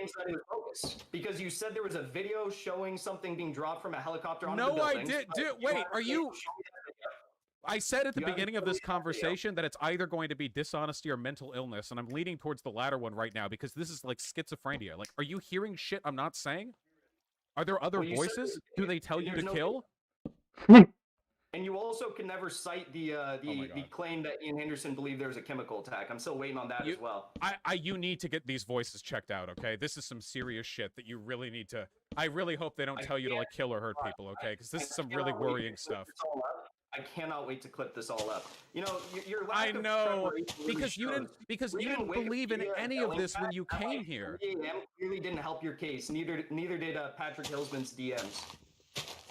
Because you said there was a video showing something being dropped from a helicopter onto the building. No, I did. Wait, are you? I said at the beginning of this conversation that it's either going to be dishonesty or mental illness, and I'm leaning towards the latter one right now because this is like schizophrenia. Like, are you hearing shit I'm not saying? Are there other voices? Do they tell you to kill? And you also can never cite the claim that Ian Henderson believed there was a chemical attack. I'm still waiting on that as well. You need to get these voices checked out, okay? This is some serious shit that you really need to. I really hope they don't tell you to like kill or hurt people, okay? Because this is some really worrying stuff. I cannot wait to clip this all up. You know, your I know because you didn't believe in any of this when you came here. Clearly didn't help your case. Neither did Patrick Hillsman's DMs.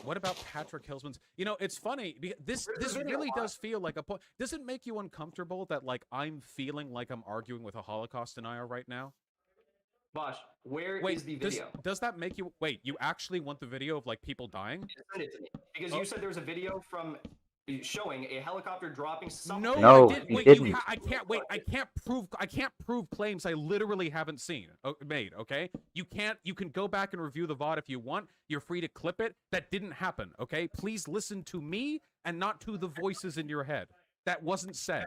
What about Patrick Hillsman's? You know, it's funny because this really does feel like a point. Does it make you uncomfortable that like I'm feeling like I'm arguing with a Holocaust denier right now? Vaush, where is the video? Does that make you wait? You actually want the video of like people dying? Send it to me because you said there was a video from showing a helicopter dropping something. No, I didn't. I can't wait. I can't prove claims I literally haven't seen made. Okay, you can't. You can go back and review the VOD if you want. You're free to clip it. That didn't happen. Okay, please listen to me and not to the voices in your head. That wasn't said.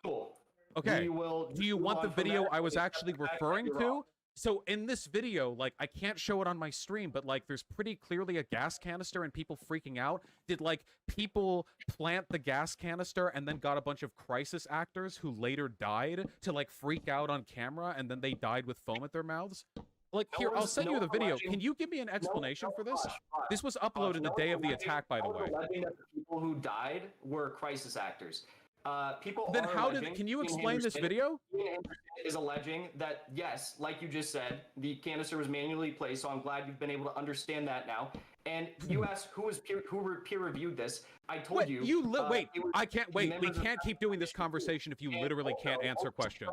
Cool. Okay. Do you want the video I was actually referring to? So in this video, like, I can't show it on my stream, but like there's pretty clearly a gas canister and people freaking out. Did like people plant the gas canister and then got a bunch of crisis actors who later died to like freak out on camera and then they died with foam at their mouths? Like, here, I'll send you the video. Can you give me an explanation for this? This was uploaded the day of the attack, by the way. Alleging that the people who died were crisis actors. People then are how alleging, can you explain this video? Ian Henderson is alleging that, yes, like you just said, the canister was manually placed, so I'm glad you've been able to understand that now. And you asked who peer reviewed this. I told you. Wait, I can't wait. We can't keep doing this conversation if you literally can't answer questions.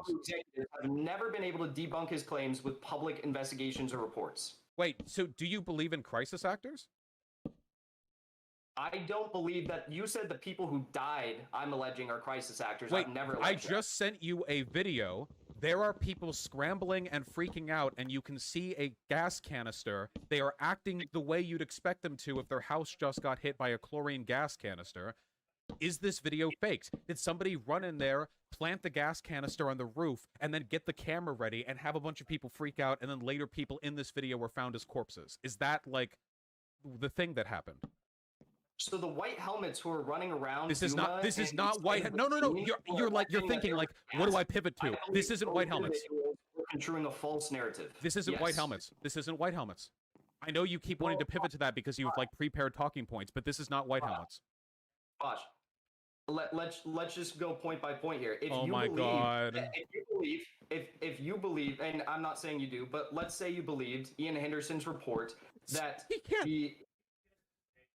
I've never been able to debunk his claims with public investigations or reports. Wait, so do you believe in crisis actors? I don't believe that. You said the people who died, I'm alleging, are crisis actors. Wait, I've never I just sent you a video. There are people scrambling and freaking out, and you can see a gas canister. They are acting the way you'd expect them to if their house just got hit by a chlorine gas canister. Is this video faked? Did somebody run in there, plant the gas canister on the roof, and then get the camera ready and have a bunch of people freak out, and then later people in this video were found as corpses? Is that, like, the thing that happened? So the white helmets who are running around. This is not white. No. You're thinking like, what do I pivot to? This isn't white helmets. We're construing a false narrative. This isn't white helmets. This isn't white helmets. I know you keep wanting to pivot to that because you have like prepared talking points, but this is not white helmets. Vaush, let's just go point by point here. If oh you my believe, god. If you believe, and I'm not saying you do, but let's say you believed Ian Henderson's report that he can't.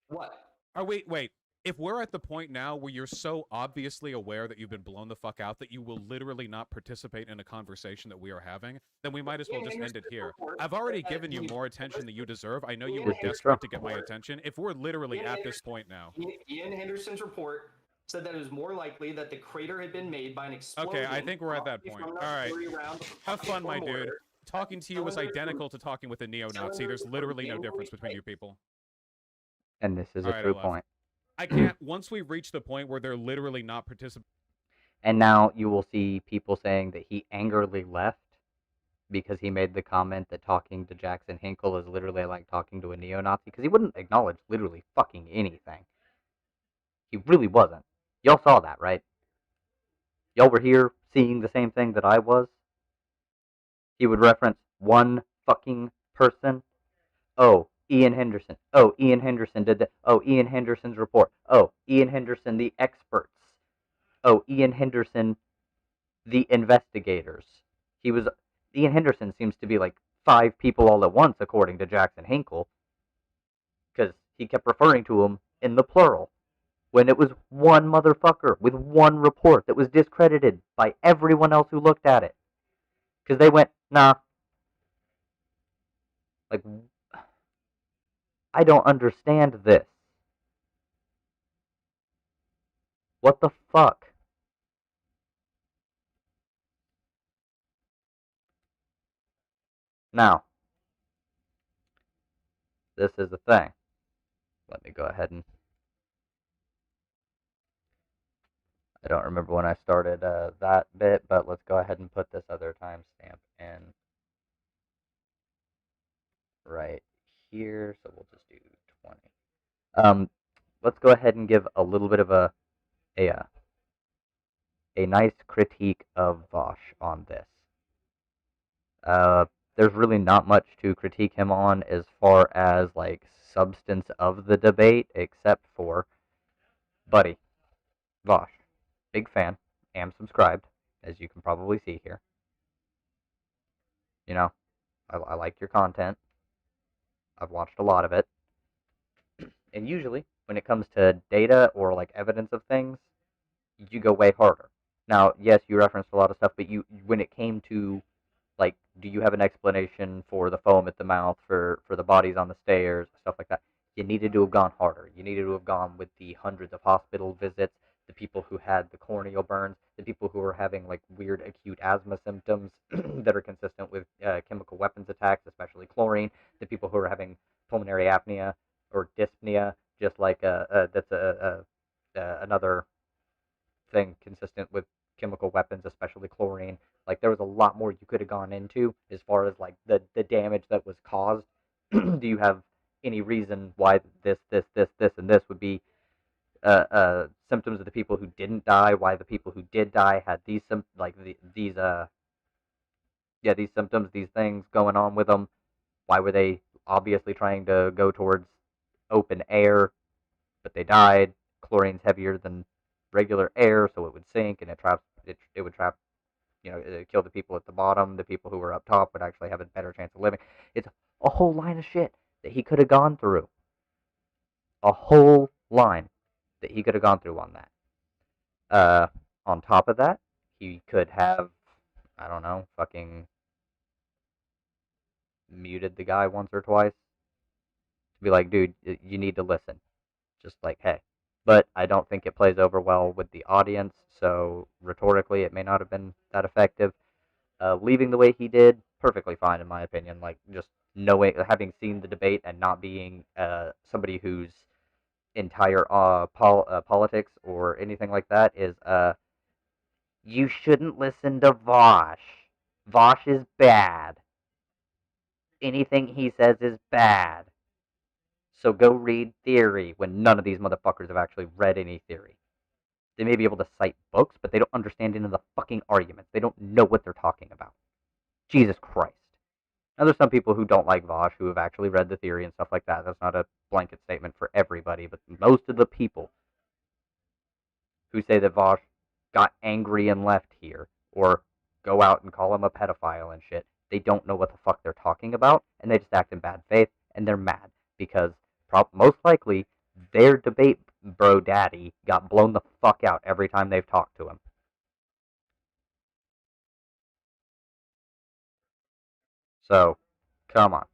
What? Oh, wait. If we're at the point now where you're so obviously aware that you've been blown the fuck out that you will literally not participate in a conversation that we are having, then we might as well just end it here. I've already given you more attention than you deserve. I know you were desperate to get my attention. If we're literally at this point now. Ian Henderson's report said that it was more likely that the crater had been made by an explosion. Okay, I think we're at that point. All right. Have fun, my dude. Talking to you was identical to talking with a neo-Nazi. There's literally no difference between you people. And this is a true point. I can't, once we reach the point where they're literally not participating. And now you will see people saying that he angrily left because he made the comment that talking to Jackson Hinkle is literally like talking to a neo-Nazi, because he wouldn't acknowledge literally fucking anything. He really wasn't. Y'all saw that, right? Y'all were here seeing the same thing that I was. He would reference one fucking person. Oh, Ian Henderson. Oh, Ian Henderson did that. Oh, Ian Henderson's report. Oh, Ian Henderson, the experts. Oh, Ian Henderson, the investigators. Ian Henderson seems to be like 5 people all at once, according to Jackson Hinkle, because he kept referring to him in the plural, when it was one motherfucker with one report that was discredited by everyone else who looked at it. Because they went, nah. Like, I don't understand this. What the fuck? Now, this is the thing. Let me go ahead and... I don't remember when I started that bit, but let's go ahead and put this other timestamp in right here. So we'll just do 20. Let's go ahead and give a little bit of a nice critique of Vaush on this. There's really not much to critique him on as far as like substance of the debate, except for buddy Vaush. Big fan, am subscribed, as you can probably see here. You know, I like your content. I've watched a lot of it. And usually, when it comes to data or like evidence of things, you go way harder. Now, yes, you referenced a lot of stuff, but when it came to, like, do you have an explanation for the foam at the mouth, for the bodies on the stairs, stuff like that, you needed to have gone harder. You needed to have gone with the hundreds of hospital visits, the people who had the corneal burns, the people who were having like weird acute asthma symptoms that are consistent with chemical weapons attacks, especially chlorine, the people who are having pulmonary apnea or dyspnea, just like that's another thing consistent with chemical weapons, especially chlorine. Like, there was a lot more you could have gone into as far as, like, the damage that was caused. Do you have any reason why this, and this would be symptoms of the people who didn't die? Why the people who did die had these these symptoms, these things going on with them? Why were they obviously trying to go towards open air, but they died? Chlorine's heavier than regular air, so it would sink, and it would trap, it kill the people at the bottom. The people who were up top would actually have a better chance of living. It's a whole line of shit that he could have gone through. A whole line that he could have gone through on that. On top of that, he could have, I don't know, fucking muted the guy once or twice. To be like, dude, you need to listen. Just like, hey. But I don't think it plays over well with the audience, so rhetorically it may not have been that effective. Leaving the way he did, perfectly fine in my opinion. Like, just knowing, having seen the debate and not being somebody whose entire politics or anything like that is, you shouldn't listen to Vaush. Vaush is bad. Anything he says is bad. So go read theory, when none of these motherfuckers have actually read any theory. They may be able to cite books, but they don't understand any of the fucking arguments. They don't know what they're talking about. Jesus Christ. Now, there's some people who don't like Vaush who have actually read the theory and stuff like that. That's not a blanket statement for everybody, but most of the people who say that Vaush got angry and left here, or go out and call him a pedophile and shit, they don't know what the fuck they're talking about, and they just act in bad faith, and they're mad, because most likely their debate bro daddy got blown the fuck out every time they've talked to him. So, come on.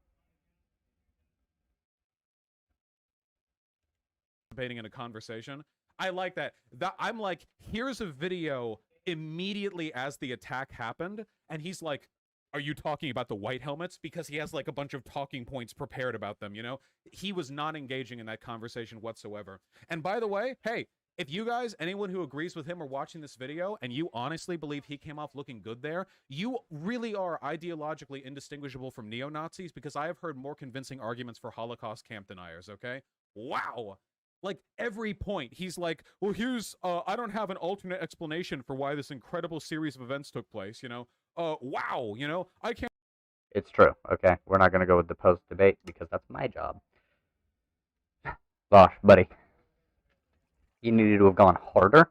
Debating in a conversation. I like that. I'm like, here's a video immediately as the attack happened, and he's like, are you talking about the white helmets? Because he has like a bunch of talking points prepared about them, you know? He was not engaging in that conversation whatsoever. And by the way, hey, if you guys, anyone who agrees with him or watching this video, and you honestly believe he came off looking good there, you really are ideologically indistinguishable from neo-Nazis, because I have heard more convincing arguments for Holocaust camp deniers, okay? Wow! Like, every point, he's like, well, here's, I don't have an alternate explanation for why this incredible series of events took place, you know? Wow, you know, I can't... It's true, okay? We're not going to go with the post-debate, because that's my job. Vaush, buddy. You needed to have gone harder.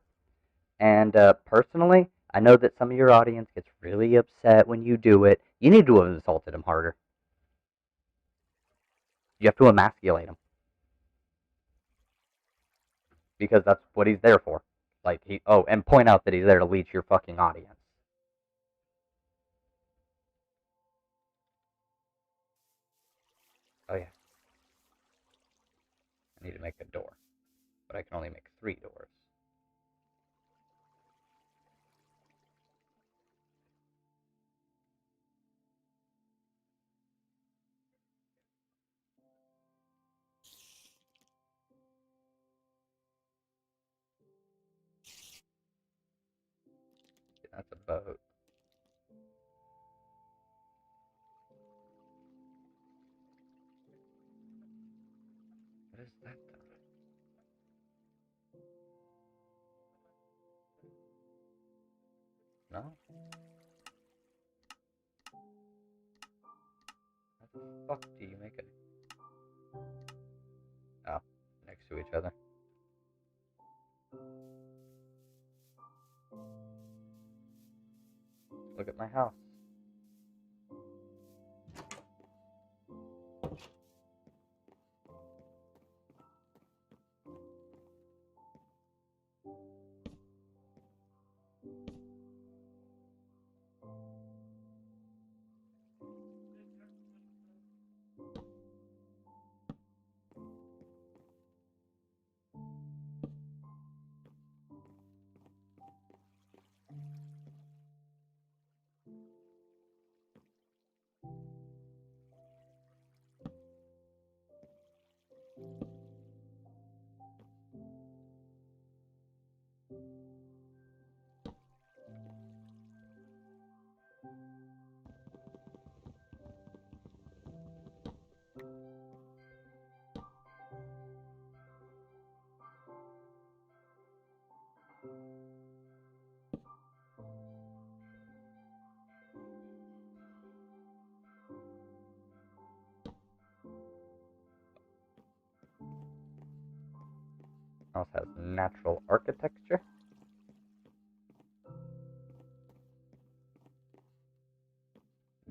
And, personally, I know that some of your audience gets really upset when you do it. You need to have insulted him harder. You have to emasculate him. Because that's what he's there for. Like, and point out that he's there to leech your fucking audience. Oh, yeah. I need to make a door. But I can only make 3 doors. That's a boat. What is that, though? No? How the fuck do you make it? Oh, next to each other. Look at my house. House has natural architecture.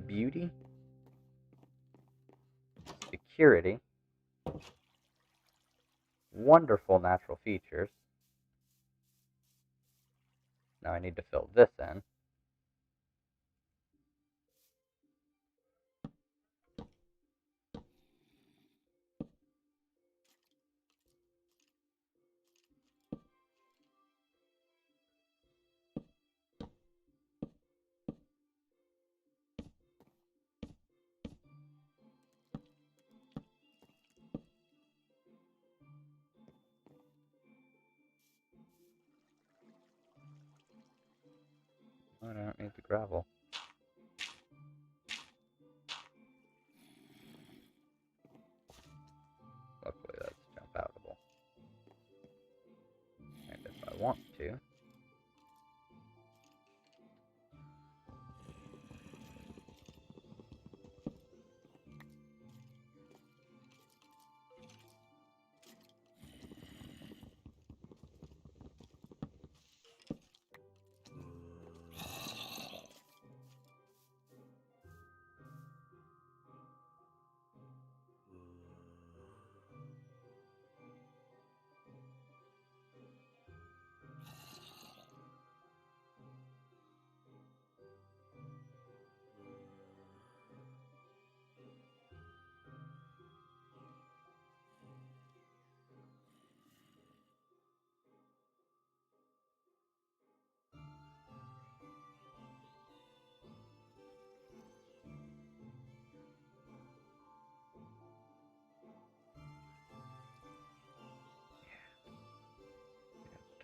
Beauty. Security. Wonderful natural features. Now I need to fill this in. I don't need the gravel. Luckily that's jump outable. And if I want to,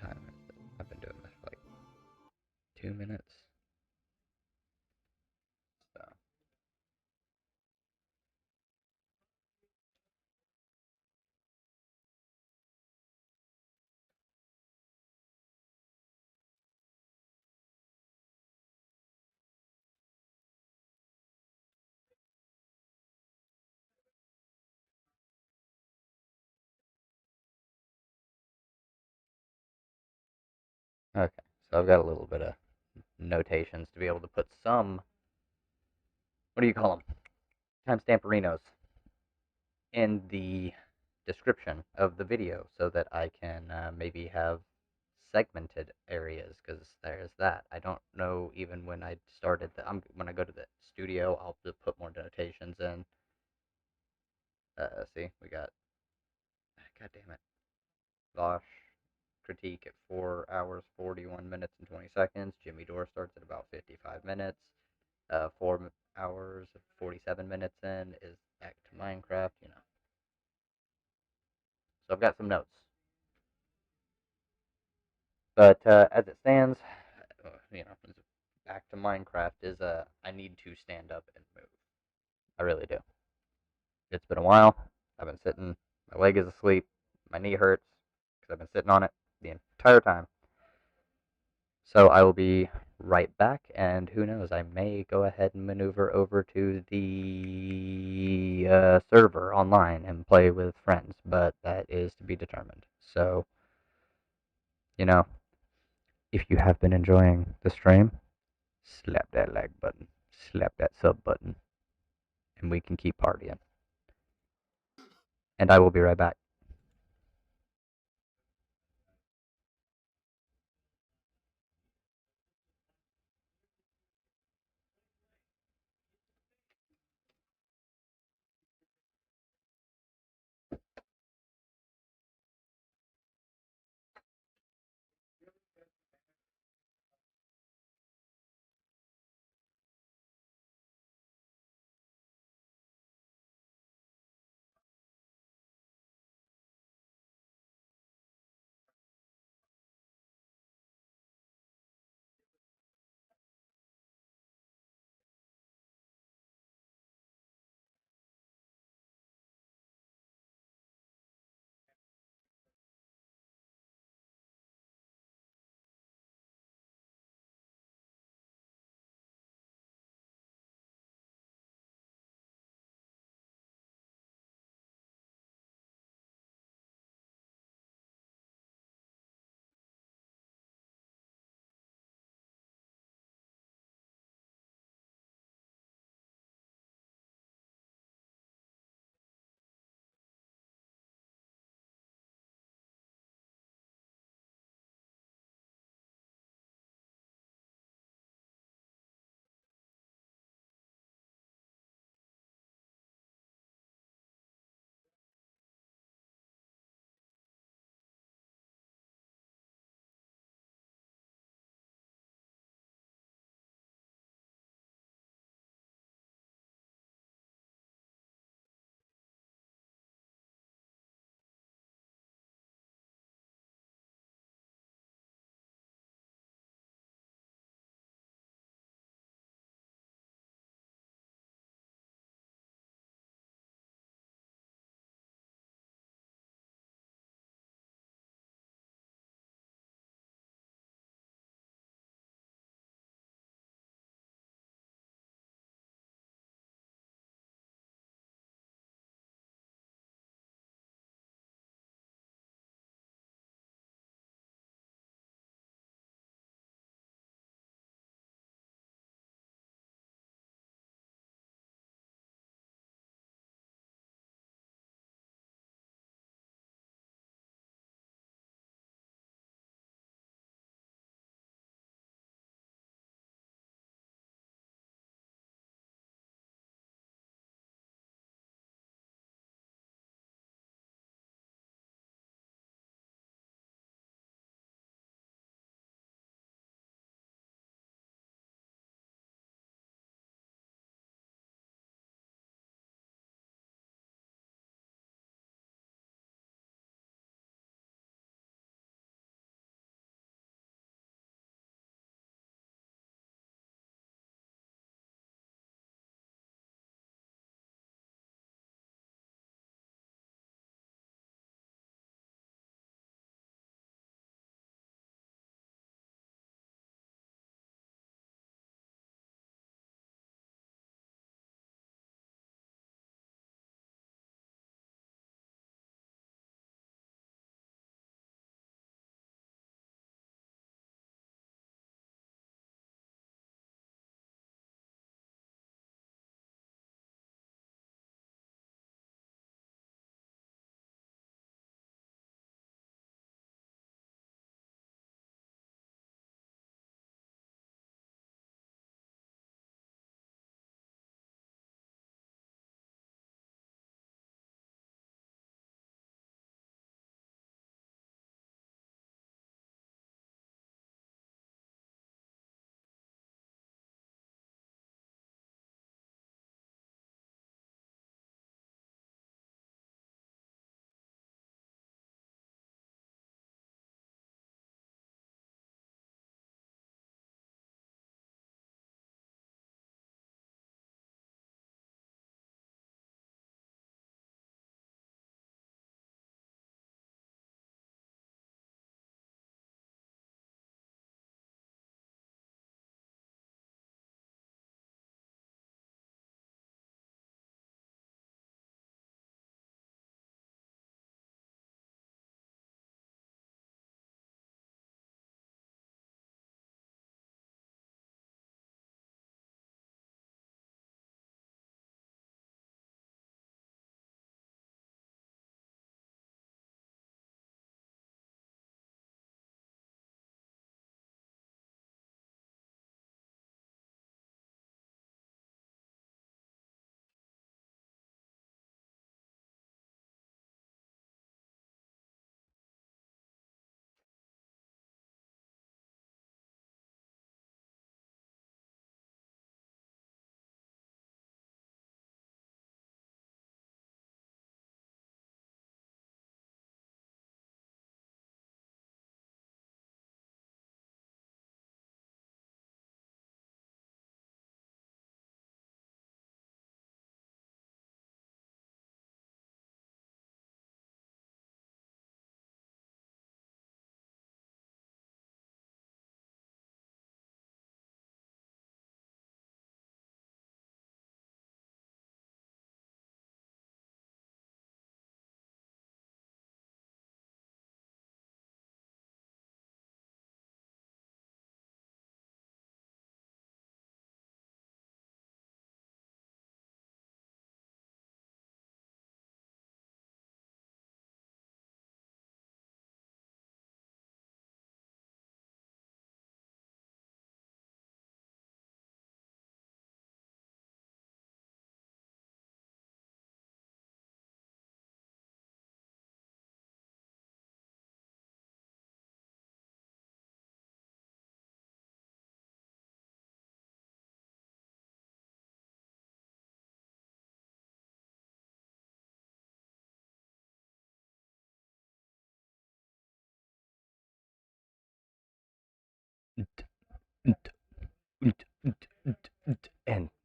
time is it? I've been doing this for like 2 minutes. So okay, so I've got a little bit of notations to be able to put some, what do you call them? Timestamperinos in the description of the video so that I can maybe have segmented areas, because there's that. I don't know even when I started when I go to the studio, I'll just put more notations in. See, we got, god damn it, Vaush critique at 4 hours 41 minutes and 20 seconds. Jimmy Dore starts at about 55 minutes. 4 hours 47 minutes in is back to Minecraft, you know. So I've got some notes. But as it stands, you know, back to Minecraft is I need to stand up and move. I really do. It's been a while. I've been sitting. My leg is asleep. My knee hurts because I've been sitting on it the entire time. So I will be right back, and who knows, I may go ahead and maneuver over to the server online and play with friends, but that is to be determined. So, you know, if you have been enjoying the stream, slap that like button, slap that sub button, and we can keep partying. And I will be right back.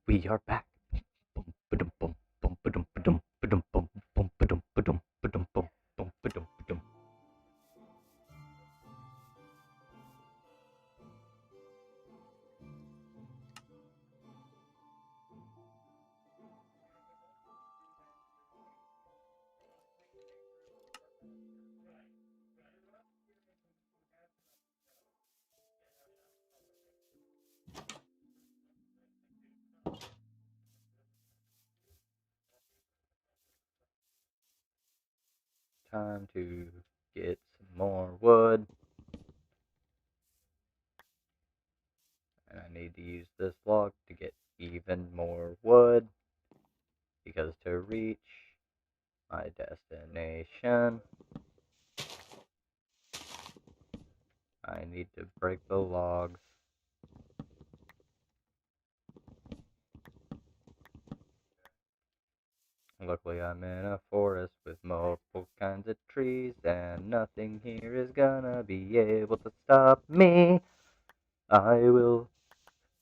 We are back. Time to get some more wood. And I need to use this log to get even more wood. Because to reach my destination, I need to break the logs. Luckily I'm in a forest with multiple kinds of trees, and nothing here is gonna be able to stop me. I will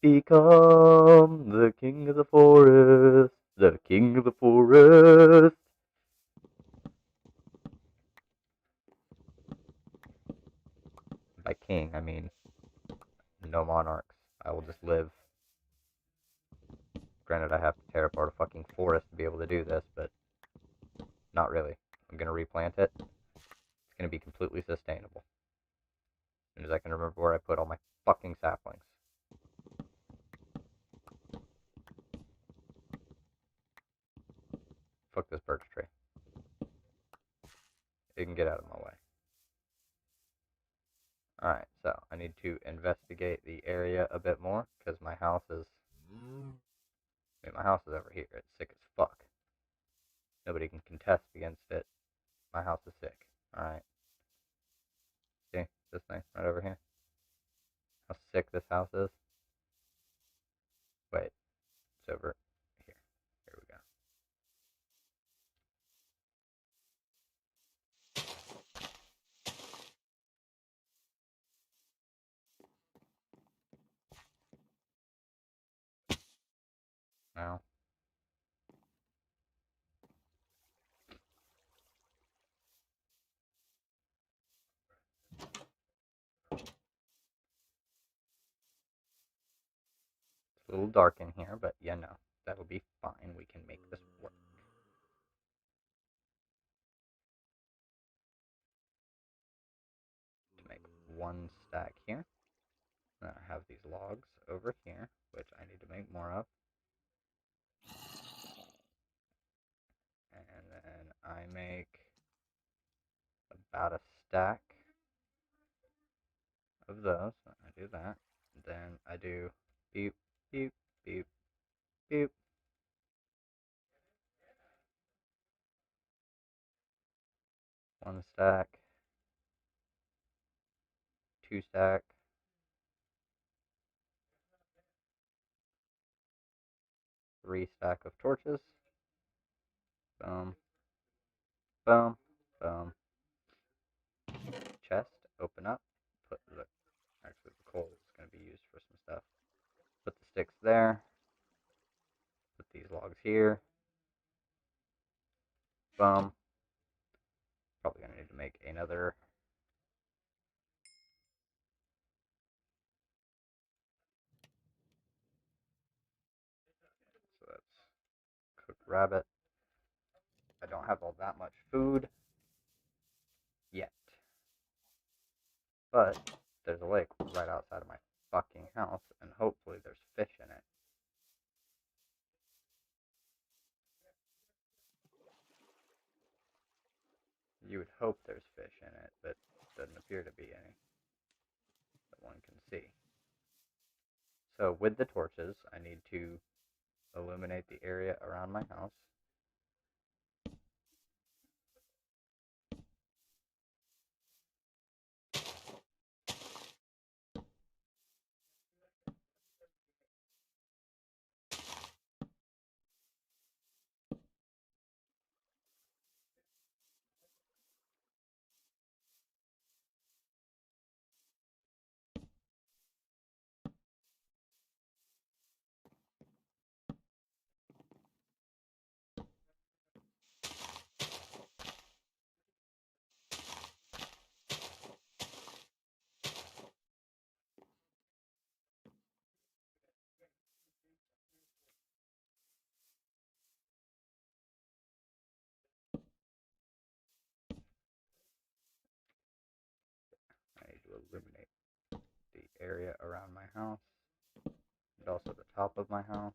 become the king of the forest, the king of the forest. By king, I mean no monarchs. I will just live. Granted, I have to tear apart a fucking forest to be able to do this, but not really. I'm gonna replant it. It's gonna be completely sustainable. As soon as I can remember where I put all my fucking saplings. Fuck this birch tree. It can get out of my way. Alright, so I need to investigate the area a bit more, because my house is... I mean, my house is over here. It's sick as fuck. Nobody can contest against it. My house is sick. Alright. See? This thing right over here? How sick this house is? Wait. It's over here. Here we go. Now. It's a little dark in here, but yeah, no. That'll be fine. We can make this work. To make one stack here. Then I have these logs over here, which I need to make more of. And then I make about a stack of those. I do that. Then I do beep, beep, beep, beep. One stack. Two stack. Three stack of torches. Boom. Boom. Boom. Chest. Open up. Put the... Actually, the coal is going to be used for some stuff. Put the sticks there. Put these logs here. Boom. Probably going to need to make another... So that's cooked rabbit. I don't have all that much food yet. But there's a lake right outside of my fucking house, and hopefully there's fish in it. You would hope there's fish in it, but doesn't appear to be any that one can see. So with the torches, I need to illuminate the area around my house. area around my house, and also the top of my house.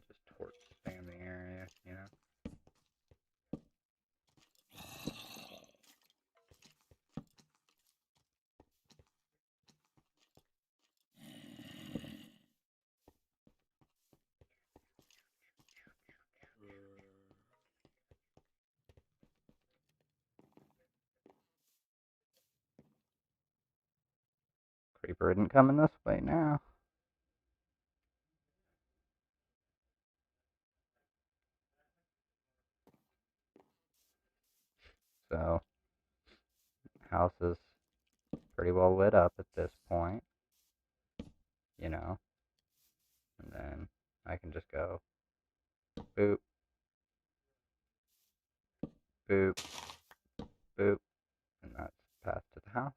Just torch spam the area, you know. Creeper isn't coming this way now. So, house is pretty well lit up at this point, you know. And then I can just go boop, boop, boop, and that's path to the house.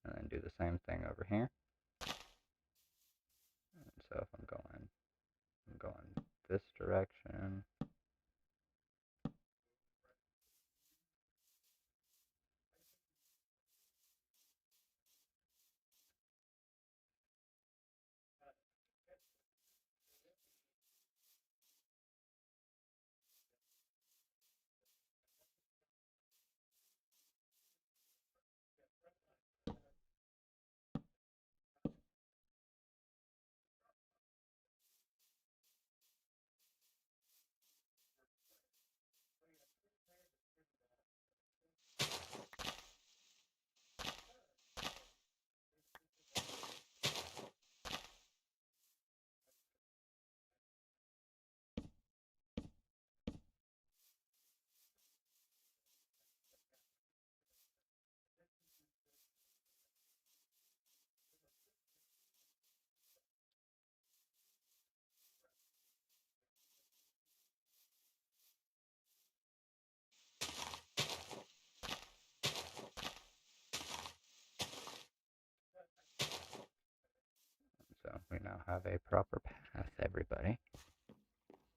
And then do the same thing over here. And so if I'm going this direction. So we now have a proper path, everybody.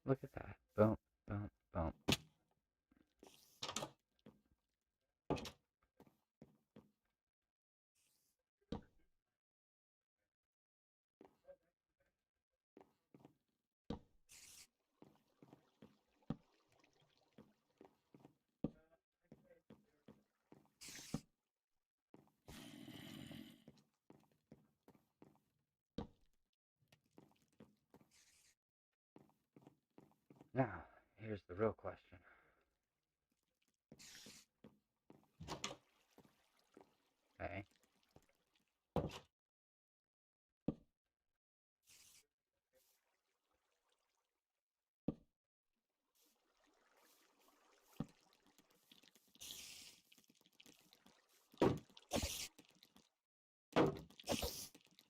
Look at that. Boom, boom, boom. Now, here's the real question. Okay.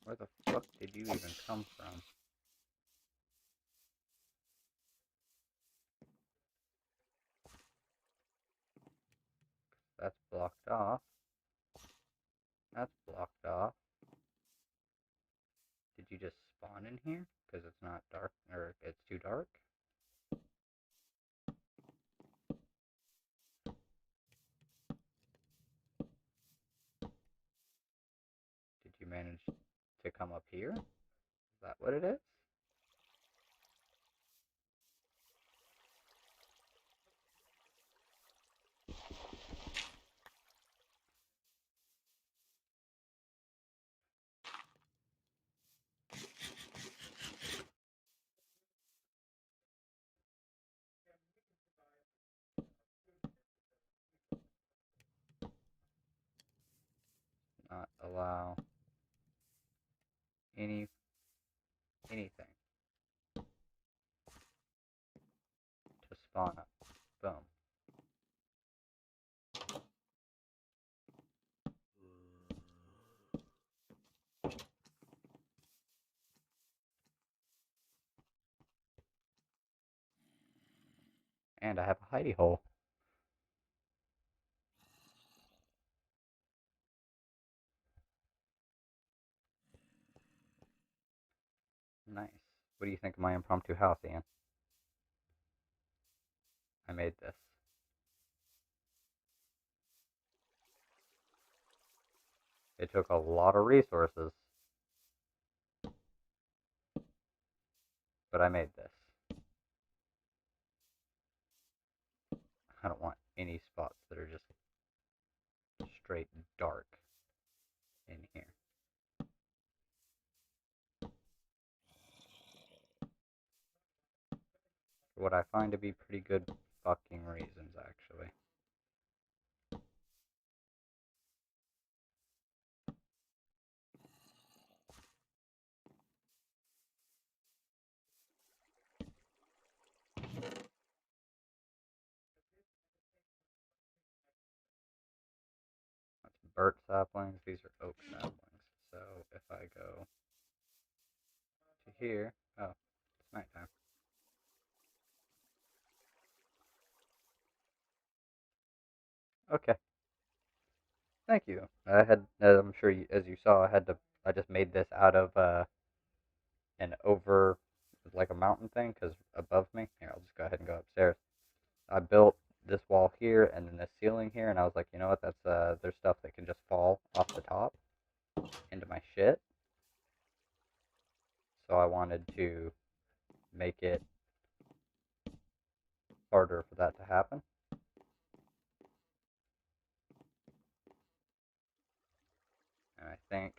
Where the fuck did you even come from? That's blocked off. That's blocked off. Did you just spawn in here? Because it's not dark, or it's too dark? Did you manage to come up here? Is that what it is? Not allow anything. And I have a hidey hole. Nice. What do you think of my impromptu house, Ian? I made this. It took a lot of resources, but I made this. I don't want any spots that are just straight dark in here. For what I find to be pretty good fucking reasons, actually. That's birch saplings. These are oak saplings. So if I go to here, oh, it's nighttime. Okay. Thank you. I had, I'm sure you, as you saw, I just made this out of an over, like a mountain thing, because above me, here, I'll just go ahead and go upstairs. I built this wall here and then this ceiling here, and I was like, you know what, there's stuff that can just fall off the top into my shit. So I wanted to make it harder for that to happen. And I think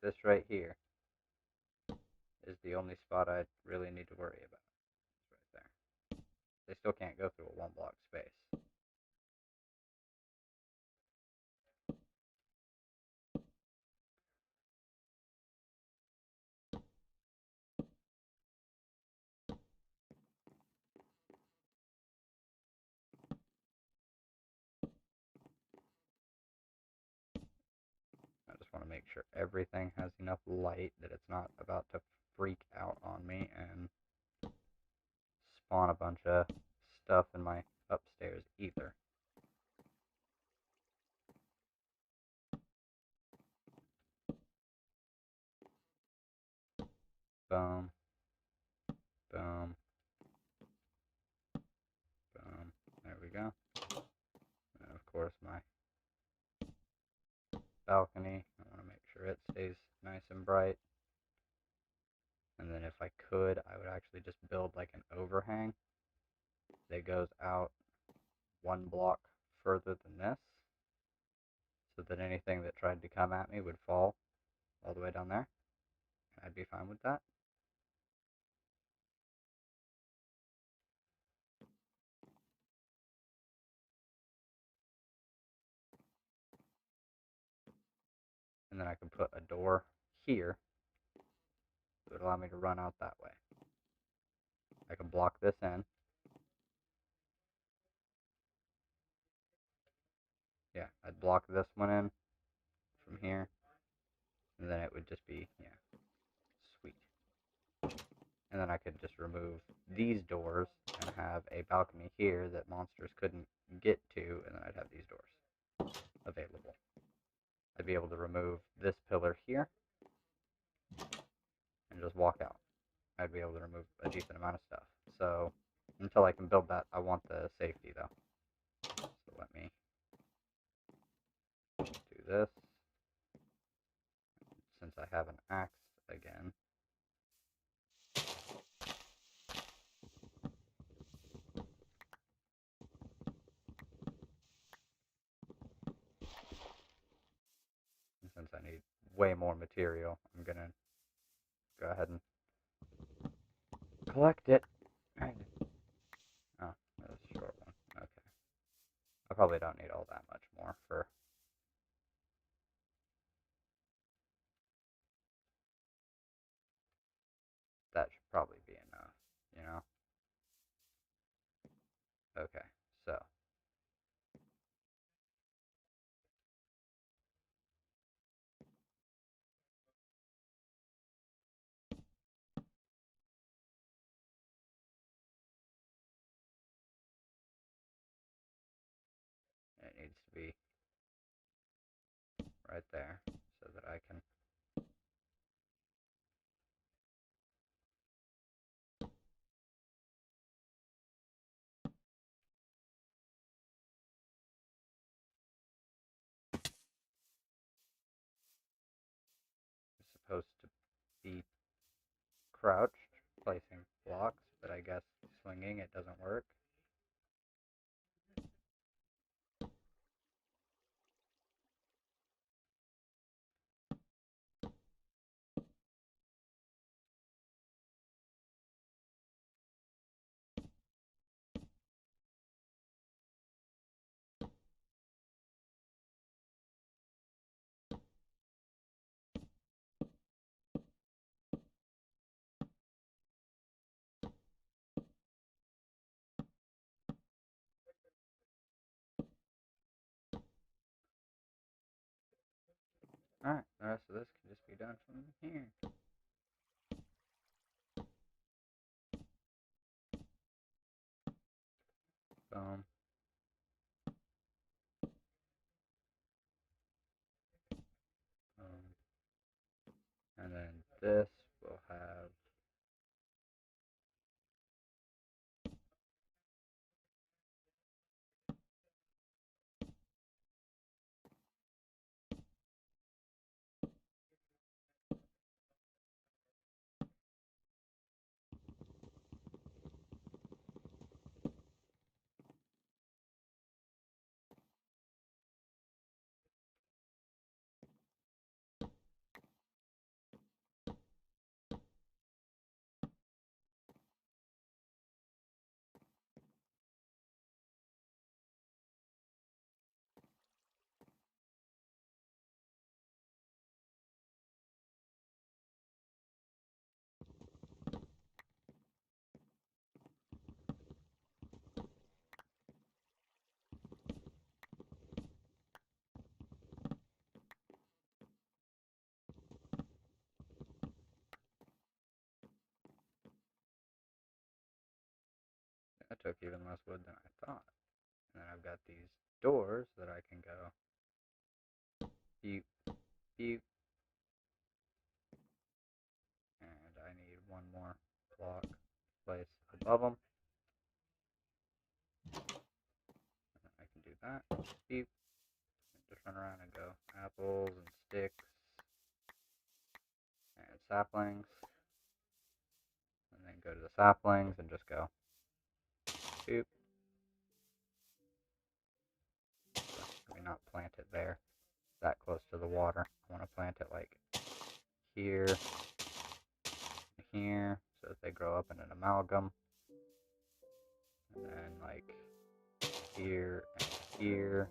this right here is the only spot I really need to worry about. It's right there. They still can't go through a one block space. I just want to make sure everything has enough light that it's not about to freak out on me and spawn a bunch of stuff in my upstairs either. Boom. Boom. Boom. There we go. And of course my balcony. I want to make sure it stays nice and bright. And then if I could, I would actually just build like an overhang that goes out one block further than this, so that anything that tried to come at me would fall all the way down there. I'd be fine with that. And then I can put a door here that would allow me to run out that way. I can block this in. Yeah, I'd block this one in from here, and then it would just be, yeah, sweet. And then I could just remove these doors and have a balcony here that monsters couldn't get to, and then I'd have these doors available. I'd be able to remove this pillar here and just walk out. I'd be able to remove a decent amount of stuff. So until I can build that, I want the safety though. So let me do this. Since I have an axe again. And since I need way more material, I'm gonna go ahead and collect it. Oh, that's a short one. Okay. I probably don't need all that much more for... That should probably be enough, you know? Okay, so... needs to be right there so that I can supposed to be crouched, placing blocks, but I guess swinging it doesn't work. Alright, the rest of this can just be done from here. Boom. And then this will have that took even less wood than I thought. And then I've got these doors that I can go beep, beep. And I need one more block placed above them. And I can do that. Beep. And just run around and go apples and sticks and saplings. And then go to the saplings and just go boop. Let me not plant it there, that close to the water. I want to plant it like here, here, so that they grow up in an amalgam. And then like here and here.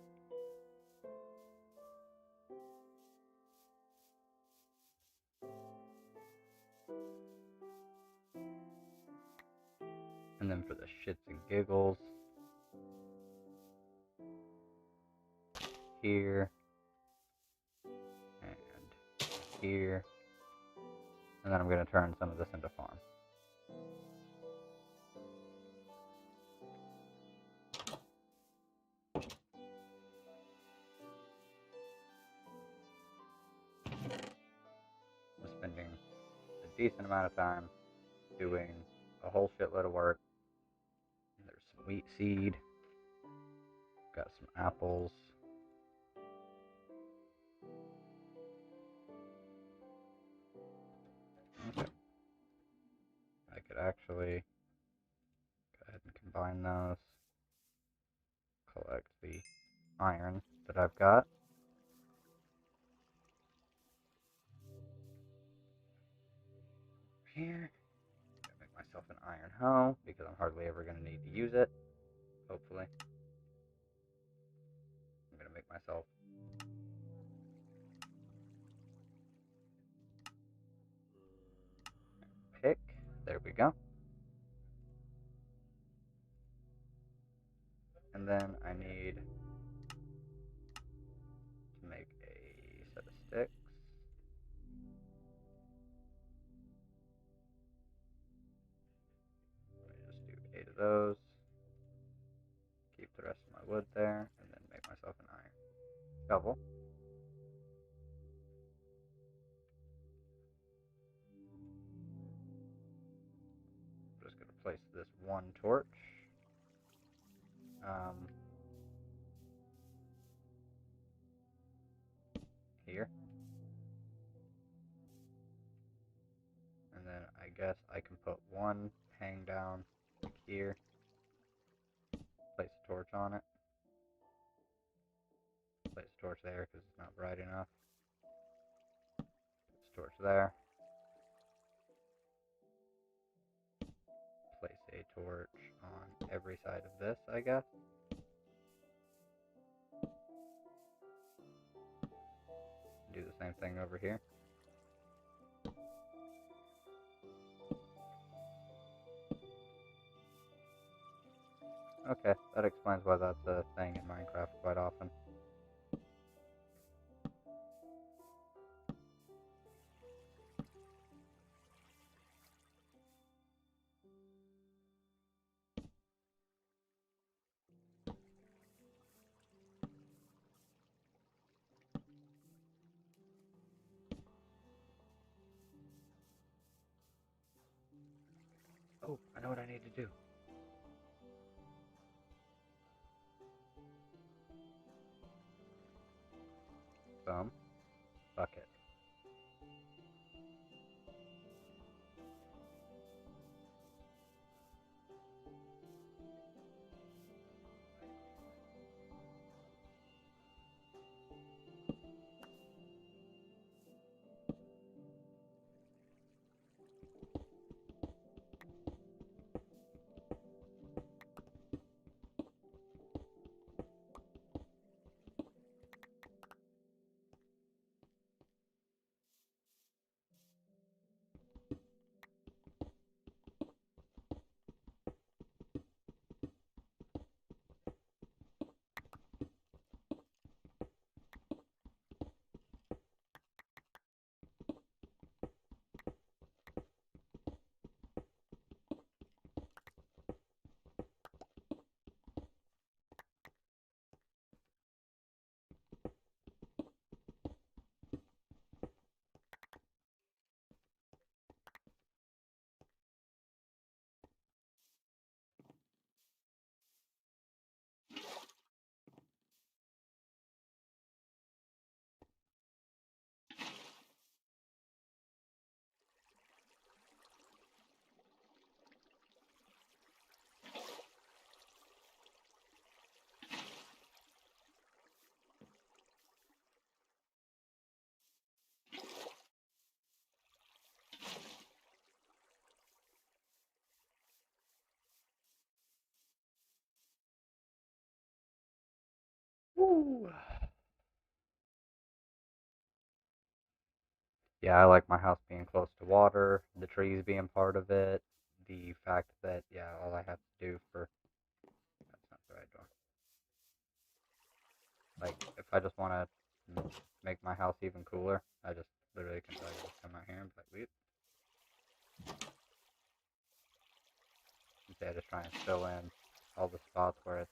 And then for the shits and giggles, here and here. And then I'm going to turn some of this into farm. I'm spending a decent amount of time doing a whole shitload of work. There's some wheat seed. Got some apples. Okay. I could actually go ahead and combine those. Collect the iron that I've got. Here. Gonna make myself an iron hoe because I'm hardly ever going to need to use it. Hopefully. I'm going to make myself pick. There we go. And then I need to make a set of sticks. Let me just do 8 of those. Keep the rest of my wood there, and then make myself an iron shovel. I'm just going to place this one torch. Here. And then I guess I can put one hang down like here. Place a torch on it. Place a torch there because it's not bright enough. Place a torch there. Place a torch on every side of this, I guess. Do the same thing over here. Okay, that explains why that's a thing in Minecraft quite often. Oh, I know what I need to do. Boom. Bucket. Woo! Yeah, I like my house being close to water, the trees being part of it, the fact that, yeah, all I have to do for... That's not the right door. Like, if I just want to make my house even cooler, I just literally can just come out here and be like, weep. Instead, just try and fill in all the spots where it's...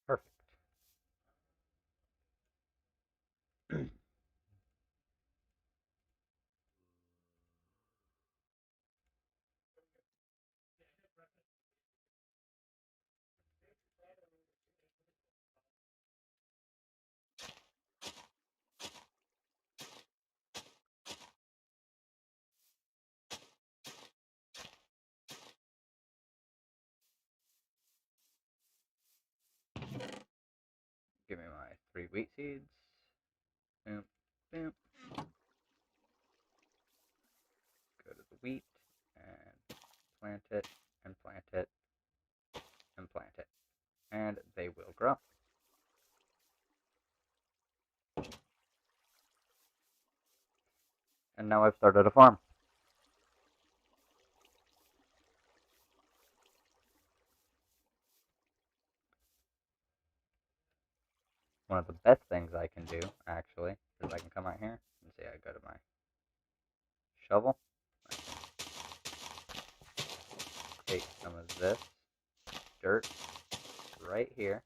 Perfect. Give me my 3 wheat seeds. Boom, Boom. Go to the wheat and plant it and plant it and plant it. And they will grow. And now I've started a farm. One of the best things I can do, actually, is I can come out here and see I go to my shovel. Take some of this dirt right here.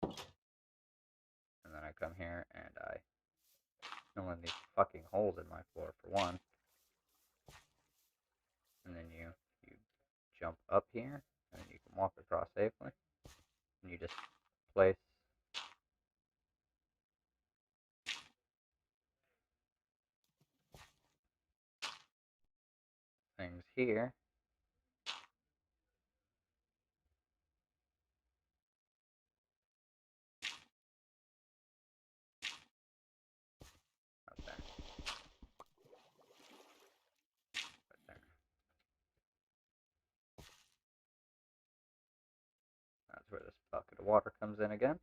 And then I come here and I fill in these fucking holes in my floor for one. And then you jump up here and you can walk across safely. And you just place things here. Right there. Right there. That's where this bucket of water comes in again.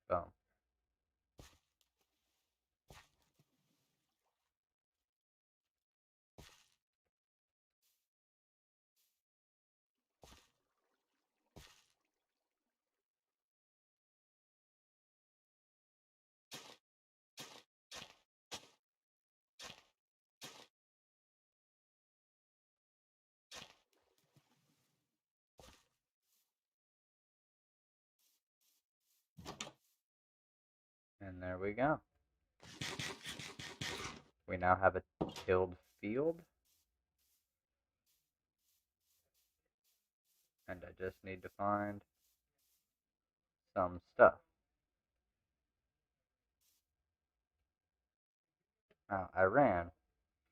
Boom. And there we go. We now have a tilled field. And I just need to find some stuff. Now, I ran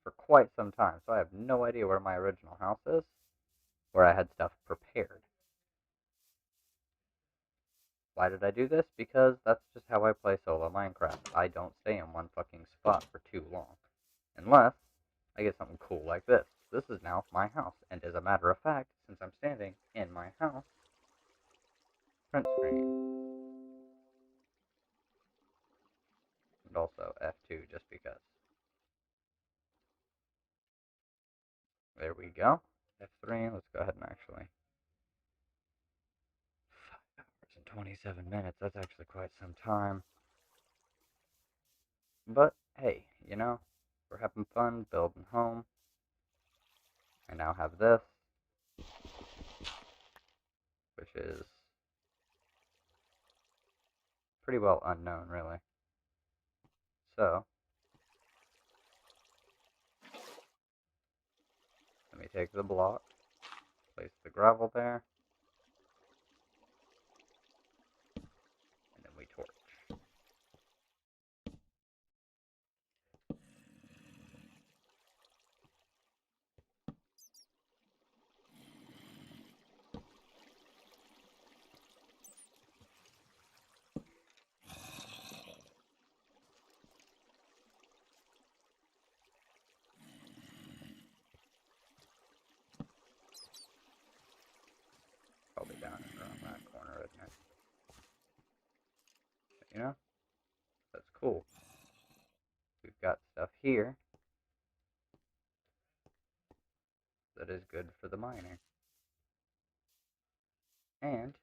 for quite some time, so I have no idea where my original house is, where I had stuff prepared. Why did I do this? Because that's just how I play solo Minecraft. I don't stay in one fucking spot for too long. Unless I get something cool like this. This is now my house, and as a matter of fact, since I'm standing in my house, print screen. And also F2 just because. There we go. F3, let's go ahead and actually 5 hours and 27 minutes, that's actually quite some time. But, hey, you know, we're having fun building home. I now have this, which is pretty well unknown, really. So, let me take the block, place the gravel there, and then we torch. Probably down and around that corner, isn't it? But, you know, that's cool. We've got stuff here that is good for the mining. And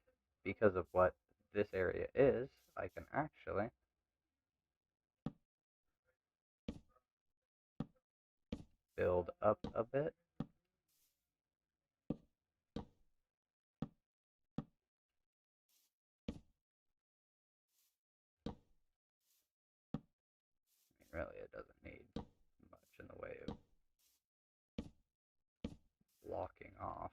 because of what this area is, I can actually build up a bit. Really, it doesn't need much in the way of blocking off.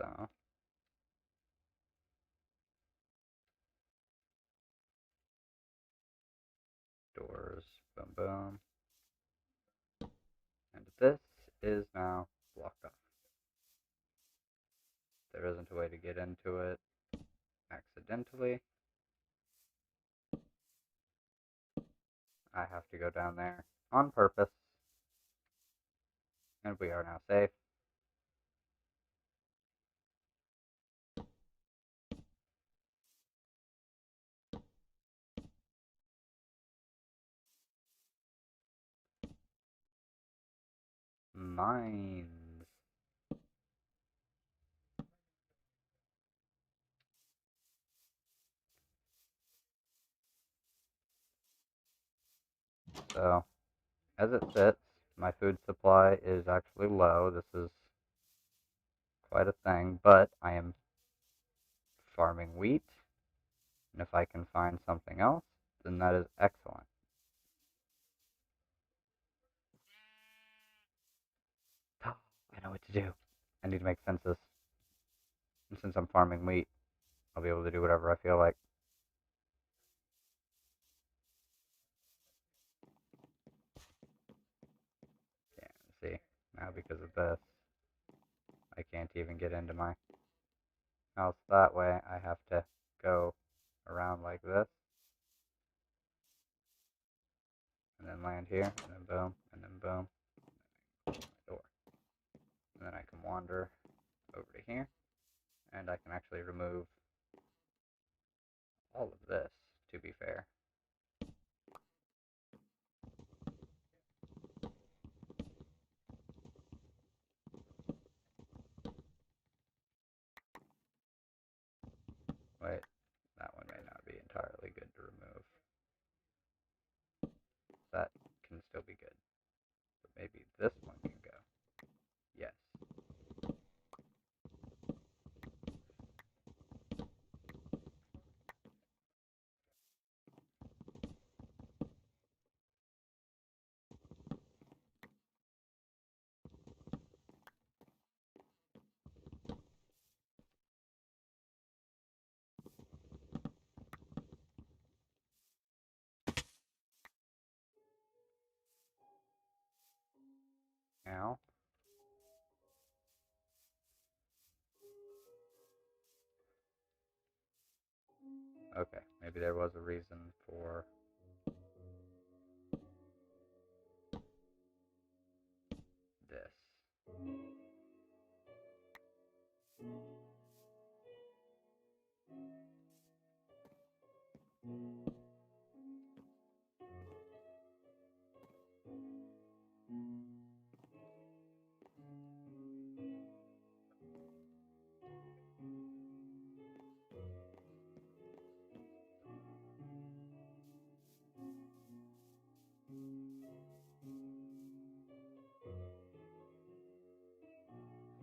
So doors, boom, boom. And this is now blocked off. There isn't a way to get into it accidentally. I have to go down there on purpose. And we are now safe. Mines. So, as it sits, my food supply is actually low. This is quite a thing, but I am farming wheat. And if I can find something else, then that is excellent. I know what to do. I need to make fences. And since I'm farming wheat, I'll be able to do whatever I feel like. Yeah, see, now because of this, I can't even get into my house that way. I have to go around like this, and then land here, and then boom, and then boom, and then my door. And then I can wander over to here, and I can actually remove all of this, to be fair. Wait, that one may not be entirely good to remove. That can still be good. But maybe this one can go. Yes. Now, okay, maybe there was a reason for this.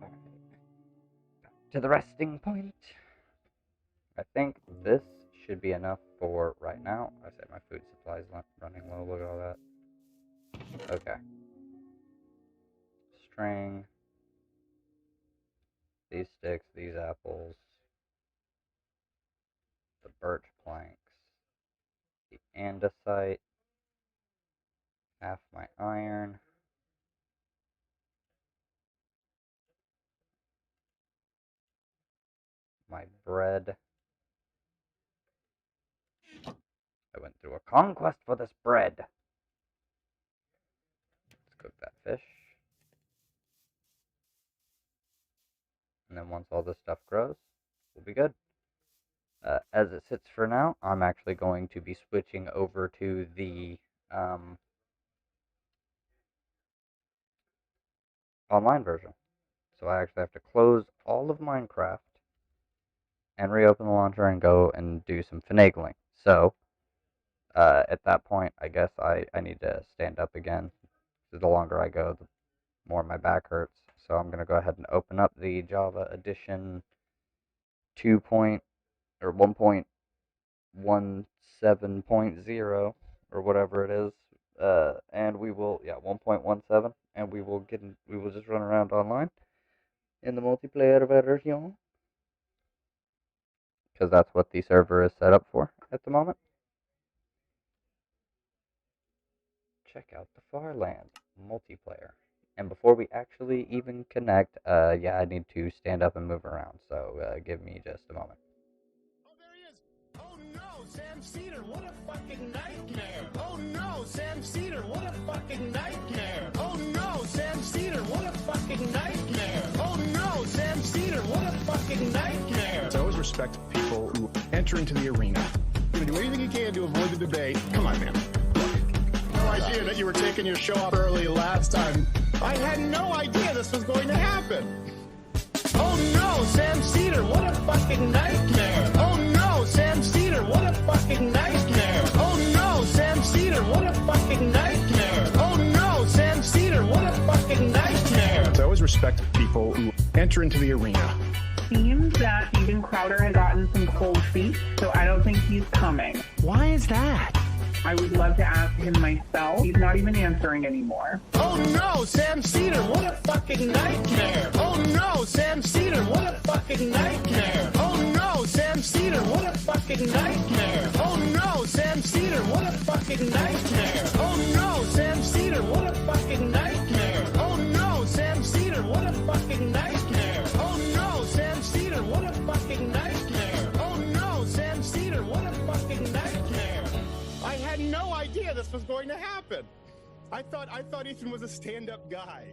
Alright. To the resting point. I think this should be enough for right now. I said my food supply is running low. Look at all that. Okay. String. These sticks, these apples. The birch planks. The andesite. Half my iron. My bread. I went through a conquest for this bread. Let's cook that fish. And then once all this stuff grows, we'll be good. As it sits for now, I'm actually going to be switching over to the online version. So I actually have to close all of Minecraft and reopen the launcher and go and do some finagling. So at that point, I guess I need to stand up again. The longer I go, the more my back hurts. So I'm going to go ahead and open up the Java Edition 2 or 1.17.0 or whatever it is, and we will 1.17, and we will just run around online. in the multiplayer version, because that's what the server is set up for at the moment. Check out the Farland multiplayer. And before we actually even connect, yeah, I need to stand up and move around, so give me just a moment. Oh no, Sam Cedar, what a fucking nightmare! Oh no, Sam Cedar, what a fucking nightmare! Oh no, Sam Cedar, what a fucking nightmare! Oh no, Sam Cedar, what a fucking nightmare! I always respect people who enter into the arena. You're gonna do anything you can to avoid the debate. Come on, man. No idea that you were taking your show off early last time. I had no idea this was going to happen. Oh no, Sam Cedar, what a fucking nightmare! Oh no, Sam Cedar, what a fucking nightmare! Oh no, Sam Cedar, what a fucking nightmare! Oh no, Sam Cedar, what a fucking nightmare! I always respect people who enter into the arena. Seems that even Crowder has gotten some cold feet, so I don't think he's coming. Why is that? I would love to ask him myself. He's not even answering anymore. Oh no, Sam Cedar, what a fucking nightmare! Oh no, Sam Cedar, what a fucking nightmare! Oh no, Sam Cedar, what a fucking nightmare! Oh no, Sam Cedar, what a fucking nightmare! Oh no, Sam Cedar, what a fucking nightmare! Oh no, Sam Cedar, what a fucking nightmare! Oh no, Sam Cedar, what a fucking nightmare! Oh no, Sam Cedar, what a fucking nightmare! I had no idea this was going to happen. I thought Ethan was a stand-up guy.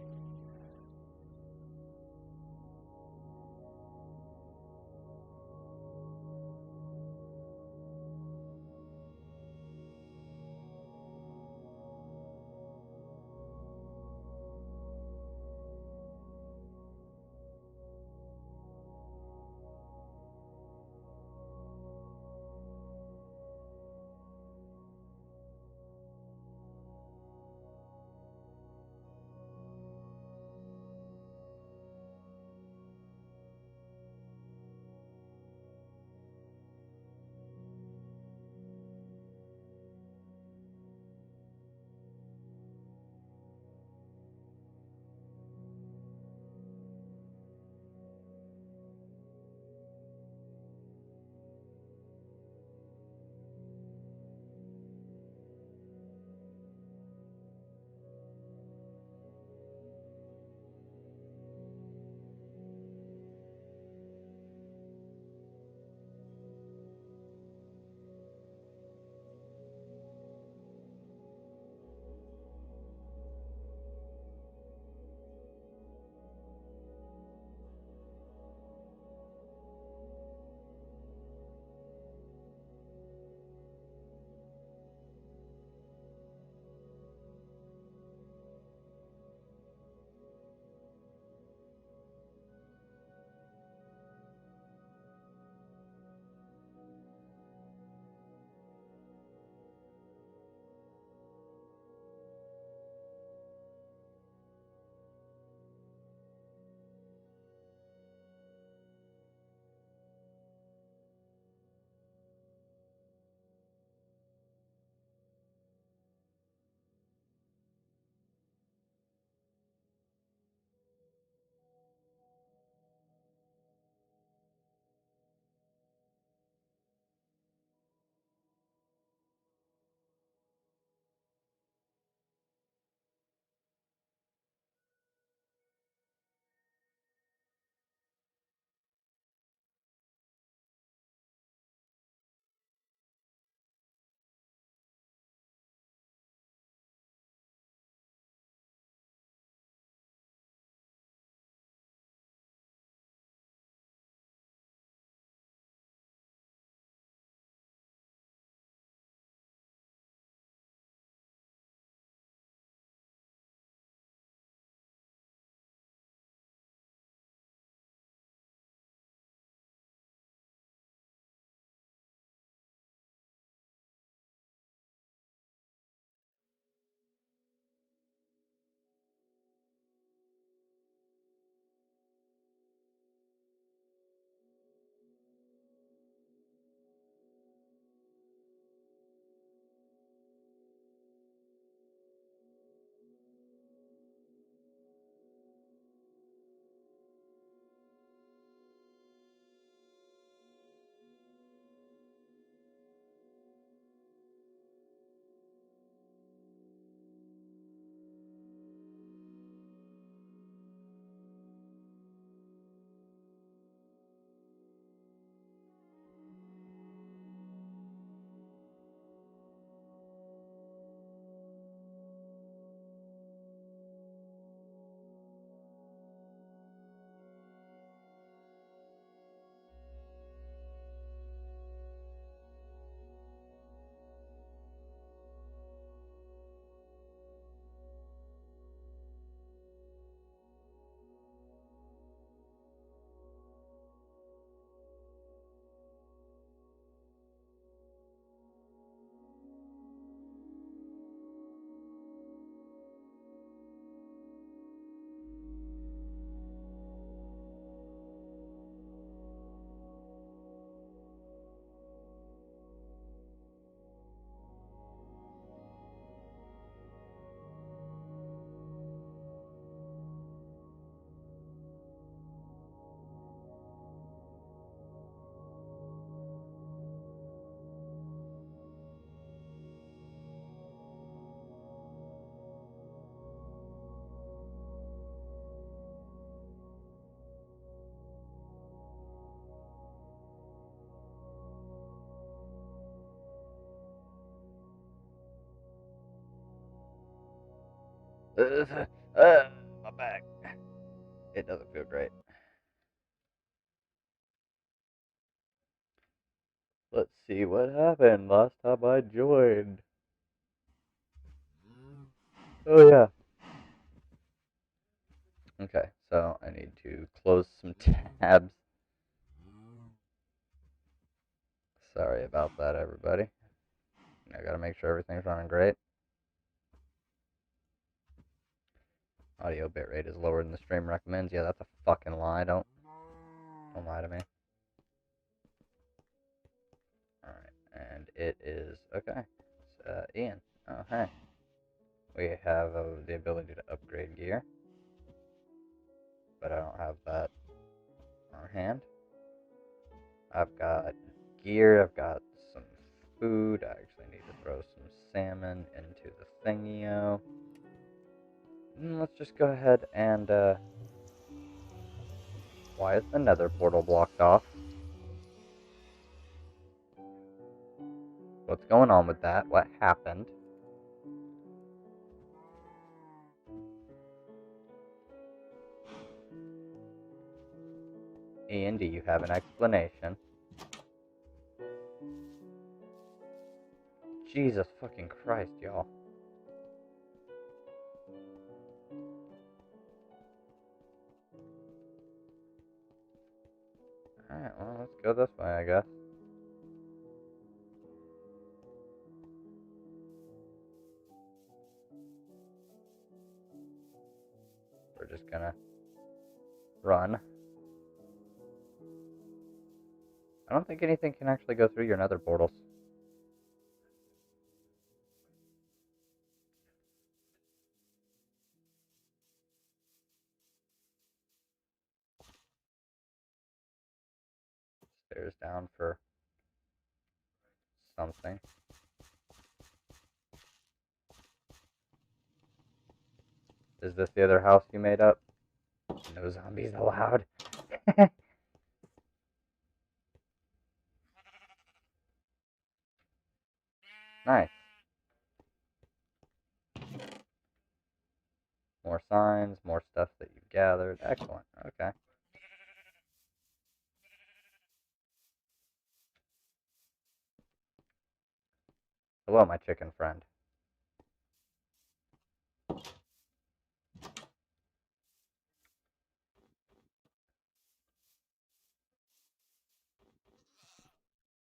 My back. It doesn't feel great. Let's see what happened last time I joined. Oh yeah. Okay, so I need to close some tabs. Sorry about that, everybody. I gotta make sure everything's running great. Audio bitrate is lower than the stream recommends. Yeah, that's a fucking lie. Don't lie to me. Alright, and it is... Okay. It's, Ian. Oh, hey. We have the ability to upgrade gear. But I don't have that on hand. I've got gear. I've got some food. I actually need to throw some salmon into the thingy-o. Let's just go ahead and, why is the nether portal blocked off? What's going on with that? What happened? Ian, do you have an explanation? Jesus fucking Christ, y'all. Alright, well, let's go this way, I guess. We're just gonna run. I don't think anything can actually go through your nether portals. Stairs down for something. Is this the other house you made up? No zombies allowed. Nice. More signs, more stuff that you've gathered. Excellent. Okay. Hello, my chicken friend.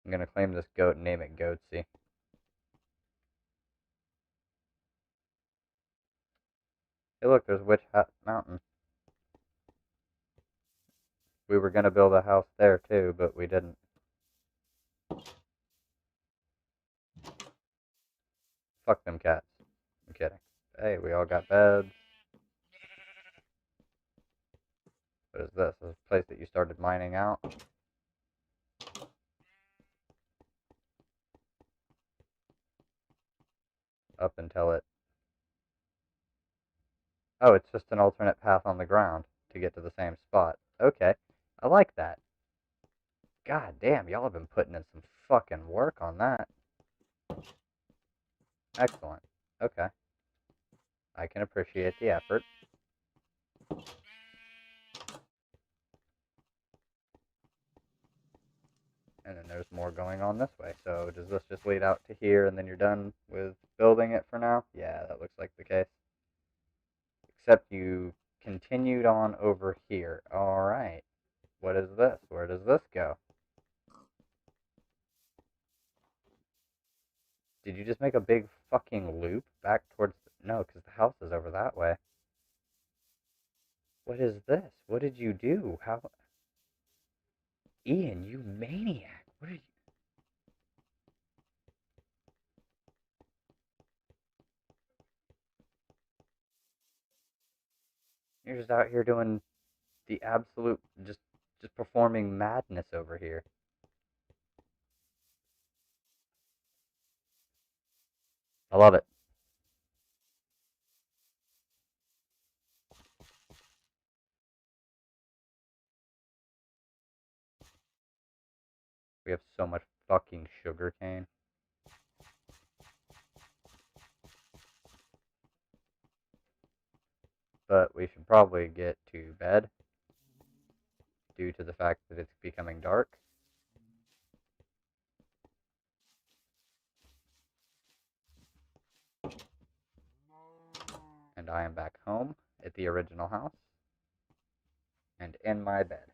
I'm gonna claim this goat and name it Goatsy. Hey look, there's Witch Hat Mountain. We were gonna build a house there too, but we didn't. Fuck them cats. I'm kidding. Hey, we all got beds. What is this? This is a place that you started mining out? Up until it... Oh, it's just an alternate path on the ground to get to the same spot. Okay. I like that. God damn, y'all have been putting in some fucking work on that. Excellent. Okay. I can appreciate the effort. And then there's more going on this way. So does this just lead out to here and then you're done with building it for now? Yeah, that looks like the case. Except you continued on over here. Alright. What is this? Where does this go? Did you just make a big fucking loop back towards... No, because the house is over that way. What is this? What did you do? How... Ian, you maniac. What did you... You're just out here doing the absolute... Just performing madness over here. I love it. We have so much fucking sugar cane. but we should probably get to bed due to the fact that it's becoming dark. And I am back home at the original house and in my bed.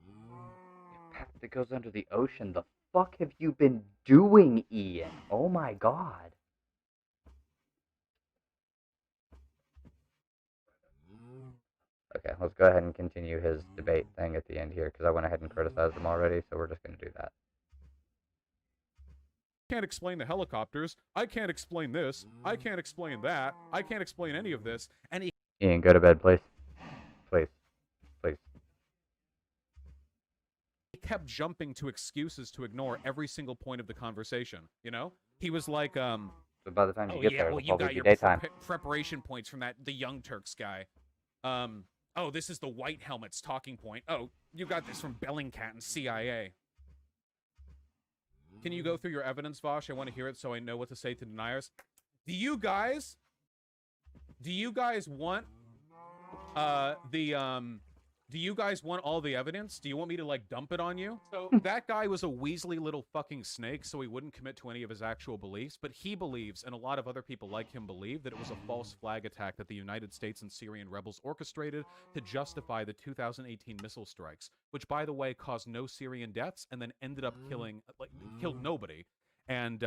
A path that goes under the ocean. The fuck have you been doing, Ian? Oh my god. Okay, let's go ahead and continue his debate thing at the end here, because I went ahead and criticized him already, so we're just going to do that. Can't explain the helicopters. I can't explain this. I can't explain that. I can't explain any of this. And he Ian, go to bed, please. Please. Please. kept jumping to excuses to ignore every single point of the conversation. You know, he was like, So by the time you get there, well, it'll you probably got be your daytime. preparation points from the Young Turks guy. Oh, this is the White Helmet's talking point. Oh, you got this from Bellingcat and CIA. Can you go through your evidence, Vaush? I want to hear it so I know what to say to deniers. Do you guys want do you guys want all the evidence? Do you want me to, like, dump it on you? So that guy was a Weasley little fucking snake, so he wouldn't commit to any of his actual beliefs, but he believes, and a lot of other people like him believe, that it was a false flag attack that the United States and Syrian rebels orchestrated to justify the 2018 missile strikes, which, by the way, caused no Syrian deaths and then ended up killed nobody. And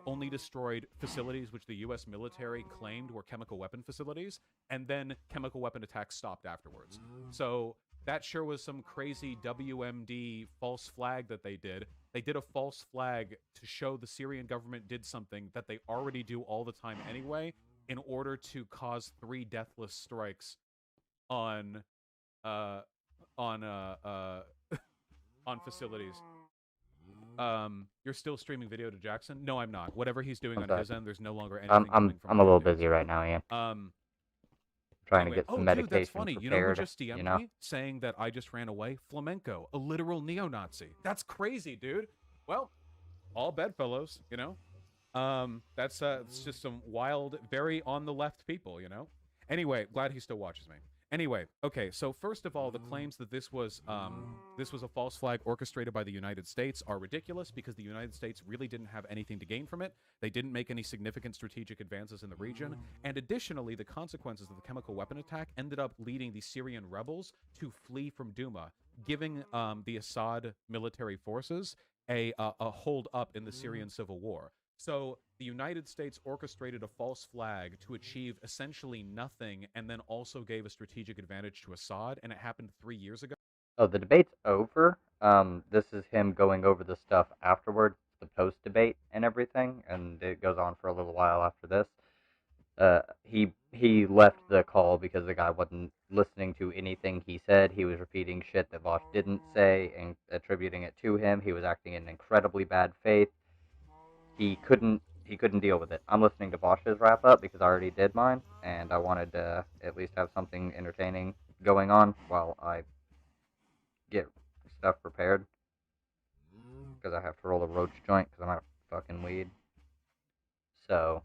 only destroyed facilities which the U.S. military claimed were chemical weapon facilities, and then chemical weapon attacks stopped afterwards. So that sure was some crazy WMD false flag that they did. They did a false flag to show the Syrian government did something that they already do all the time anyway, in order to cause 3 deathless strikes on facilities. You're still streaming video to Jackson? No, I'm not. Whatever he's doing on his end, there's no longer anything coming from I'm a little busy right now, Ian. Trying to get some medication dude, that's funny. prepared, You know who just DM'd me saying that I just ran away? Flamenco, a literal neo-Nazi. That's crazy, dude. Well, all bedfellows, you know. That's it's just some wild, very on the left people, you know. Anyway, glad he still watches me. Anyway, okay, so first of all, the claims that this was a false flag orchestrated by the United States are ridiculous because the United States really didn't have anything to gain from it. They didn't make any significant strategic advances in the region. And additionally, the consequences of the chemical weapon attack ended up leading the Syrian rebels to flee from Douma, giving the Assad military forces a hold up in the Syrian civil war. So the United States orchestrated a false flag to achieve essentially nothing and then also gave a strategic advantage to Assad, and it happened 3 years ago. Oh, the debate's over. This is him going over the stuff afterwards, the post-debate and everything, and it goes on for a little while after this. He left the call because the guy wasn't listening to anything he said. He was repeating shit that Vaush didn't say and attributing it to him. He was acting in incredibly bad faith. He couldn't deal with it. I'm listening to Vaush's wrap up because I already did mine, and I wanted to at least have something entertaining going on while I get stuff prepared. Because I have to roll a roach joint because I'm out of fucking weed. So,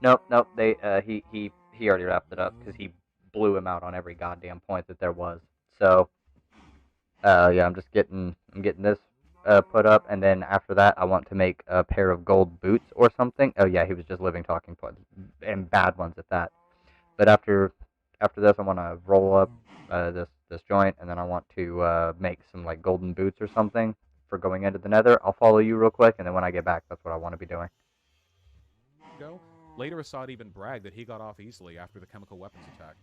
nope. He already wrapped it up because he blew him out on every goddamn point that there was. So, yeah, I'm getting this put up, and then after that, I want to make a pair of gold boots or something. Oh yeah, he was just living talking points, and bad ones at that. But after this, I want to roll up this joint, and then I want to make some like golden boots or something for going into the Nether. I'll follow you real quick, and then when I get back, that's what I want to be doing. Later, Assad even bragged that he got off easily after the chemical weapons attack.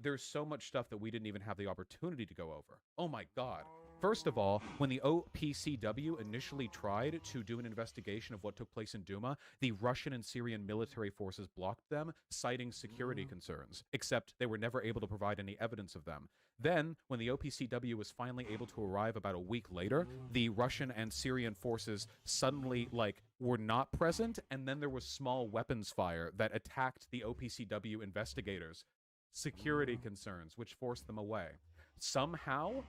There's so much stuff that we didn't even have the opportunity to go over. Oh my god. First of all, when the OPCW initially tried to do an investigation of what took place in Douma, the Russian and Syrian military forces blocked them, citing security concerns, except they were never able to provide any evidence of them. Then, when the OPCW was finally able to arrive about a week later, the Russian and Syrian forces suddenly, were not present, and then there was small weapons fire that attacked the OPCW investigators. Security concerns, which forced them away. Somehow,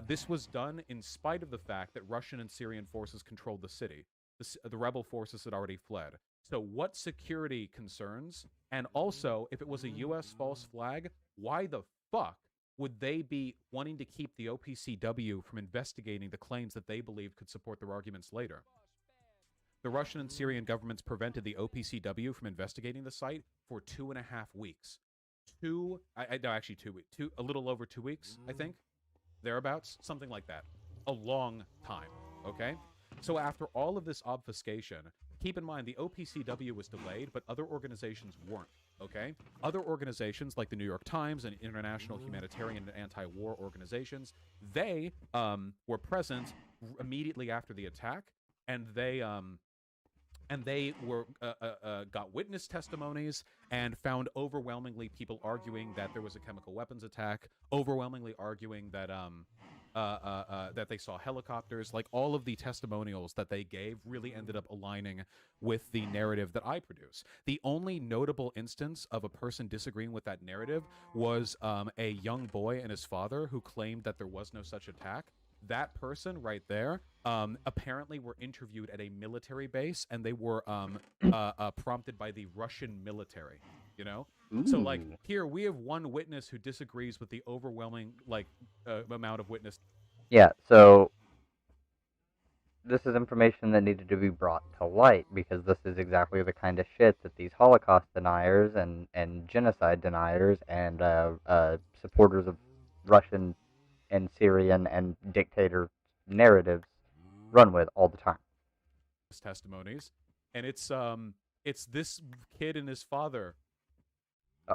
this was done in spite of the fact that Russian and Syrian forces controlled the city. The rebel forces had already fled. So what security concerns, and also if it was a U.S. false flag, why the fuck would they be wanting to keep the OPCW from investigating the claims that they believe could support their arguments later? The Russian and Syrian governments prevented the OPCW from investigating the site for 2.5 weeks. No, actually 2 weeks. A little over 2 weeks, I think. Thereabouts. Something like that. A long time. Okay? So after all of this obfuscation, keep in mind the OPCW was delayed, but other organizations weren't. Okay? Other organizations like the New York Times and international humanitarian and anti-war organizations, they were present immediately after the attack, and they were got witness testimonies and found overwhelmingly people arguing that there was a chemical weapons attack, overwhelmingly arguing that that they saw helicopters. Like, all of the testimonials that they gave really ended up aligning with the narrative that I produce. The only notable instance of a person disagreeing with that narrative was a young boy and his father who claimed that there was no such attack. That person right there apparently were interviewed at a military base, and they were prompted by the Russian military, you know? Ooh. So, like, here we have one witness who disagrees with the overwhelming, like, amount of witness. Yeah, so this is information that needed to be brought to light, because this is exactly the kind of shit that these Holocaust deniers and genocide deniers and supporters of Russian and Syrian and dictator narratives run with all the time. Testimonies, and it's this kid and his father.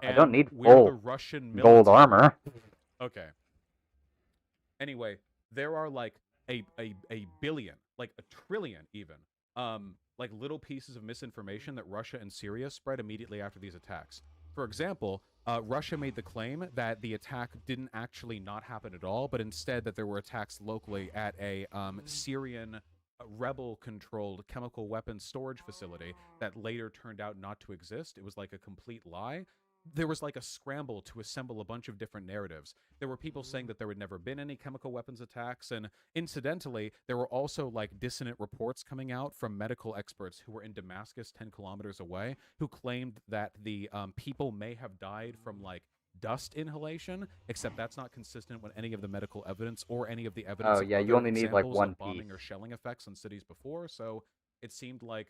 I don't need the Russian gold armor. Okay. Anyway, there are like a billion, like a trillion even, like little pieces of misinformation that Russia and Syria spread immediately after these attacks. For example, Russia made the claim that the attack didn't actually not happen at all, but instead that there were attacks locally at a Syrian rebel-controlled chemical weapons storage facility that later turned out not to exist. It was like a complete lie. There was like a scramble to assemble a bunch of different narratives. There were people saying that there had never been any chemical weapons attacks, and incidentally, there were also like dissonant reports coming out from medical experts who were in Damascus 10 kilometers away, who claimed that the people may have died from like dust inhalation, except that's not consistent with any of the medical evidence or any of the evidence. Oh yeah, you only need like one bombing piece or shelling effects in cities before, so it seemed like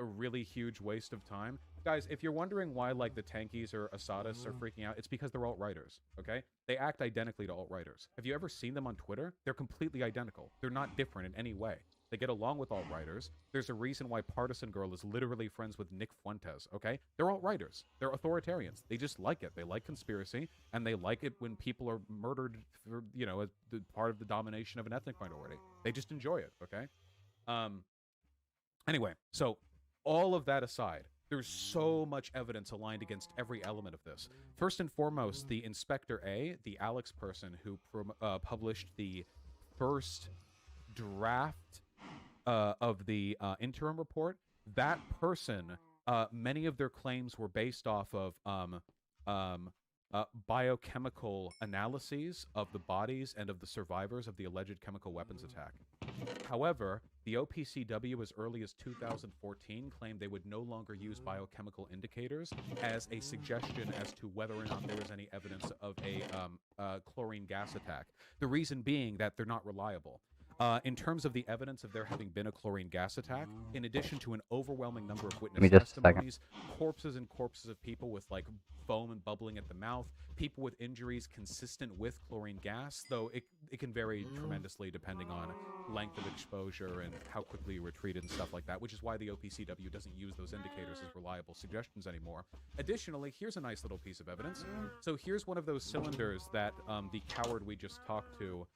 a really huge waste of time. Guys, if you're wondering why like the tankies or Asadists are freaking out, it's because they're alt-righters, okay? They act identically to alt-righters. Have you ever seen them on Twitter? They're completely identical. They're not different in any way. They get along with alt-righters. There's a reason why Partisan Girl is literally friends with Nick Fuentes, okay? They're alt-righters. They're authoritarians. They just like it. They like conspiracy, and they like it when people are murdered for, you know, as part of the domination of an ethnic minority. They just enjoy it, okay? Anyway, so all of that aside, there's so much evidence aligned against every element of this. First and foremost, the Inspector A, the Alex person who published the first draft of the interim report, that person, many of their claims were based off of biochemical analyses of the bodies and of the survivors of the alleged chemical weapons attack. However, the OPCW as early as 2014 claimed they would no longer use biochemical indicators as a suggestion as to whether or not there was any evidence of a chlorine gas attack. The reason being that they're not reliable. In terms of the evidence of there having been a chlorine gas attack, in addition to an overwhelming number of witness testimonies, corpses and corpses of people with like foam and bubbling at the mouth, people with injuries consistent with chlorine gas, though it can vary tremendously depending on length of exposure and how quickly you were treated and stuff like that, which is why the OPCW doesn't use those indicators as reliable suggestions anymore. Additionally, here's a nice little piece of evidence. So here's one of those cylinders that the coward we just talked to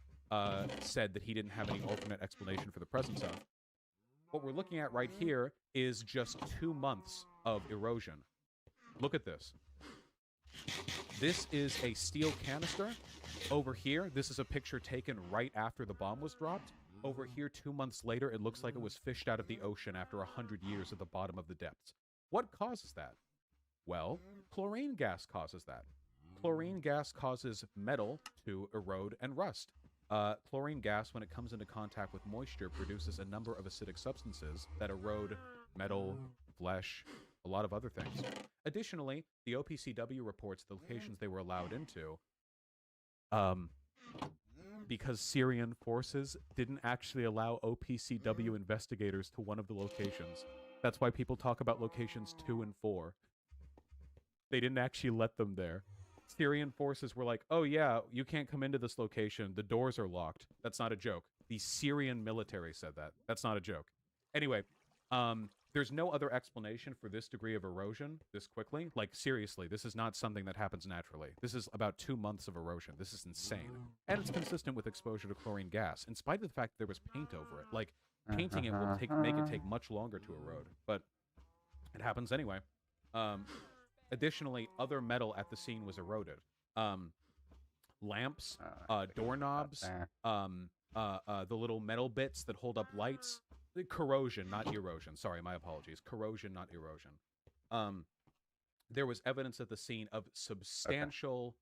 said that he didn't have any alternate explanation for the presence of. What we're looking at right here is just 2 months of erosion. Look at this. This is a steel canister. Over here, this is a picture taken right after the bomb was dropped. Over here, 2 months later, it looks like it was fished out of the ocean after 100 years at the bottom of the depths. What causes that? Well, chlorine gas causes that. Chlorine gas causes metal to erode and rust. Chlorine gas, when it comes into contact with moisture, produces a number of acidic substances that erode metal, flesh, a lot of other things. Additionally, the OPCW reports the locations they were allowed into because Syrian forces didn't actually allow OPCW investigators to one of the locations. That's why people talk about locations 2 and 4. They didn't actually let them there. Syrian forces were like, oh yeah, you can't come into this location. The doors are locked. That's not a joke. The Syrian military said that. That's not a joke. Anyway, there's no other explanation for this degree of erosion this quickly. Like, seriously, this is not something that happens naturally. This is about 2 months of erosion. This is insane. And it's consistent with exposure to chlorine gas, in spite of the fact that there was paint over it. Like, painting it will make it take much longer to erode. But it happens anyway. Additionally, other metal at the scene was eroded. Lamps, doorknobs, the little metal bits that hold up lights. Corrosion, not erosion. Sorry, my apologies. Corrosion, not erosion. There was evidence at the scene of substantial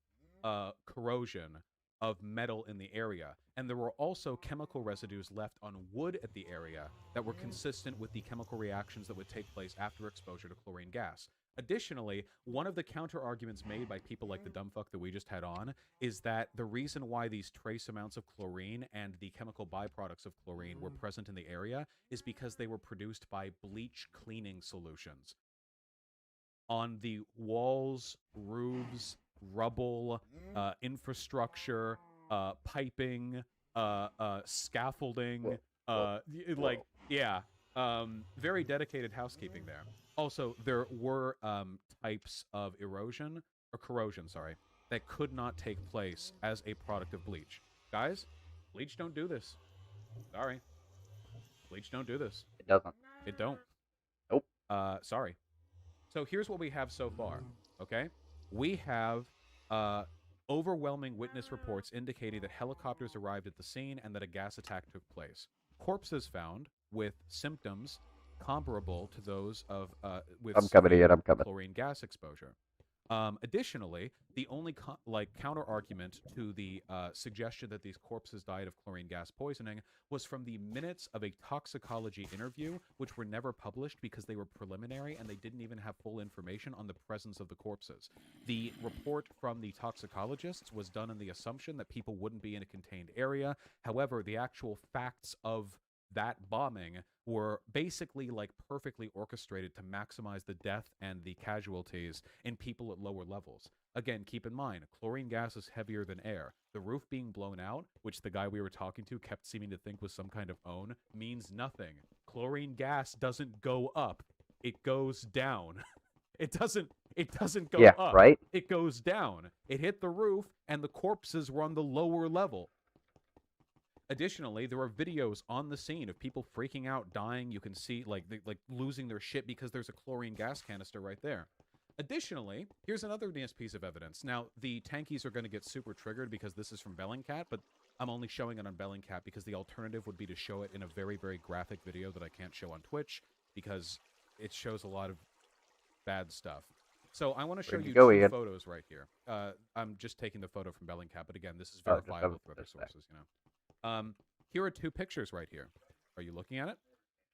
corrosion of metal in the area. And there were also chemical residues left on wood at the area that were consistent with the chemical reactions that would take place after exposure to chlorine gas. Additionally, one of the counter-arguments made by people like the dumb fuck that we just had on is that the reason why these trace amounts of chlorine and the chemical byproducts of chlorine were present in the area is because they were produced by bleach cleaning solutions. On the walls, roofs, rubble, infrastructure, piping, scaffolding, very dedicated housekeeping there. Also, there were types of erosion, or corrosion, sorry, that could not take place as a product of bleach. Guys, bleach don't do this. Sorry. Bleach don't do this. It doesn't. It don't. Nope. Sorry. So here's what we have so far, okay? We have overwhelming witness reports indicating that helicopters arrived at the scene and that a gas attack took place. Corpses found with symptoms comparable to those of with chlorine gas exposure. Additionally, the only counter argument to the suggestion that these corpses died of chlorine gas poisoning was from the minutes of a toxicology interview, which were never published because they were preliminary and they didn't even have full information on the presence of the corpses. The report from the toxicologists was done on the assumption that people wouldn't be in a contained area. However, the actual facts of that bombing were basically like perfectly orchestrated to maximize the death and the casualties in people at lower levels. Again, keep in mind, chlorine gas is heavier than air. The roof being blown out, which the guy we were talking to kept seeming to think was some kind of own, means nothing. Chlorine gas doesn't go up. It goes down. It doesn't go up. Right? It goes down. It hit the roof and the corpses were on the lower level. Additionally, there are videos on the scene of people freaking out, dying. You can see like losing their shit because there's a chlorine gas canister right there. Additionally, here's another piece of evidence. Now, the tankies are going to get super triggered because this is from Bellingcat, but I'm only showing it on Bellingcat because the alternative would be to show it in a very, very graphic video that I can't show on Twitch because it shows a lot of bad stuff. So I want to show you two photos right here. I'm just taking the photo from Bellingcat, but again, this is verifiable through other sources, you know. Here are two pictures right here. Are you looking at it?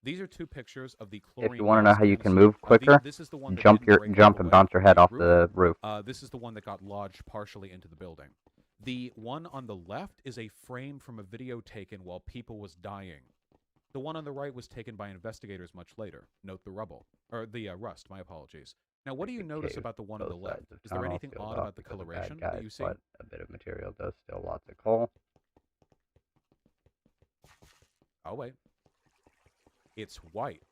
These are two pictures of the chlorine. If you want to know how you can move quicker, this is the one jump and bounce your head off the roof. This is the one that got lodged partially into the building. The one on the left is a frame from a video taken while people was dying. The one on the right was taken by investigators much later. Note the rubble. Or the rust, my apologies. Now, what do you notice about the one on the left? Is there anything odd about the coloration that you see? But a bit of material does still lots of coal. Oh, wait. It's white.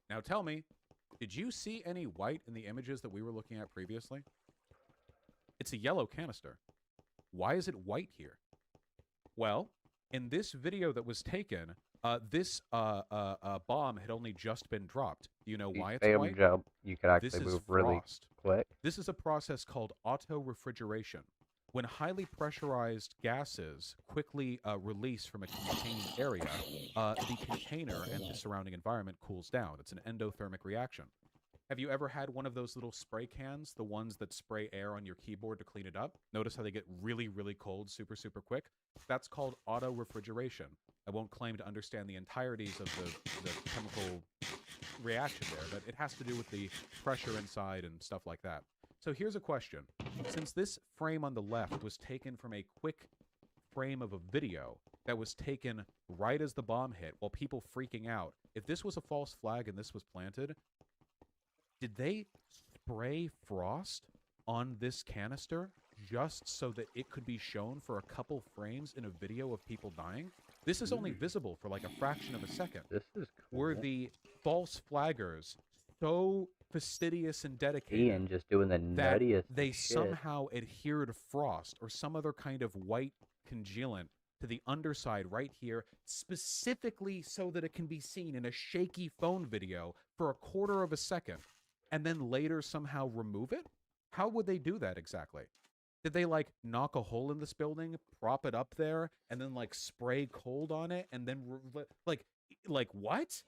Now tell me, did you see any white in the images that we were looking at previously? It's a yellow canister. Why is it white here? Well, in this video that was taken, this bomb had only just been dropped. Do you know why it's white? You could actually move really quick. This is a process called auto-refrigeration. When highly pressurized gases quickly release from a contained area, the container and the surrounding environment cools down. It's an endothermic reaction. Have you ever had one of those little spray cans, the ones that spray air on your keyboard to clean it up? Notice how they get really, really cold super, super quick? That's called auto-refrigeration. I won't claim to understand the entireties of the chemical reaction there, but it has to do with the pressure inside and stuff like that. So here's a question. Since this frame on the left was taken from a quick frame of a video that was taken right as the bomb hit while people freaking out, if this was a false flag and this was planted, did they spray frost on this canister just so that it could be shown for a couple frames in a video of people dying? This is only visible for like a fraction of a second. This is cool. Were the false flaggers so fastidious and dedicated Ian just doing the that nuttiest they shit. somehow adhered frost or some other kind of white congealant to the underside right here, specifically so that it can be seen in a shaky phone video for a quarter of a second, and then later somehow remove it? How would they do that exactly? Did they, like, knock a hole in this building, prop it up there, and then, like, spray cold on it, and then, like, what?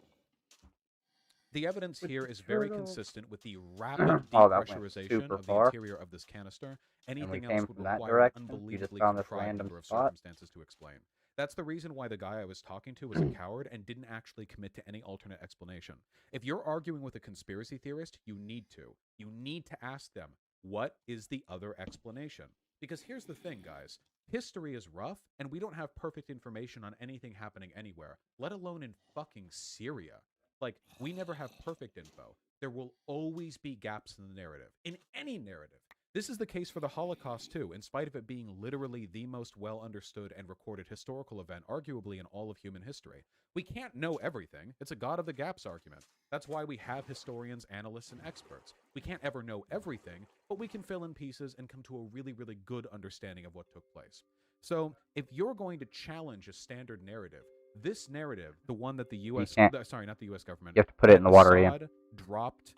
The evidence here is very consistent with the rapid depressurization of the interior of this canister. Anything else would require an unbelievably contrived number of circumstances to explain. That's the reason why the guy I was talking to was a coward and didn't actually commit to any alternate explanation. If you're arguing with a conspiracy theorist, you need to. You need to ask them, what is the other explanation? Because here's the thing, guys. History is rough, and we don't have perfect information on anything happening anywhere, let alone in fucking Syria. Like, we never have perfect info. There will always be gaps in the narrative, in any narrative. This is the case for the Holocaust, too, in spite of it being literally the most well-understood and recorded historical event, arguably in all of human history. We can't know everything. It's a God of the gaps argument. That's why we have historians, analysts, and experts. We can't ever know everything, but we can fill in pieces and come to a really, really good understanding of what took place. So, if you're going to challenge a standard narrative, this narrative, the one that the U.S. Sorry, not the U.S. government. You have to put it in the water, Assad dropped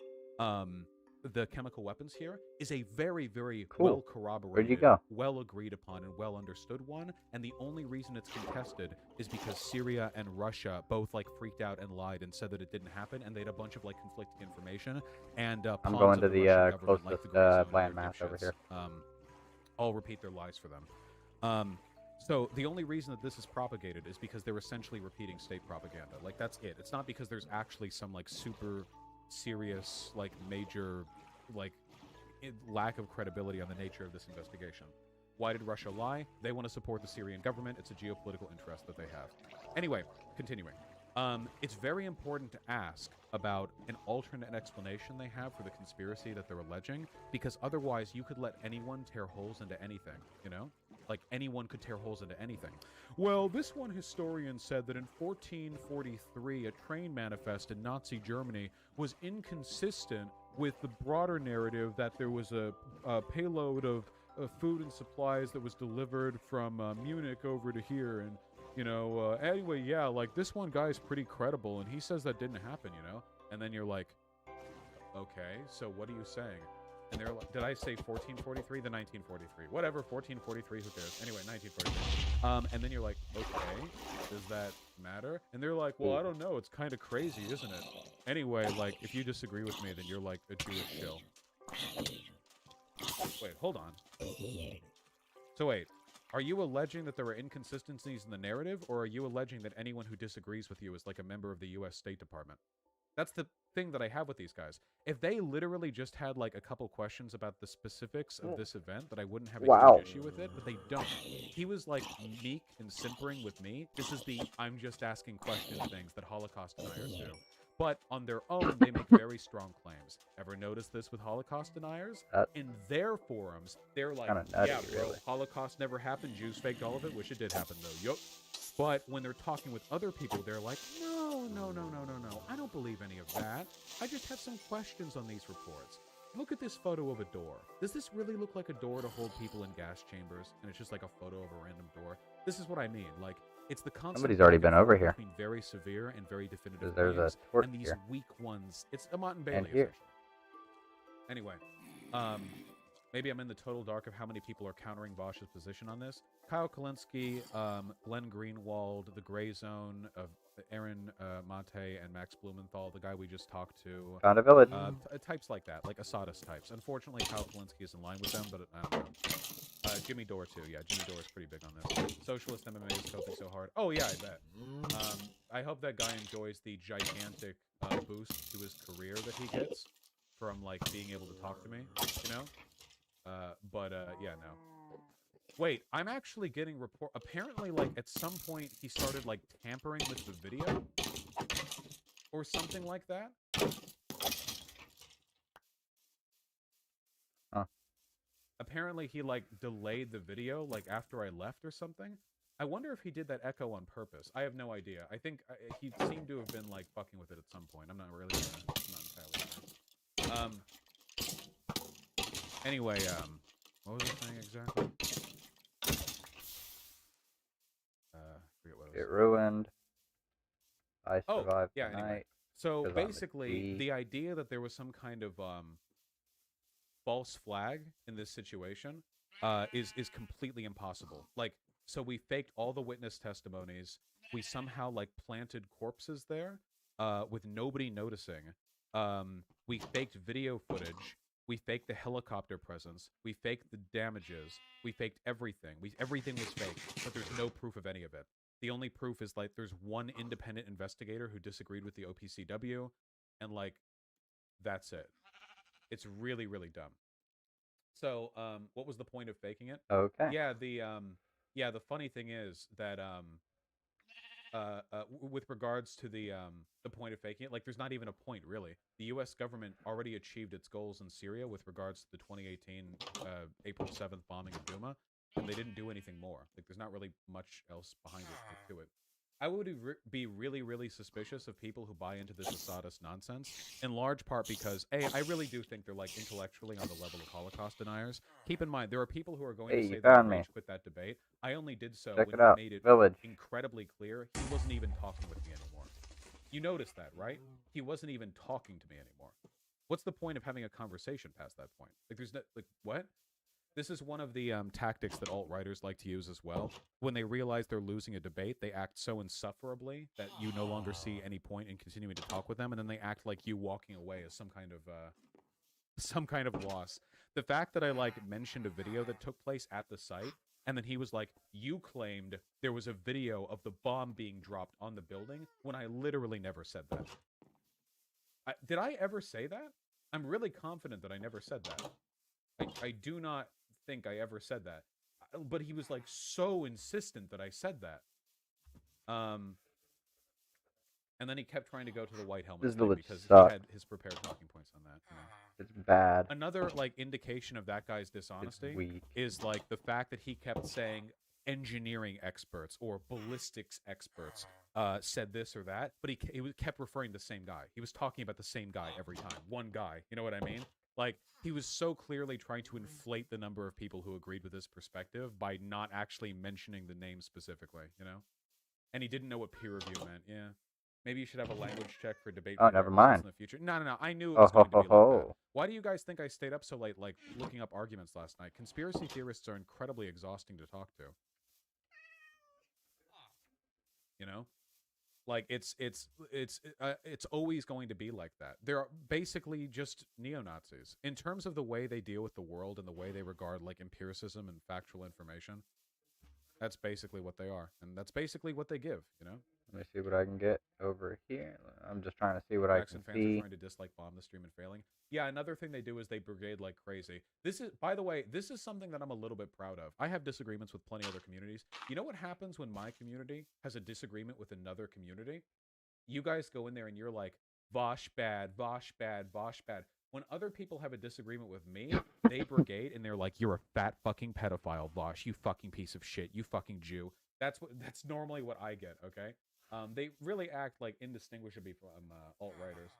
the chemical weapons here, is a very, very well corroborated, well agreed upon, and well understood one. And the only reason it's contested is because Syria and Russia both like freaked out and lied and said that it didn't happen, and they had a bunch of like conflicting information. And I'm going to the closest landmass over here. I'll repeat their lies for them. So the only reason that this is propagated is because they're essentially repeating state propaganda. Like, that's it. It's not because there's actually some like super serious, like major, like lack of credibility on the nature of this investigation. Why did Russia lie? They want to support the Syrian government. It's a geopolitical interest that they have. Anyway, continuing. It's very important to ask about an alternate explanation they have for the conspiracy that they're alleging, because otherwise you could let anyone tear holes into anything, you know? Like, anyone could tear holes into anything. Well, this one historian said that in 1443, a train manifest in Nazi Germany was inconsistent with the broader narrative that there was a payload of food and supplies that was delivered from Munich over to here, and you know, anyway, yeah, like, this one guy's pretty credible, and he says that didn't happen, you know? And then you're like, okay, so what are you saying? And they're like, did I say 1443? The 1943. Whatever, 1443, who cares? Anyway, 1943. And then you're like, okay, does that matter? And they're like, well, I don't know, it's kind of crazy, isn't it? Anyway, like, if you disagree with me, then you're like a Jewish shill. Wait, hold on. So wait. Are you alleging that there are inconsistencies in the narrative, or are you alleging that anyone who disagrees with you is like a member of the U.S. State Department? That's the thing that I have with these guys. If they literally just had like a couple questions about the specifics of this event, that I wouldn't have a huge issue with it, but they don't. He was like meek and simpering with me. This is the I'm just asking questions things that Holocaust deniers do. But on their own, they make very strong claims. Ever notice this with Holocaust deniers? In their forums, they're like, yeah, bro, really. Holocaust never happened. Jews faked all of it. Wish it did happen, though. Yup. But when they're talking with other people, they're like, no. I don't believe any of that. I just have some questions on these reports. Look at this photo of a door. Does this really look like a door to hold people in gas chambers? And it's just like a photo of a random door? This is what I mean. Like, it's the concept. Somebody's already been over here. Between very severe and very definitive there's claims, a torch and these here. weak ones. It's a Mott and Bailey. And here. Anyway, maybe I'm in the total dark of how many people are countering Vaush's position on this. Kyle Kalinske, Glenn Greenwald, The Gray Zone of Aaron Mate and Max Blumenthal, the guy we just talked to. Found a village. Types like that, like Assadist types. Unfortunately, Kyle Kalinske is in line with them, but I don't Jimmy Dore too. Yeah, Jimmy Dore is pretty big on this. Socialist MMA is coping so hard. Oh yeah, I bet. I hope that guy enjoys the gigantic boost to his career that he gets from like being able to talk to me. You know. Yeah, no. Wait, I'm actually getting report. Apparently, like at some point, he started like tampering with the video, or something like that. Huh. Apparently, he like delayed the video like after I left or something. I wonder if he did that echo on purpose. I have no idea. I think he seemed to have been like fucking with it at some point. I'm not really not entirely sure. Anyway, what was I saying exactly? Forget what it was. It ruined. I survived yeah, tonight. Anyway. So basically, the idea that there was some kind of false flag in this situation is completely impossible. Like, so we faked all the witness testimonies. We somehow like planted corpses there with nobody noticing. We faked video footage. We faked the helicopter presence. We faked the damages. We faked everything. Everything was fake, but there's no proof of any of it. The only proof is like there's one independent investigator who disagreed with the OPCW, and like that's it. It's really, really dumb. So, what was the point of faking it? Okay. Yeah, the funny thing is that with regards to the point of faking it, like there's not even a point really. The U.S. government already achieved its goals in Syria with regards to the 2018 April 7th bombing of Douma, and they didn't do anything more. Like there's not really much else behind it to it. I would be really, really suspicious of people who buy into this Assadist nonsense, in large part because, A, I really do think they're like intellectually on the level of Holocaust deniers. Keep in mind, there are people who are going to say that Rage quit that debate. I only did so when he made it incredibly clear he wasn't even talking with me anymore. You noticed that, right? He wasn't even talking to me anymore. What's the point of having a conversation past that point? Like, there's no, like, what? This is one of the tactics that alt-writers like to use as well. When they realize they're losing a debate, they act so insufferably that you no longer see any point in continuing to talk with them, and then they act like you walking away is some kind of loss. The fact that I like mentioned a video that took place at the site, and then he was like, "You claimed there was a video of the bomb being dropped on the building," when I literally never said that. Did I ever say that? I'm really confident that I never said that. I do not think I ever said that, but he was like so insistent that I said that. And then he kept trying to go to the White Helmet thing because he had his prepared talking points on that. You know? It's bad. Another like indication of that guy's dishonesty is like the fact that he kept saying engineering experts or ballistics experts said this or that, but he kept referring to the same guy. He was talking about the same guy every time. One guy. You know what I mean? Like, he was so clearly trying to inflate the number of people who agreed with his perspective by not actually mentioning the name specifically, you know? And he didn't know what peer review meant, yeah. Maybe you should have a language check for debate never mind. in the future. No, I knew it was going to be like that. Why do you guys think I stayed up so late, like, looking up arguments last night? Conspiracy theorists are incredibly exhausting to talk to. You know? Like, it's always going to be like that. They're basically just neo-Nazis. In terms of the way they deal with the world and the way they regard, like, empiricism and factual information, that's basically what they are. And that's basically what they give, you know? Let me see what I can get over here. I'm just trying to see what I can fans see. Are trying to dislike bomb the stream and failing. Yeah, another thing they do is they brigade like crazy. This is, by the way, this is something that I'm a little bit proud of. I have disagreements with plenty of other communities. You know what happens when my community has a disagreement with another community? You guys go in there and you're like, Vaush bad, Vaush bad, Vaush bad. When other people have a disagreement with me, they brigade and they're like, you're a fat fucking pedophile, Vaush, you fucking piece of shit, you fucking Jew. That's normally what I get, okay? They really act like indistinguishably from alt-writers.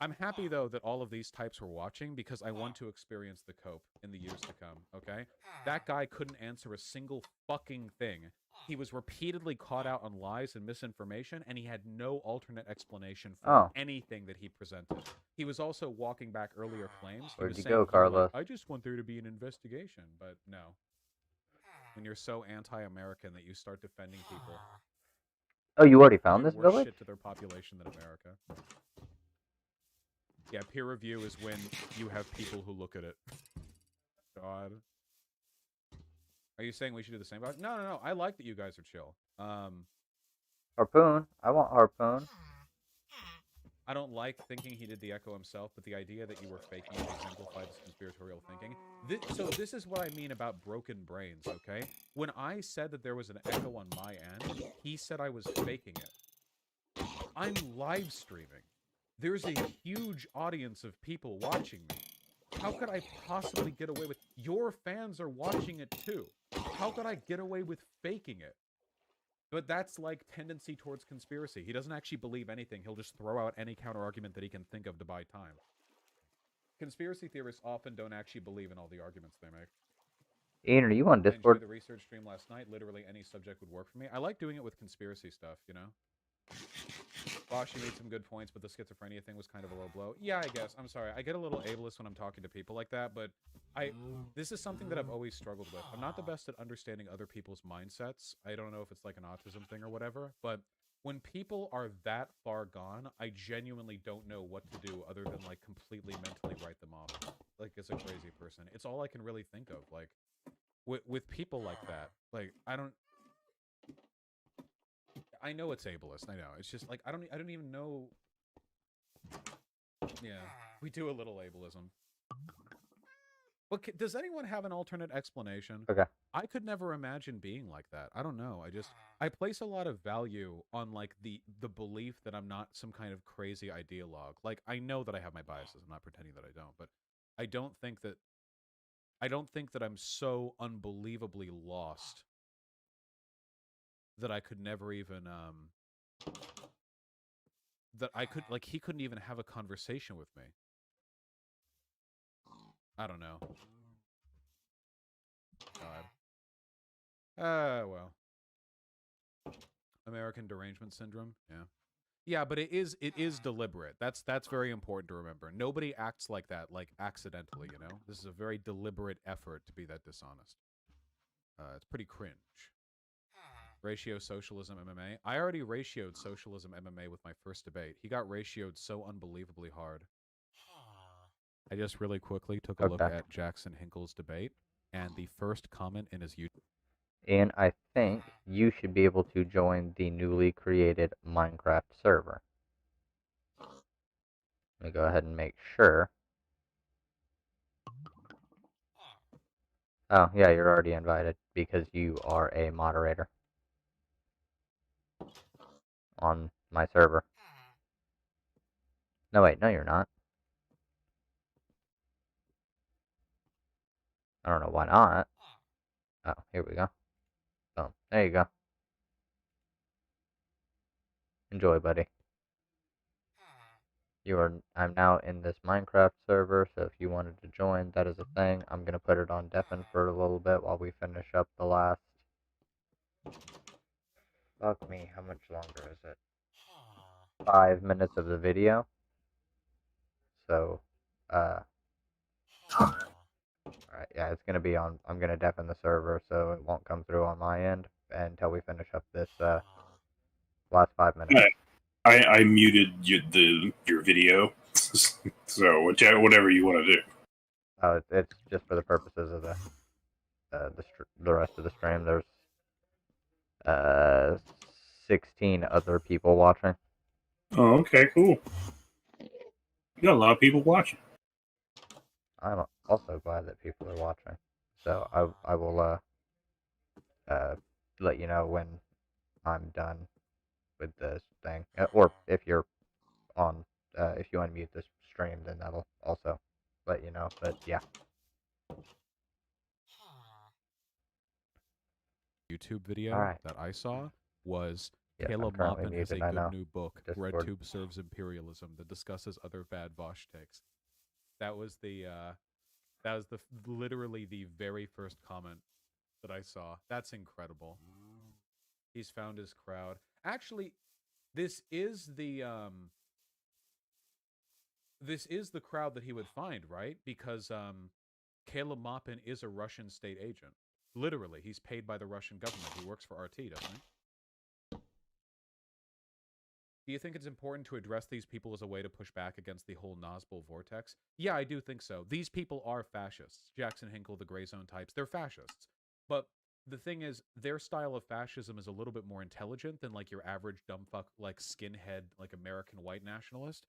I'm happy, though, that all of these types were watching because I want to experience the cope in the years to come, okay? That guy couldn't answer a single fucking thing. He was repeatedly caught out on lies and misinformation, and he had no alternate explanation for anything that he presented. He was also walking back earlier claims. Where'd you go, Carlos? Like, I just want there to be an investigation, but no. When you're so anti-American that you start defending people... Oh, you already found this village? Shit to their population than America. Yeah, peer review is when you have people who look at it. God. Are you saying we should do the same? No. I like that you guys are chill. Harpoon. I want Harpoon. I don't like thinking he did the echo himself, but the idea that you were faking it exemplifies conspiratorial thinking. So this is what I mean about broken brains, okay? When I said that there was an echo on my end, he said I was faking it. I'm live streaming. There's a huge audience of people watching me. How could I possibly get away with... Your fans are watching it too. How could I get away with faking it? But that's like tendency towards conspiracy. He doesn't actually believe anything. He'll just throw out any counter-argument that he can think of to buy time. Conspiracy theorists often don't actually believe in all the arguments they make. Ian, are you on I Discord? enjoyed the research stream last night. Literally any subject would work for me. I like doing it with conspiracy stuff, you know? Vaush, you made some good points, but the schizophrenia thing was kind of a low blow. Yeah, I guess. I'm sorry. I get a little ableist when I'm talking to people like that, but this is something that I've always struggled with. I'm not the best at understanding other people's mindsets. I don't know if it's like an autism thing or whatever, but when people are that far gone, I genuinely don't know what to do other than like completely mentally write them off. Like as a crazy person. It's all I can really think of. Like with people like that, like I know it's ableist. I know. It's just like I don't even know. Yeah, we do a little ableism. But does anyone have an alternate explanation? Okay. I could never imagine being like that. I don't know. I place a lot of value on like the belief that I'm not some kind of crazy ideologue. Like I know that I have my biases. I'm not pretending that I don't, but I don't think that I'm so unbelievably lost that I could never even that I could like he couldn't even have a conversation with me. I don't know. God. Well. American derangement syndrome. Yeah. Yeah, but it is deliberate. That's very important to remember. Nobody acts like that like accidentally, you know? This is a very deliberate effort to be that dishonest. It's pretty cringe. Ratio socialism MMA. I already ratioed socialism MMA with my first debate. He got ratioed so unbelievably hard. I just really quickly took a look at Jackson Hinkle's debate, and the first comment in his YouTube. And I think you should be able to join the newly created Minecraft server. Let me go ahead and make sure. Oh, yeah, you're already invited because you are a moderator on my server. No, wait, no, you're not. I don't know why not. Oh, here we go. Boom. There you go. Enjoy, buddy. I'm now in this Minecraft server, so if you wanted to join, that is a thing. I'm going to put it on deafen for a little bit while we finish up the last... Fuck me, how much longer is it? 5 minutes of the video. So, alright, yeah, it's going to be on... I'm going to deafen the server, so it won't come through on my end until we finish up this, last 5 minutes. I muted your video, so whatever you want to do. Oh, it's just for the purposes of the rest of the stream. There's 16 other people watching. Oh, okay, cool. You got a lot of people watching. I'm also glad that people are watching. So I will let you know when I'm done with this thing, or if you're on, if you unmute this stream, then that'll also let you know. But yeah. YouTube video that I saw was Caleb Maupin has a good new book, RedTube Serves Imperialism, that discusses other bad Vaush takes. That was literally the very first comment that I saw. That's incredible. He's found his crowd. Actually, this is the crowd that he would find, right? Because Caleb Maupin is a Russian state agent. Literally, he's paid by the Russian government. He works for RT, doesn't he? Do you think it's important to address these people as a way to push back against the whole Nazbol vortex? Yeah, I do think so. These people are fascists. Jackson Hinkle, the gray zone types, they're fascists. But the thing is, their style of fascism is a little bit more intelligent than like your average dumb fuck, like skinhead, like American white nationalist.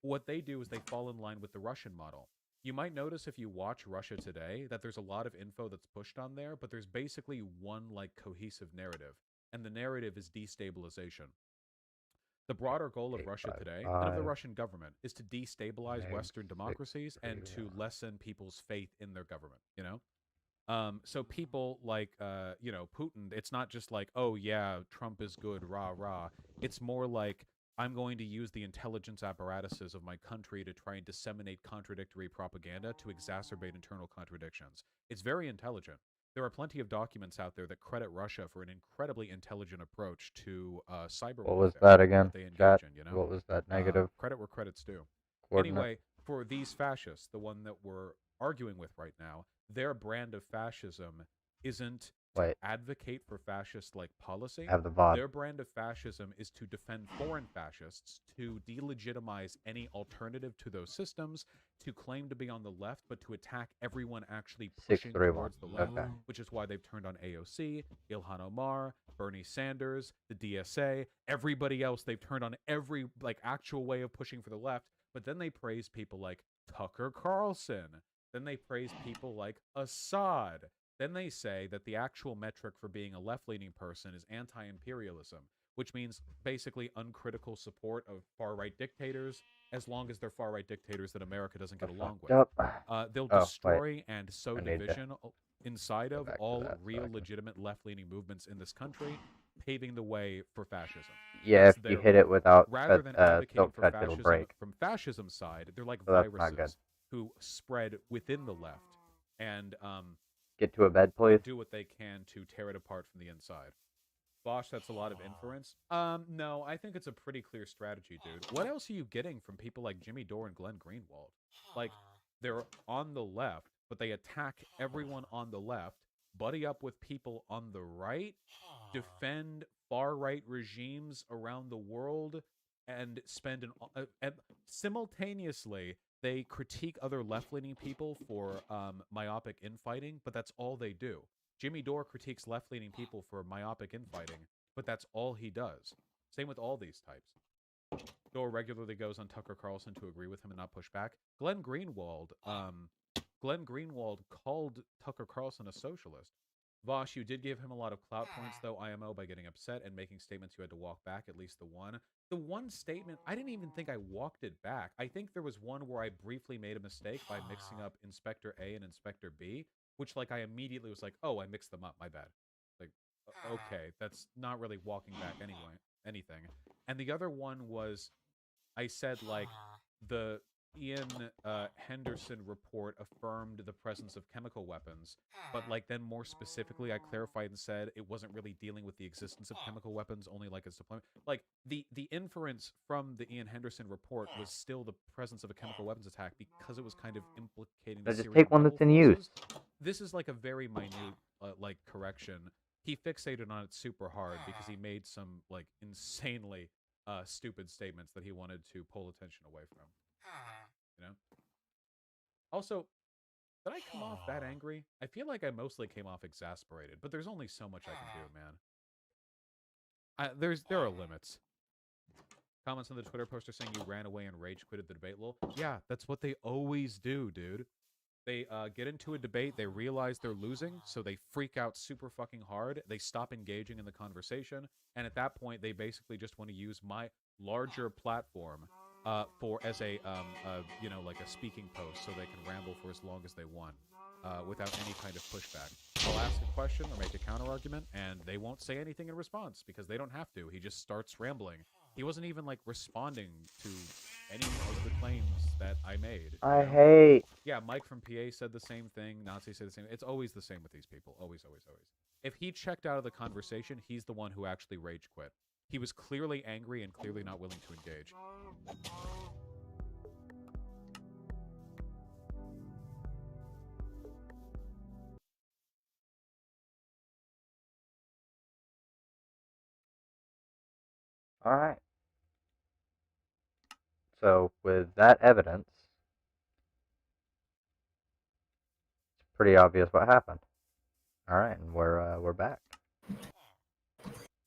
What they do is they fall in line with the Russian model. You might notice if you watch Russia Today that there's a lot of info that's pushed on there, but there's basically one like cohesive narrative, and the narrative is destabilization. The broader goal of Russia Today and of the Russian government is to destabilize Western democracies and to lessen people's faith in their government, you know? So people like, Putin, it's not just like, oh yeah, Trump is good, rah, rah. It's more like, I'm going to use the intelligence apparatuses of my country to try and disseminate contradictory propaganda to exacerbate internal contradictions. It's very intelligent. There are plenty of documents out there that credit Russia for an incredibly intelligent approach to cyber What warfare. was that again? They engage Chat? in, you know? What was that negative? Credit where credit's due. Coordinate? Anyway, for these fascists, the one that we're arguing with right now, their brand of fascism isn't to advocate for fascist-like policy. Have the VOD. Their brand of fascism is to defend foreign fascists, to delegitimize any alternative to those systems, to claim to be on the left, but to attack everyone actually pushing towards the left, which is why they've turned on AOC, Ilhan Omar, Bernie Sanders, the DSA, everybody else. They've turned on every like actual way of pushing for the left, but then they praise people like Tucker Carlson. Then they praise people like Assad. Then they say that the actual metric for being a left-leaning person is anti-imperialism, which means basically uncritical support of far-right dictators, as long as they're far-right dictators that America doesn't get along with. They'll destroy and sow division inside of all real, legitimate left-leaning movements in this country, paving the way for fascism. Yeah, if you hit it without rather than advocating for cut, it'll fascism break. from fascism side, they're like So that's not good. viruses who spread within the left and Get to a bed, please. do what they can to tear it apart from the inside. Vaush, that's a lot of inference. No, I think it's a pretty clear strategy, dude. What else are you getting from people like Jimmy Dore and Glenn Greenwald? Like, they're on the left, but they attack everyone on the left, buddy up with people on the right, defend far-right regimes around the world, and spend and simultaneously they critique other left-leaning people for myopic infighting, but that's all they do. Jimmy Dore critiques left-leaning people for myopic infighting, but that's all he does. Same with all these types. Dore regularly goes on Tucker Carlson to agree with him and not push back. Glenn Greenwald called Tucker Carlson a socialist. Vaush, you did give him a lot of clout points, though, IMO, by getting upset and making statements you had to walk back, at least the one. The one statement, I didn't even think I walked it back. I think there was one where I briefly made a mistake by mixing up Inspector A and Inspector B, which, like, I immediately was like, oh, I mixed them up, my bad. Like, okay, that's not really walking back anything. And the other one was, I said, like, the Ian Henderson report affirmed the presence of chemical weapons, but like then more specifically I clarified and said it wasn't really dealing with the existence of chemical weapons, only like its deployment. Like the inference from the Ian Henderson report was still the presence of a chemical weapons attack because it was kind of implicating the Just take one that's in use. This is like a very minute like correction. He fixated on it super hard because he made some like insanely stupid statements that he wanted to pull attention away from. You know? Also, did I come off that angry? I feel like I mostly came off exasperated, but there's only so much I can do, man. There are limits. Comments on the Twitter poster saying you ran away and rage quitted the debate. Lol. Yeah, that's what they always do, dude. They get into a debate, they realize they're losing, so they freak out super fucking hard. They stop engaging in the conversation, and at that point, they basically just want to use my larger platform as a like a speaking post, so they can ramble for as long as they want without any kind of pushback. I'll ask a question or make a counter argument, and they won't say anything in response because they don't have to. He just starts rambling. He wasn't even like responding to any of the claims that I made. I hate. Yeah, Mike from PA said the same thing. Nazi said the same. It's always the same with these people. Always, always, always. If he checked out of the conversation, he's the one who actually rage quit. He was clearly angry and clearly not willing to engage. All right. So with that evidence, it's pretty obvious what happened. All right, and we're back.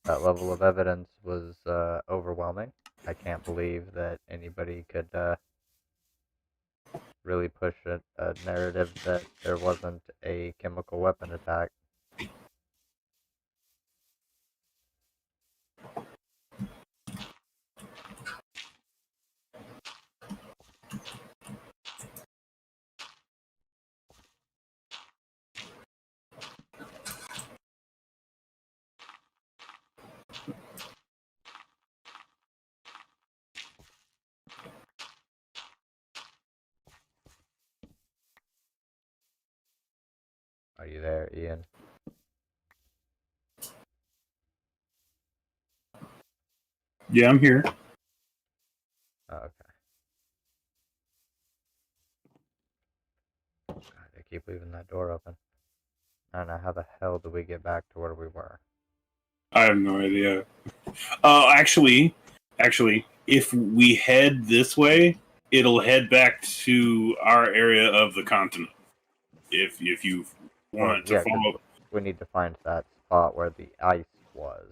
That level of evidence was overwhelming. I can't believe that anybody could really push a narrative that there wasn't a chemical weapon attack. Are you there, Ian? Yeah, I'm here. Oh, okay. God, I keep leaving that door open. I don't know, how the hell do we get back to where we were? I have no idea. Actually, if we head this way, it'll head back to our area of the continent. If you want to follow, we need to find that spot where the ice was.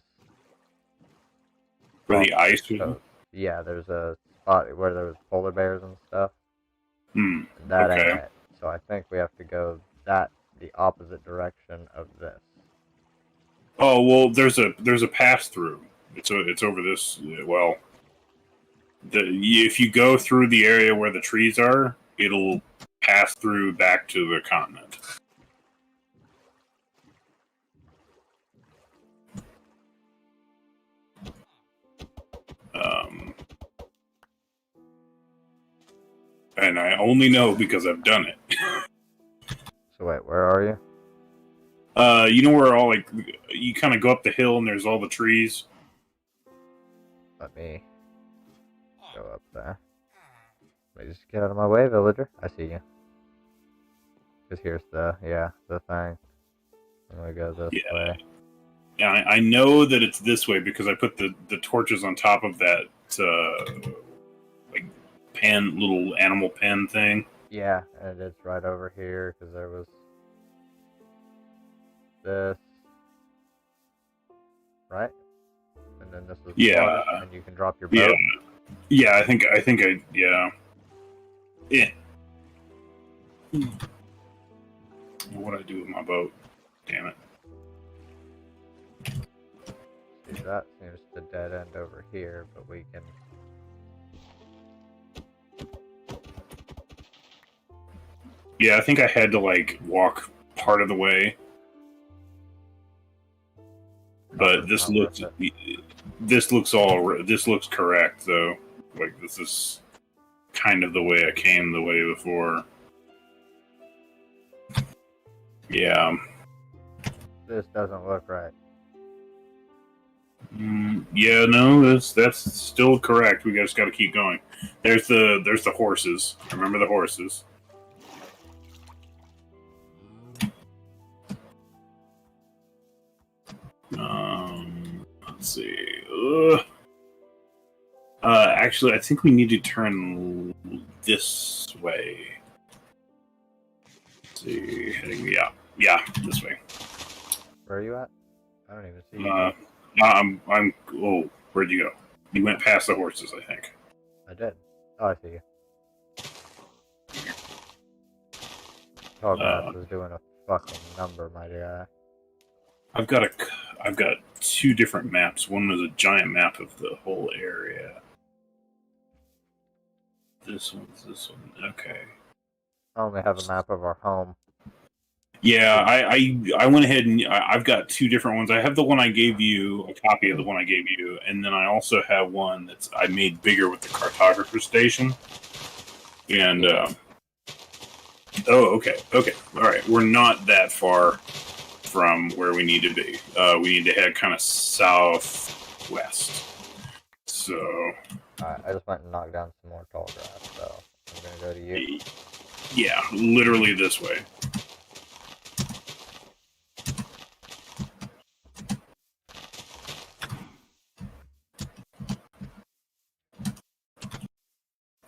Where the ice was? So, yeah, there's a spot where there was polar bears and stuff. That okay. ain't it. So I think we have to go the opposite direction of this. Oh well, there's a pass through. It's over this. Well, if you go through the area where the trees are, it'll pass through back to the continent. And I only know because I've done it. So wait, where are you? You know where all you kind of go up the hill and there's all the trees. Let me go up there. Let me just get out of my way, villager. I see you. Because here's the thing. I'm gonna go this way. Yeah, I know that it's this way because I put the torches on top of that little animal pen thing. Yeah, and it's right over here because there was this, right? And then this is water, and you can drop your boat. Yeah, I think yeah. What'd I do with my boat? Damn it. See, that seems to dead end over here, but we can. Yeah, I think I had to walk part of the way. But this looks correct though. This is kind of the way I came the way before. Yeah. This doesn't look right. Yeah, no, that's still correct. We just got to keep going. There's the horses. Remember the horses. Let's see. Actually, I think we need to turn this way. Let's see, heading yeah, this way. Where are you at? I don't even see you. I'm. Oh, where'd you go? You went past the horses, I think. I did. Oh, I see you. Tallgrass is doing a fucking number, my guy. I've got two different maps. One is a giant map of the whole area. This one. Okay. I only have a map of our home. Yeah, I went ahead and I've got two different ones. I have the one I gave you, a copy of the one I gave you, and then I also have one that's I made bigger with the cartographer station. And okay, all right. We're not that far from where we need to be. We need to head kind of southwest. So. I just went and knocked down some more tall grass, so I'm gonna go to you. Yeah, literally this way.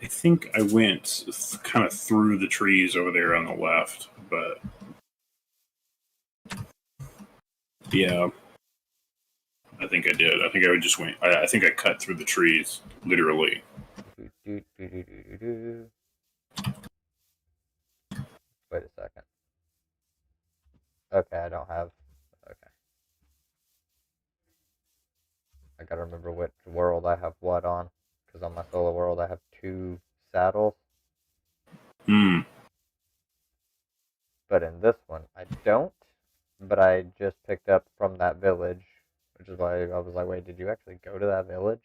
I think I went kind of through the trees over there on the left, but Yeah. I think I did. I think I just went. I think I cut through the trees, literally. Wait a second. Okay, I don't have. Okay. I gotta remember which world I have what on. Because on my solo world, I have 2 saddles. Hmm. But in this one, I don't. But I just picked up from that village. Which is why I was like, wait, did you actually go to that village?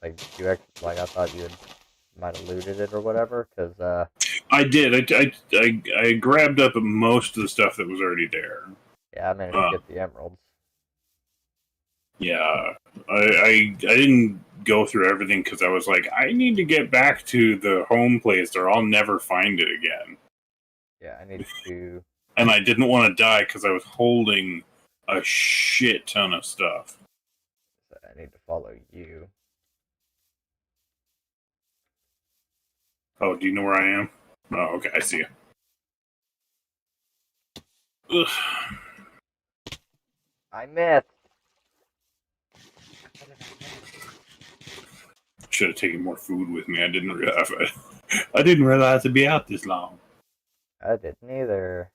Like, you actually, like, I thought you might have looted it or whatever, because, I did. I grabbed up most of the stuff that was already there. Yeah, I managed to get the emeralds. Yeah. I didn't go through everything because I was like, I need to get back to the home place or I'll never find it again. Yeah, I need to... And I didn't want to die because I was holding a shit ton of stuff. So I need to follow you. Oh, do you know where I am? Oh, okay, I see you. Ugh. I missed. Should have taken more food with me. I didn't realize it'd be out this long. I didn't either.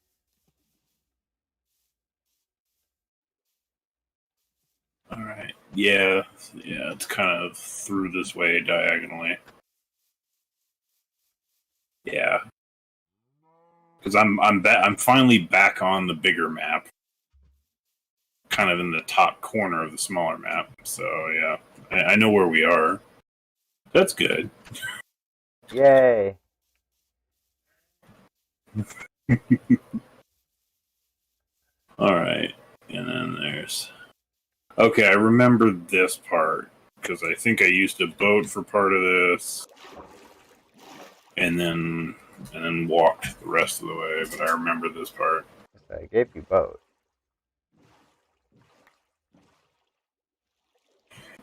All right. Yeah. It's kind of through this way diagonally. Yeah. Because I'm finally back on the bigger map, kind of in the top corner of the smaller map. So yeah, I know where we are. That's good. Yay! All right, and then there's. Okay, I remember this part because I think I used a boat for part of this, and then walked the rest of the way. But I remember this part. I gave you boat.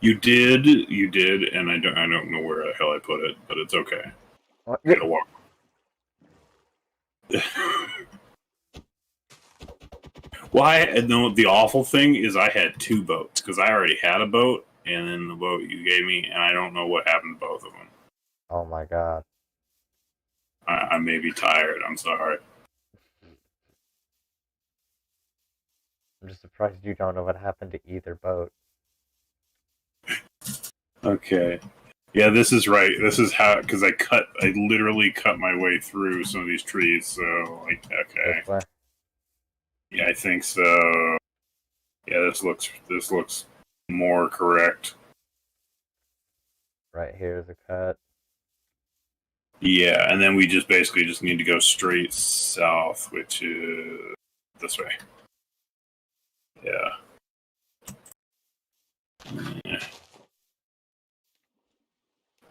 You did, and I don't know where the hell I put it, but it's okay. What? I gotta walk. Why? No, the awful thing is I had 2 boats because I already had a boat, and then the boat you gave me, and I don't know what happened to both of them. Oh my god. I may be tired. I'm sorry. I'm just surprised you don't know what happened to either boat. Okay. Yeah, this is right. This is how, because I literally cut my way through some of these trees, so, like, okay. Yeah, I think so. Yeah, this looks more correct. Right here is a cut. Yeah, and then we just basically just need to go straight south, which is this way. Yeah.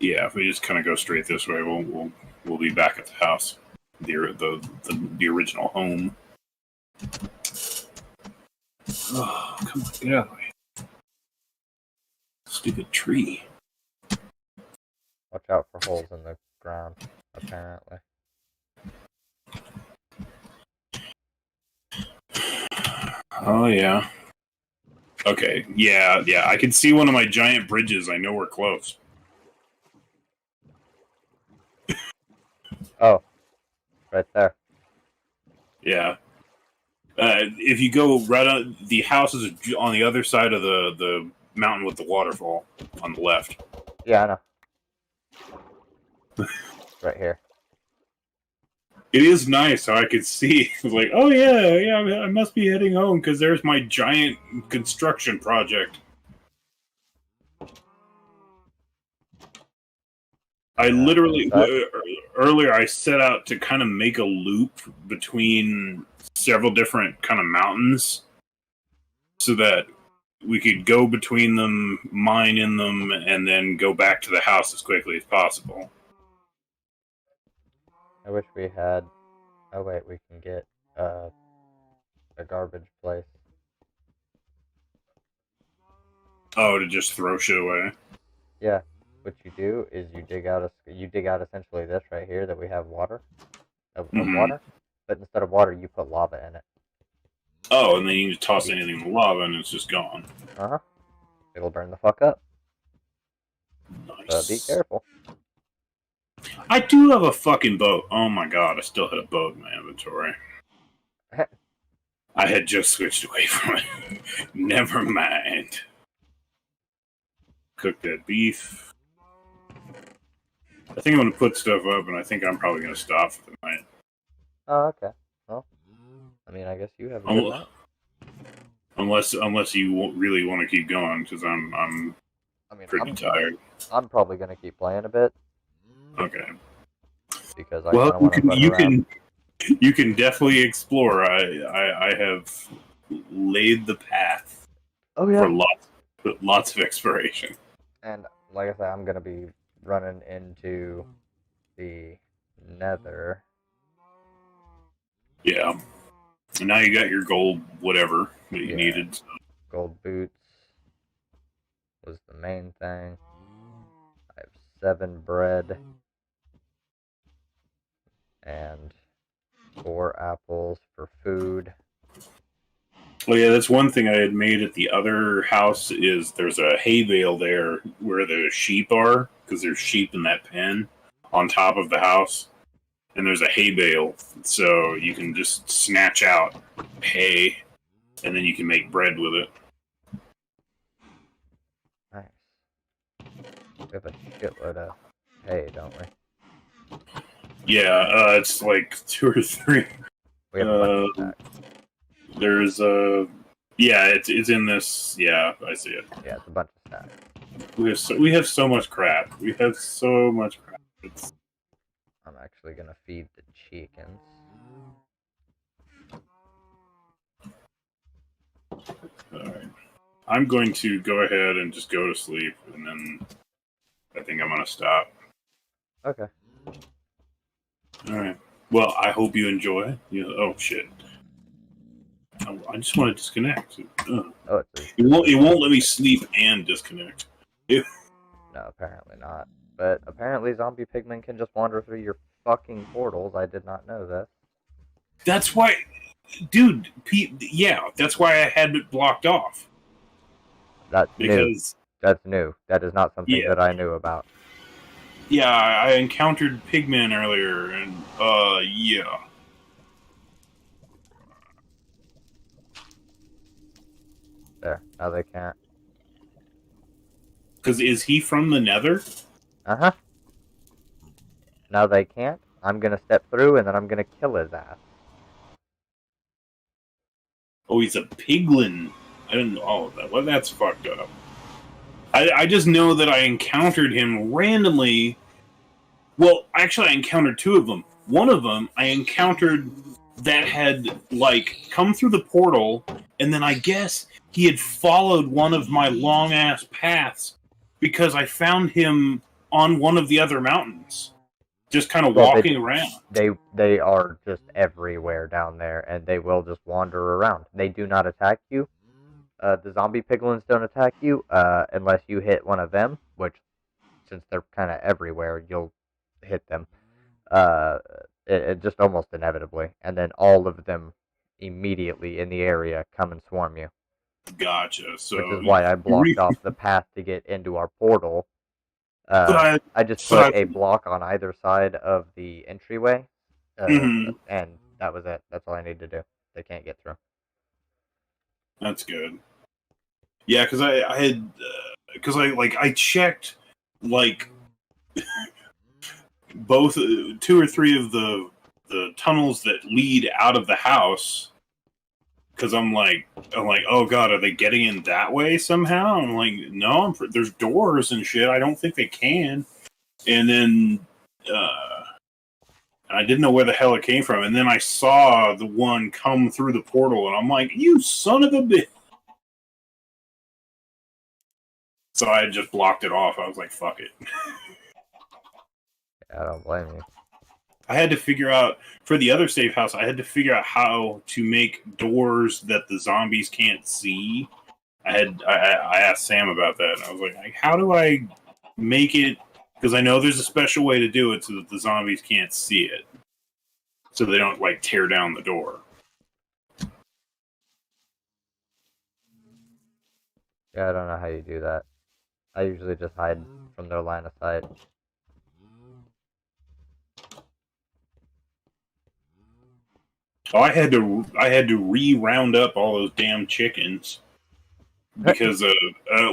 Yeah, if we just kind of go straight this way, we'll be back at the house, the original home. Oh, come on, get out of the way! Stupid tree. Watch out for holes in the ground, apparently. Oh, yeah. Okay, yeah, I can see one of my giant bridges. I know we're close. Oh, right there. Yeah. If you go right on, the house is on the other side of the mountain with the waterfall on the left. Yeah, I know. Right here. It is nice how I could see. It's like, oh yeah, I must be heading home because there's my giant construction project. I literally earlier I set out to kind of make a loop between several different kind of mountains, so that we could go between them, mine in them, and then go back to the house as quickly as possible. I wish we had... Oh wait, we can get a garbage place. Oh, to just throw shit away? Yeah. What you do is you dig out essentially this right here that we have water. Of water. But instead of water, you put lava in it. Oh, and then you just toss anything in the lava and it's just gone. Uh-huh. It'll burn the fuck up. Nice. Be careful. I do have a fucking boat. Oh my god, I still had a boat in my inventory. I had just switched away from it. Never mind. Cook that beef. I think I'm going to put stuff up, and I think I'm probably going to stop for the night. Oh, okay. Well, I mean, I guess you have a good night. Unless you really want to keep going, because I'm pretty tired. I'm probably going to keep playing a bit. Okay. Because I kind of want to run around. You can definitely explore. I have laid the path for lots of exploration. And like I said, I'm gonna be running into the Nether. Yeah. And now you got your gold whatever that you needed. So. Gold boots was the main thing. I have 7 bread and 4 apples for food. Well, yeah, that's one thing I had made at the other house is there's a hay bale there where the sheep are, because there's sheep in that pen on top of the house. And there's a hay bale, so you can just snatch out hay, and then you can make bread with it. Nice. We have a shitload of hay, don't we? Yeah, it's like 2 or 3. We have a bunch of stacks. There's yeah, it's in this. Yeah, I see it. Yeah, it's a bunch of stacks. We have so much crap. We have so much crap. I'm actually gonna feed the chickens. Alright. I'm going to go ahead and just go to sleep, and then I think I'm gonna stop. Okay. Alright. Well, I hope you enjoy. Oh shit. I just want to disconnect. Oh, it won't let me sleep and disconnect. No, apparently not. But apparently zombie pigmen can just wander through your fucking portals. I did not know this. That's why, dude. Yeah, that's why I had it blocked off. That's new. That's new. That is not something that I knew about. Yeah, I encountered pigmen earlier, and yeah. There. Now they can't. Because is he from the Nether? Uh-huh. Now they can't. I'm gonna step through and then I'm gonna kill his ass. Oh, he's a piglin. I didn't know all of that. Well, that's fucked up. I just know that I encountered him randomly. Well, actually, I encountered 2 of them. One of them I encountered that had, like, come through the portal, and then I guess he had followed one of my long-ass paths because I found him on one of the other mountains. Just kind of walking around. They are just everywhere down there, and they will just wander around. They do not attack you. The zombie piglins don't attack you unless you hit one of them, which, since they're kind of everywhere, you'll hit them. It just almost inevitably. And then all of them immediately in the area come and swarm you. Gotcha. So which is why I blocked off the path to get into our portal. I just put a block on either side of the entryway, and that was it. That's all I need to do. They can't get through. That's good. Yeah, because I checked like both 2 or 3 of the tunnels that lead out of the house. Because I'm like, oh god, are they getting in that way somehow? I'm like, no, there's doors and shit. I don't think they can. And then I didn't know where the hell it came from. And then I saw the one come through the portal, and I'm like, you son of a bitch. So I just blocked it off. I was like, fuck it. I don't blame you. I had to figure out, for the other safe house, I had to figure out how to make doors that the zombies can't see. I asked Sam about that, and I was like, how do I make it? Because I know there's a special way to do it so that the zombies can't see it. So they don't, like, tear down the door. Yeah, I don't know how you do that. I usually just hide from their line of sight. Oh, I had to re-round up all those damn chickens because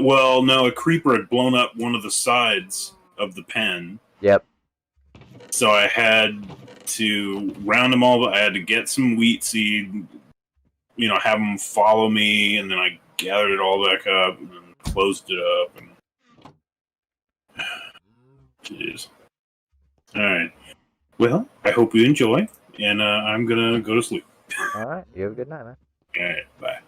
well, no, a creeper had blown up one of the sides of the pen. Yep. So I had to round them all. I had to get some wheat seed, have them follow me, and then I gathered it all back up and closed it up. And jeez. All right. Well, I hope you enjoy, and I'm gonna go to sleep. All right. You have a good night, man. All right. Bye.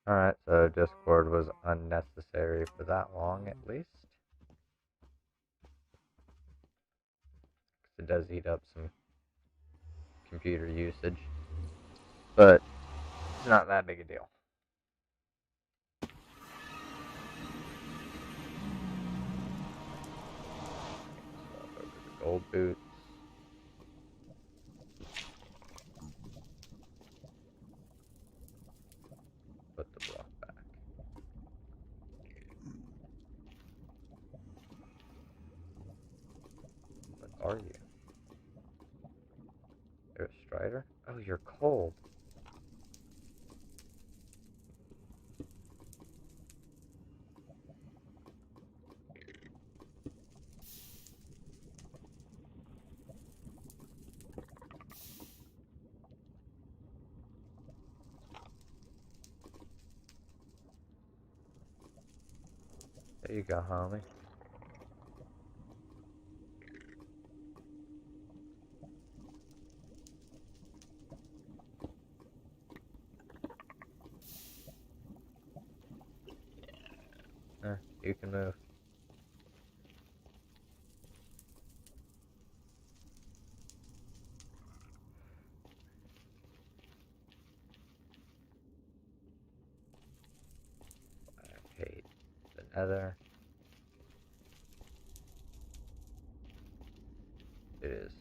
Alright, so Discord was unnecessary for that long, at least. It does eat up some computer usage. But it's not that big a deal. Swap over to gold boots. Put the block back. What are you? You're a Strider? Oh, you're cold. There you go, homie. You can move. I hate the nether. It is.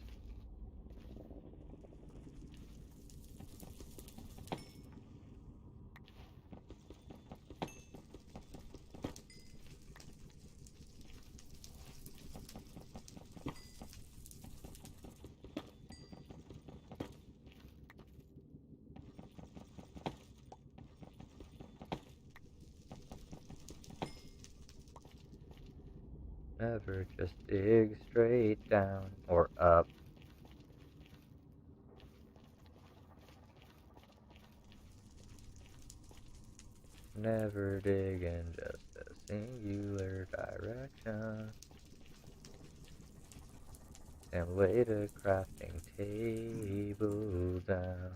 Never just dig straight down or up. Never dig in just a singular direction. And lay the crafting table down.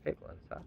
Hey, one side.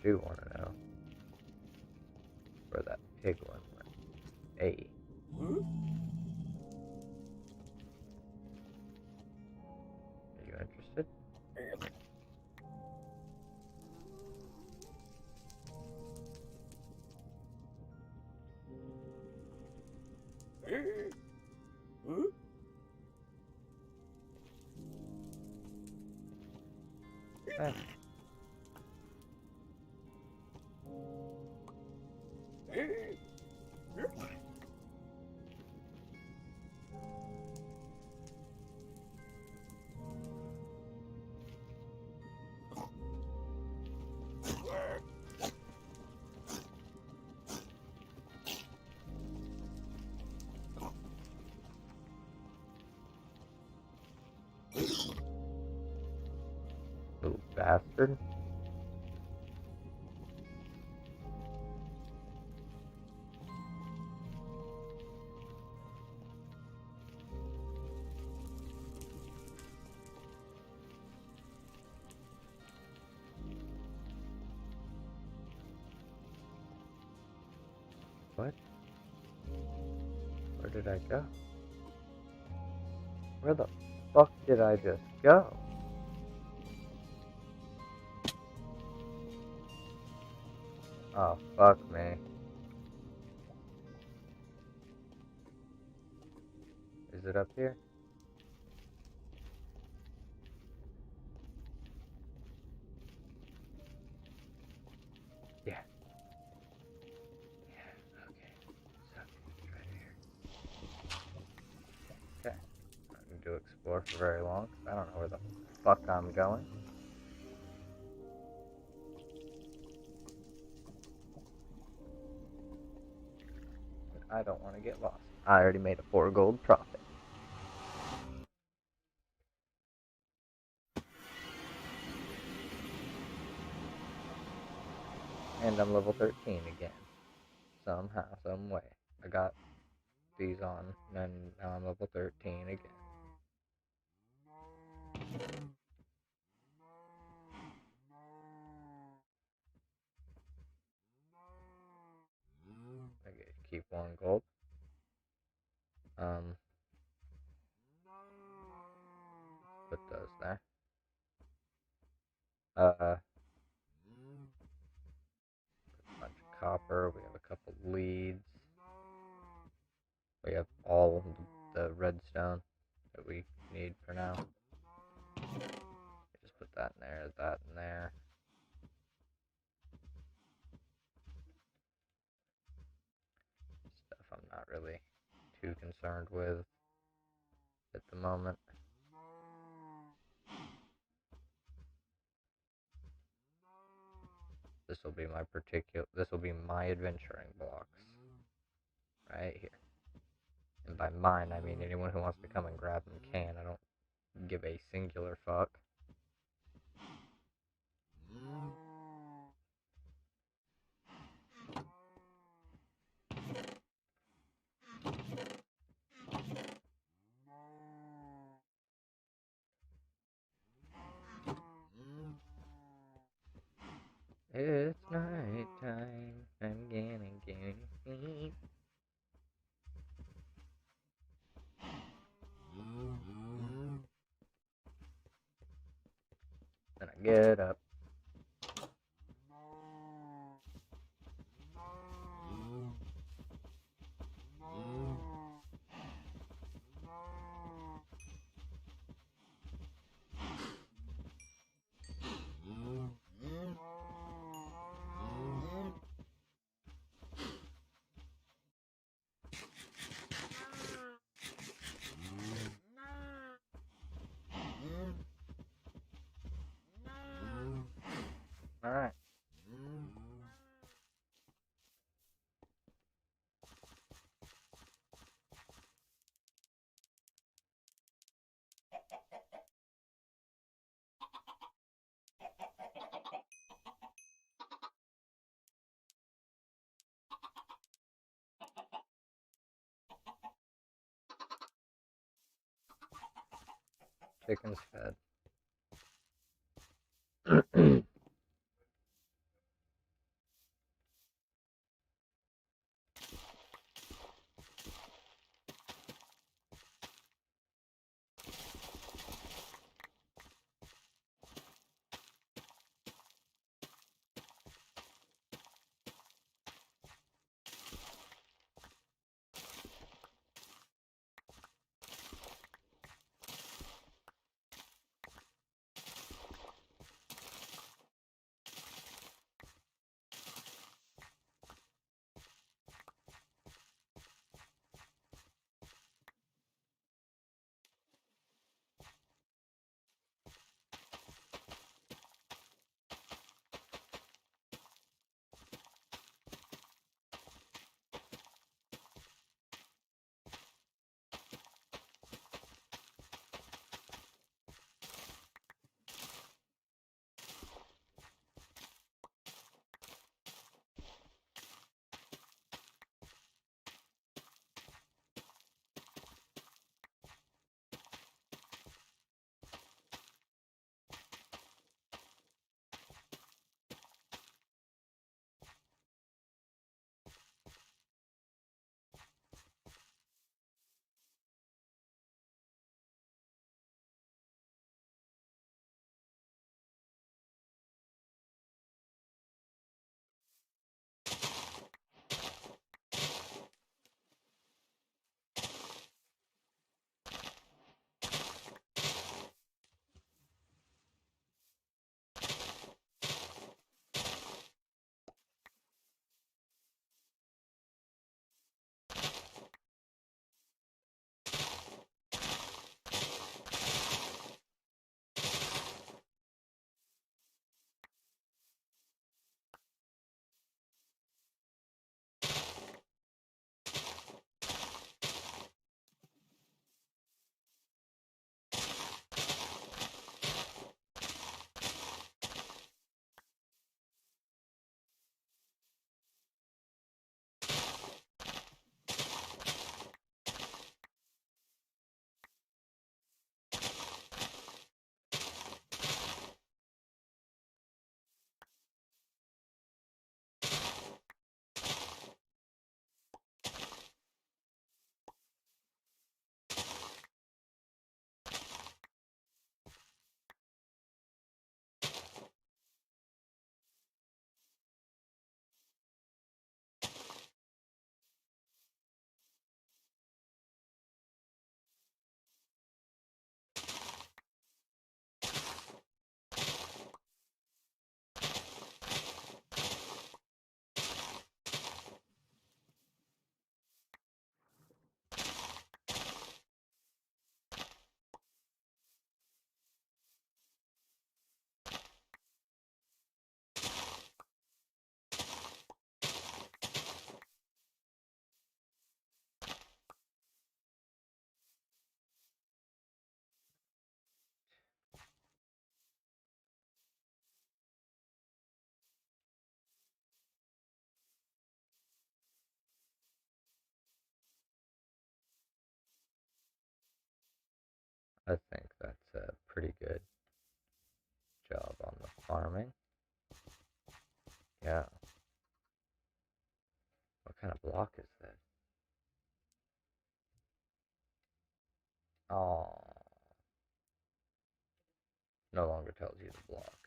do want to know where that pig one went. Hey. Are you interested? Hey. Little bastard. What? Where did I go? Where the fuck did I just go? Oh, fuck me. Is it up here? Yeah. Yeah, okay. So, it's right here. Okay. I'm not going to explore for very long, because I don't know where the fuck I'm going. I don't want to get lost. I already made a 4 gold profit. And I'm level 13 again. Somehow, some way. I got these on, and now I'm level 13 again. Okay, keep 1 gold. Put those there. A bunch of copper. We have a couple leads. We have all the redstone that we need for now. Just put that in there, that in there. Stuff I'm not really too concerned with at the moment. This will be my adventuring blocks. Right here. And by mine, I mean anyone who wants to come and grab them can. I don't give a singular fuck. It's night time. I'm gonna sleep. Then I get up. Alright. Chicken's fed. I think that's a pretty good job on the farming. Yeah. What kind of block is this? Oh. No longer tells you the block.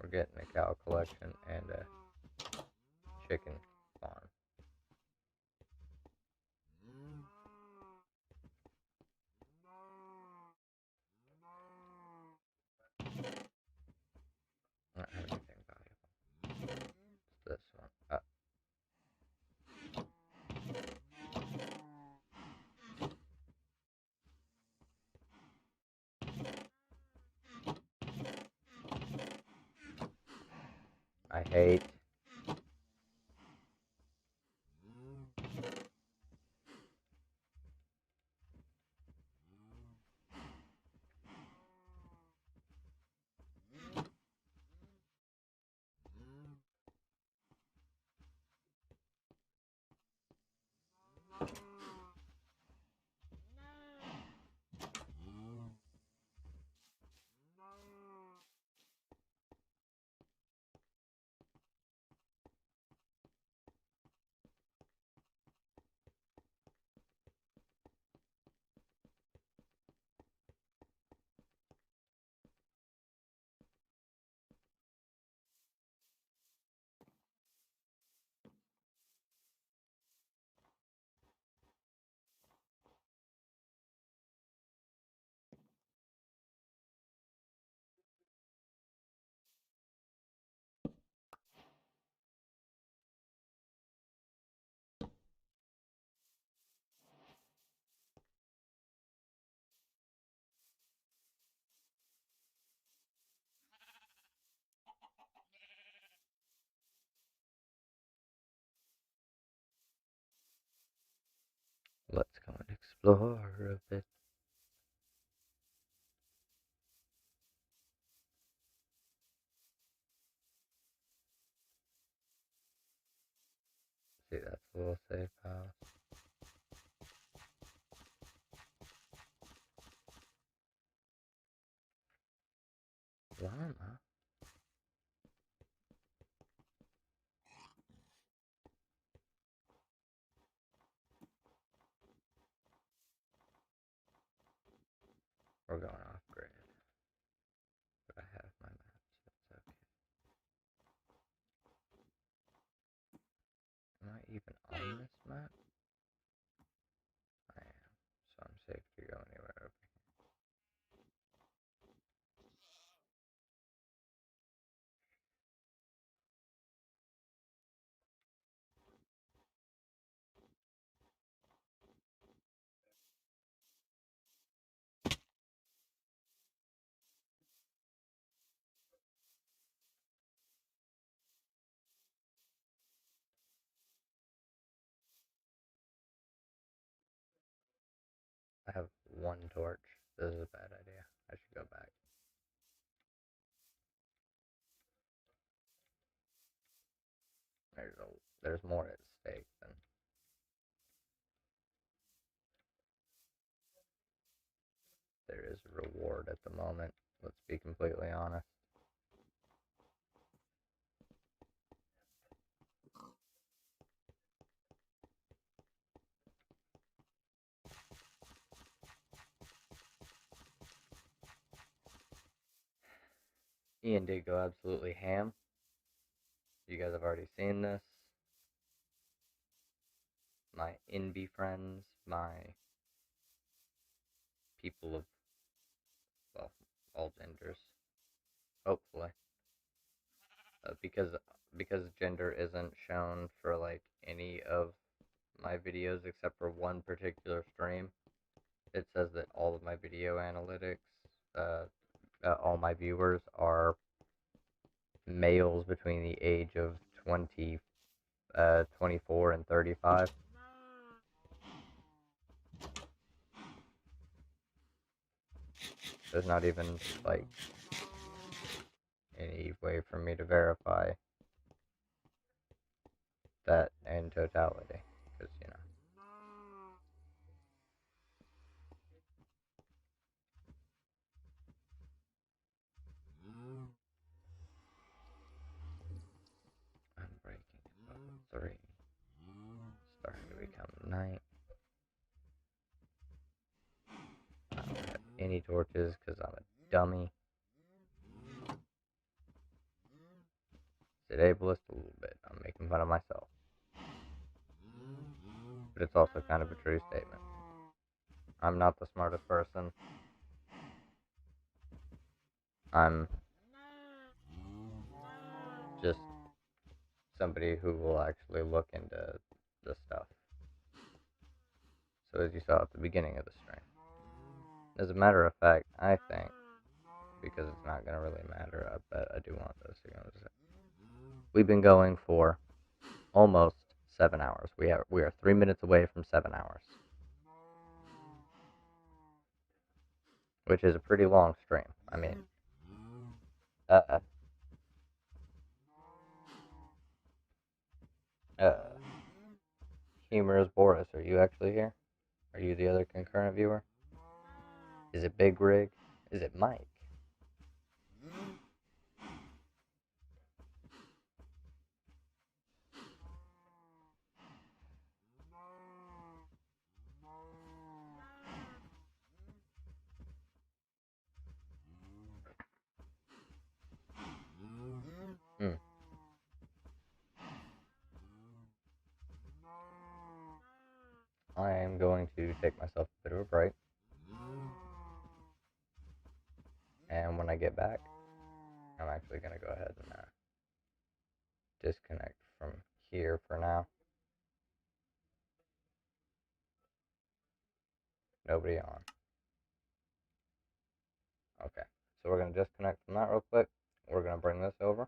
We're getting a cow collection and a chicken farm. I don't have anything valuable. It's this one. I hate. Let's go and explore a bit. See, that's a little safe house. Llama? We're going off grid. But I have my map, so it's okay. Am I even on this map? I am, so I'm safe to go anywhere over here. I have one torch. This is a bad idea. I should go back. There's more at stake than there is a reward at the moment. Let's be completely honest. Ian did go absolutely ham. You guys have already seen this. My NB friends, my people of, well, all genders, hopefully. Because gender isn't shown for like any of my videos except for one particular stream. It says that all of my video analytics, all my viewers are males between the age of 24 and 35. There's not even, like, any way for me to verify that in totality, because, you know. I'm breaking at level 3. Starting to become night. I don't have any torches because I'm a dummy. It's ableist a little bit. I'm making fun of myself. But it's also kind of a true statement. I'm not the smartest person. I'm just somebody who will actually look into the stuff. So as you saw at the beginning of the stream. As a matter of fact, I think, because it's not going to really matter, I bet I do want this. We've been going for almost 7 hours. We are 3 minutes away from 7 hours. Which is a pretty long stream. I mean, Humorous Boris, are you actually here? Are you the other concurrent viewer? Is it Big Rig? Is it Mike? I am going to take myself a bit of a break. And when I get back, I'm actually going to go ahead and disconnect from here for now. Nobody on. Okay, so we're going to disconnect from that real quick. We're going to bring this over.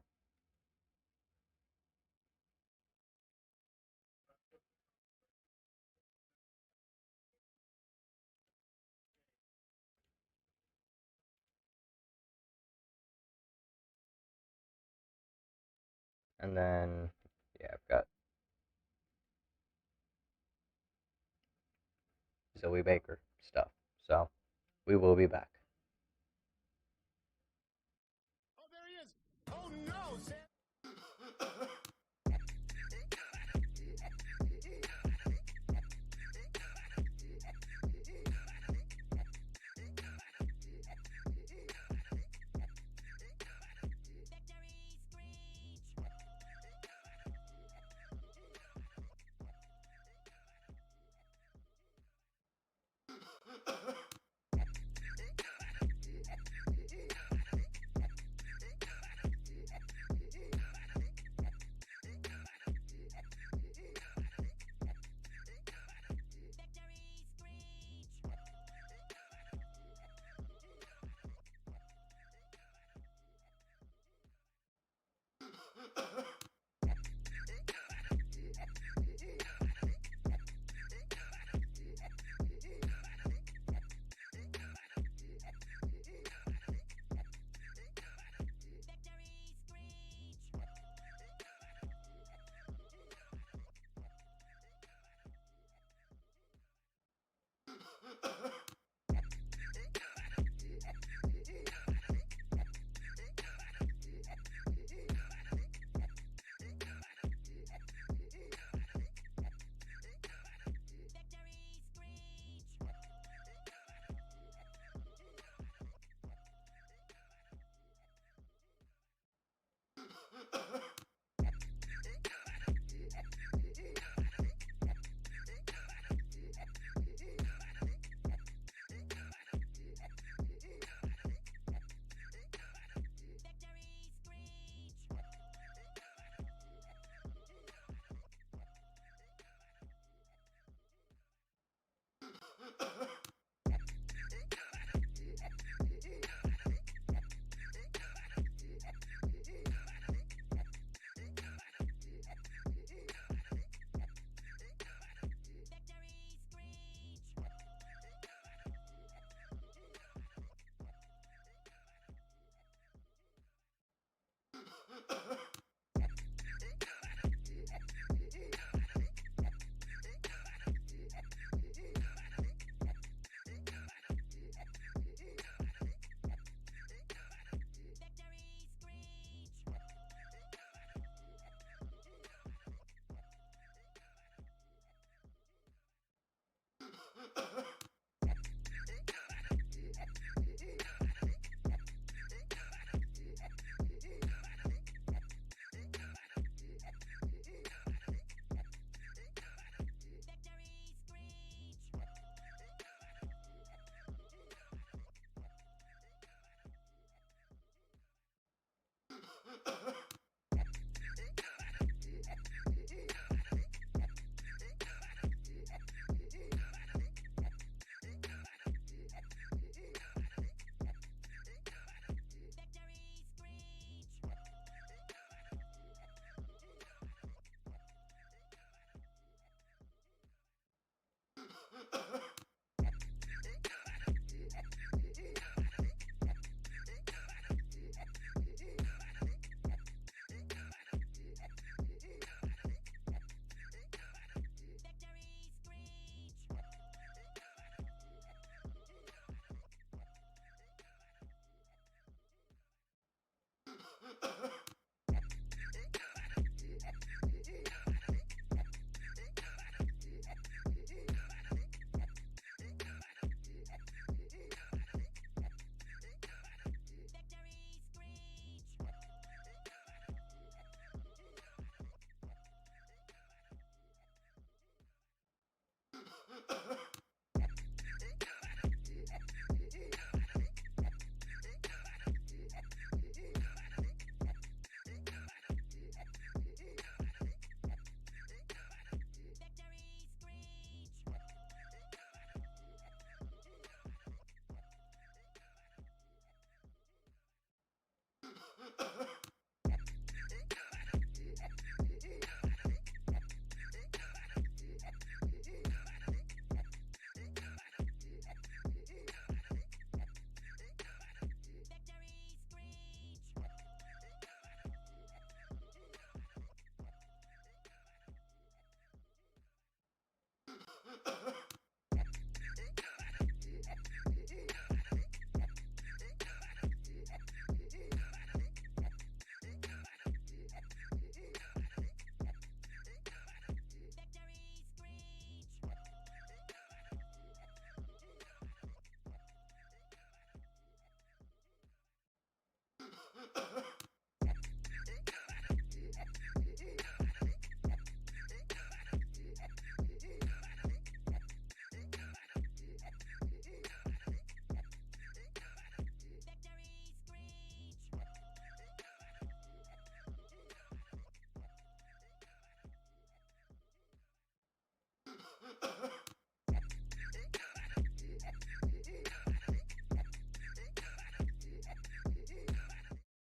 And then, yeah, I've got Zoe Baker stuff. So, we will be back. Oh, there he is. Oh, no, Sam.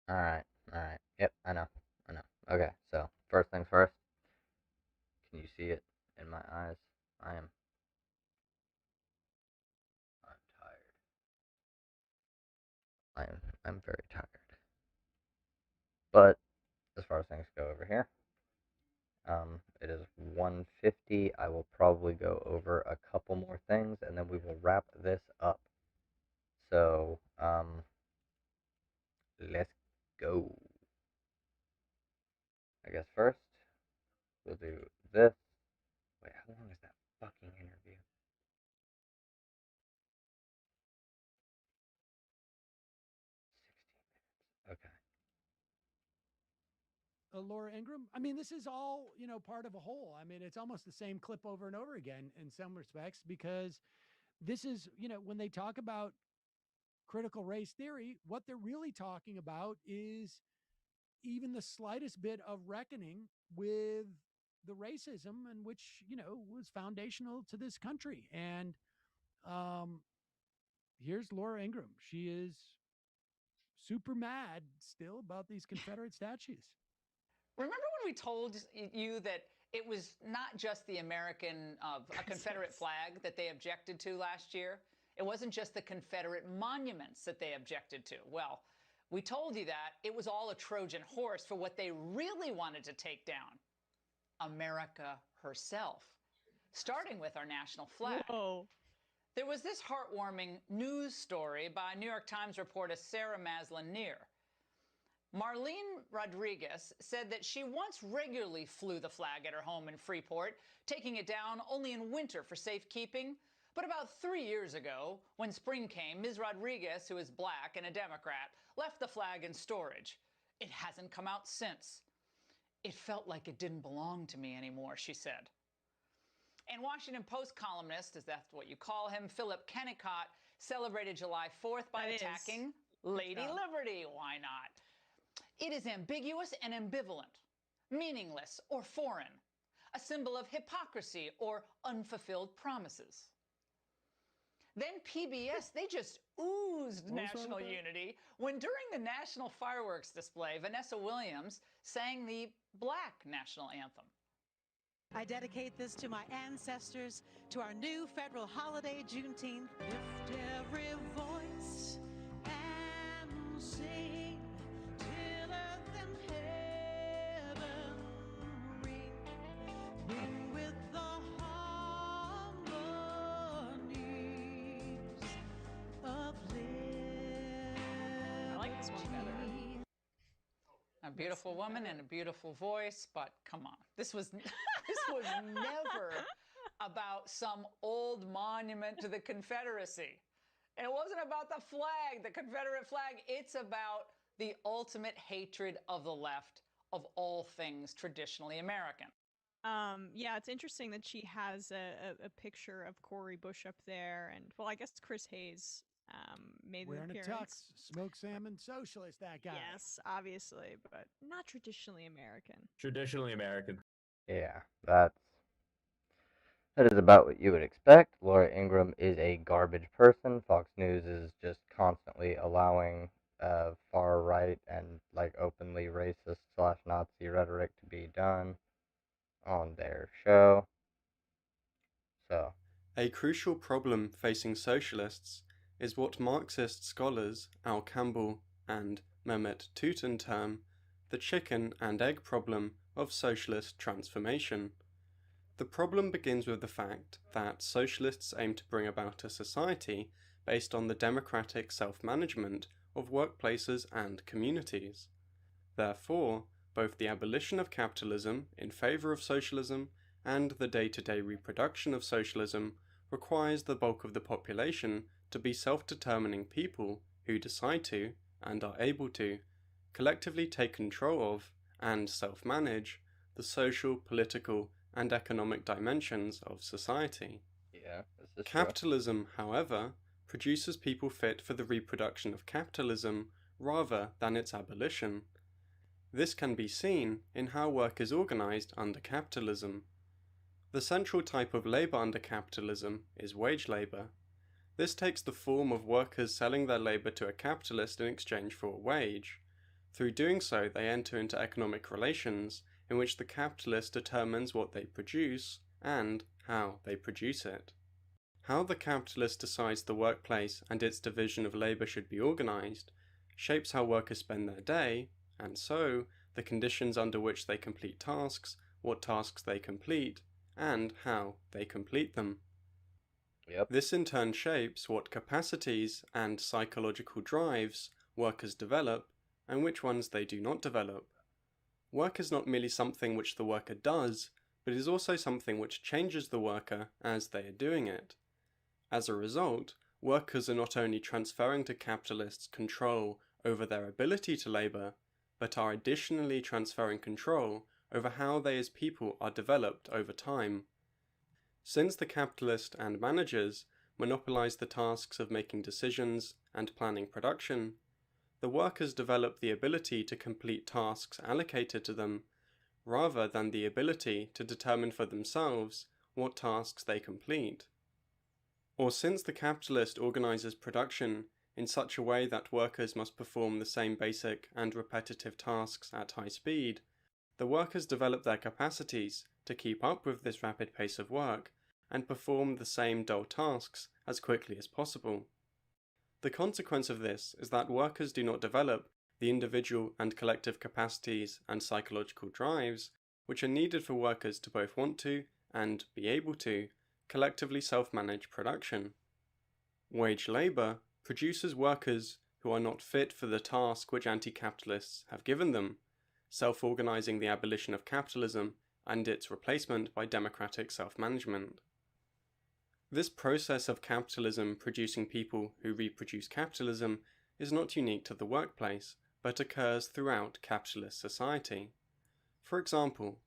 Alright, alright. Yep, I know. Okay, so, first things first. Can you see it in my eyes? I'm tired. I'm very tired. But, as far as things go over here, it is 1:50. I will probably go over a couple more things, and then we will wrap this up. So, let's go. I guess first, we'll do this. Wait, how long is that fucking interview? Okay. Laura Ingraham. I mean, this is all, part of a whole. I mean, it's almost the same clip over and over again in some respects, because this is, when they talk about critical race theory, what they're really talking about is even the slightest bit of reckoning with the racism, and which, was foundational to this country. And here's Laura Ingraham. She is super mad still about these Confederate statues. Remember when we told you that it was not just the American, a Confederate flag that they objected to last year? It wasn't just the Confederate monuments that they objected to. Well, we told you that it was all a Trojan horse for what they really wanted to take down: America herself, starting with our national flag. Whoa. There was this heartwarming news story by New York Times reporter Sarah Maslin-Neer. Marlene Rodriguez said that she once regularly flew the flag at her home in Freeport, taking it down only in winter for safekeeping. But about 3 years ago, when spring came, Ms. Rodriguez, who is black and a Democrat, left the flag in storage. It hasn't come out since. It felt like it didn't belong to me anymore, she said. And Washington Post columnist, as that's what you call him, Philip Kennicott, celebrated July 4th by attacking Lady Liberty. Why not? It is ambiguous and ambivalent, meaningless or foreign, a symbol of hypocrisy or unfulfilled promises. Then PBS, they just oozed national unity when during the national fireworks display, Vanessa Williams sang the Black national anthem. I dedicate this to my ancestors, to our new federal holiday, Juneteenth. Lift every voice and sing till earth and heaven ring with the harmonies of liberty. I like this one better. A beautiful woman and a beautiful voice, but come on, this was never about some old monument to the Confederacy. And it wasn't about the flag, the Confederate flag. It's about the ultimate hatred of the left of all things traditionally American. Yeah, it's interesting that she has a picture of Cori Bush up there, and well, I guess Chris Hayes made an appearance. Wearing a tux, smoke salmon, socialist, that guy. Yes, obviously, but not traditionally American. Traditionally American. Yeah, that is about what you would expect. Laura Ingraham is a garbage person. Fox News is just constantly allowing far right and openly racist / Nazi rhetoric to be done on their show. So, a crucial problem facing socialists is what Marxist scholars Al Campbell and Mehmet Tutin term the chicken and egg problem of socialist transformation. The problem begins with the fact that socialists aim to bring about a society based on the democratic self-management of workplaces and communities. Therefore, both the abolition of capitalism in favor of socialism and the day-to-day reproduction of socialism requires the bulk of the population to be self-determining people who decide to, and are able to, collectively take control of, and self-manage, the social, political, and economic dimensions of society. Yeah, this is Capitalism, however, produces people fit for the reproduction of capitalism rather than its abolition. This can be seen in how work is organized under capitalism. The central type of labor under capitalism is wage labor. This takes the form of workers selling their labor to a capitalist in exchange for a wage. Through doing so, they enter into economic relations in which the capitalist determines what they produce and how they produce it. How the capitalist decides the workplace and its division of labour should be organised shapes how workers spend their day, and so the conditions under which they complete tasks, what tasks they complete, and how they complete them. This in turn shapes what capacities and psychological drives workers develop and which ones they do not develop. Work is not merely something which the worker does, but is also something which changes the worker as they are doing it. As a result, workers are not only transferring to capitalists control over their ability to labour, but are additionally transferring control over how they as people are developed over time. Since the capitalist and managers monopolise the tasks of making decisions and planning production, the workers develop the ability to complete tasks allocated to them, rather than the ability to determine for themselves what tasks they complete. Or since the capitalist organises production in such a way that workers must perform the same basic and repetitive tasks at high speed, the workers develop their capacities to keep up with this rapid pace of work and perform the same dull tasks as quickly as possible. The consequence of this is that workers do not develop the individual and collective capacities and psychological drives which are needed for workers to both want to, and be able to, collectively self-manage production. Wage labour produces workers who are not fit for the task which anti-capitalists have given them, self-organising the abolition of capitalism and its replacement by democratic self-management. This process of capitalism producing people who reproduce capitalism is not unique to the workplace, but occurs throughout capitalist society. For example,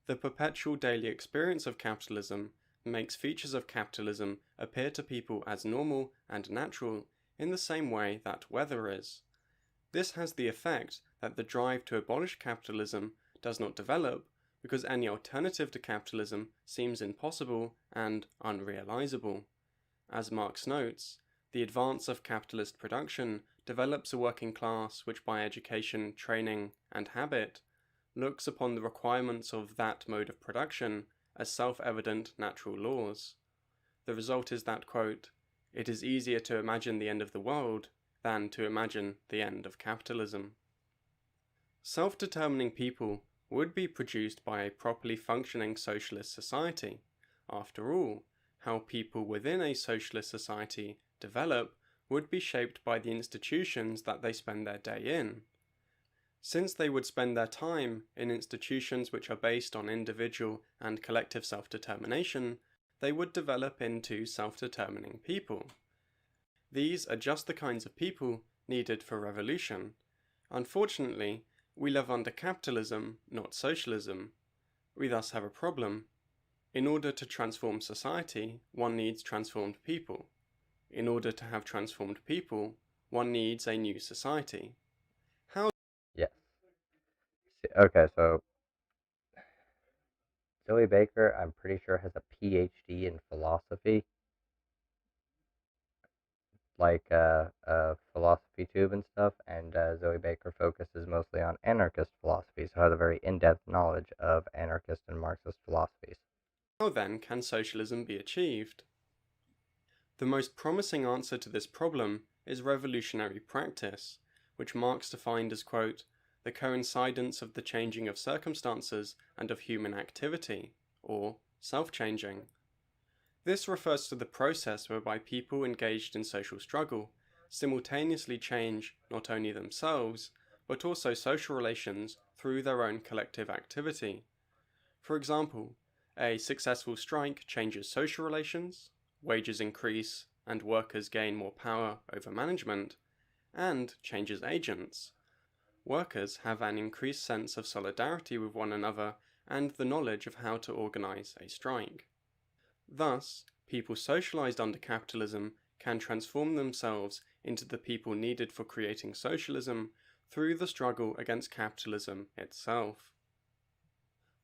the perpetual daily experience of capitalism makes features of capitalism appear to people as normal and natural in the same way that weather is. This has the effect that the drive to abolish capitalism does not develop because any alternative to capitalism seems impossible and unrealizable. As Marx notes, the advance of capitalist production develops a working class which by education, training, and habit looks upon the requirements of that mode of production as self-evident natural laws. The result is that, quote, "It is easier to imagine the end of the world than to imagine the end of capitalism." Self-determining people would be produced by a properly functioning socialist society. After all, how people within a socialist society develop would be shaped by the institutions that they spend their day in. Since they would spend their time in institutions which are based on individual and collective self-determination, they would develop into self-determining people. These are just the kinds of people needed for revolution. Unfortunately, we live under capitalism, not socialism. We thus have a problem. In order to transform society, one needs transformed people. In order to have transformed people, one needs a new society. How? Yes. Okay, so Zoe Baker, I'm pretty sure, has a PhD in philosophy, like philosophy tube and stuff, and Zoe Baker focuses mostly on anarchist philosophy, so has a very in-depth knowledge of anarchist and Marxist philosophies. How then can socialism be achieved? The most promising answer to this problem is revolutionary practice, which Marx defined as, quote, "the coincidence of the changing of circumstances and of human activity," or self-changing. This refers to the process whereby people engaged in social struggle simultaneously change not only themselves, but also social relations through their own collective activity. For example, a successful strike changes social relations, wages increase and workers gain more power over management, and changes agents. Workers have an increased sense of solidarity with one another and the knowledge of how to organize a strike. Thus, people socialized under capitalism can transform themselves into the people needed for creating socialism through the struggle against capitalism itself.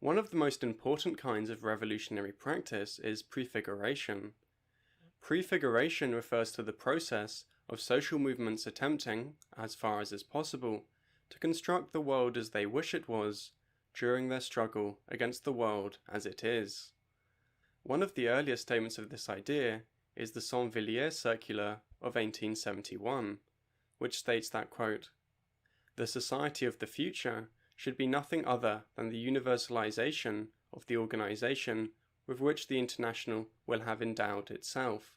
One of the most important kinds of revolutionary practice is prefiguration. Prefiguration refers to the process of social movements attempting, as far as is possible, to construct the world as they wish it was during their struggle against the world as it is. One of the earliest statements of this idea is the Saint-Villiers Circular of 1871, which states that, quote, "The society of the future should be nothing other than the universalization of the organization with which the International will have endowed itself.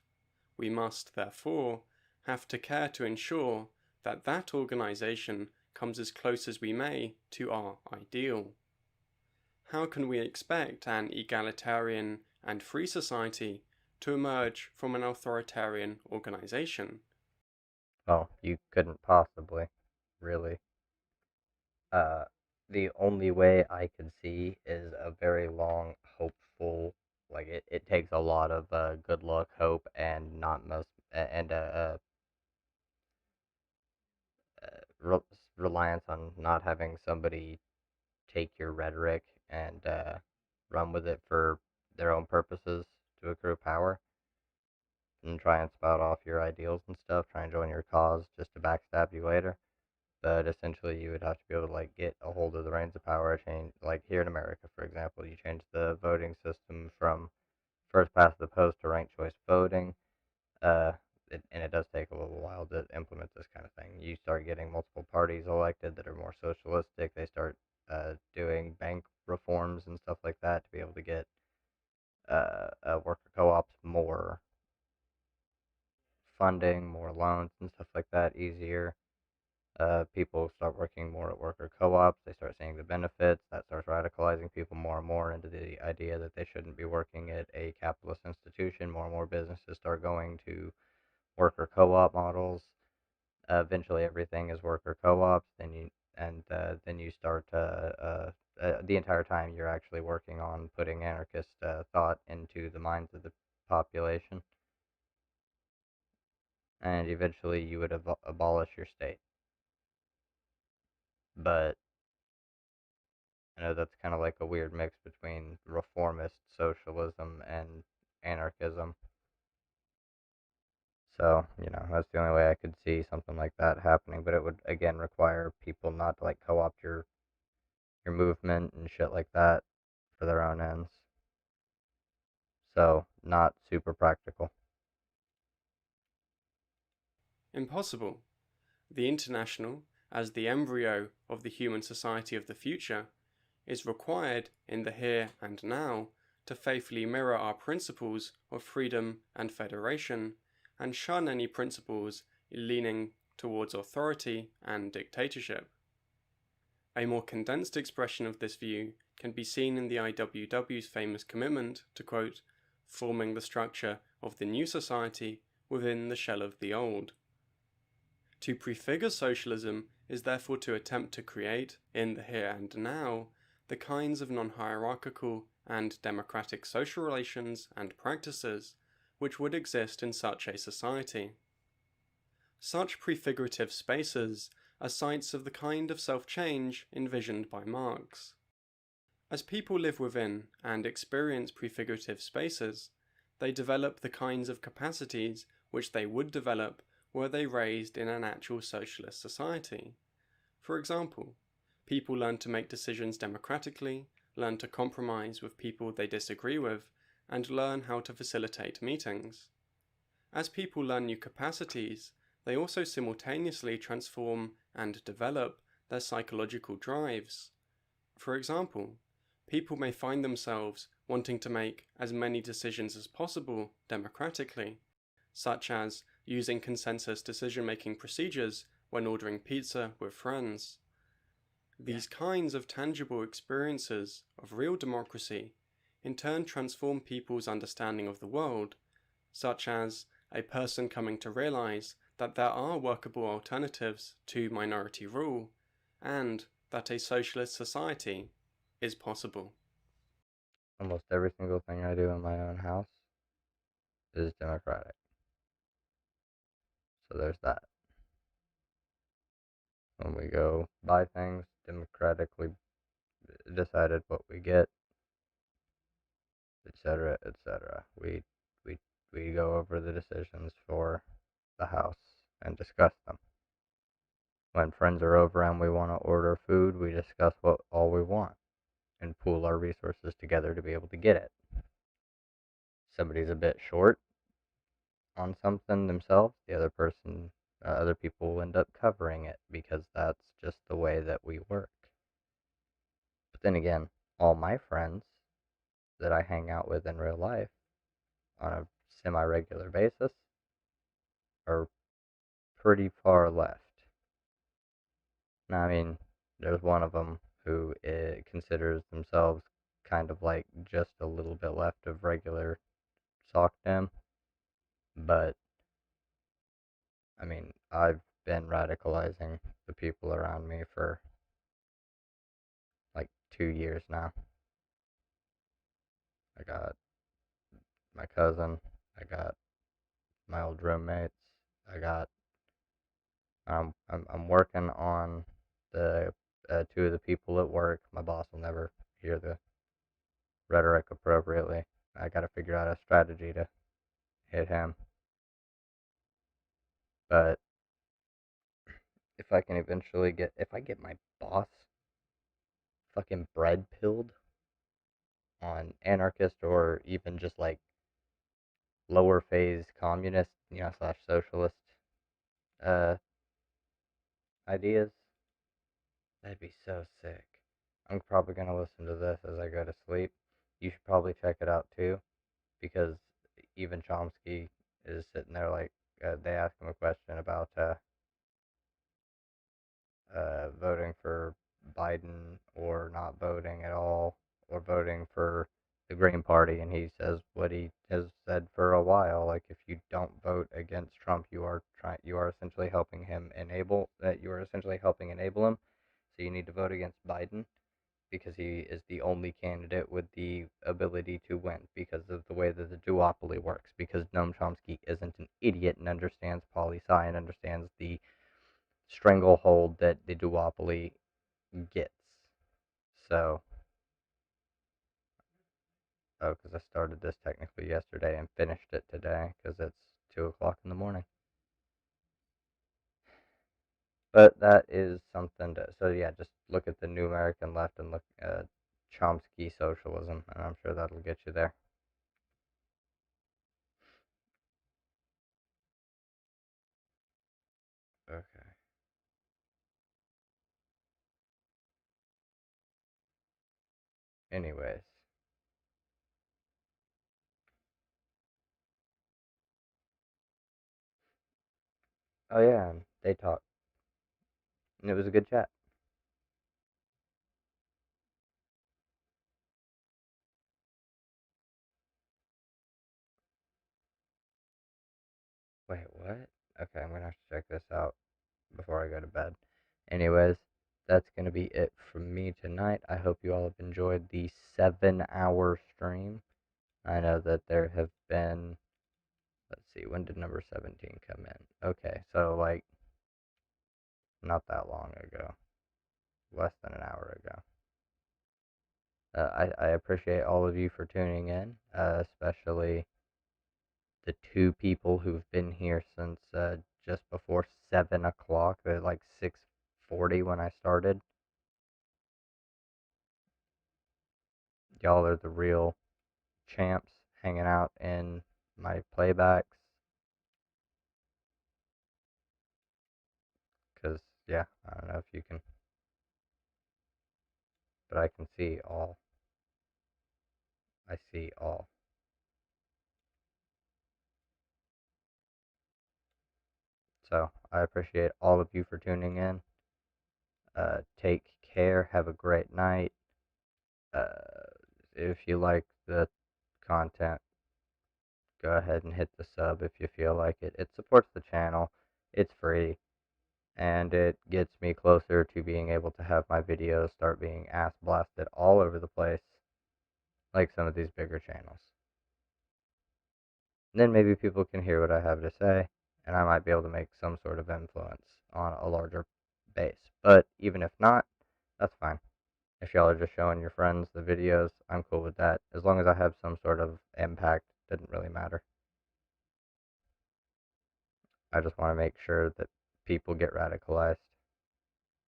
We must, therefore, have to care to ensure that that organization comes as close as we may to our ideal. How can we expect an egalitarian and free society to emerge from an authoritarian organization?" Well, you couldn't possibly, really. The only way I could see is a very long, hopeful, like it takes a lot of good luck, hope, and not most, and re- reliance on not having somebody take your rhetoric and run with it for their own purposes to accrue power and try and spout off your ideals and stuff, try and join your cause just to backstab you later. But essentially, you would have to be able to like get a hold of the reins of power, change like here in America, for example, you change the voting system from first past the post to ranked choice voting. And it does take a little while to implement this kind of thing. You start getting multiple parties elected that are more socialistic. They start doing bank reforms and stuff like that to be able to get worker co-ops more funding, more loans and stuff like that easier. People start working more at worker co-ops. They start seeing the benefits. That starts radicalizing people more and more into the idea that they shouldn't be working at a capitalist institution. More and more businesses start going to worker co-op models. Eventually, everything is worker co-ops. Then you start the entire time you're actually working on putting anarchist thought into the minds of the population, and eventually you would abolish your state. But I know that's kind of like a weird mix between reformist socialism and anarchism. So, that's the only way I could see something like that happening, but it would again require people not to like co-opt your movement and shit like that for their own ends. So, not super practical. Impossible. The International, as the embryo of the human society of the future, is required in the here and now to faithfully mirror our principles of freedom and federation, and shun any principles leaning towards authority and dictatorship. A more condensed expression of this view can be seen in the IWW's famous commitment to, quote, "forming the structure of the new society within the shell of the old." To prefigure socialism is therefore to attempt to create, in the here and now, the kinds of non-hierarchical and democratic social relations and practices which would exist in such a society. Such prefigurative spaces are sites of the kind of self-change envisioned by Marx. As people live within and experience prefigurative spaces, they develop the kinds of capacities which they would develop were they raised in an actual socialist society. For example, people learn to make decisions democratically, learn to compromise with people they disagree with, and learn how to facilitate meetings. As people learn new capacities, they also simultaneously transform and develop their psychological drives. For example, people may find themselves wanting to make as many decisions as possible democratically, such as using consensus decision-making procedures when ordering pizza with friends. These kinds of tangible experiences of real democracy in turn transform people's understanding of the world, such as a person coming to realize that there are workable alternatives to minority rule, and that a socialist society is possible. Almost every single thing I do in my own house is democratic. So there's that. When we go buy things, democratically decided what we get, etc., etc. We go over the decisions for the house and discuss them. When friends are over and we want to order food, we discuss what all we want and pool our resources together to be able to get it. Somebody's a bit short on something themselves, other people will end up covering it because that's just the way that we work. But then again, all my friends that I hang out with in real life on a semi-regular basis are pretty far left. Now, I mean, there's one of them who considers themselves kind of like just a little bit left of regular SOCDEM, but I mean, I've been radicalizing the people around me for like 2 years now. I got my cousin, I got my old roommates, I got I'm working on the two of the people at work. My boss will never hear the rhetoric appropriately. I got to figure out a strategy to hit him. But if I can eventually if I get my boss fucking bread pilled on anarchist or even just like lower phase communist, slash socialist uh, ideas, that'd be so sick. I'm probably going to listen to this as I go to sleep. You should probably check it out too, because even Chomsky is sitting there like, they ask him a question about voting for Biden or not voting at all, or voting for the Green Party, and he says what he has said for a while, like if you don't vote against Trump, you are essentially helping him enable him. So you need to vote against Biden because he is the only candidate with the ability to win because of the way that the duopoly works. Because Noam Chomsky isn't an idiot and understands poli-sci and understands the stranglehold that the duopoly gets. So, because I started this technically yesterday and finished it today because it's 2 o'clock in the morning. But that is something to, so yeah, just look at the New American Left and look at Chomsky socialism, and I'm sure that'll get you there. Okay. Anyways. Oh yeah, and they talked. And it was a good chat. Wait, what? Okay, I'm gonna have to check this out before I go to bed. Anyways, that's gonna be it from me tonight. I hope you all have enjoyed the 7-hour stream. I know that there have been, let's see, when did number 17 come in? Okay, so like, not that long ago. Less than an hour ago. I appreciate all of you for tuning in, especially the 2 people who've been here since just before 7 o'clock, like 6:40 when I started. Y'all are the real champs hanging out in my playbacks. Because, yeah, I don't know if you can, but I can see all. I see all. So, I appreciate all of you for tuning in. Take care. Have a great night. If you like the content, go ahead and hit the sub if you feel like it. It supports the channel. It's free. And it gets me closer to being able to have my videos start being ass blasted all over the place, like some of these bigger channels. And then maybe people can hear what I have to say, and I might be able to make some sort of influence on a larger base. But even if not, that's fine. If y'all are just showing your friends the videos, I'm cool with that. As long as I have some sort of impact, doesn't really matter. I just want to make sure that people get radicalized.